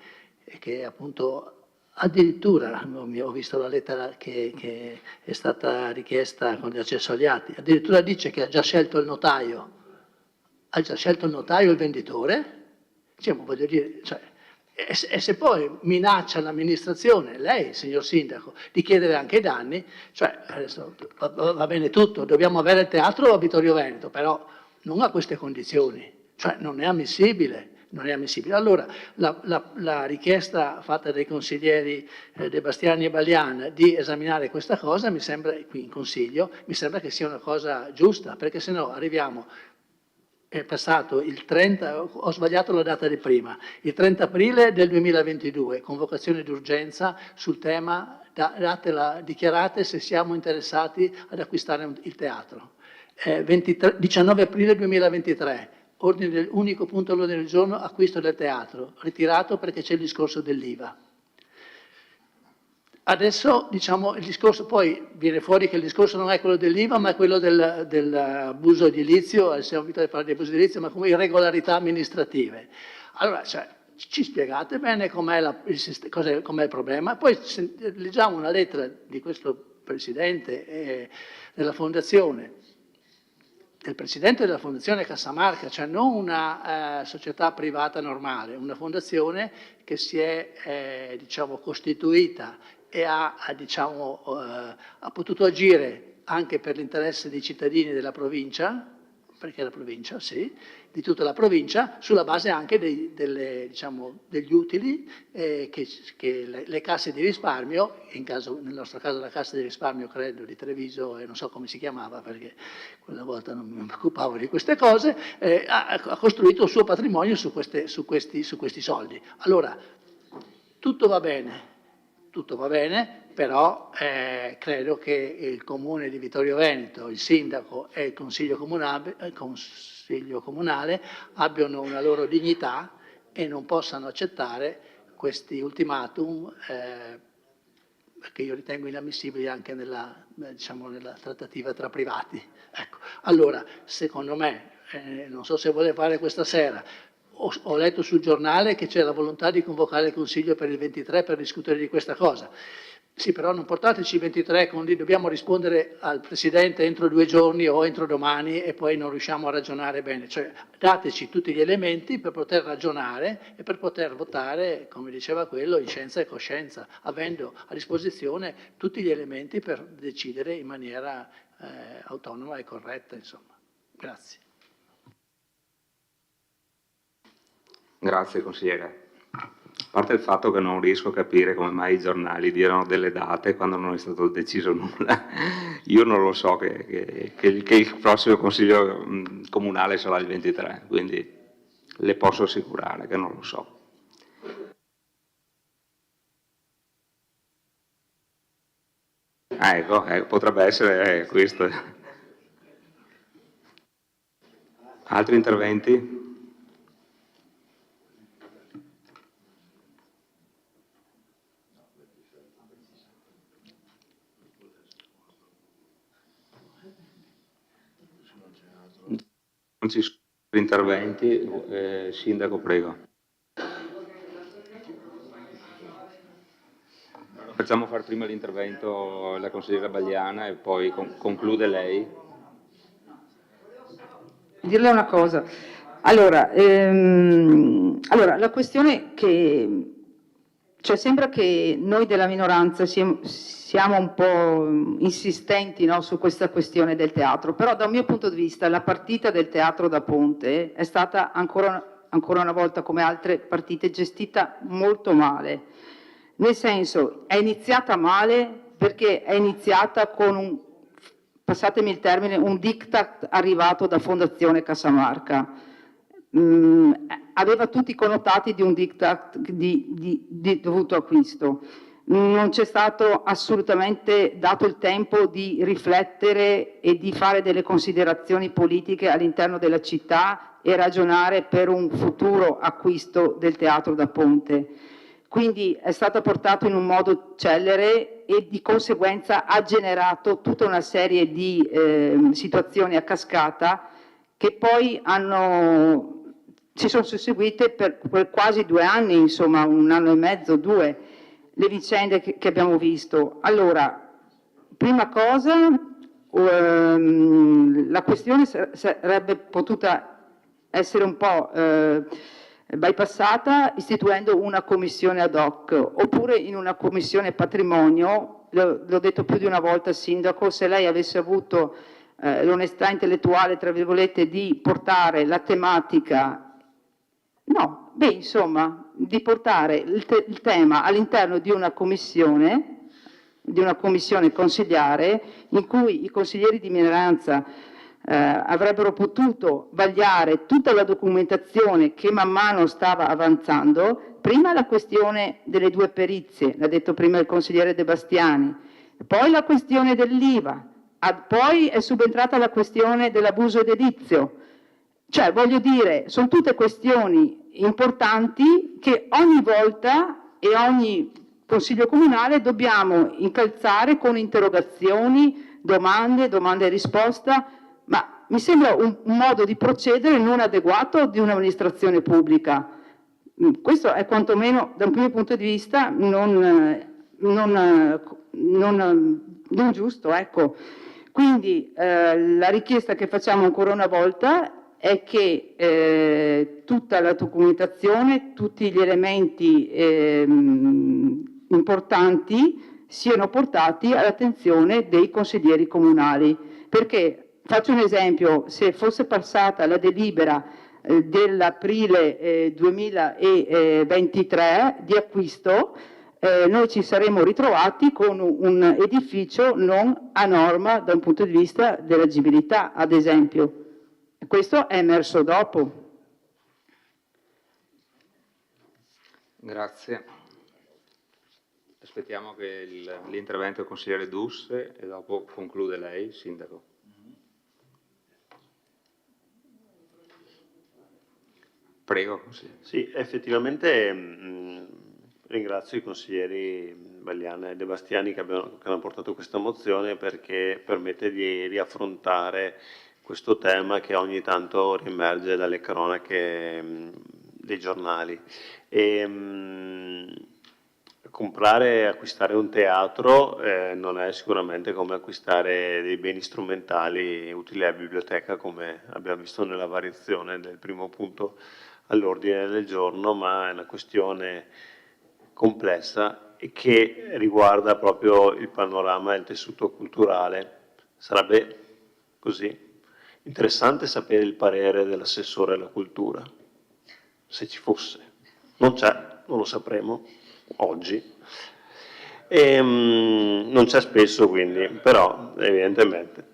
che appunto addirittura, ho visto la lettera che è stata richiesta con l'accesso agli atti, addirittura dice che ha già scelto il notaio. Ha già scelto il notaio il venditore? Cioè, voglio dire, e se poi minaccia l'amministrazione, lei, signor Sindaco, di chiedere anche i danni, cioè, adesso, va bene tutto, dobbiamo avere il teatro a Vittorio Veneto, però non a queste condizioni, cioè non è ammissibile. Non è ammissibile. Allora, la richiesta fatta dai consiglieri De Bastiani e Balian di esaminare questa cosa, mi sembra, qui in Consiglio, mi sembra che sia una cosa giusta, perché se no arriviamo, è passato il 30, ho sbagliato la data di prima, il 30 aprile del 2022, convocazione d'urgenza sul tema, dichiarate se siamo interessati ad acquistare il teatro. 19 aprile 2023, unico punto all'ordine del giorno, acquisto del teatro, ritirato perché c'è il discorso dell'IVA. Adesso diciamo il discorso, poi viene fuori che il discorso non è quello dell'IVA ma è quello dell'abuso edilizio, siamo abituati a parlare di abuso edilizio, ma come irregolarità amministrative. Allora, ci spiegate bene com'è il problema? Poi leggiamo una lettera di questo Presidente della Fondazione, del Presidente della Fondazione Casamarca, cioè non una società privata normale, una fondazione che si è diciamo, costituita e ha potuto agire anche per l'interesse dei cittadini della provincia, perché è la provincia, sì, di tutta la provincia, sulla base anche degli utili che le casse di risparmio, nel nostro caso la cassa di risparmio credo di Treviso, e non so come si chiamava perché quella volta non mi occupavo di queste cose, ha costruito il suo patrimonio su questi soldi. Allora, tutto va bene, però credo che il Comune di Vittorio Veneto, il Sindaco e il Consiglio Comunale abbiano una loro dignità e non possano accettare questi ultimatum che io ritengo inammissibili anche nella trattativa tra privati. Ecco. Allora, secondo me, non so se vuole fare questa sera, ho letto sul giornale che c'è la volontà di convocare il Consiglio per il 23 per discutere di questa cosa. Sì, però non portateci 23 con lì, dobbiamo rispondere al Presidente entro 2 giorni o entro domani e poi non riusciamo a ragionare bene. Cioè, dateci tutti gli elementi per poter ragionare e per poter votare, come diceva quello, in scienza e coscienza, avendo a disposizione tutti gli elementi per decidere in maniera autonoma e corretta, insomma. Grazie. Grazie consigliere. A parte il fatto che non riesco a capire come mai i giornali diano delle date quando non è stato deciso nulla, io non lo so che il prossimo consiglio comunale sarà il 23, quindi le posso assicurare che non lo so. Ecco, potrebbe essere questo. Altri interventi? Non ci sono interventi, Sindaco, prego. Facciamo fare prima l'intervento alla consigliera Bagliana e poi conclude lei. Dirle una cosa. Allora, la questione che... Cioè sembra che noi della minoranza siamo un po' insistenti, no, su questa questione del teatro, però dal mio punto di vista la partita del teatro da ponte è stata ancora una volta, come altre partite, gestita molto male. Nel senso, è iniziata male perché è iniziata con passatemi il termine, un diktat arrivato da Fondazione Casamarca. Aveva tutti i connotati di un diktat di dovuto acquisto. Non c'è stato assolutamente dato il tempo di riflettere e di fare delle considerazioni politiche all'interno della città e ragionare per un futuro acquisto del teatro da ponte. Quindi è stato portato in un modo celere e di conseguenza ha generato tutta una serie di situazioni a cascata che poi si sono susseguite per quasi 2 anni, insomma 1 anno e mezzo, 2, le vicende che abbiamo visto. Allora, prima cosa, la questione sarebbe potuta essere un po' bypassata istituendo una commissione ad hoc, oppure in una commissione patrimonio, l'ho detto più di una volta Sindaco, se lei avesse avuto l'onestà intellettuale, tra virgolette, di portare la tematica, di portare il tema all'interno di una commissione consiliare in cui i consiglieri di minoranza avrebbero potuto vagliare tutta la documentazione che man mano stava avanzando, prima la questione delle 2 perizie, l'ha detto prima il consigliere De Bastiani, poi la questione dell'IVA, poi è subentrata la questione dell'abuso edilizio. Cioè, voglio dire, sono tutte questioni importanti che ogni volta e ogni Consiglio Comunale dobbiamo incalzare con interrogazioni, domande e risposta, ma mi sembra un modo di procedere non adeguato di un'amministrazione pubblica. Questo è quantomeno, da un primo punto di vista, non giusto, ecco. Quindi la richiesta che facciamo ancora una volta è che tutta la documentazione, tutti gli elementi importanti siano portati all'attenzione dei consiglieri comunali. Perché, faccio un esempio, se fosse passata la delibera dell'aprile 2023 di acquisto, noi ci saremmo ritrovati con un edificio non a norma da un punto di vista dell'agibilità, ad esempio. Questo è emerso dopo. Grazie. Aspettiamo che l'intervento del consigliere Dusse e dopo conclude lei, Sindaco. Prego, consigliere. Sì, effettivamente ringrazio i consiglieri Bagliana e De Bastiani che hanno portato questa mozione perché permette di riaffrontare questo tema che ogni tanto riemerge dalle cronache dei giornali. comprare e acquistare un teatro non è sicuramente come acquistare dei beni strumentali utili alla biblioteca, come abbiamo visto nella variazione del primo punto all'ordine del giorno, ma è una questione complessa e che riguarda proprio il panorama e il tessuto culturale. Sarebbe così interessante sapere il parere dell'assessore alla cultura, se ci fosse. Non c'è, non lo sapremo oggi. Non c'è spesso quindi, però evidentemente.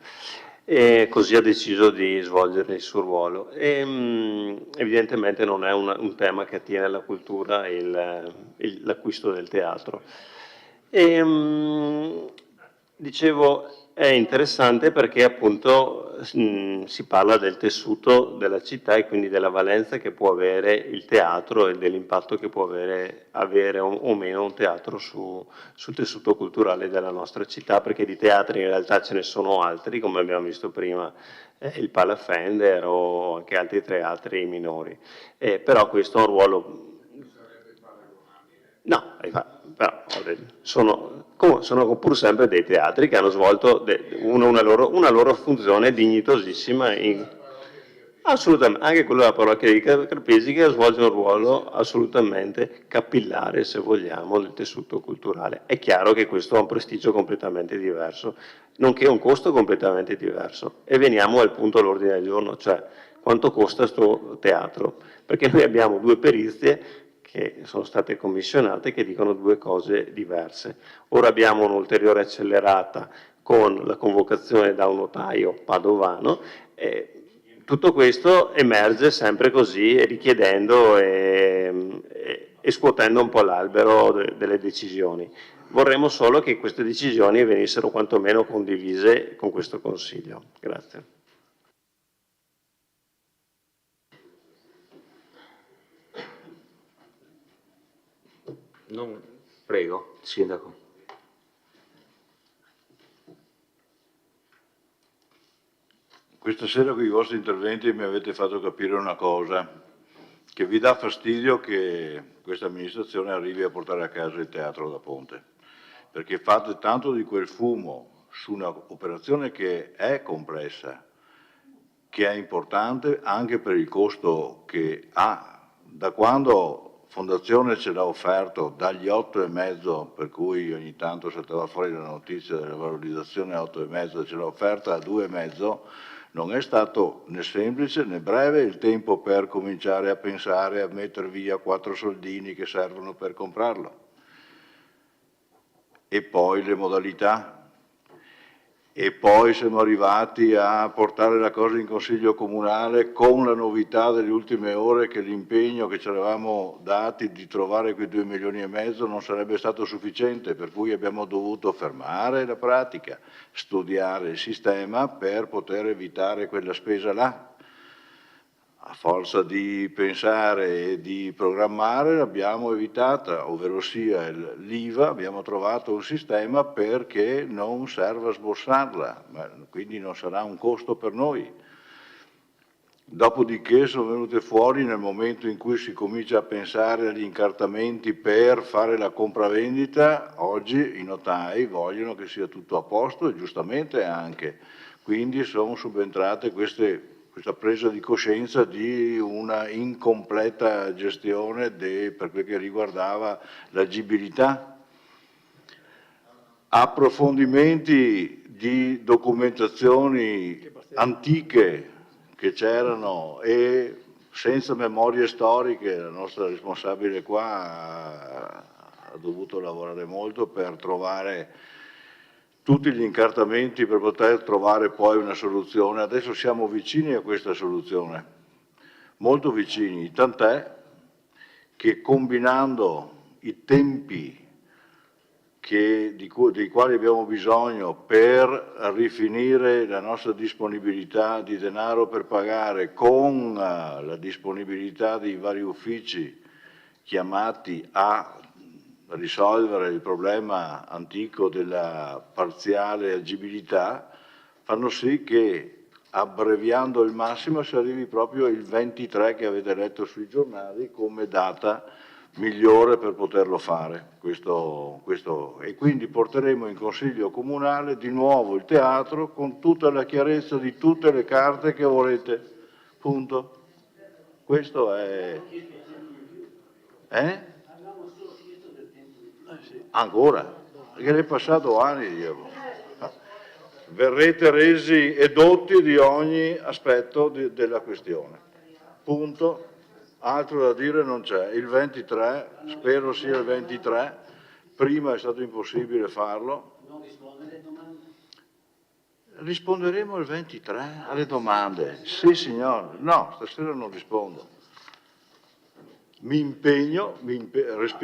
E così ha deciso di svolgere il suo ruolo. Evidentemente non è un tema che attiene alla cultura l'acquisto del teatro. Dicevo, è interessante perché appunto si parla del tessuto della città e quindi della valenza che può avere il teatro e dell'impatto che può avere o meno un teatro sul tessuto culturale della nostra città, perché di teatri in realtà ce ne sono altri, come abbiamo visto prima, il Palafender o anche altri teatri minori. Però questo è un ruolo... No, però sono pur sempre dei teatri che hanno svolto una loro funzione dignitosissima, assolutamente, anche quello della parrocchia di Carpesi, che svolge un ruolo assolutamente capillare, se vogliamo, del tessuto culturale. È chiaro che questo ha un prestigio completamente diverso, nonché un costo completamente diverso. E veniamo al punto all'ordine del giorno, cioè quanto costa sto teatro? Perché noi abbiamo due perizie che sono state commissionate che dicono due cose diverse. Ora abbiamo un'ulteriore accelerata con la convocazione da un notaio padovano. Tutto questo emerge sempre così, richiedendo e scuotendo un po' l'albero delle decisioni. Vorremmo solo che queste decisioni venissero quantomeno condivise con questo Consiglio. Grazie. Prego, Sindaco. Questa sera con i vostri interventi mi avete fatto capire una cosa, che vi dà fastidio che questa amministrazione arrivi a portare a casa il Teatro da Ponte, perché fate tanto di quel fumo su un'operazione che è complessa, che è importante anche per il costo che ha. Da quando Fondazione ce l'ha offerto dagli 8,5, per cui ogni tanto saltava fuori la notizia della valorizzazione a 8,5, ce l'ha offerta a 2,5, non è stato né semplice né breve il tempo per cominciare a pensare a mettere via 4 soldini che servono per comprarlo. E poi le modalità. E poi siamo arrivati a portare la cosa in Consiglio Comunale con la novità delle ultime ore che l'impegno che ci eravamo dati di trovare quei 2,5 milioni non sarebbe stato sufficiente, per cui abbiamo dovuto fermare la pratica, studiare il sistema per poter evitare quella spesa là. A forza di pensare e di programmare l'abbiamo evitata, ovvero sia l'IVA, abbiamo trovato un sistema perché non serve a sborsarla, quindi non sarà un costo per noi. Dopodiché sono venute fuori nel momento in cui si comincia a pensare agli incartamenti per fare la compravendita, oggi i notai vogliono che sia tutto a posto e giustamente anche, quindi sono subentrate questa presa di coscienza di una incompleta gestione per quel che riguardava l'agibilità. Approfondimenti di documentazioni antiche che c'erano e senza memorie storiche, la nostra responsabile qua ha dovuto lavorare molto per trovare tutti gli incartamenti per poter trovare poi una soluzione. Adesso siamo vicini a questa soluzione, molto vicini, tant'è che combinando i tempi dei quali abbiamo bisogno per rifinire la nostra disponibilità di denaro per pagare con la disponibilità dei vari uffici chiamati a risolvere il problema antico della parziale agibilità, fanno sì che abbreviando il massimo si arrivi proprio il 23 che avete letto sui giornali come data migliore per poterlo fare. E quindi porteremo in Consiglio Comunale di nuovo il teatro con tutta la chiarezza di tutte le carte che volete. Punto. Questo è... Ancora? Perché ne è passato anni, Dio. Verrete resi edotti di ogni aspetto della questione. Punto. Altro da dire non c'è. Il 23, spero sia il 23, prima è stato impossibile farlo. Risponderemo il 23 alle domande. Sì, signore. No, stasera non rispondo. Mi impegno,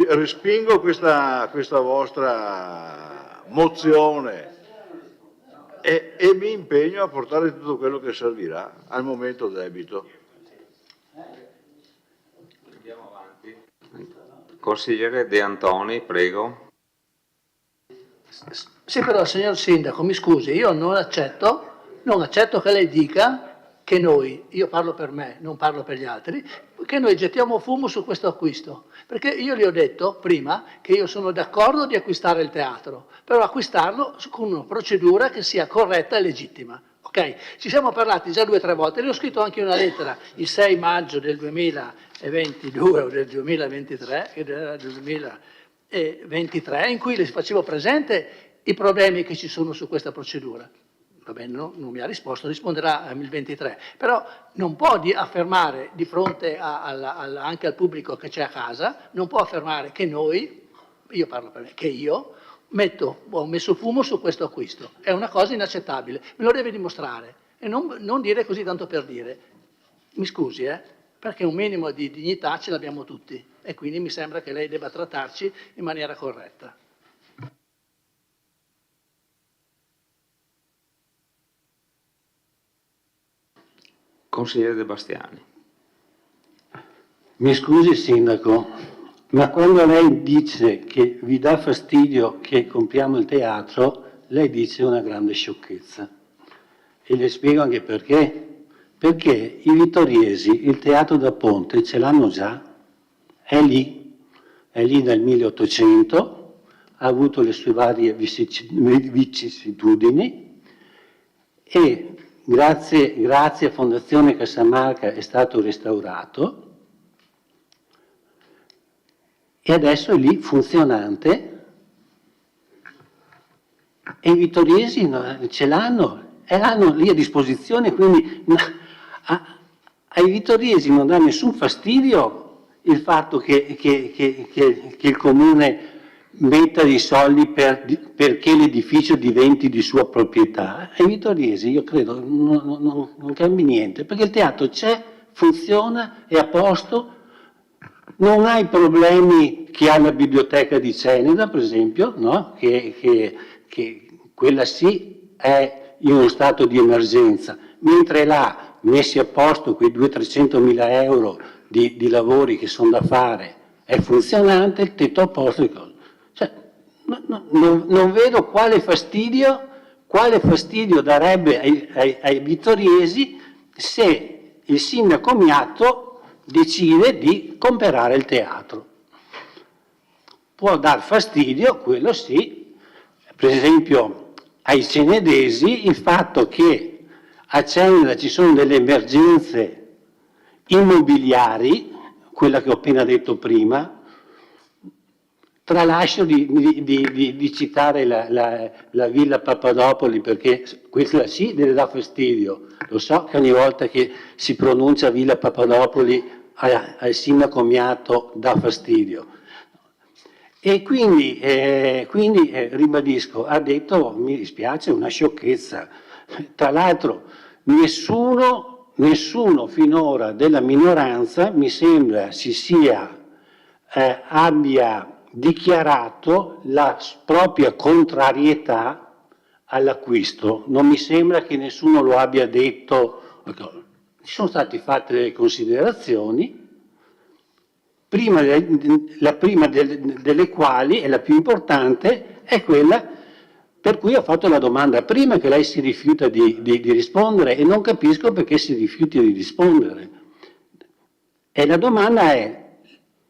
respingo questa vostra mozione e mi impegno a portare tutto quello che servirà al momento debito. Andiamo avanti. Consigliere De Antoni, prego. Sì, però, signor Sindaco, mi scusi, io non accetto che lei dica che noi, io parlo per me, non parlo per gli altri, che noi gettiamo fumo su questo acquisto. Perché io le ho detto prima che io sono d'accordo di acquistare il teatro, però acquistarlo con una procedura che sia corretta e legittima. Ok? Ci siamo parlati già 2 o 3 volte, le ho scritto anche una lettera il 6 maggio del 2022 o del 2023, del 2023, in cui le facevo presente i problemi che ci sono su questa procedura. Va bene, no? Non mi ha risposto, risponderà il 23, però non può affermare di fronte anche al pubblico che c'è a casa, non può affermare che noi, io parlo per me, che io ho messo fumo su questo acquisto. È una cosa inaccettabile, me lo deve dimostrare e non dire così tanto per dire. Mi scusi, perché un minimo di dignità ce l'abbiamo tutti e quindi mi sembra che lei debba trattarci in maniera corretta. Consigliere De Bastiani. Mi scusi Sindaco, ma quando lei dice che vi dà fastidio che compriamo il teatro, lei dice una grande sciocchezza. E le spiego anche perché. Perché i vittoriesi il teatro da ponte ce l'hanno già, è lì dal 1800, ha avuto le sue varie vicissitudini e grazie a Fondazione Casamarca è stato restaurato e adesso è lì funzionante e i vittoriesi ce l'hanno e l'hanno lì a disposizione, quindi ai vittoriesi non dà nessun fastidio il fatto che il Comune metta dei soldi perché l'edificio diventi di sua proprietà. Ai vittoriesi io credo non cambi niente, perché il teatro c'è, funziona, è a posto, non ha i problemi che ha la biblioteca di Ceneda, per esempio, no? che quella sì è in uno stato di emergenza, mentre là messi a posto quei 200-300 mila euro di lavori che sono da fare, è funzionante, il tetto a posto. Non vedo quale fastidio darebbe ai vittoriesi se il sindaco Miatto decide di comprare il teatro. Può dar fastidio, quello sì, per esempio ai cenedesi il fatto che a Ceneda ci sono delle emergenze immobiliari, quella che ho appena detto prima. Tralascio di citare la Villa Papadopoli perché questa sì deve dar fastidio. Lo so che ogni volta che si pronuncia Villa Papadopoli al sindaco Miatto dà fastidio. E quindi ribadisco, ha detto, mi dispiace, una sciocchezza. Tra l'altro nessuno finora della minoranza mi sembra abbia dichiarato la propria contrarietà all'acquisto. Non mi sembra che nessuno lo abbia detto. Ci sono state fatte delle considerazioni, la prima delle quali, e la più importante, è quella per cui ho fatto la domanda prima, che lei si rifiuta di rispondere e non capisco perché si rifiuti di rispondere. E la domanda è: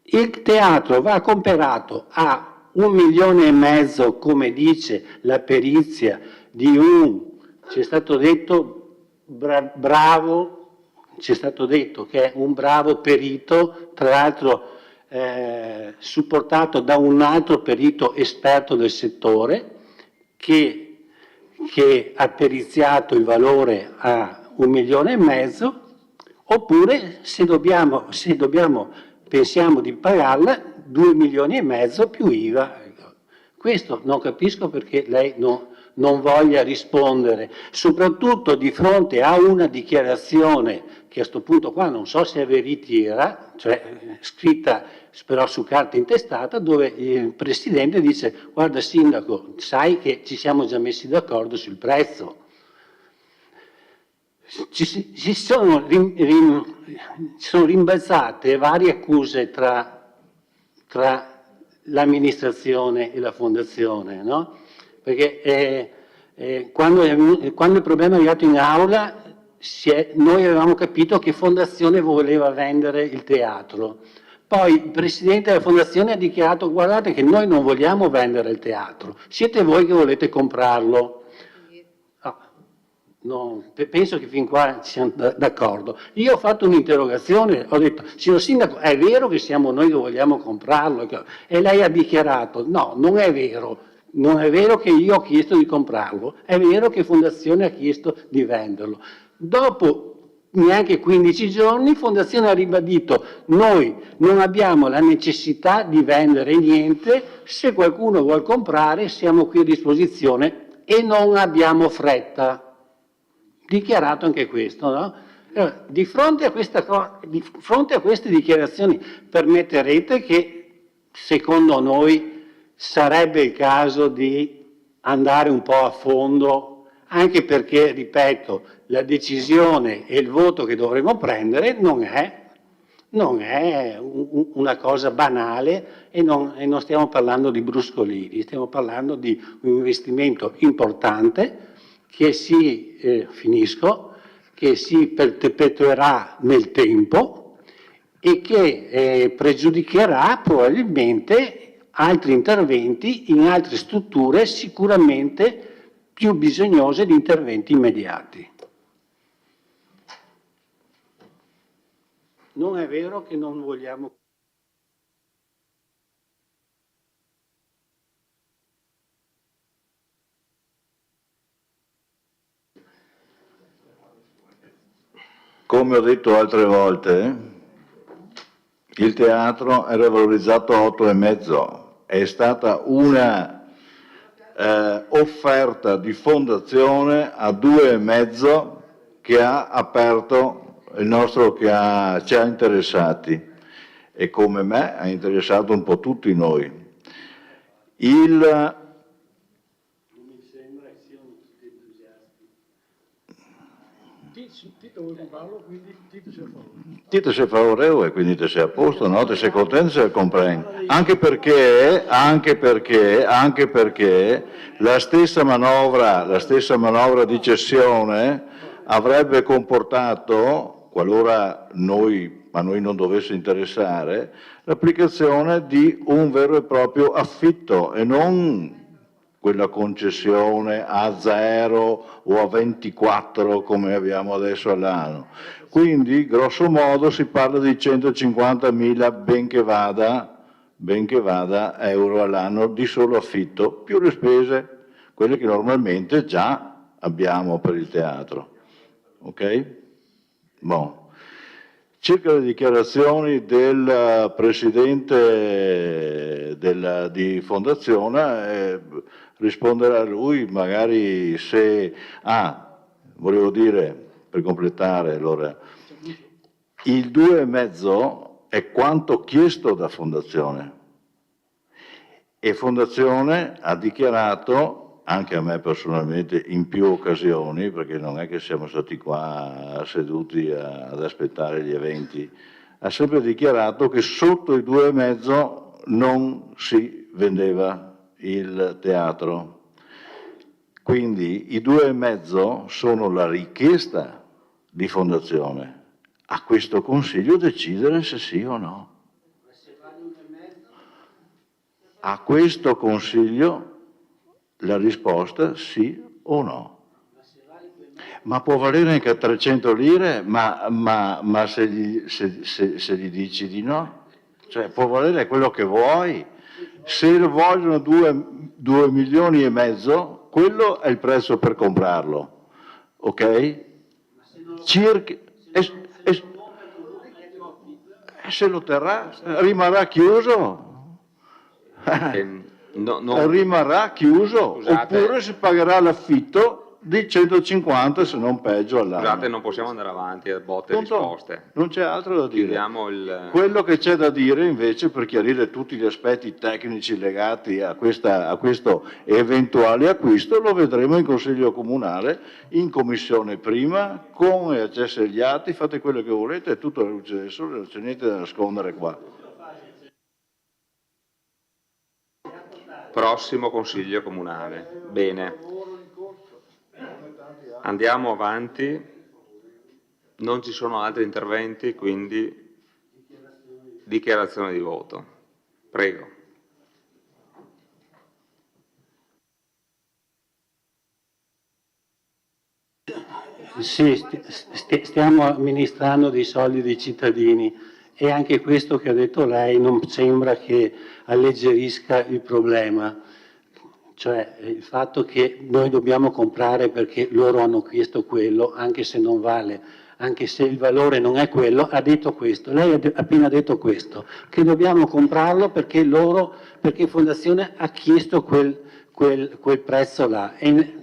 Il teatro va comprato a 1,5 milioni, come dice la perizia di ci è stato detto bravo, ci è stato detto che è un bravo perito, tra l'altro supportato da un altro perito esperto del settore che ha periziato il valore a 1,5 milioni, oppure se pensiamo di pagarla 2,5 milioni più IVA. Questo non capisco perché lei non voglia rispondere, soprattutto di fronte a una dichiarazione che a questo punto qua non so se è veritiera, cioè scritta però su carta intestata, dove il Presidente dice: guarda Sindaco, sai che ci siamo già messi d'accordo sul prezzo. Ci sono rimbalzate varie accuse tra l'amministrazione e la fondazione, no? Perché quando il problema è arrivato in aula noi avevamo capito che fondazione voleva vendere il teatro. Poi il presidente della fondazione ha dichiarato: guardate che noi non vogliamo vendere il teatro, siete voi che volete comprarlo. No, penso che fin qua siamo d'accordo. Io ho fatto un'interrogazione, ho detto: signor Sindaco, è vero che siamo noi che vogliamo comprarlo? E lei ha dichiarato: no, non è vero, non è vero che io ho chiesto di comprarlo, è vero che Fondazione ha chiesto di venderlo. Dopo neanche 15 giorni Fondazione ha ribadito: noi non abbiamo la necessità di vendere niente, se qualcuno vuol comprare siamo qui a disposizione e non abbiamo fretta. Dichiarato anche questo, no? Di fronte a queste dichiarazioni permetterete che secondo noi sarebbe il caso di andare un po' a fondo, anche perché, ripeto, la decisione e il voto che dovremo prendere non è una cosa banale e non stiamo parlando di bruscolini, stiamo parlando di un investimento importante che si perpetuerà nel tempo e che pregiudicherà probabilmente altri interventi in altre strutture sicuramente più bisognose di interventi immediati. Non è vero che non vogliamo... Come ho detto altre volte, il teatro era valorizzato a 8,5, è stata una offerta di fondazione a 2,5 che ha aperto ci ha interessati, e come me ha interessato un po' tutti noi. Tito vuole comprarlo, quindi Tito si è a favore. Tito sei favorevole, quindi te sei a posto, no? Te sei contento, sei comprendi. Anche perché la stessa manovra di cessione avrebbe comportato, qualora a noi non dovesse interessare, l'applicazione di un vero e proprio affitto e non quella concessione a 0 o a 24 come abbiamo adesso all'anno. Quindi, grosso modo, si parla di 150.000, ben che vada, euro all'anno di solo affitto, più le spese, quelle che normalmente già abbiamo per il teatro. Ok? Bon. Circa le dichiarazioni del Presidente di Fondazione, risponderà lui, magari se... volevo dire, per completare, allora, il 2,5 è quanto chiesto da Fondazione, e Fondazione ha dichiarato, anche a me personalmente in più occasioni, perché non è che siamo stati qua seduti ad aspettare gli eventi, ha sempre dichiarato che sotto i 2,5 non si vendeva il teatro. Quindi i 2,5 sono la richiesta di Fondazione. A questo Consiglio decidere se sì o no. a questo Consiglio la risposta sì o no. Ma può valere anche 300 lire, ma se gli dici di no, cioè può valere quello che vuoi. Se lo vogliono 2 milioni e mezzo, quello è il prezzo per comprarlo, ok? Se lo terrà, rimarrà chiuso. Rimarrà chiuso, Scusate. oppure si pagherà l'affitto di 150, se non peggio, all'anno. Scusate, non possiamo andare avanti a botte e risposte. Non c'è altro da dire. Chiudiamo il... Quello che c'è da dire invece, per chiarire tutti gli aspetti tecnici legati a questo eventuale acquisto, lo vedremo in Consiglio Comunale, in Commissione prima, con accesso agli atti, fate quello che volete, è tutto alla luce del sole, non c'è niente da nascondere qua. Prossimo Consiglio Comunale. Bene. Andiamo avanti. Non ci sono altri interventi, quindi dichiarazione di voto. Prego. Sì, stiamo amministrando dei soldi dei cittadini e anche questo che ha detto lei non sembra che alleggerisca il problema. Cioè il fatto che noi dobbiamo comprare perché loro hanno chiesto quello, anche se non vale, anche se il valore non è quello, ha detto questo. Lei ha appena detto questo, che dobbiamo comprarlo perché perché Fondazione ha chiesto quel prezzo là, e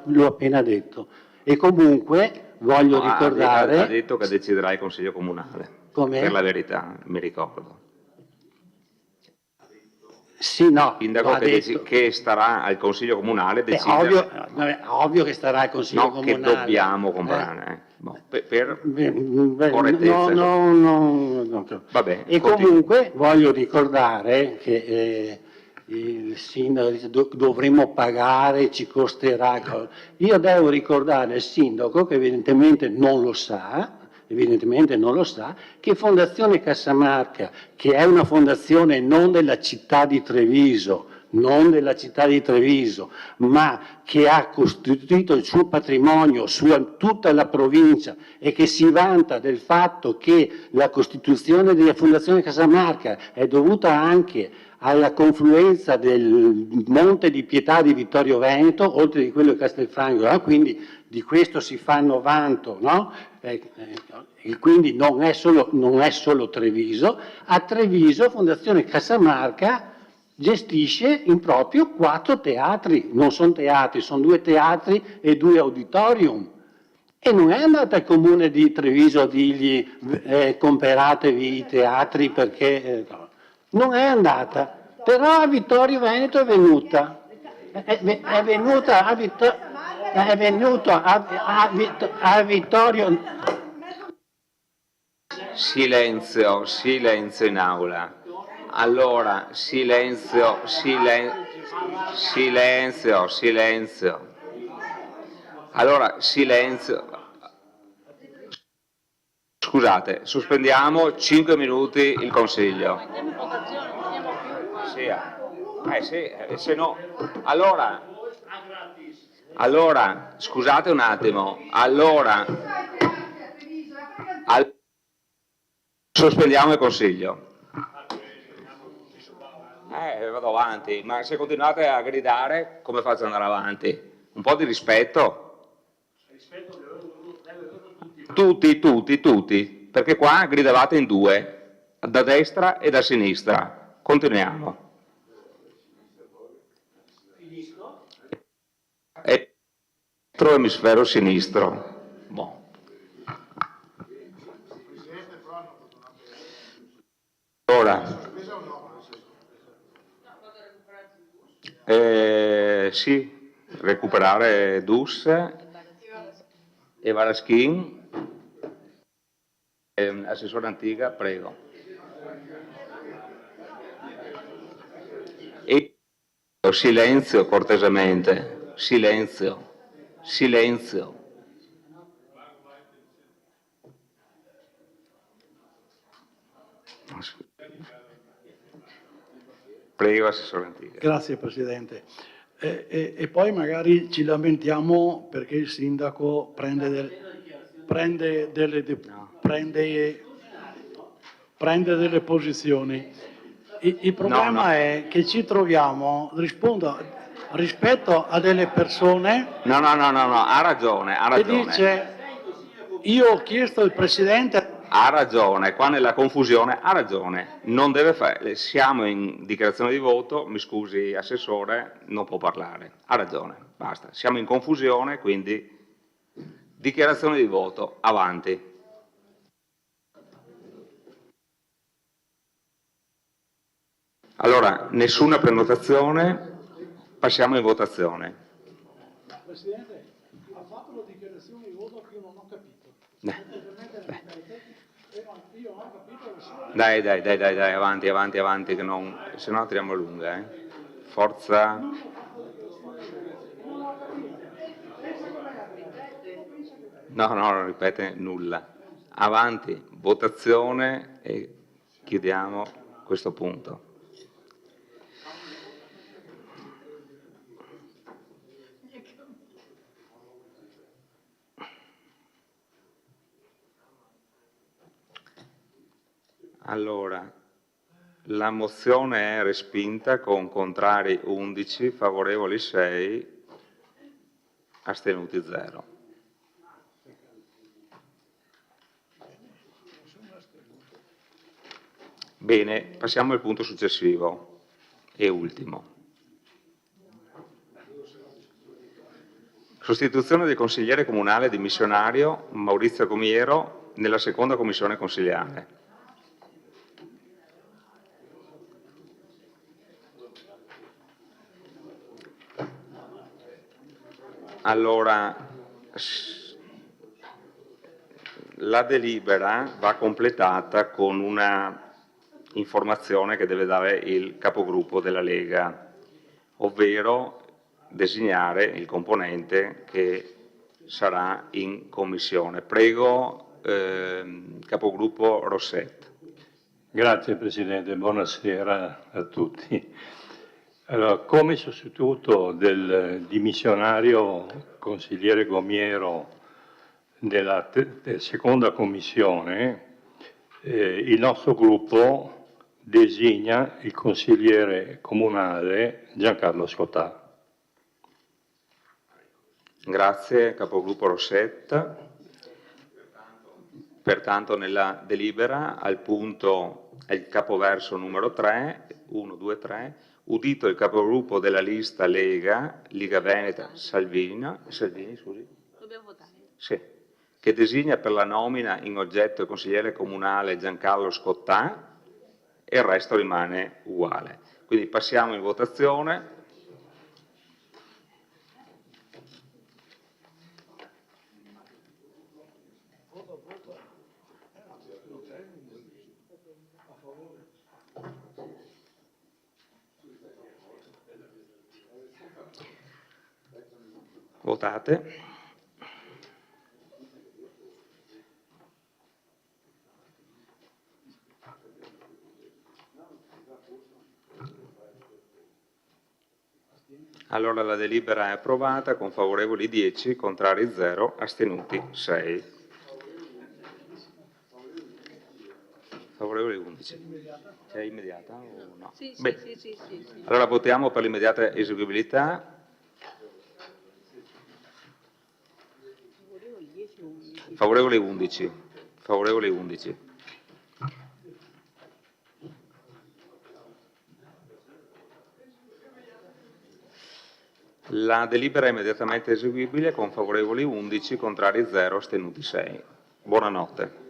l'ho appena detto. E comunque voglio ricordare... Ha detto che deciderà il Consiglio Comunale. Com'è? Per la verità, mi ricordo. Sì, no, Sindaco che starà al Consiglio Comunale decidere. Ovvio che starà al Consiglio Comunale. Che dobbiamo comprare. Per correttezza. No. Vabbè, e comunque voglio ricordare che il sindaco dice dovremo pagare, ci costerà. Io devo ricordare al sindaco, che evidentemente non lo sa, che Fondazione Cassamarca, che è una fondazione non della città di Treviso, ma che ha costituito il suo patrimonio su tutta la provincia e che si vanta del fatto che la costituzione della Fondazione Cassamarca è dovuta anche alla confluenza del Monte di Pietà di Vittorio Veneto, oltre di quello di Castelfranco, no? Quindi di questo si fanno vanto, no? E quindi non è solo Treviso. A Treviso Fondazione Cassamarca gestisce in proprio 4 teatri, non sono teatri, sono 2 teatri e 2 auditorium. E non è andata al comune di Treviso a dirgli comperatevi i teatri perché... non è andata, però a Vittorio Veneto è venuta. È venuta a Vittorio... Silenzio in aula. Allora, silenzio. Allora, silenzio. Scusate, sospendiamo 5 minuti il Consiglio. Se no. Allora, scusate un attimo. Sospendiamo il Consiglio. Vado avanti, ma se continuate a gridare, come faccio ad andare avanti? Un po' di rispetto. Tutti, perché qua gridavate in 2, da destra e da sinistra. Continuiamo. È l'altro emisfero sinistro. Ora. Sì, recuperare Dus e Varaschin. Assessore Antiga, prego. E silenzio cortesemente, silenzio. Prego, Assessore Antiga. Grazie Presidente. E poi magari ci lamentiamo perché il Sindaco prende delle posizioni. Il problema è che ci troviamo, rispondo, rispetto a delle persone... No, ha ragione. Che dice, io ho chiesto al Presidente... Ha ragione, qua nella confusione ha ragione, non deve fare, siamo in dichiarazione di voto, mi scusi Assessore, non può parlare, ha ragione, basta, siamo in confusione, quindi dichiarazione di voto, avanti. Allora, nessuna prenotazione, passiamo in votazione. Presidente, ha fatto la dichiarazione di voto che io non ho capito. Io non ho capito Dai, avanti, che non, se no tiriamo lunga, Forza. No, non ripete nulla. Avanti, votazione e chiudiamo questo punto. Allora, la mozione è respinta con contrari 11, favorevoli 6, astenuti 0. Bene, passiamo al punto successivo e ultimo. Sostituzione del consigliere comunale dimissionario Maurizio Gomiero nella seconda commissione consiliare. Allora, la delibera va completata con una informazione che deve dare il capogruppo della Lega, ovvero designare il componente che sarà in commissione. Prego, capogruppo Rosset. Grazie Presidente, buonasera a tutti. Allora, come sostituto del dimissionario consigliere Gomiero della seconda commissione, il nostro gruppo designa il consigliere comunale Giancarlo Scottà. Grazie, capogruppo Rosset. Pertanto nella delibera al punto, al capoverso numero 3, 1, 2, 3, udito il capogruppo della lista Lega, Liga Veneta, Salvini, scusi? Dobbiamo votare. Sì, che designa per la nomina in oggetto il consigliere comunale Giancarlo Scottà e il resto rimane uguale. Quindi passiamo in votazione. Votate. Allora la delibera è approvata con favorevoli 10, contrari 0, astenuti 6. Favorevoli 11. C'è immediata o no? Sì. Allora votiamo per l'immediata eseguibilità. Favorevoli 11. Favorevoli 11. La delibera è immediatamente eseguibile con favorevoli 11, contrari 0, astenuti 6. Buonanotte.